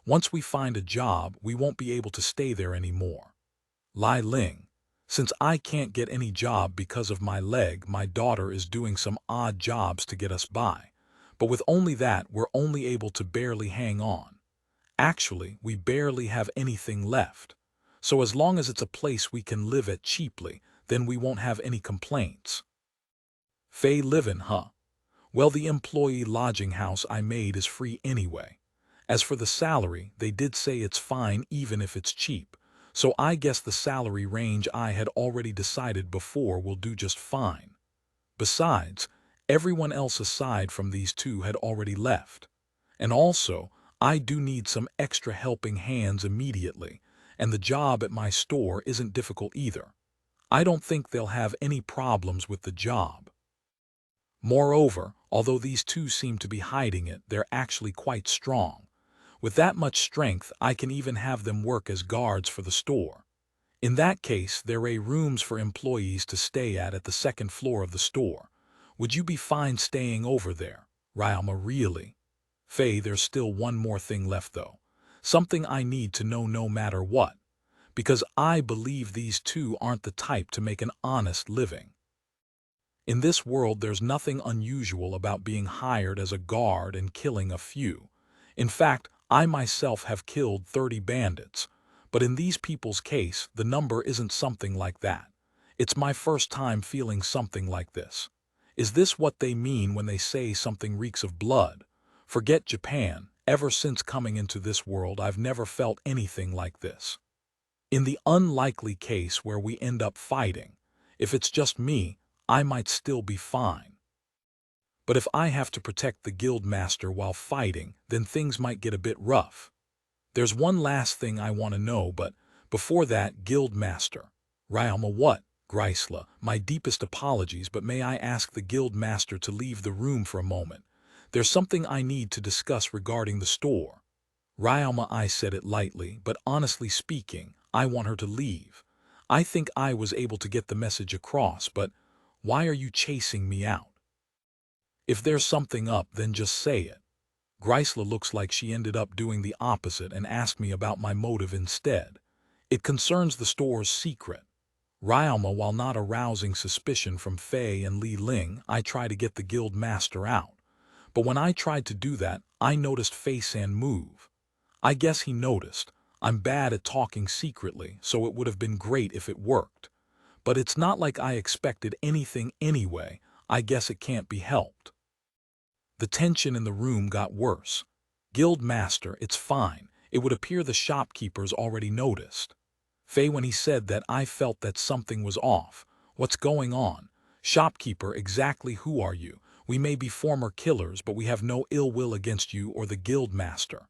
Once we find a job, we won't be able to stay there anymore. Li Ling, since I can't get any job because of my leg, my daughter is doing some odd jobs to get us by. But with only that, we're only able to barely hang on. Actually, we barely have anything left. So as long as it's a place we can live at cheaply, then we won't have any complaints. Fei livin', huh? Well, the employee lodging house I made is free anyway. As for the salary, they did say it's fine even if it's cheap. So I guess the salary range I had already decided before will do just fine. Besides, everyone else aside from these two had already left. And also, I do need some extra helping hands immediately, and the job at my store isn't difficult either. I don't think they'll have any problems with the job. Moreover, although these two seem to be hiding it, they're actually quite strong. With that much strength, I can even have them work as guards for the store. In that case, there are rooms for employees to stay at the second floor of the store. Would you be fine staying over there? Ryama, really? Fei, there's still one more thing left though. Something I need to know no matter what. Because I believe these two aren't the type to make an honest living. In this world, there's nothing unusual about being hired as a guard and killing a few. In fact, I myself have killed 30 bandits. But in these people's case, the number isn't something like that. It's my first time feeling something like this. Is this what they mean when they say something reeks of blood? Forget Japan. Ever since coming into this world, I've never felt anything like this. In the unlikely case where we end up fighting, if it's just me, I might still be fine. But if I have to protect the guild master while fighting, then things might get a bit rough. There's one last thing I want to know, but before that, guild master. Ryama, what? Grisla, my deepest apologies, but may I ask the guild master to leave the room for a moment? There's something I need to discuss regarding the store. Ryama, I said it lightly, but honestly speaking, I want her to leave. I think I was able to get the message across, but why are you chasing me out? If there's something up, then just say it. Grisla looks like she ended up doing the opposite and asked me about my motive instead. It concerns the store's secret. Ryama, while not arousing suspicion from Fei and Li Ling, I try to get the guild master out. But when I tried to do that, I noticed Fei-san move. I guess he noticed. I'm bad at talking secretly, so it would have been great if it worked. But it's not like I expected anything anyway. I guess it can't be helped. The tension in the room got worse. Guild master, it's fine. It would appear the shopkeepers already noticed. Fei, when he said that, I felt that something was off. What's going on? Shopkeeper, exactly who are you? We may be former killers, but we have no ill will against you or the guild master.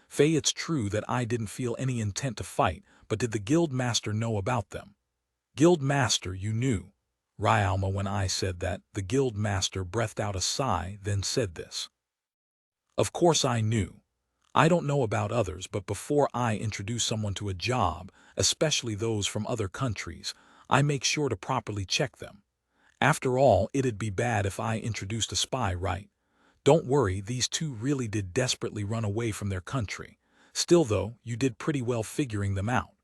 Fei, it's true that I didn't feel any intent to fight, but did the guild master know about them? Guild master, you knew. Ryama, when I said that, the guild master breathed out a sigh, then said this. Of course I knew. I don't know about others, but before I introduce someone to a job, especially those from other countries, I make sure to properly check them. After all, it'd be bad if I introduced a spy, right? Don't worry, these two really did desperately run away from their country. Still though, you did pretty well figuring them out.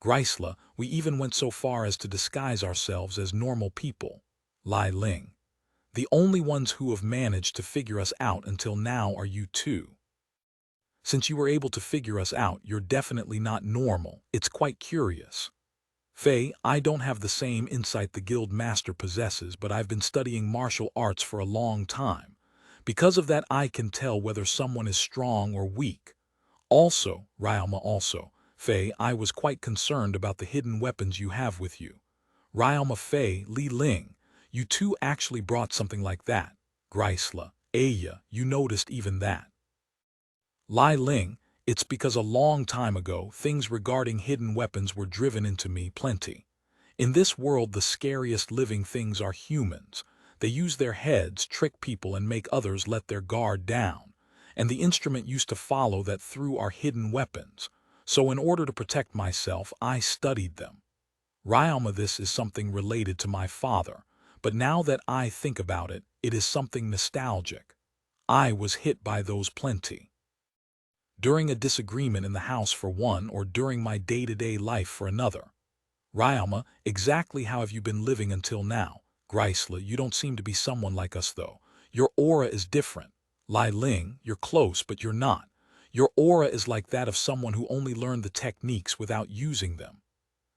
Grisla, we even went so far as to disguise ourselves as normal people. Li Ling. The only ones who have managed to figure us out until now are you two. Since you were able to figure us out, you're definitely not normal. It's quite curious. Fei, I don't have the same insight the guild master possesses, but I've been studying martial arts for a long time. Because of that, I can tell whether someone is strong or weak. Also, Ryama, also, Fei, I was quite concerned about the hidden weapons you have with you. Ryama, Fei, Li Ling, you two actually brought something like that. Grisla, Aya, you noticed even that. Li Ling, it's because a long time ago, things regarding hidden weapons were driven into me plenty. In this world, the scariest living things are humans. They use their heads, trick people, and make others let their guard down. And the instrument used to follow that through are hidden weapons. So in order to protect myself, I studied them. Ryama, this is something related to my father. But now that I think about it, it is something nostalgic. I was hit by those plenty. During a disagreement in the house for one, or during my day-to-day life for another. Ryama, exactly how have you been living until now? Grisla, you don't seem to be someone like us though. Your aura is different. Li Ling, you're close, but you're not. Your aura is like that of someone who only learned the techniques without using them.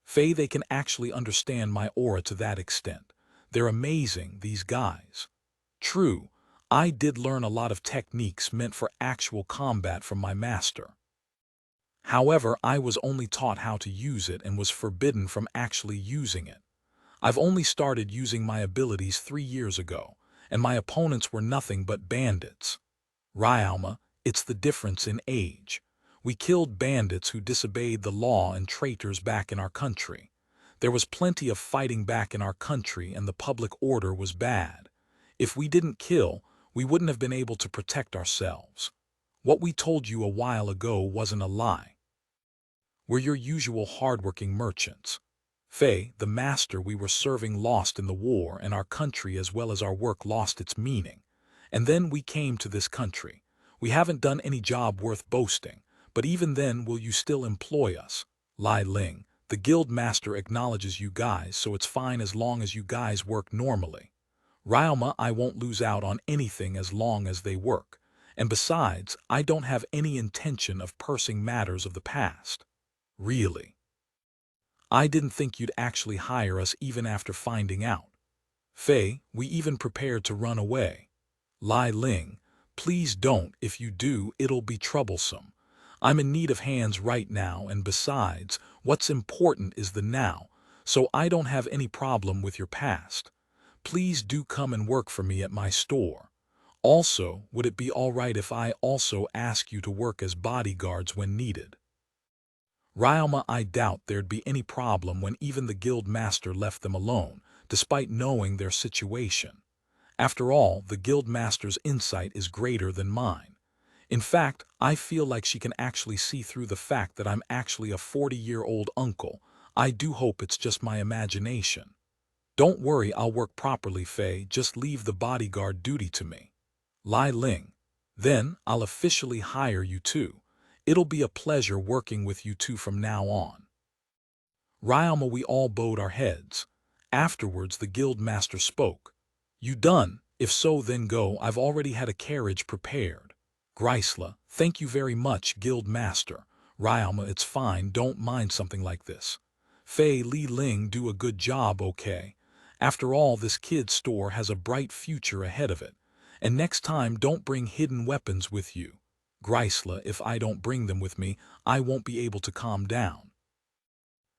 Faye, they can actually understand my aura to that extent. They're amazing, these guys. True, I did learn a lot of techniques meant for actual combat from my master. However, I was only taught how to use it and was forbidden from actually using it. I've only started using my abilities 3 years ago, and my opponents were nothing but bandits. Ryalma, it's the difference in age. We killed bandits who disobeyed the law and traitors back in our country. There was plenty of fighting back in our country and the public order was bad. If we didn't kill, we wouldn't have been able to protect ourselves. What we told you a while ago wasn't a lie. We're your usual hardworking merchants. Faye, the master we were serving lost in the war and our country as well as our work lost its meaning. And then we came to this country. We haven't done any job worth boasting, but even then will you still employ us? Lai Ling, the guild master acknowledges you guys, so it's fine as long as you guys work normally. Ryalma, I won't lose out on anything as long as they work. And besides, I don't have any intention of pursing matters of the past. Really. I didn't think you'd actually hire us even after finding out. Faye, we even prepared to run away. Lai Ling, please don't. If you do, it'll be troublesome. I'm in need of hands right now, and besides, what's important is the now, so I don't have any problem with your past. Please do come and work for me at my store. Also, would it be all right if I also ask you to work as bodyguards when needed? Ryalma, I doubt there'd be any problem when even the guild master left them alone, despite knowing their situation. After all, the guild master's insight is greater than mine. In fact, I feel like she can actually see through the fact that I'm actually a 40-year-old uncle. I do hope it's just my imagination. Don't worry, I'll work properly, Faye. Just leave the bodyguard duty to me. Lai Ling. Then I'll officially hire you too. It'll be a pleasure working with you two from now on. Ryalma, we all bowed our heads. Afterwards, the guild master spoke. You done? If so, then go. I've already had a carriage prepared. Grisla, thank you very much, guild master. Ryalma, it's fine. Don't mind something like this. Faye, Li Ling, do a good job, okay? After all, this kid's store has a bright future ahead of it. And next time, don't bring hidden weapons with you. Grisla, if I don't bring them with me, I won't be able to calm down.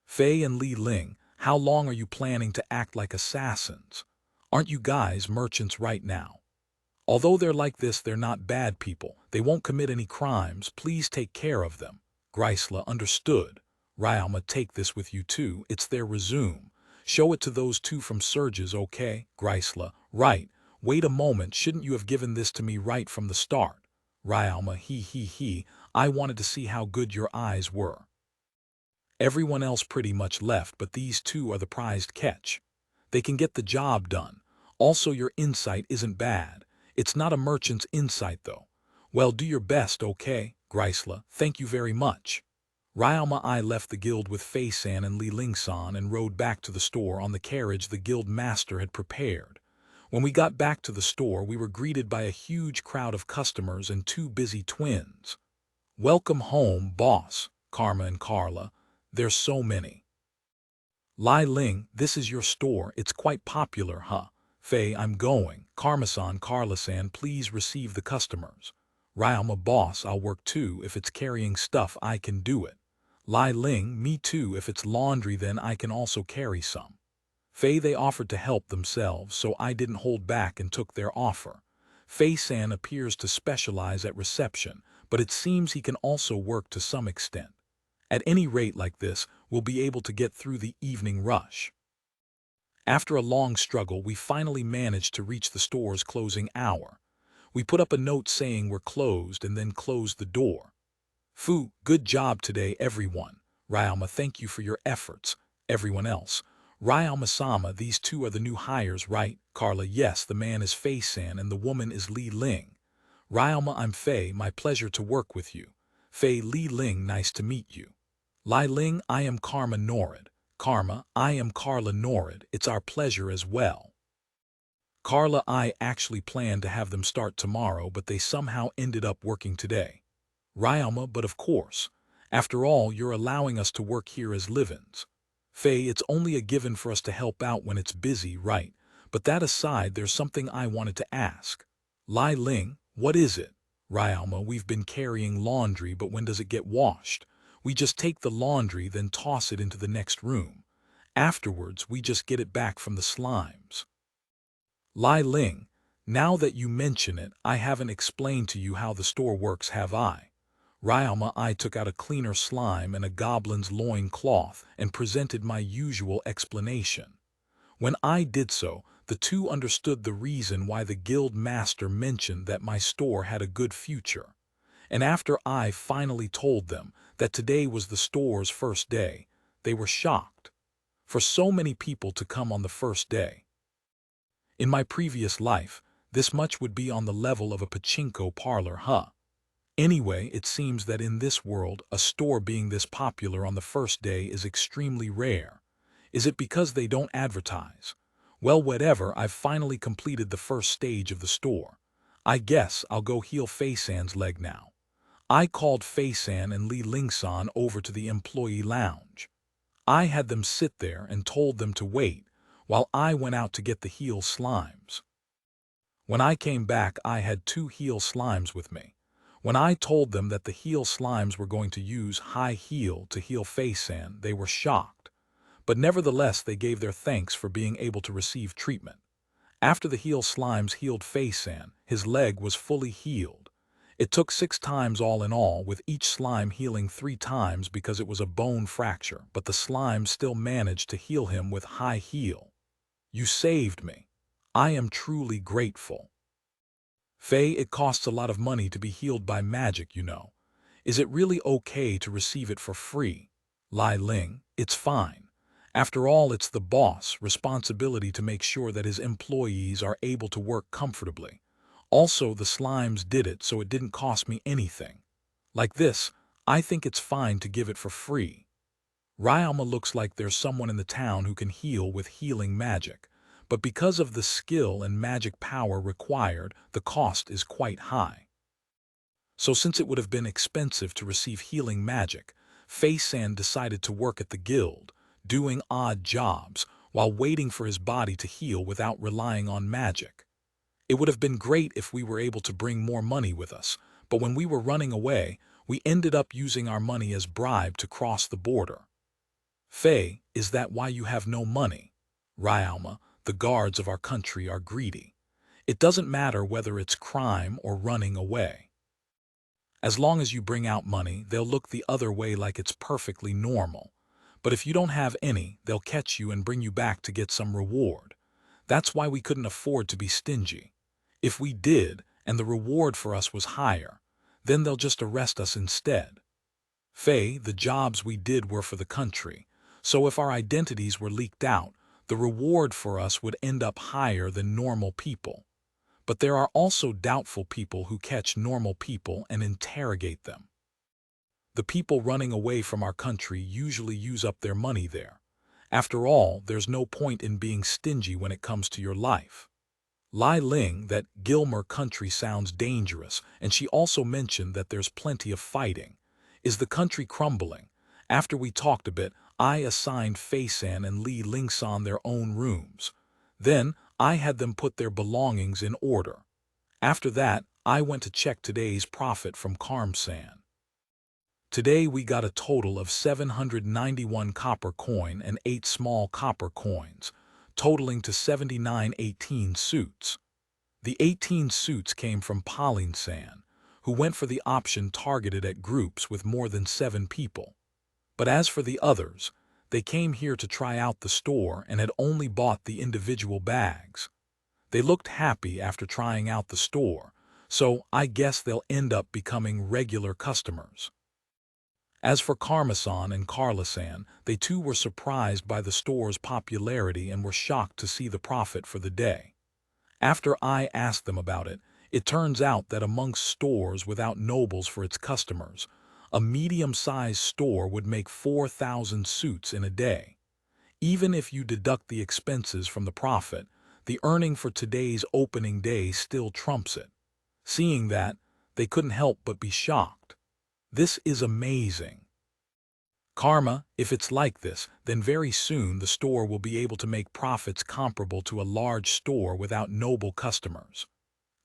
Faye and Li Ling, how long are you planning to act like assassins? Aren't you guys merchants right now? Although they're like this, they're not bad people. They won't commit any crimes. Please take care of them. Grisla, understood. Ryalma, take this with you too. It's their resume. Show it to those two from Surges, okay? Grisla, right. Wait a moment, shouldn't you have given this to me right from the start? Ryalma, he, I wanted to see how good your eyes were. Everyone else pretty much left, but these two are the prized catch. They can get the job done. Also, your insight isn't bad. It's not a merchant's insight, though. Well, do your best, okay? Grisla, thank you very much. Ryalma, I left the guild with Fei-san and Li Ling-san and rode back to the store on the carriage the guild master had prepared. When we got back to the store, we were greeted by a huge crowd of customers and two busy twins. Welcome home, boss, Karma and Carla. There's so many. Lai Ling, this is your store. It's quite popular, huh? Faye, I'm going. Karma-san, Carla-san, please receive the customers. Ryalma, boss, I'll work too. If it's carrying stuff, I can do it. Lai Ling, me too. If it's laundry, then I can also carry some. Faye, they offered to help themselves, so I didn't hold back and took their offer. Faye-san appears to specialize at reception, but it seems he can also work to some extent. At any rate like this, we'll be able to get through the evening rush. After a long struggle, we finally managed to reach the store's closing hour. We put up a note saying we're closed and then closed the door. Fu, good job today, everyone. Ryalma, thank you for your efforts. Everyone else. Ryalma-sama, these two are the new hires, right? Carla, yes, the man is Fei-san and the woman is Li Ling. Ryalma, I'm Faye, my pleasure to work with you. Faye, Li Ling, nice to meet you. Lai Ling, I am Karma Norid. Karma, I am Carla Norid. It's our pleasure as well. Carla, I actually planned to have them start tomorrow, but they somehow ended up working today. Ryalma, but of course. After all, you're allowing us to work here as live-ins. Faye, it's only a given for us to help out when it's busy, right? But that aside, there's something I wanted to ask. Lai Ling, what is it? Ryalma, we've been carrying laundry, but when does it get washed? We just take the laundry, then toss it into the next room. Afterwards, we just get it back from the slimes. Lai Ling, now that you mention it, I haven't explained to you how the store works, have I? Ryalma, I took out a cleaner slime and a goblin's loin cloth and presented my usual explanation. When I did so, the two understood the reason why the guild master mentioned that my store had a good future. And after I finally told them that today was the store's first day, they were shocked. For so many people to come on the first day. In my previous life, this much would be on the level of a pachinko parlor, huh? Anyway, it seems that in this world, a store being this popular on the first day is extremely rare. Is it because they don't advertise? Well, whatever, I've finally completed the first stage of the store. I guess I'll go heal Fei-san's leg now. I called Fei-san and Li Ling-san over to the employee lounge. I had them sit there and told them to wait, while I went out to get the heal slimes. When I came back, I had 2 heal slimes with me. When I told them that the heal slimes were going to use high heal to heal Fei-san, they were shocked. But nevertheless, they gave their thanks for being able to receive treatment. After the heal slimes healed Fei-san, his leg was fully healed. It took 6 times all in all, with each slime healing 3 times because it was a bone fracture, but the slime still managed to heal him with high heal. You saved me. I am truly grateful. Faye, it costs a lot of money to be healed by magic, you know. Is it really okay to receive it for free? Lai Ling, it's fine. After all, it's the boss' responsibility to make sure that his employees are able to work comfortably. Also, the slimes did it, so it didn't cost me anything. Like this, I think it's fine to give it for free. Ryalma, looks like there's someone in the town who can heal with healing magic, but because of the skill and magic power required, the cost is quite high. So since it would have been expensive to receive healing magic, Fei-san decided to work at the guild, doing odd jobs while waiting for his body to heal without relying on magic. It would have been great if we were able to bring more money with us, but when we were running away, we ended up using our money as bribe to cross the border. Faye, is that why you have no money? Ryalma, the guards of our country are greedy. It doesn't matter whether it's crime or running away. As long as you bring out money, they'll look the other way like it's perfectly normal. But if you don't have any, they'll catch you and bring you back to get some reward. That's why we couldn't afford to be stingy. If we did, and the reward for us was higher, then they'll just arrest us instead. Faye, the jobs we did were for the country, so if our identities were leaked out, the reward for us would end up higher than normal people. But there are also doubtful people who catch normal people and interrogate them. The people running away from our country usually use up their money there. After all, there's no point in being stingy when it comes to your life. Lai Ling, that Gilmer country sounds dangerous, and she also mentioned that there's plenty of fighting. Is the country crumbling? After we talked a bit, I assigned Fei-san and Li Ling-san their own rooms. Then, I had them put their belongings in order. After that, I went to check today's profit from Karm-san. Today we got a total of 791 copper coin and 8 small copper coins, totaling to 7918 suits. The 18 suits came from Pauline-san, who went for the option targeted at groups with more than 7 people. But as for the others, they came here to try out the store and had only bought the individual bags. They looked happy after trying out the store, so I guess they'll end up becoming regular customers. As for Karma-san and Carla-san, they too were surprised by the store's popularity and were shocked to see the profit for the day. After I asked them about it, it turns out that amongst stores without nobles for its customers, a medium-sized store would make 4,000 suits in a day. Even if you deduct the expenses from the profit, the earning for today's opening day still trumps it. Seeing that, they couldn't help but be shocked. This is amazing. Karma, if it's like this, then very soon the store will be able to make profits comparable to a large store without noble customers.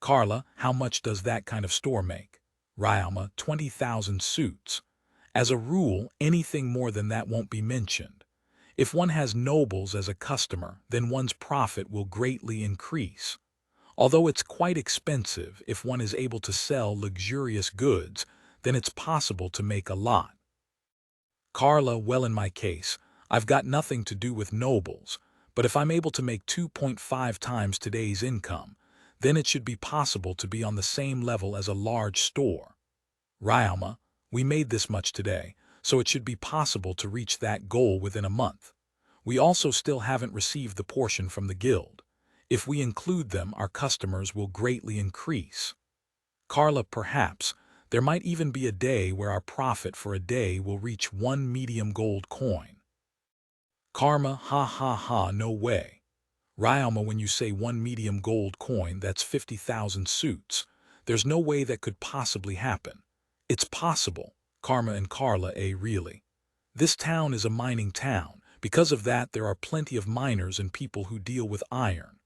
Carla, how much does that kind of store make? Ryama, 20,000 suits. As a rule, anything more than that won't be mentioned. If one has nobles as a customer, then one's profit will greatly increase. Although it's quite expensive, if one is able to sell luxurious goods, then it's possible to make a lot. Carla, well, in my case, I've got nothing to do with nobles, but if I'm able to make 2.5 times today's income, then it should be possible to be on the same level as a large store. Ryama, we made this much today, so it should be possible to reach that goal within a month. We also still haven't received the portion from the guild. If we include them, our customers will greatly increase. Carla, perhaps, there might even be a day where our profit for a day will reach 1 medium gold coin. Karma, ha ha ha, no way. Ryama, when you say 1 medium gold coin, that's 50,000 suits. There's no way that could possibly happen. It's possible, Karma and Carla, really. This town is a mining town. Because of that, there are plenty of miners and people who deal with iron.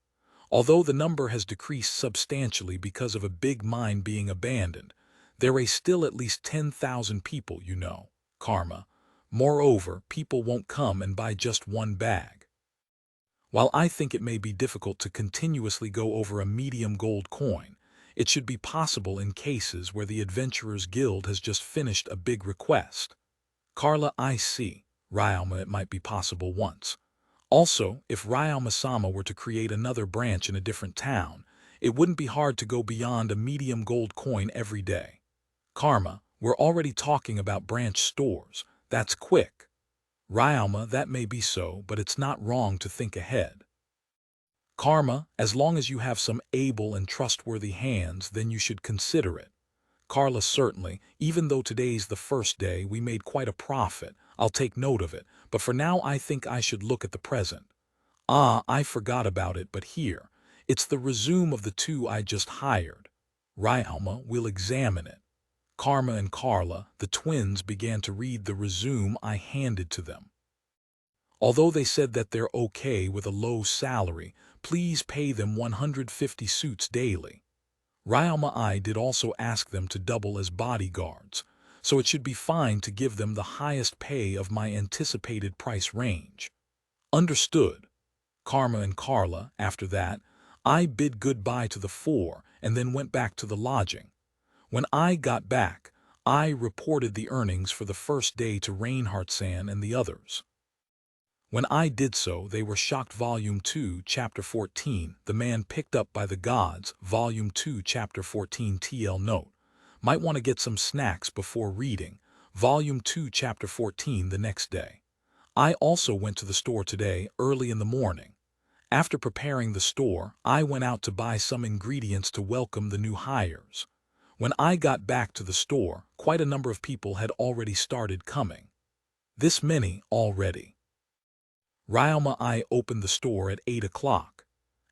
Although the number has decreased substantially because of a big mine being abandoned, there are still at least 10,000 people, Karma. Moreover, people won't come and buy just one bag. While I think it may be difficult to continuously go over a medium gold coin, it should be possible in cases where the Adventurers Guild has just finished a big request. Carla, I see. Ryama, it might be possible once. Also, if Ryama-sama were to create another branch in a different town, it wouldn't be hard to go beyond a medium gold coin every day. Karma, we're already talking about branch stores. That's quick. Ryama, that may be so, but it's not wrong to think ahead. Karma, as long as you have some able and trustworthy hands, then you should consider it. Carla, certainly, even though today's the first day, we made quite a profit. I'll take note of it, but for now I think I should look at the present. Ah, I forgot about it, but here. It's the resume of the 2 I just hired. Ryama, we'll examine it. Karma and Carla, the twins, began to read the resume I handed to them. Although they said that they're okay with a low salary, please pay them 150 suits daily. Ryama, I did also ask them to double as bodyguards, so it should be fine to give them the highest pay of my anticipated price range. Understood. Karma and Carla, after that, I bid goodbye to the 4 and then went back to the lodging. When I got back, I reported the earnings for the first day to Reinhardt-san and the others. When I did so, they were shocked. Volume 2, Chapter 14, The Man Picked Up by the Gods, Volume 2, Chapter 14 TL Note. Might want to get some snacks before reading. Volume 2, Chapter 14 the next day. I also went to the store today, early in the morning. After preparing the store, I went out to buy some ingredients to welcome the new hires. When I got back to the store, quite a number of people had already started coming. This many already. Ryama, I opened the store at 8 o'clock,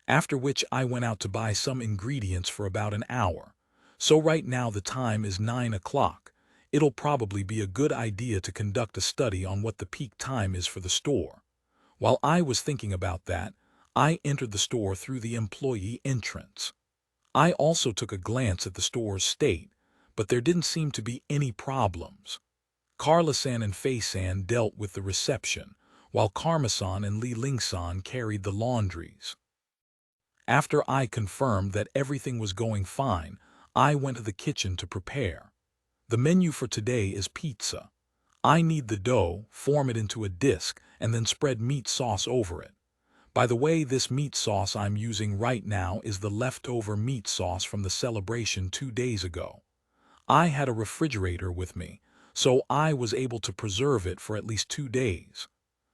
after which I went out to buy some ingredients for about an hour. So right now the time is 9 o'clock. It'll probably be a good idea to conduct a study on what the peak time is for the store. While I was thinking about that, I entered the store through the employee entrance. I also took a glance at the store's state, but there didn't seem to be any problems. Carla-san and Fei-san dealt with the reception, while Karma-san and Li-Ling-san carried the laundries. After I confirmed that everything was going fine, I went to the kitchen to prepare. The menu for today is pizza. I need the dough, form it into a disc, and then spread meat sauce over it. By the way, this meat sauce I'm using right now is the leftover meat sauce from the celebration 2 days ago. I had a refrigerator with me, so I was able to preserve it for at least 2 days.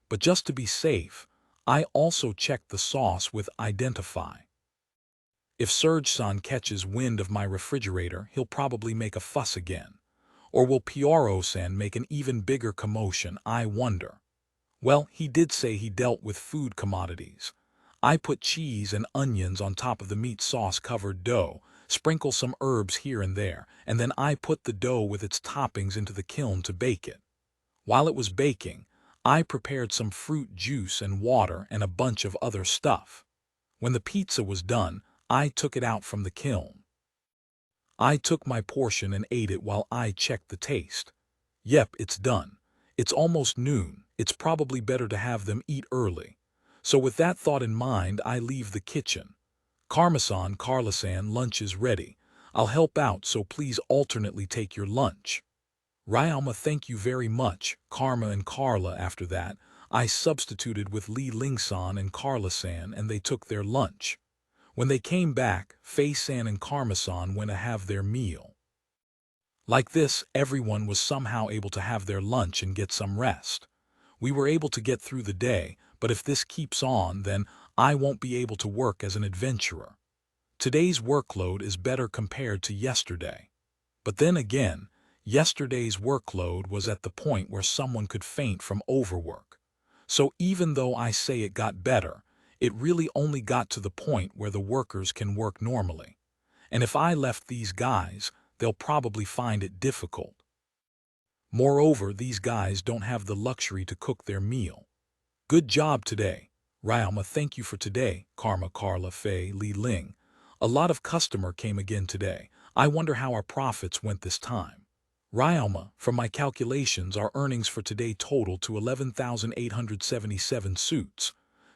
But just to be safe, I also checked the sauce with Identify. If Serge-san catches wind of my refrigerator, he'll probably make a fuss again. Or will Pioro-san make an even bigger commotion, I wonder. Well, he did say he dealt with food commodities. I put cheese and onions on top of the meat sauce-covered dough, sprinkle some herbs here and there, and then I put the dough with its toppings into the kiln to bake it. While it was baking, I prepared some fruit juice and water and a bunch of other stuff. When the pizza was done, I took it out from the kiln. I took my portion and ate it while I checked the taste. Yep, it's done. It's almost noon. It's probably better to have them eat early. So with that thought in mind, I leave the kitchen. Carla-san, lunch is ready. I'll help out, so please alternately take your lunch. Ryalma, thank you very much, Karma and Carla. After that, I substituted with Li-Ling-san and Carla-san, and they took their lunch. When they came back, Fei-san and Karma-san went to have their meal. Like this, everyone was somehow able to have their lunch and get some rest. We were able to get through the day, but if this keeps on, then I won't be able to work as an adventurer. Today's workload is better compared to yesterday. But then again, yesterday's workload was at the point where someone could faint from overwork. So even though I say it got better, it really only got to the point where the workers can work normally. And if I left these guys, they'll probably find it difficult. Moreover, these guys don't have the luxury to cook their meal. Good job today. Ryalma, thank you for today. Karma, Carla, Fei, Li Ling. A lot of customer came again today. I wonder how our profits went this time. Ryalma, from my calculations, our earnings for today total to 11,877 suits.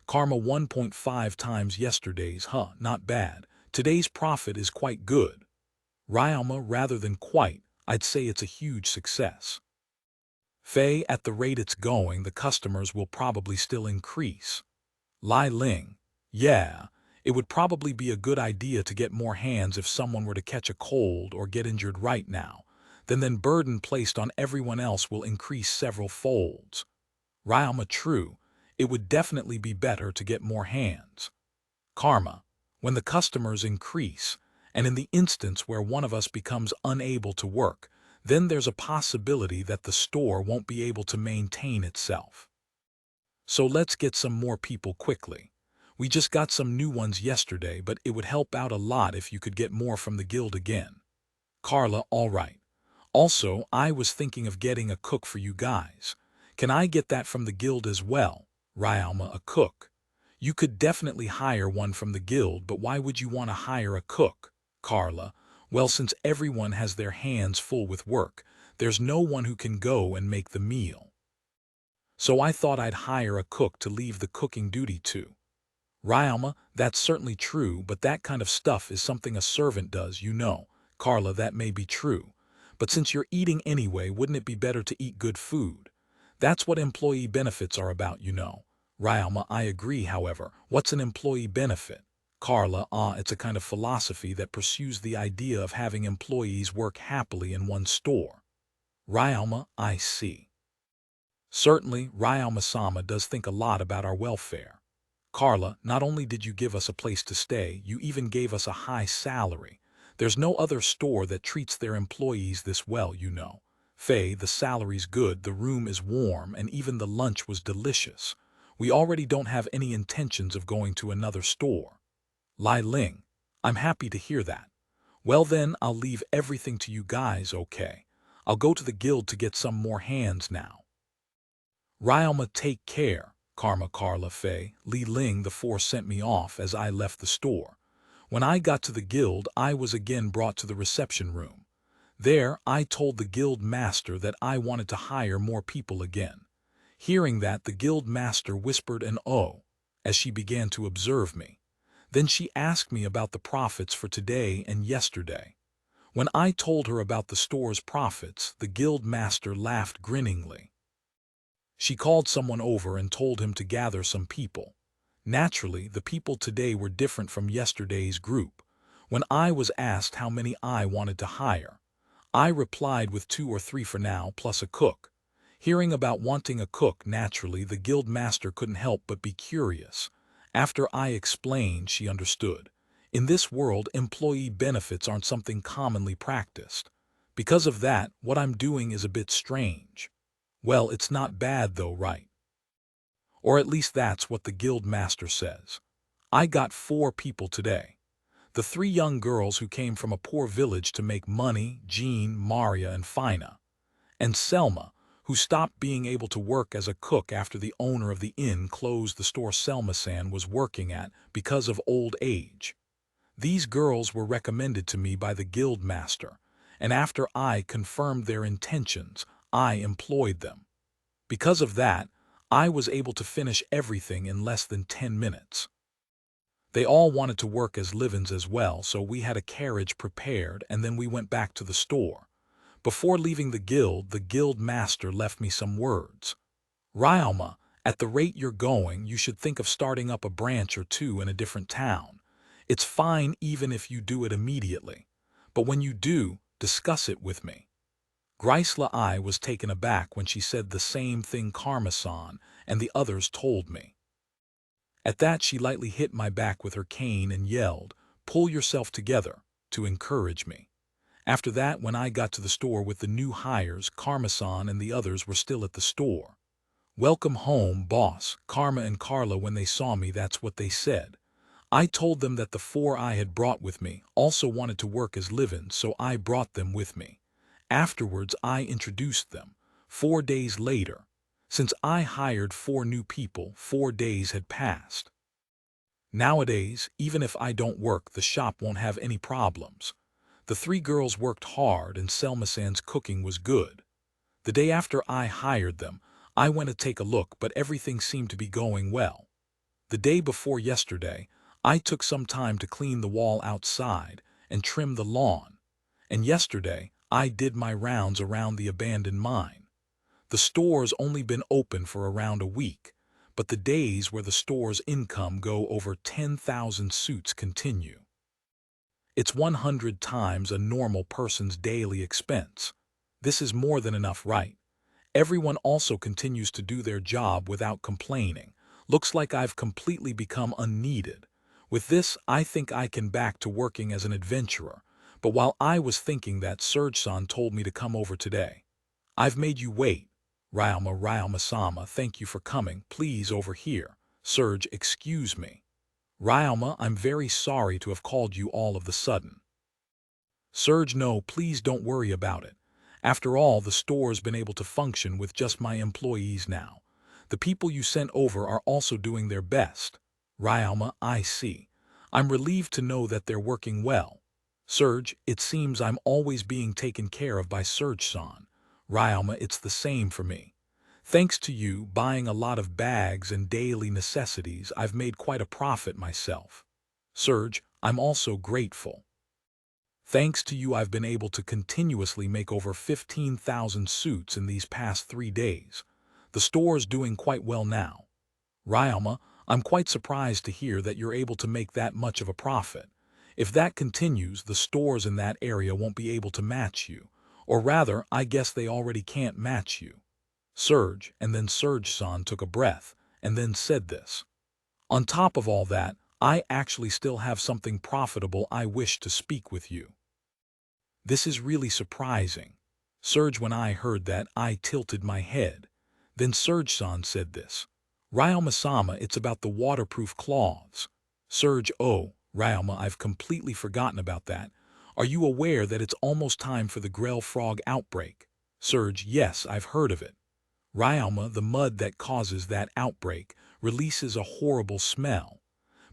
Karma, 1.5 times yesterday's. Not bad. Today's profit is quite good. Ryalma, rather than quite, I'd say it's a huge success. Fei, at the rate it's going, the customers will probably still increase. Li Ling, yeah, it would probably be a good idea to get more hands if someone were to catch a cold or get injured right now. Then burden placed on everyone else will increase several folds. Ryalma, true, it would definitely be better to get more hands. Karma, when the customers increase, and in the instance where one of us becomes unable to work, then there's a possibility that the store won't be able to maintain itself. So let's get some more people quickly. We just got some new ones yesterday, but it would help out a lot if you could get more from the guild again. Carla, all right. Also, I was thinking of getting a cook for you guys. Can I get that from the guild as well? Ryalma, a cook. You could definitely hire one from the guild, but why would you want to hire a cook? Carla, well, since everyone has their hands full with work, there's no one who can go and make the meal. So I thought I'd hire a cook to leave the cooking duty to. Ryalma, that's certainly true, but that kind of stuff is something a servant does, you know. Carla, that may be true. But since you're eating anyway, wouldn't it be better to eat good food? That's what employee benefits are about, you know. Ryalma, I agree, however. What's an employee benefit? Carla, it's a kind of philosophy that pursues the idea of having employees work happily in one store. Ryalma, I see. Certainly, Ryalma-sama does think a lot about our welfare. Carla, not only did you give us a place to stay, you even gave us a high salary. There's no other store that treats their employees this well, you know. Fei, the salary's good, the room is warm, and even the lunch was delicious. We already don't have any intentions of going to another store. Li Ling, I'm happy to hear that. Well then, I'll leave everything to you guys, okay? I'll go to the guild to get some more hands now. Ryalma, take care. Karma, Carla, Fei, Li Ling, the four sent me off as I left the store. When I got to the guild, I was again brought to the reception room. There, I told the guild master that I wanted to hire more people again. Hearing that, the guild master whispered an "oh" as she began to observe me. Then she asked me about the profits for today and yesterday. When I told her about the store's profits, the guild master laughed grinningly. She called someone over and told him to gather some people. Naturally, the people today were different from yesterday's group. When I was asked how many I wanted to hire, I replied with 2 or 3 for now, plus a cook. Hearing about wanting a cook, naturally, the guild master couldn't help but be curious. After I explained, she understood. In this world, employee benefits aren't something commonly practiced. Because of that, what I'm doing is a bit strange. Well, it's not bad though, right? Or at least that's what the guild master says. I got 4 people today. The 3 young girls who came from a poor village to make money, Jean, Maria, and Fina. And Selma, who stopped being able to work as a cook after the owner of the inn closed the store Selmasan was working at because of old age. These girls were recommended to me by the guild master, and after I confirmed their intentions, I employed them. Because of that, I was able to finish everything in less than 10 minutes. They all wanted to work as live-ins as well, so we had a carriage prepared and then we went back to the store. Before leaving the guild master left me some words. Ryalma, at the rate you're going, you should think of starting up a branch or two in a different town. It's fine even if you do it immediately, but when you do, discuss it with me. Grisla I was taken aback when she said the same thing Karma-san and the others told me. At that she lightly hit my back with her cane and yelled, "Pull yourself together," to encourage me. After that, when I got to the store with the new hires, Karma-san and the others were still at the store. "Welcome home, boss." Karma and Carla, when they saw me, that's what they said. I told them that the 4 I had brought with me also wanted to work as live-ins, so I brought them with me. Afterwards, I introduced them. 4 days later, since I hired 4 new people, 4 days had passed. Nowadays, even if I don't work, the shop won't have any problems. The 3 girls worked hard and Selmasan's cooking was good. The day after I hired them, I went to take a look, but everything seemed to be going well. The day before yesterday, I took some time to clean the wall outside and trim the lawn. And yesterday, I did my rounds around the abandoned mine. The store's only been open for around a week, but the days where the store's income go over 10,000 suits continue. It's 100 times a normal person's daily expense. This is more than enough, right? Everyone also continues to do their job without complaining. Looks like I've completely become unneeded. With this, I think I can back to working as an adventurer. But while I was thinking that, Surge-san told me to come over today. "I've made you wait." Ryalma-sama, thank you for coming. Please over here. Surge, excuse me. Ryalma, I'm very sorry to have called you all of the sudden. Surge, no, please don't worry about it. After all, the store's been able to function with just my employees now. The people you sent over are also doing their best. Ryalma, I see. I'm relieved to know that they're working well. Surge, it seems I'm always being taken care of by Surge-san. Ryalma, it's the same for me. Thanks to you buying a lot of bags and daily necessities, I've made quite a profit myself. Surge, I'm also grateful. Thanks to you, I've been able to continuously make over 15,000 suits in these past 3 days. The store's doing quite well now. Ryalma, I'm quite surprised to hear that you're able to make that much of a profit. If that continues, the stores in that area won't be able to match you. Or rather, I guess they already can't match you. Surge, and then Surge-san took a breath, and then said this. On top of all that, I actually still have something profitable I wish to speak with you. This is really surprising. Surge, when I heard that, I tilted my head. Then Surge-san said this. Ryalma-sama, it's about the waterproof cloths. Surge, oh, Ryalma, I've completely forgotten about that. Are you aware that it's almost time for the Grell frog outbreak? Surge, yes, I've heard of it. Ryalma, the mud that causes that outbreak releases a horrible smell.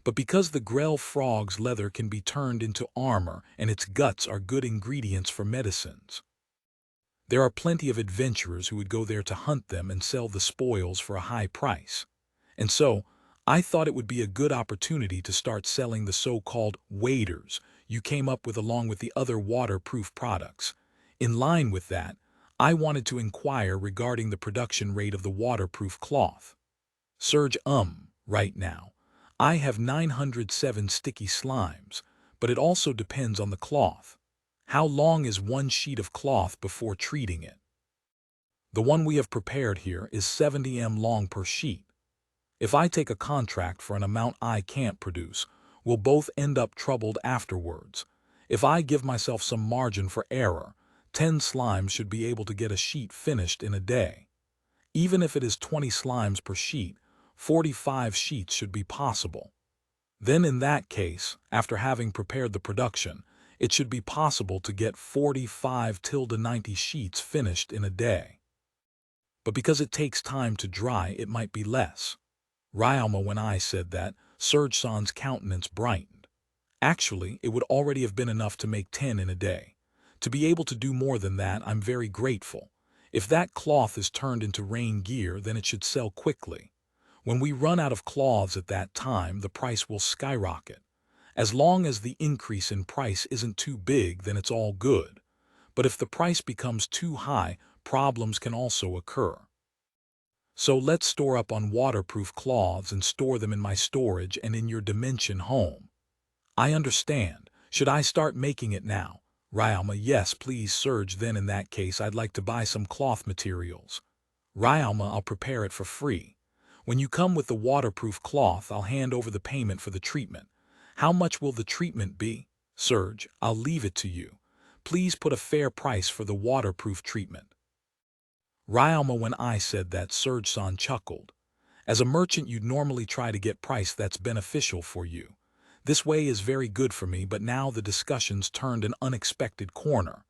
But because the Grell frog's leather can be turned into armor and its guts are good ingredients for medicines, there are plenty of adventurers who would go there to hunt them and sell the spoils for a high price. And so, I thought it would be a good opportunity to start selling the so-called waders you came up with along with the other waterproof products. In line with that, I wanted to inquire regarding the production rate of the waterproof cloth. Surge, right now, I have 907 sticky slimes, but it also depends on the cloth. How long is one sheet of cloth before treating it? The one we have prepared here is 70 m long per sheet. If I take a contract for an amount I can't produce, we'll both end up troubled afterwards. If I give myself some margin for error, 10 slimes should be able to get a sheet finished in a day. Even if it is 20 slimes per sheet, 45 sheets should be possible. Then in that case, after having prepared the production, it should be possible to get 45 to 90 sheets finished in a day. but because it takes time to dry, it might be less. Ryalma, when I said that, Surge-san's countenance brightened. Actually, it would already have been enough to make 10 in a day. To be able to do more than that, I'm very grateful. If that cloth is turned into rain gear, then it should sell quickly. When we run out of cloths at that time, the price will skyrocket. As long as the increase in price isn't too big, then it's all good. But if the price becomes too high, problems can also occur. So let's store up on waterproof cloths and store them in my storage and in your dimension home. I understand. Should I start making it now? Ryalma, yes, please, Surge. Then in that case, I'd like to buy some cloth materials. Ryalma, I'll prepare it for free. When you come with the waterproof cloth, I'll hand over the payment for the treatment. How much will the treatment be? Surge, I'll leave it to you. Please put a fair price for the waterproof treatment. Ryalma, when I said that, Surge-san chuckled. As a merchant, you'd normally try to get price that's beneficial for you. This way is very good for me, but now the discussions turned an unexpected corner.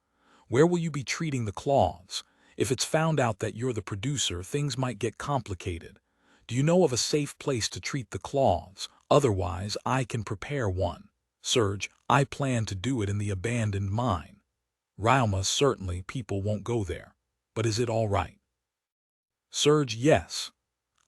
Where will you be treating the cloths? If it's found out that you're the producer, things might get complicated. Do you know of a safe place to treat the cloths? Otherwise, I can prepare one. Surge, I plan to do it in the abandoned mine. Ryalma, certainly people won't go there. But is it all right? Surge, yes.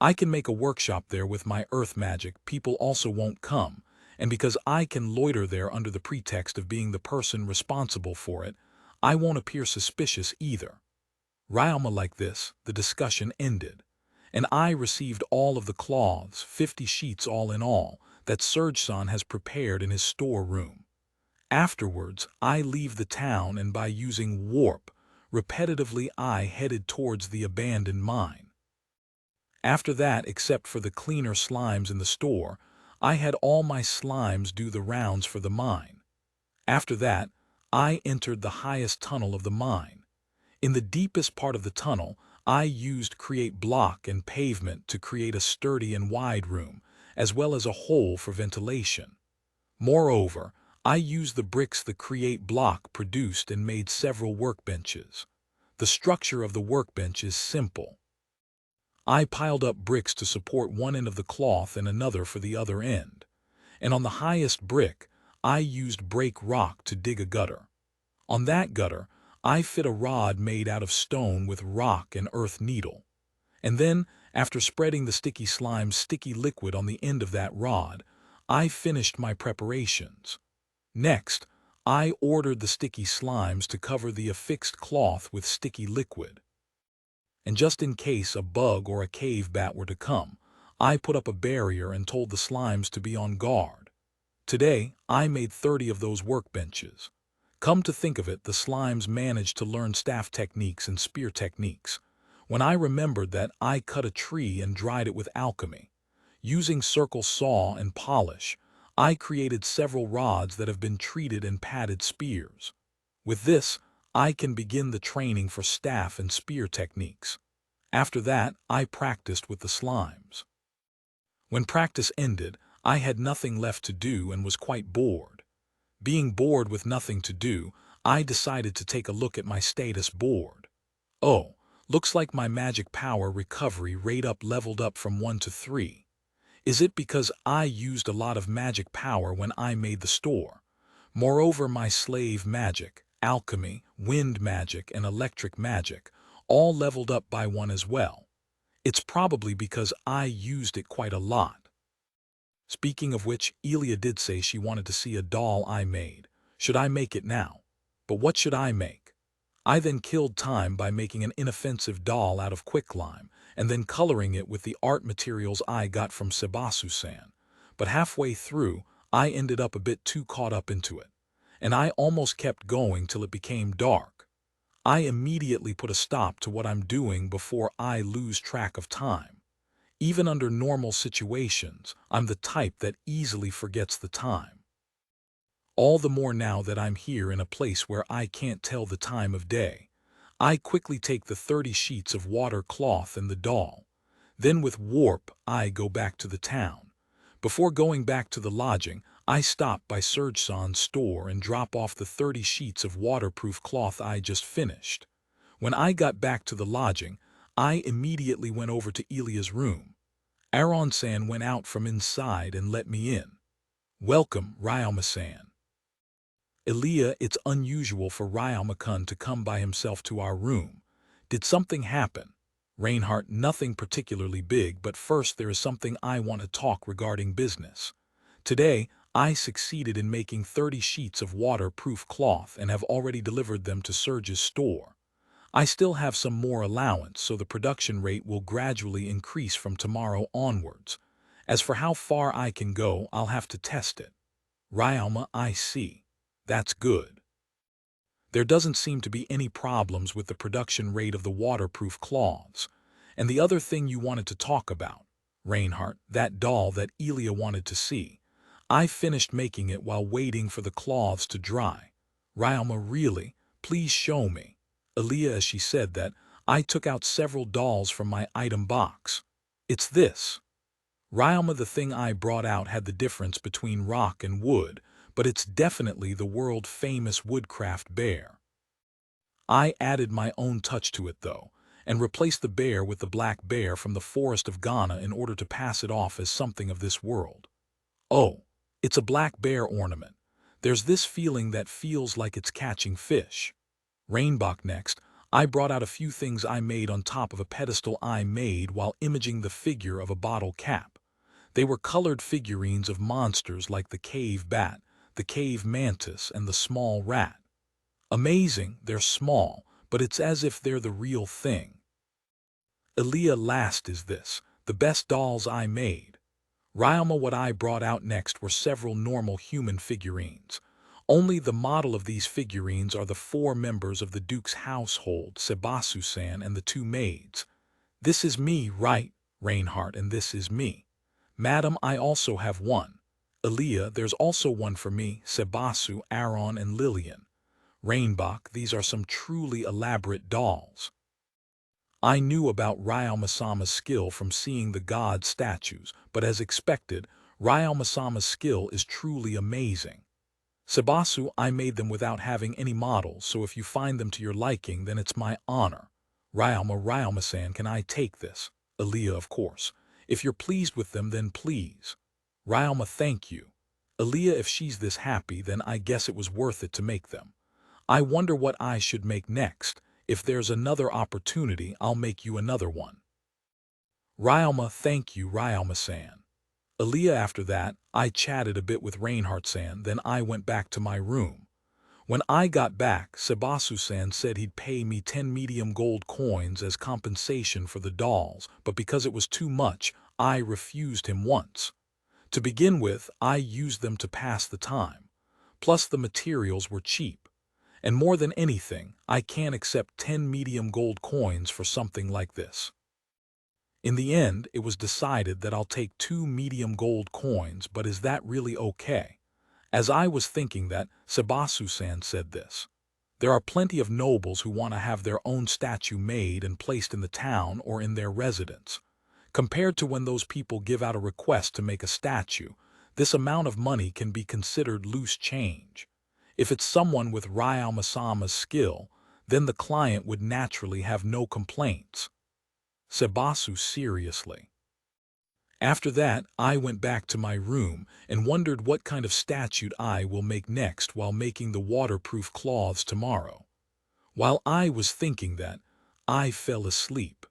I can make a workshop there with my earth magic. People also won't come. And because I can loiter there under the pretext of being the person responsible for it, I won't appear suspicious either. Ryalma, like this, the discussion ended. And I received all of the cloths, 50 sheets all in all, that Surge-san has prepared in his storeroom. Afterwards, I leave the town, and by using warp, repetitively I headed towards the abandoned mine. After that, except for the cleaner slimes in the store, I had all my slimes do the rounds for the mine. After that, I entered the highest tunnel of the mine. In the deepest part of the tunnel, I used create block and pavement to create a sturdy and wide room, as well as a hole for ventilation. Moreover, I used the bricks the create block produced and made several workbenches. The structure of the workbench is simple. I piled up bricks to support one end of the cloth and another for the other end. And on the highest brick, I used break rock to dig a gutter. On that gutter, I fit a rod made out of stone with rock and earth needle. And then, after spreading the sticky liquid on the end of that rod, I finished my preparations. Next, I ordered the sticky slimes to cover the affixed cloth with sticky liquid. And just in case a bug or a cave bat were to come, I put up a barrier and told the slimes to be on guard. Today, I made 30 of those workbenches. Come to think of it, the slimes managed to learn staff techniques and spear techniques. When I remembered that, I cut a tree and dried it with alchemy. Using circle saw and polish, I created several rods that have been treated and padded spears. With this, I can begin the training for staff and spear techniques. After that, I practiced with the slimes. When practice ended, I had nothing left to do and was quite bored. Being bored with nothing to do, I decided to take a look at my status board. Oh, looks like my magic power recovery rate leveled up from 1 to 3. Is it because I used a lot of magic power when I made the store? Moreover, my slave magic, alchemy, wind magic, and electric magic all leveled up by 1 as well. It's probably because I used it quite a lot. Speaking of which, Elia did say she wanted to see a doll I made. Should I make it now? But what should I make? I then killed time by making an inoffensive doll out of quicklime, and then coloring it with the art materials I got from Sebasu-san. But halfway through, I ended up a bit too caught up into it, and I almost kept going till it became dark. I immediately put a stop to what I'm doing before I lose track of time. Even under normal situations, I'm the type that easily forgets the time. All the more now that I'm here in a place where I can't tell the time of day. I quickly take the 30 sheets of water cloth and the doll. Then with warp, I go back to the town. Before going back to the lodging, I stop by Surge-san's store and drop off the 30 sheets of waterproof cloth I just finished. When I got back to the lodging, I immediately went over to Elia's room. Aaron-san went out from inside and let me in. "Welcome, Ryoma-san." "Elia, it's unusual for Ryoma-kun to come by himself to our room. Did something happen?" "Reinhardt, nothing particularly big, but first there is something I want to talk regarding business. Today, I succeeded in making 30 sheets of waterproof cloth and have already delivered them to Serge's store. I still have some more allowance, so the production rate will gradually increase from tomorrow onwards. As for how far I can go, I'll have to test it." "Ryoma, I see. That's good. There doesn't seem to be any problems with the production rate of the waterproof cloths. And the other thing you wanted to talk about, Reinhardt, that doll that Elia wanted to see. I finished making it while waiting for the cloths to dry." "Ryoma, really? Please show me." Elia, as she said that, I took out several dolls from my item box. "It's this." Ryoma, the thing I brought out had the difference between rock and wood, but it's definitely the world-famous woodcraft bear. I added my own touch to it, though, and replaced the bear with the black bear from the forest of Ghana in order to pass it off as something of this world. "Oh, it's a black bear ornament. There's this feeling that feels like it's catching fish." Rainbach next, I brought out a few things I made on top of a pedestal I made while imaging the figure of a bottle cap. They were colored figurines of monsters like the cave bat, the cave mantis, and the small rat. Amazing, they're small, but it's as if they're the real thing. Elia, last is this, the best dolls I made. Ryoma, what I brought out next were several normal human figurines. Only the model of these figurines are the 4 members of the Duke's household, Sebasu-san and the 2 maids. "This is me, right, Reinhardt, and this is me." "Madam, I also have one." "Elia, there's also one for me, Sebasu, Aaron, and Lillian." "Rainbach, these are some truly elaborate dolls." I knew about Ryoma-sama's skill from seeing the god statues, but as expected, Ryoma-sama's skill is truly amazing. "Sebasu, I made them without having any models, so if you find them to your liking, then it's my honor." Ryoma-san, can I take this?" "Elia, of course. If you're pleased with them, then please." "Ryoma, thank you." "Elia, if she's this happy, then I guess it was worth it to make them. I wonder what I should make next. If there's another opportunity, I'll make you another one." "Ryoma, thank you, Ryoma-san." Elia, after that, I chatted a bit with Reinhardt-san, then I went back to my room. When I got back, Sebasu-san said he'd pay me 10 medium gold coins as compensation for the dolls, but because it was too much, I refused him once. To begin with, I used them to pass the time. Plus the materials were cheap. And more than anything, I can't accept 10 medium gold coins for something like this. In the end, it was decided that I'll take 2 medium gold coins, but is that really okay? As I was thinking that, Sebasu-san said this. "There are plenty of nobles who want to have their own statue made and placed in the town or in their residence. Compared to when those people give out a request to make a statue, this amount of money can be considered loose change. If it's someone with Ryoma-sama's skill, then the client would naturally have no complaints." Sebasu, seriously. After that, I went back to my room and wondered what kind of statue I will make next while making the waterproof cloths tomorrow. While I was thinking that, I fell asleep.